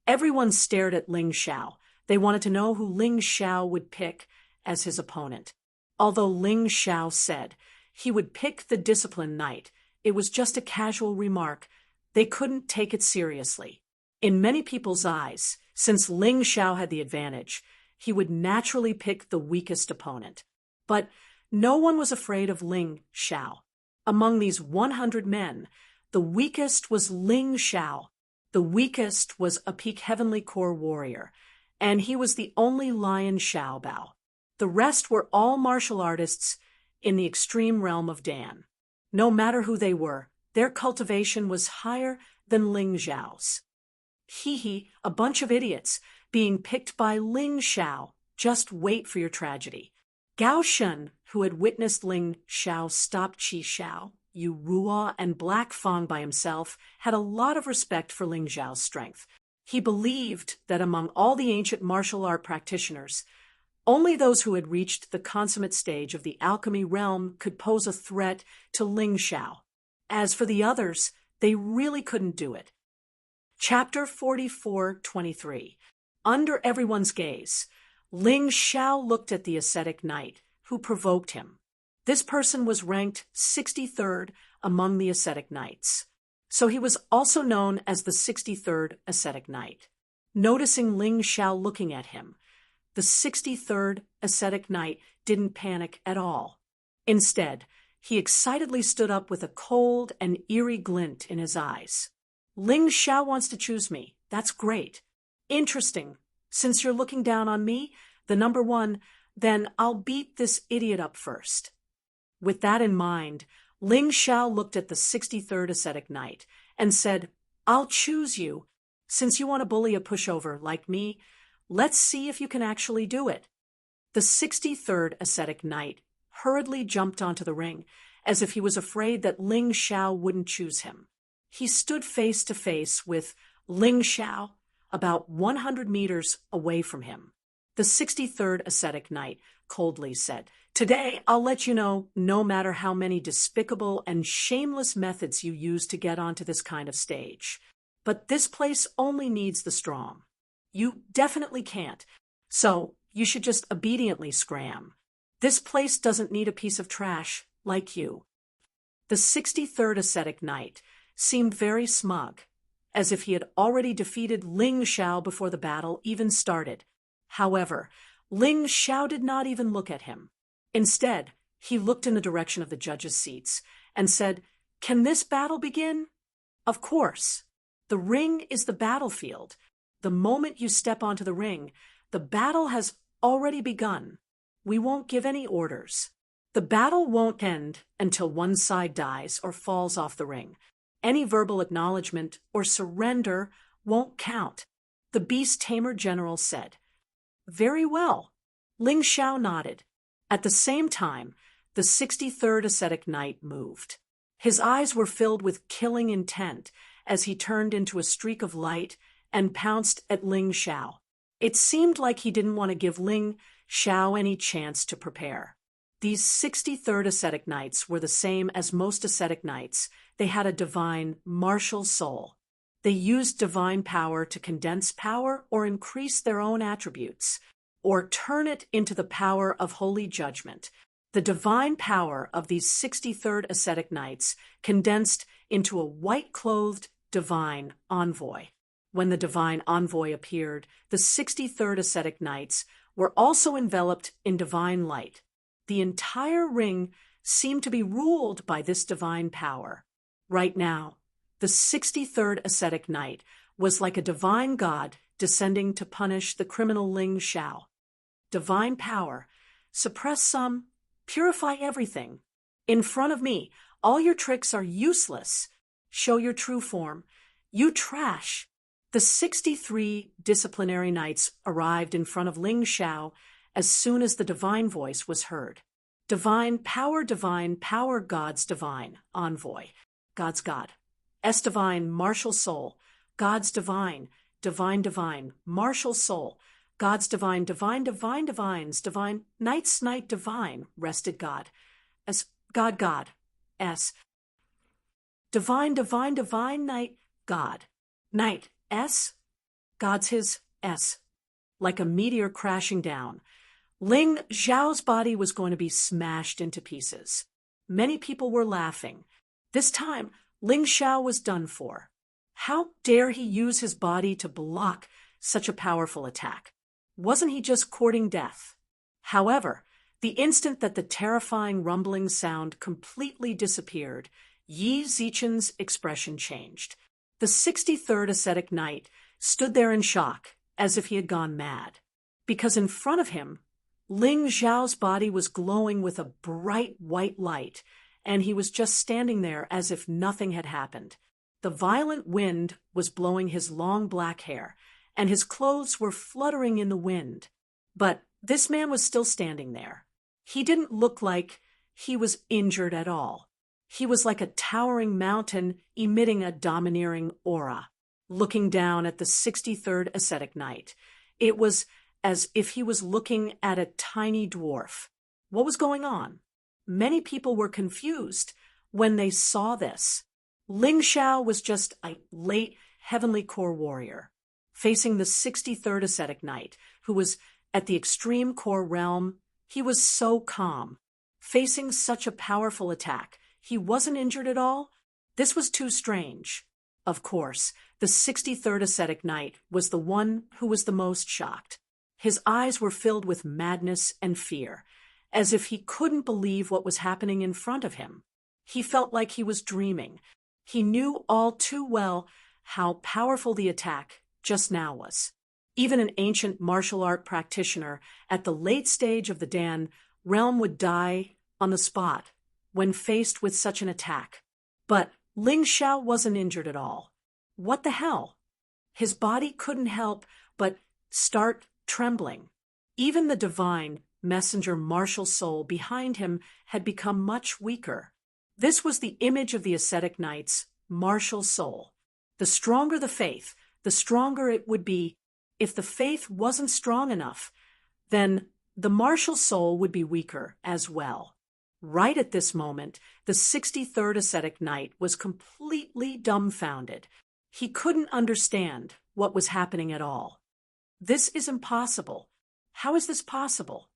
Everyone stared at Ling Xiao. They wanted to know who Ling Xiao would pick as his opponent. Although Ling Xiao said he would pick the disciplined knight, it was just a casual remark. They couldn't take it seriously. In many people's eyes, since Ling Xiao had the advantage, he would naturally pick the weakest opponent. But no one was afraid of Ling Xiao. Among these 100 men, the weakest was Ling Xiao. The weakest was a peak heavenly core warrior, and he was the only lion Xiao Bao. The rest were all martial artists in the extreme realm of Dan. No matter who they were, their cultivation was higher than Ling Xiao's. Hee, a bunch of idiots, being picked by Ling Xiao. Just wait for your tragedy. Gao Shun, who had witnessed Ling Xiao stop Qi Xiao, Yu Ruo, and Black Fang by himself, had a lot of respect for Ling Xiao's strength. He believed that among all the ancient martial art practitioners, only those who had reached the consummate stage of the alchemy realm could pose a threat to Ling Xiao. As for the others, they really couldn't do it. Chapter 44:23. Under everyone's gaze, Ling Xiao looked at the ascetic knight, who provoked him. This person was ranked 63rd among the ascetic knights, so he was also known as the 63rd ascetic knight. Noticing Ling Xiao looking at him, the 63rd ascetic knight didn't panic at all. Instead, he excitedly stood up with a cold and eerie glint in his eyes. Ling Xiao wants to choose me. That's great. Interesting. Since you're looking down on me, the number 1, then I'll beat this idiot up first. With that in mind, Ling Xiao looked at the 63rd ascetic knight and said, I'll choose you. Since you want to bully a pushover like me, let's see if you can actually do it. The 63rd ascetic knight hurriedly jumped onto the ring, as if he was afraid that Ling Xiao wouldn't choose him. He stood face to face with Ling Xiao, about 100 meters away from him. The 63rd ascetic knight coldly said, Today I'll let you know, no matter how many despicable and shameless methods you use to get onto this kind of stage. But this place only needs the strong. You definitely can't, so you should just obediently scram. This place doesn't need a piece of trash like you. The 63rd ascetic knight seemed very smug, as if he had already defeated Ling Xiao before the battle even started. However, Ling Xiao did not even look at him. Instead, he looked in the direction of the judges' seats and said, Can this battle begin? Of course. The ring is the battlefield. The moment you step onto the ring, the battle has already begun. We won't give any orders. The battle won't end until one side dies or falls off the ring. Any verbal acknowledgement or surrender won't count. The beast tamer general said, Very well. Ling Xiao nodded. At the same time, the 63rd ascetic knight moved. His eyes were filled with killing intent as he turned into a streak of light and pounced at Ling Xiao. It seemed like he didn't want to give Ling Xiao any chance to prepare. These 63rd ascetic knights were the same as most ascetic knights. They had a divine, martial soul. They used divine power to condense power or increase their own attributes, or turn it into the power of holy judgment. The divine power of these 63rd ascetic knights condensed into a white-clothed divine envoy. When the divine envoy appeared, the 63rd ascetic knights were also enveloped in divine light. The entire ring seemed to be ruled by this divine power. Right now, the 63rd ascetic knight was like a divine god descending to punish the criminal Ling Xiao. Divine power, suppress some, purify everything. In front of me, all your tricks are useless. Show your true form. You trash. The 63 disciplinary knights arrived in front of Ling Xiao as soon as the divine voice was heard. Divine power, God's divine, envoy, God's God. S divine, martial soul, God's divine, divine, martial soul, God's divines, divine, knights, night, divine, rested God. S, God, S. Divine, night, God. Night, S. God's his, S. Like a meteor crashing down. Ling Xiao's body was going to be smashed into pieces. Many people were laughing. This time, Ling Xiao was done for. How dare he use his body to block such a powerful attack? Wasn't he just courting death? However, the instant that the terrifying rumbling sound completely disappeared, Yi Zichen's expression changed. The 63rd ascetic knight stood there in shock, as if he had gone mad. Because in front of him, Ling Xiao's body was glowing with a bright white light, and he was just standing there as if nothing had happened. The violent wind was blowing his long black hair, and his clothes were fluttering in the wind. But this man was still standing there. He didn't look like he was injured at all. He was like a towering mountain emitting a domineering aura, looking down at the 63rd ascetic knight. It was as if he was looking at a tiny dwarf. What was going on? Many people were confused when they saw this. Ling Xiao was just a late heavenly core warrior, facing the 63rd ascetic knight, who was at the extreme core realm. He was so calm. Facing such a powerful attack, he wasn't injured at all. This was too strange. Of course, the 63rd ascetic knight was the one who was the most shocked. His eyes were filled with madness and fear, as if he couldn't believe what was happening in front of him. He felt like he was dreaming. He knew all too well how powerful the attack just now was. Even an ancient martial art practitioner at the late stage of the Dan realm would die on the spot when faced with such an attack. But Ling Xiao wasn't injured at all. What the hell? His body couldn't help but start trembling. Even the divine messenger martial soul behind him had become much weaker. This was the image of the ascetic knight's martial soul. The stronger the faith, the stronger it would be. If the faith wasn't strong enough, then the martial soul would be weaker as well. Right at this moment, the 63rd ascetic knight was completely dumbfounded. He couldn't understand what was happening at all. This is impossible. How is this possible?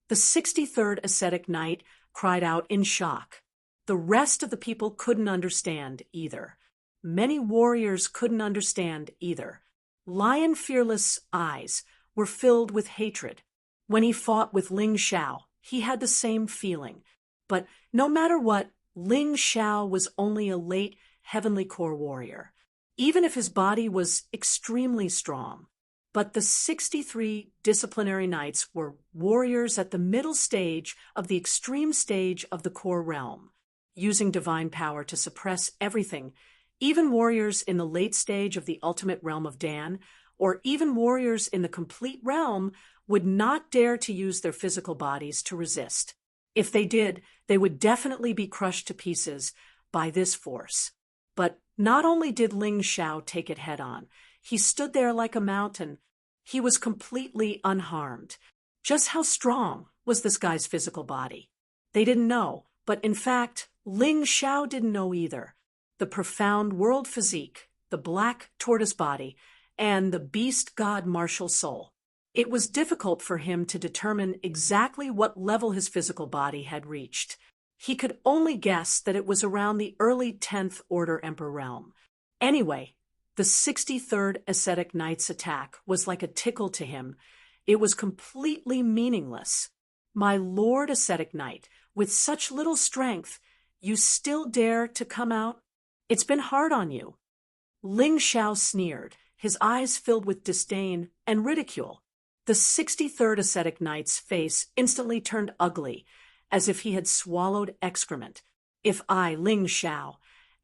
The 63rd ascetic knight cried out in shock. The rest of the people couldn't understand either. Many warriors couldn't understand either. Lion Fearless' eyes were filled with hatred. When he fought with Ling Xiao, he had the same feeling. But no matter what, Ling Xiao was only a late heavenly core warrior, even if his body was extremely strong. But the 63 disciplinary knights were warriors at the middle stage of the extreme stage of the core realm, using divine power to suppress everything. Even warriors in the late stage of the ultimate realm of Dan, or even warriors in the complete realm, would not dare to use their physical bodies to resist. If they did, they would definitely be crushed to pieces by this force. But not only did Ling Xiao take it head on, he stood there like a mountain. He was completely unharmed. Just how strong was this guy's physical body? They didn't know, but in fact, Ling Xiao didn't know either. The profound world physique, the black tortoise body, and the beast god martial soul. It was difficult for him to determine exactly what level his physical body had reached. He could only guess that it was around the early 10th Order Emperor realm. Anyway, the 63rd Ascetic Knight's attack was like a tickle to him. It was completely meaningless. My Lord Ascetic Knight, with such little strength, you still dare to come out? It's been hard on you. Ling Xiao sneered, his eyes filled with disdain and ridicule. The 63rd Ascetic Knight's face instantly turned ugly, as if he had swallowed excrement. If I, Ling Xiao,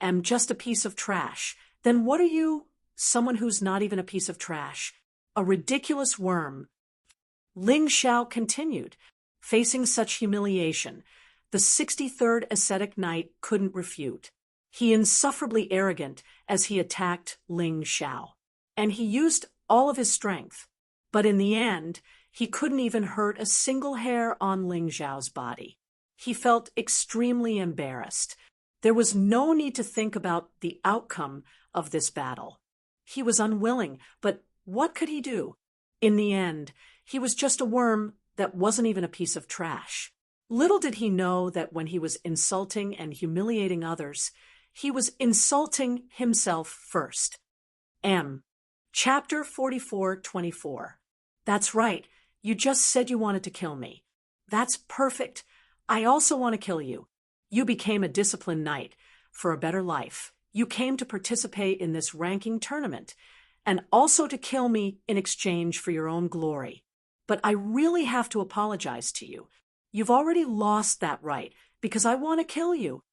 am just a piece of trash, then what are you? Someone who's not even a piece of trash. A ridiculous worm. Ling Xiao continued. Facing such humiliation, the 63rd Ascetic Knight couldn't refute. He insufferably arrogant as he attacked Ling Xiao. And he used all of his strength. But in the end, he couldn't even hurt a single hair on Ling Xiao's body. He felt extremely embarrassed. There was no need to think about the outcome of this battle. He was unwilling, but what could he do? In the end, he was just a worm that wasn't even a piece of trash. Little did he know that when he was insulting and humiliating others, he was insulting himself first. Chapter 44:24. That's right. You just said you wanted to kill me. That's perfect. I also want to kill you. You became a disciplined knight for a better life. You came to participate in this ranking tournament, and also to kill me in exchange for your own glory. But I really have to apologize to you. You've already lost that right, because I want to kill you.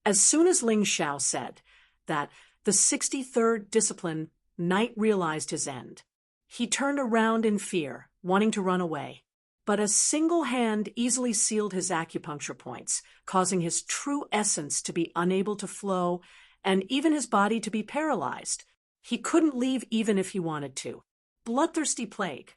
As soon as Ling Xiao said that, the 63rd discipline knight realized his end. He turned around in fear, wanting to run away. But a single hand easily sealed his acupuncture points, causing his true essence to be unable to flow, and even his body to be paralyzed. He couldn't leave even if he wanted to. Bloodthirsty plague.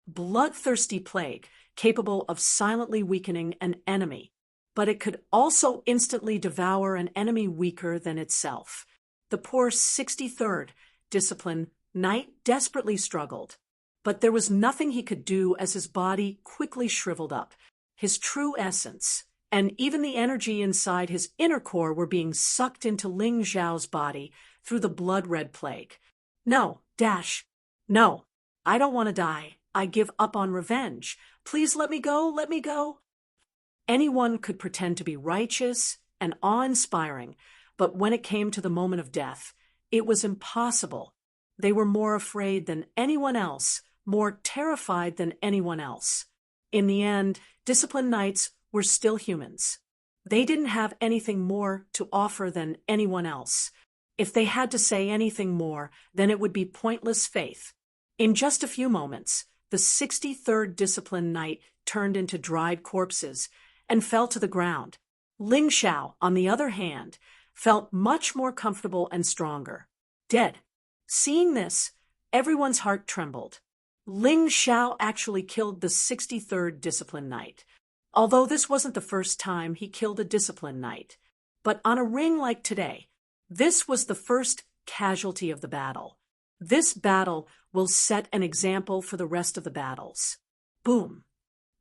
Bloodthirsty plague, capable of silently weakening an enemy. But it could also instantly devour an enemy weaker than itself. The poor 63rd discipline knight desperately struggled. But there was nothing he could do as his body quickly shriveled up. His true essence, and even the energy inside his inner core were being sucked into Ling Xiao's body through the blood-red plague. No, no, I don't want to die. I give up on revenge. Please let me go, let me go. Anyone could pretend to be righteous and awe-inspiring, but when it came to the moment of death, it was impossible. They were more afraid than anyone else, more terrified than anyone else. In the end, disciplined knights were still humans. They didn't have anything more to offer than anyone else. If they had to say anything more, then it would be pointless faith. In just a few moments, the 63rd disciplined knight turned into dried corpses and fell to the ground. Ling Xiao, on the other hand, felt much more comfortable and stronger. Dead. Seeing this, everyone's heart trembled. Ling Xiao actually killed the 63rd disciplined knight, although this wasn't the first time he killed a disciplined knight. But on a ring like today, this was the first casualty of the battle. This battle will set an example for the rest of the battles. Boom!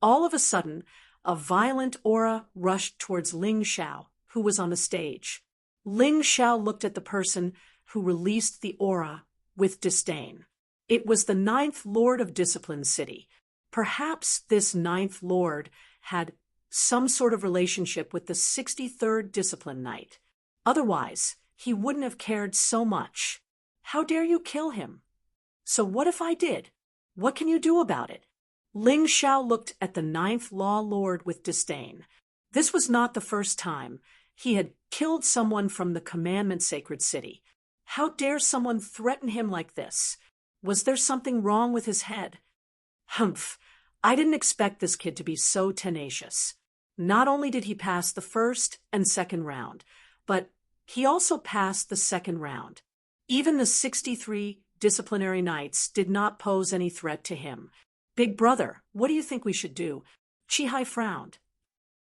All of a sudden, a violent aura rushed towards Ling Xiao, who was on the stage. Ling Xiao looked at the person who released the aura with disdain. It was the 9th Lord of Discipline City. Perhaps this 9th Lord had some sort of relationship with the 63rd Discipline Knight. Otherwise, he wouldn't have cared so much. How dare you kill him? So what if I did? What can you do about it? Ling Xiao looked at the 9th Law Lord with disdain. This was not the first time he had killed someone from the Commandment Sacred City. How dare someone threaten him like this? Was there something wrong with his head? Humph, I didn't expect this kid to be so tenacious. Not only did he pass the first and second round, but he also passed the second round. Even the 63 disciplinary knights did not pose any threat to him. Big brother, what do you think we should do? Chihai frowned.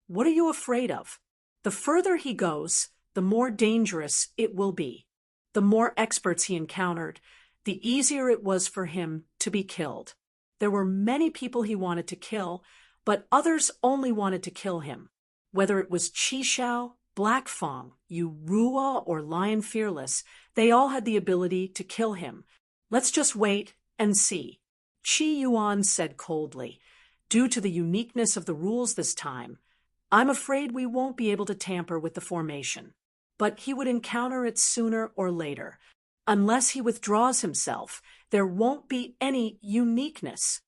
What are you afraid of? The further he goes, the more dangerous it will be. The more experts he encountered, the easier it was for him to be killed. There were many people he wanted to kill, but others only wanted to kill him. Whether it was Qi Shao, Black Fang, Yu Rua, or Lion Fearless, they all had the ability to kill him. Let's just wait and see. Qi Yuan said coldly, due to the uniqueness of the rules this time, I'm afraid we won't be able to tamper with the formation. But he would encounter it sooner or later. Unless he withdraws himself, there won't be any uniqueness.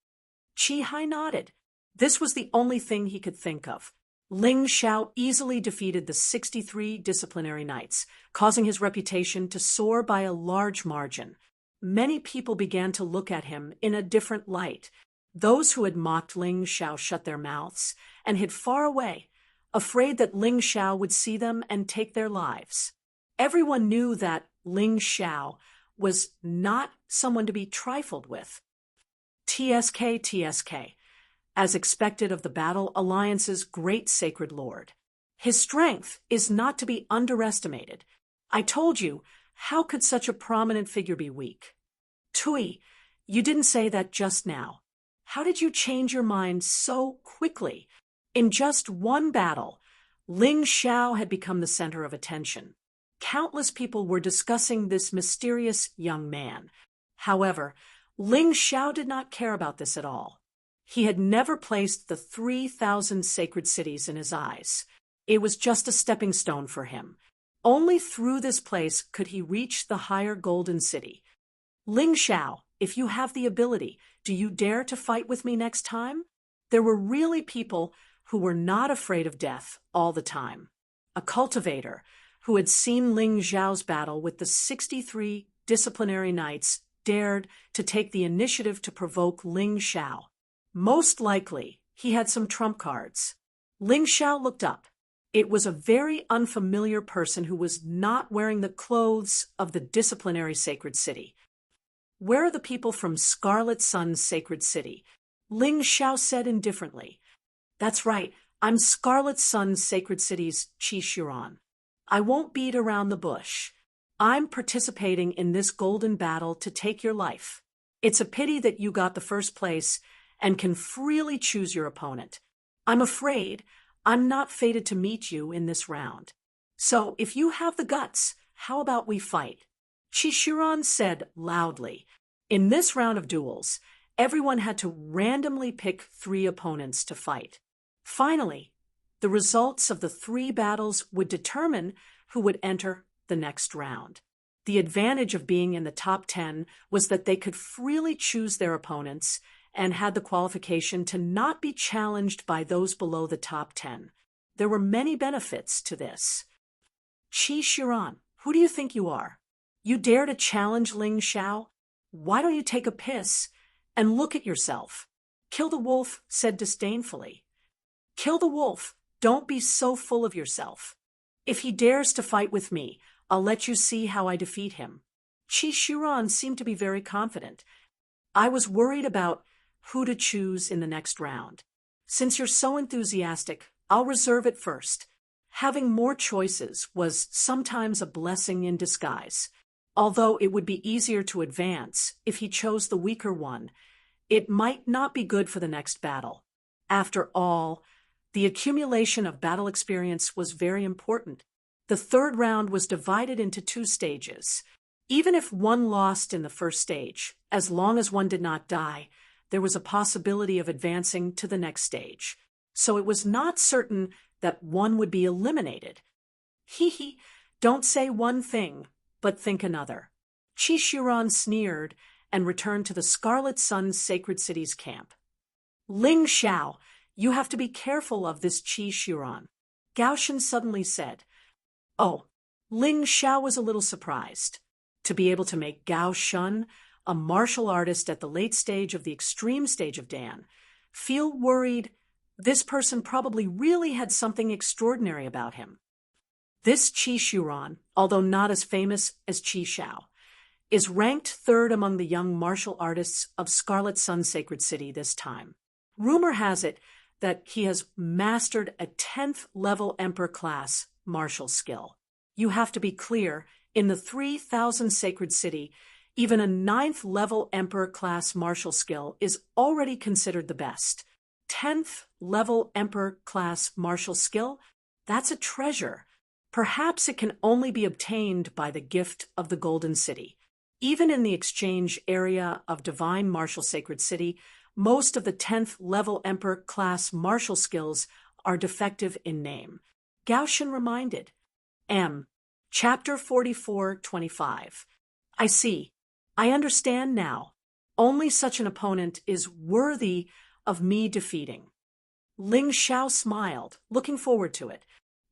Qihai nodded. This was the only thing he could think of. Ling Xiao easily defeated the 63 disciplinary knights, causing his reputation to soar by a large margin. Many people began to look at him in a different light. Those who had mocked Ling Xiao shut their mouths and hid far away, afraid that Ling Xiao would see them and take their lives. Everyone knew that Ling Xiao was not someone to be trifled with. TSK. As expected of the Battle Alliance's great sacred lord. His strength is not to be underestimated. I told you, how could such a prominent figure be weak? Tui, you didn't say that just now. How did you change your mind so quickly? In just one battle, Ling Xiao had become the center of attention. Countless people were discussing this mysterious young man. However, Ling Xiao did not care about this at all. He had never placed the 3,000 sacred cities in his eyes. It was just a stepping stone for him. Only through this place could he reach the higher golden city. Ling Xiao, if you have the ability, do you dare to fight with me next time? There were really people who were not afraid of death all the time. A cultivator who had seen Ling Xiao's battle with the 63 disciplinary knights dared to take the initiative to provoke Ling Xiao. Most likely, he had some trump cards. Ling Xiao looked up. It was a very unfamiliar person who was not wearing the clothes of the disciplinary sacred city. Where are the people from Scarlet Sun's sacred city? Ling Xiao said indifferently. That's right, I'm Scarlet Sun's sacred city's Qi Shiran. I won't beat around the bush. I'm participating in this golden battle to take your life. It's a pity that you got the first place and can freely choose your opponent. I'm afraid I'm not fated to meet you in this round. So if you have the guts, how about we fight? Chishiran said loudly. In this round of duels, everyone had to randomly pick 3 opponents to fight. Finally, the results of the 3 battles would determine who would enter the next round. The advantage of being in the top 10 was that they could freely choose their opponents and had the qualification to not be challenged by those below the top 10. There were many benefits to this. Qi Shiran, who do you think you are? You dare to challenge Ling Xiao? Why don't you take a piss and look at yourself? Kill the wolf said disdainfully. Kill the wolf, don't be so full of yourself. If he dares to fight with me, I'll let you see how I defeat him. Qi Shiran seemed to be very confident. I was worried about who to choose in the next round. Since you're so enthusiastic, I'll reserve it first. Having more choices was sometimes a blessing in disguise. Although it would be easier to advance if he chose the weaker one, it might not be good for the next battle. After all, the accumulation of battle experience was very important. The third round was divided into 2 stages. Even if one lost in the first stage, as long as one did not die, there was a possibility of advancing to the next stage. So it was not certain that one would be eliminated. Hee, don't say one thing, but think another. Qi Shiran sneered and returned to the Scarlet Sun's sacred city's camp. Ling Xiao, you have to be careful of this Qi Shiran. Gao Shen suddenly said. Oh, Ling Xiao was a little surprised. To be able to make Gao Shen a martial artist at the late stage of the extreme stage of Dan, feel worried this person probably really had something extraordinary about him. This Qi Shuran, although not as famous as Qi Shao, is ranked third among the young martial artists of Scarlet Sun Sacred City this time. Rumor has it that he has mastered a 10th level Emperor class martial skill. You have to be clear, in the 3,000 Sacred City, even a 9th level Emperor class martial skill is already considered the best. 10th level Emperor class martial skill? That's a treasure. Perhaps it can only be obtained by the gift of the Golden City. Even in the exchange area of Divine Martial Sacred City, most of the 10th level Emperor class martial skills are defective in name. Gaoshan reminded. Chapter 44:25. I see. I understand now. Only such an opponent is worthy of me defeating. Ling Xiao smiled, looking forward to it.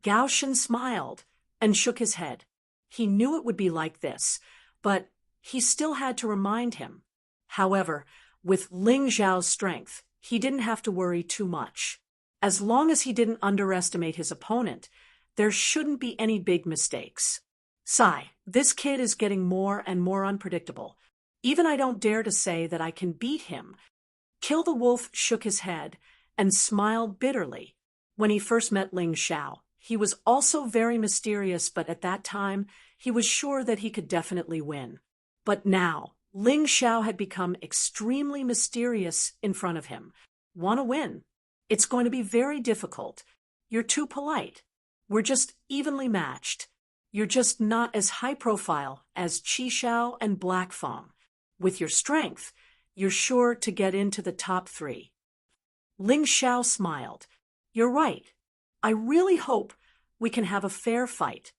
Gaoshan smiled and shook his head. He knew it would be like this, but he still had to remind him. However, with Ling Xiao's strength, he didn't have to worry too much. As long as he didn't underestimate his opponent, there shouldn't be any big mistakes. Sigh, this kid is getting more and more unpredictable. Even I don't dare to say that I can beat him. Kill the Wolf shook his head and smiled bitterly. When he first met Ling Xiao, he was also very mysterious, but at that time, he was sure that he could definitely win. But now, Ling Xiao had become extremely mysterious in front of him. Want to win? It's going to be very difficult. You're too polite. We're just evenly matched. You're just not as high profile as Qi Shao and Black Fang. With your strength, you're sure to get into the top 3. Ling Xiao smiled. You're right. I really hope we can have a fair fight.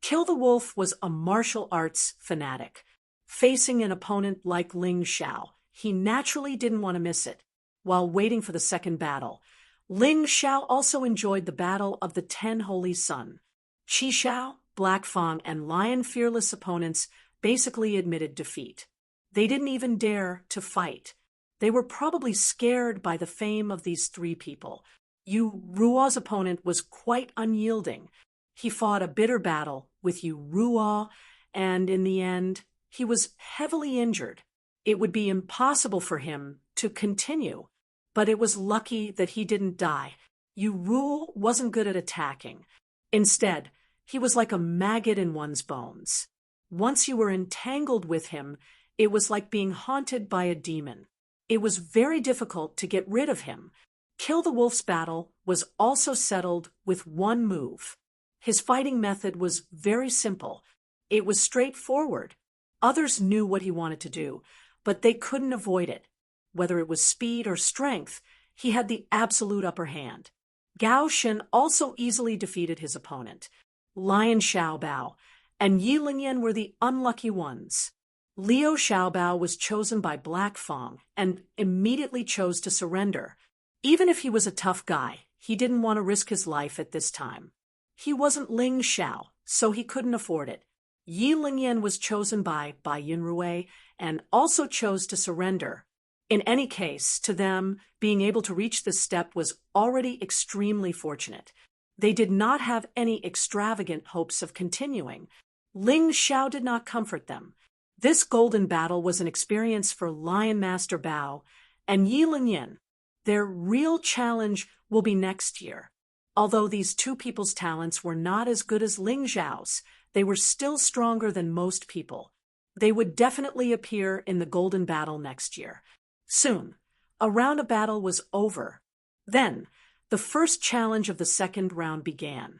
Kill the Wolf was a martial arts fanatic. Facing an opponent like Ling Xiao, he naturally didn't want to miss it. While waiting for the second battle, Ling Xiao also enjoyed the battle of the 10 Holy Sun. Qi Shao, Black Fang, and Lion Fearless opponents basically admitted defeat. They didn't even dare to fight. They were probably scared by the fame of these 3 people. Yu Ruo's opponent was quite unyielding. He fought a bitter battle with Yu Ruo, and in the end, he was heavily injured. It would be impossible for him to continue, but it was lucky that he didn't die. Yu Ruo wasn't good at attacking. Instead, he was like a maggot in one's bones. Once you were entangled with him, it was like being haunted by a demon. It was very difficult to get rid of him. Kill the Wolf's battle was also settled with one move. His fighting method was very simple. It was straightforward. Others knew what he wanted to do, but they couldn't avoid it. Whether it was speed or strength, he had the absolute upper hand. Gao Shen also easily defeated his opponent. Lion Xiaobao and Yi Lingyan were the unlucky ones. Liu Xiaobao was chosen by Black Fang and immediately chose to surrender. Even if he was a tough guy, he didn't want to risk his life at this time. He wasn't Ling Xiao, so he couldn't afford it. Yi Lingyan was chosen by Bai Yinrui and also chose to surrender. In any case, to them, being able to reach this step was already extremely fortunate. They did not have any extravagant hopes of continuing. Ling Xiao did not comfort them. This golden battle was an experience for Lion Master Bao and Yi Lingyan. Their real challenge will be next year. Although these 2 people's talents were not as good as Ling Xiao's, they were still stronger than most people. They would definitely appear in the golden battle next year. Soon, a round of battle was over. Then, the first challenge of the second round began.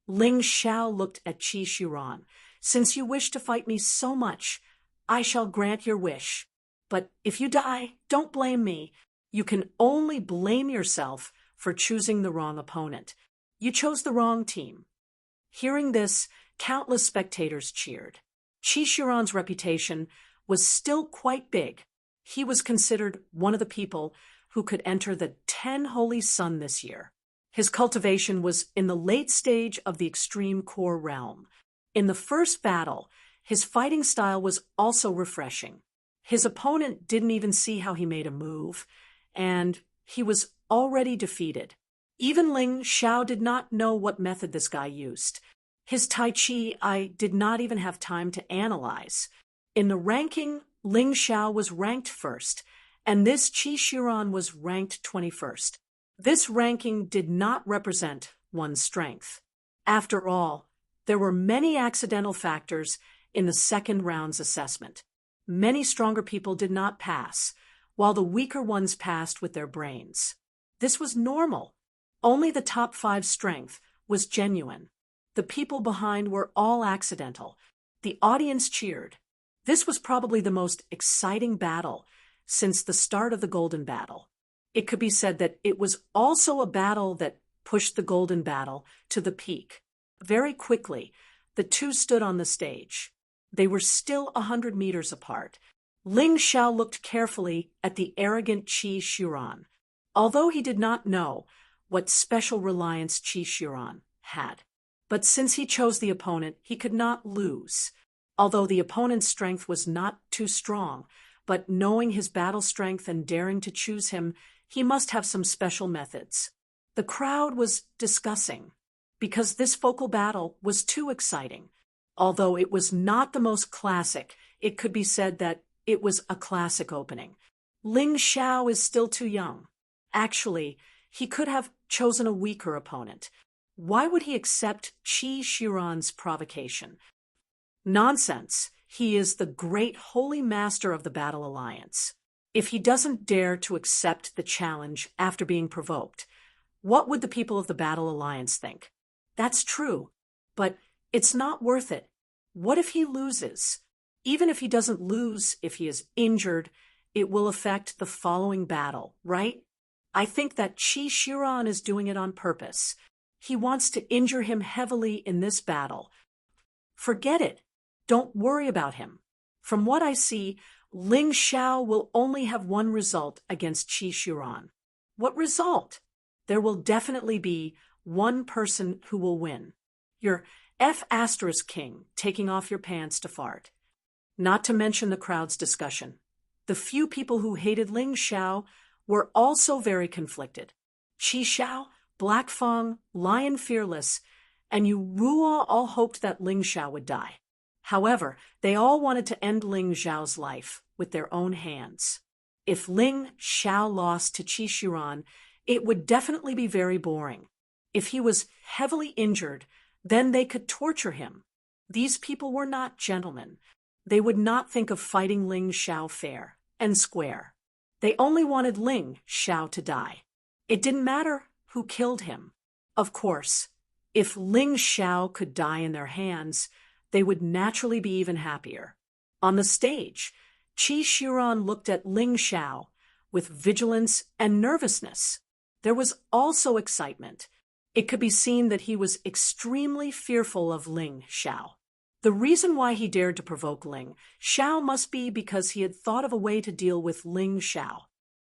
Ling Xiao looked at Qi Shuran. Since you wish to fight me so much, I shall grant your wish. But if you die, don't blame me. You can only blame yourself for choosing the wrong opponent. You chose the wrong team. Hearing this, countless spectators cheered. Qi Shuran's reputation was still quite big. He was considered one of the people who could enter the 10 Holy Sun this year. His cultivation was in the late stage of the extreme core realm. In the first battle, his fighting style was also refreshing. His opponent didn't even see how he made a move, and he was already defeated. Even Ling Xiao did not know what method this guy used. His Tai Chi I did not even have time to analyze. In the ranking, Ling Xiao was ranked first, and this Qi Shiran was ranked 21st. This ranking did not represent one's strength. After all, there were many accidental factors in the second round's assessment. Many stronger people did not pass, while the weaker ones passed with their brains. This was normal. Only the top 5 strength was genuine. The people behind were all accidental. The audience cheered. This was probably the most exciting battle since the start of the Golden Battle. It could be said that it was also a battle that pushed the Golden Battle to the peak. Very quickly, the two stood on the stage. They were still 100 meters apart. Ling Xiao looked carefully at the arrogant Qi Shiran, although he did not know what special reliance Qi Shiran had. But since he chose the opponent, he could not lose. Although the opponent's strength was not too strong, but knowing his battle strength and daring to choose him, he must have some special methods. The crowd was discussing, because this focal battle was too exciting. Although it was not the most classic, it could be said that it was a classic opening. Ling Xiao is still too young. Actually, he could have chosen a weaker opponent. Why would he accept Qi Shiran's provocation? Nonsense. He is the great holy master of the Battle Alliance. If he doesn't dare to accept the challenge after being provoked, what would the people of the Battle Alliance think? That's true, but it's not worth it. What if he loses? Even if he doesn't lose, if he is injured, it will affect the following battle, right? I think that Qi Shiran is doing it on purpose. He wants to injure him heavily in this battle. Forget it. Don't worry about him. From what I see, Ling Xiao will only have one result against Qi Shiran. What result? There will definitely be one person who will win. Your F** king taking off your pants to fart. Not to mention the crowd's discussion. The few people who hated Ling Xiao were also very conflicted. Qi Xiao, Black Fang, Lion Fearless, and Yu Ruo all hoped that Ling Xiao would die. However, they all wanted to end Ling Xiao's life with their own hands. If Ling Xiao lost to Qi Shiran, it would definitely be very boring. If he was heavily injured, then they could torture him. These people were not gentlemen. They would not think of fighting Ling Xiao fair and square. They only wanted Ling Xiao to die. It didn't matter who killed him. Of course, if Ling Xiao could die in their hands, they would naturally be even happier. On the stage, Qi Shiran looked at Ling Xiao with vigilance and nervousness. There was also excitement. It could be seen that he was extremely fearful of Ling Xiao. The reason why he dared to provoke Ling Xiao must be because he had thought of a way to deal with Ling Xiao.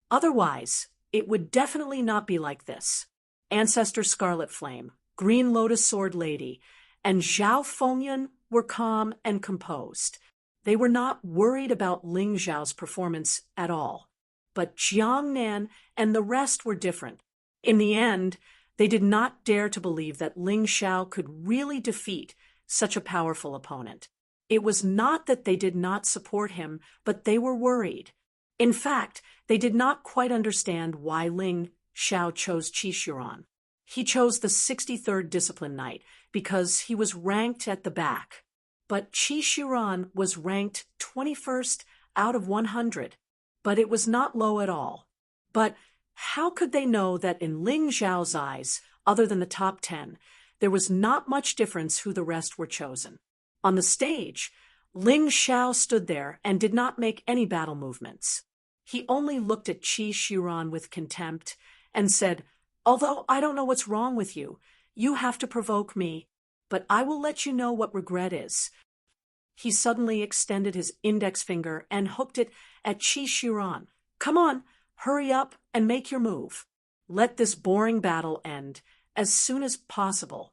Otherwise, it would definitely not be like this. Ancestor Scarlet Flame, Green Lotus Sword Lady, and Zhao Fengyan were calm and composed. They were not worried about Ling Xiao's performance at all. But Jiang Nan and the rest were different. In the end, they did not dare to believe that Ling Xiao could really defeat such a powerful opponent. It was not that they did not support him, but they were worried. In fact, they did not quite understand why Ling Xiao chose Qi Shiran. He chose the 63rd Discipline Knight because he was ranked at the back. But Qi Shiran was ranked 21st out of 100. But it was not low at all. But how could they know that in Ling Xiao's eyes, other than the top 10, there was not much difference who the rest were chosen? On the stage, Ling Xiao stood there and did not make any battle movements. He only looked at Qi Shiran with contempt and said, "Although I don't know what's wrong with you, you have to provoke me, but I will let you know what regret is." He suddenly extended his index finger and hooked it at Qi Shiran. "Come on, hurry up and make your move. Let this boring battle end as soon as possible."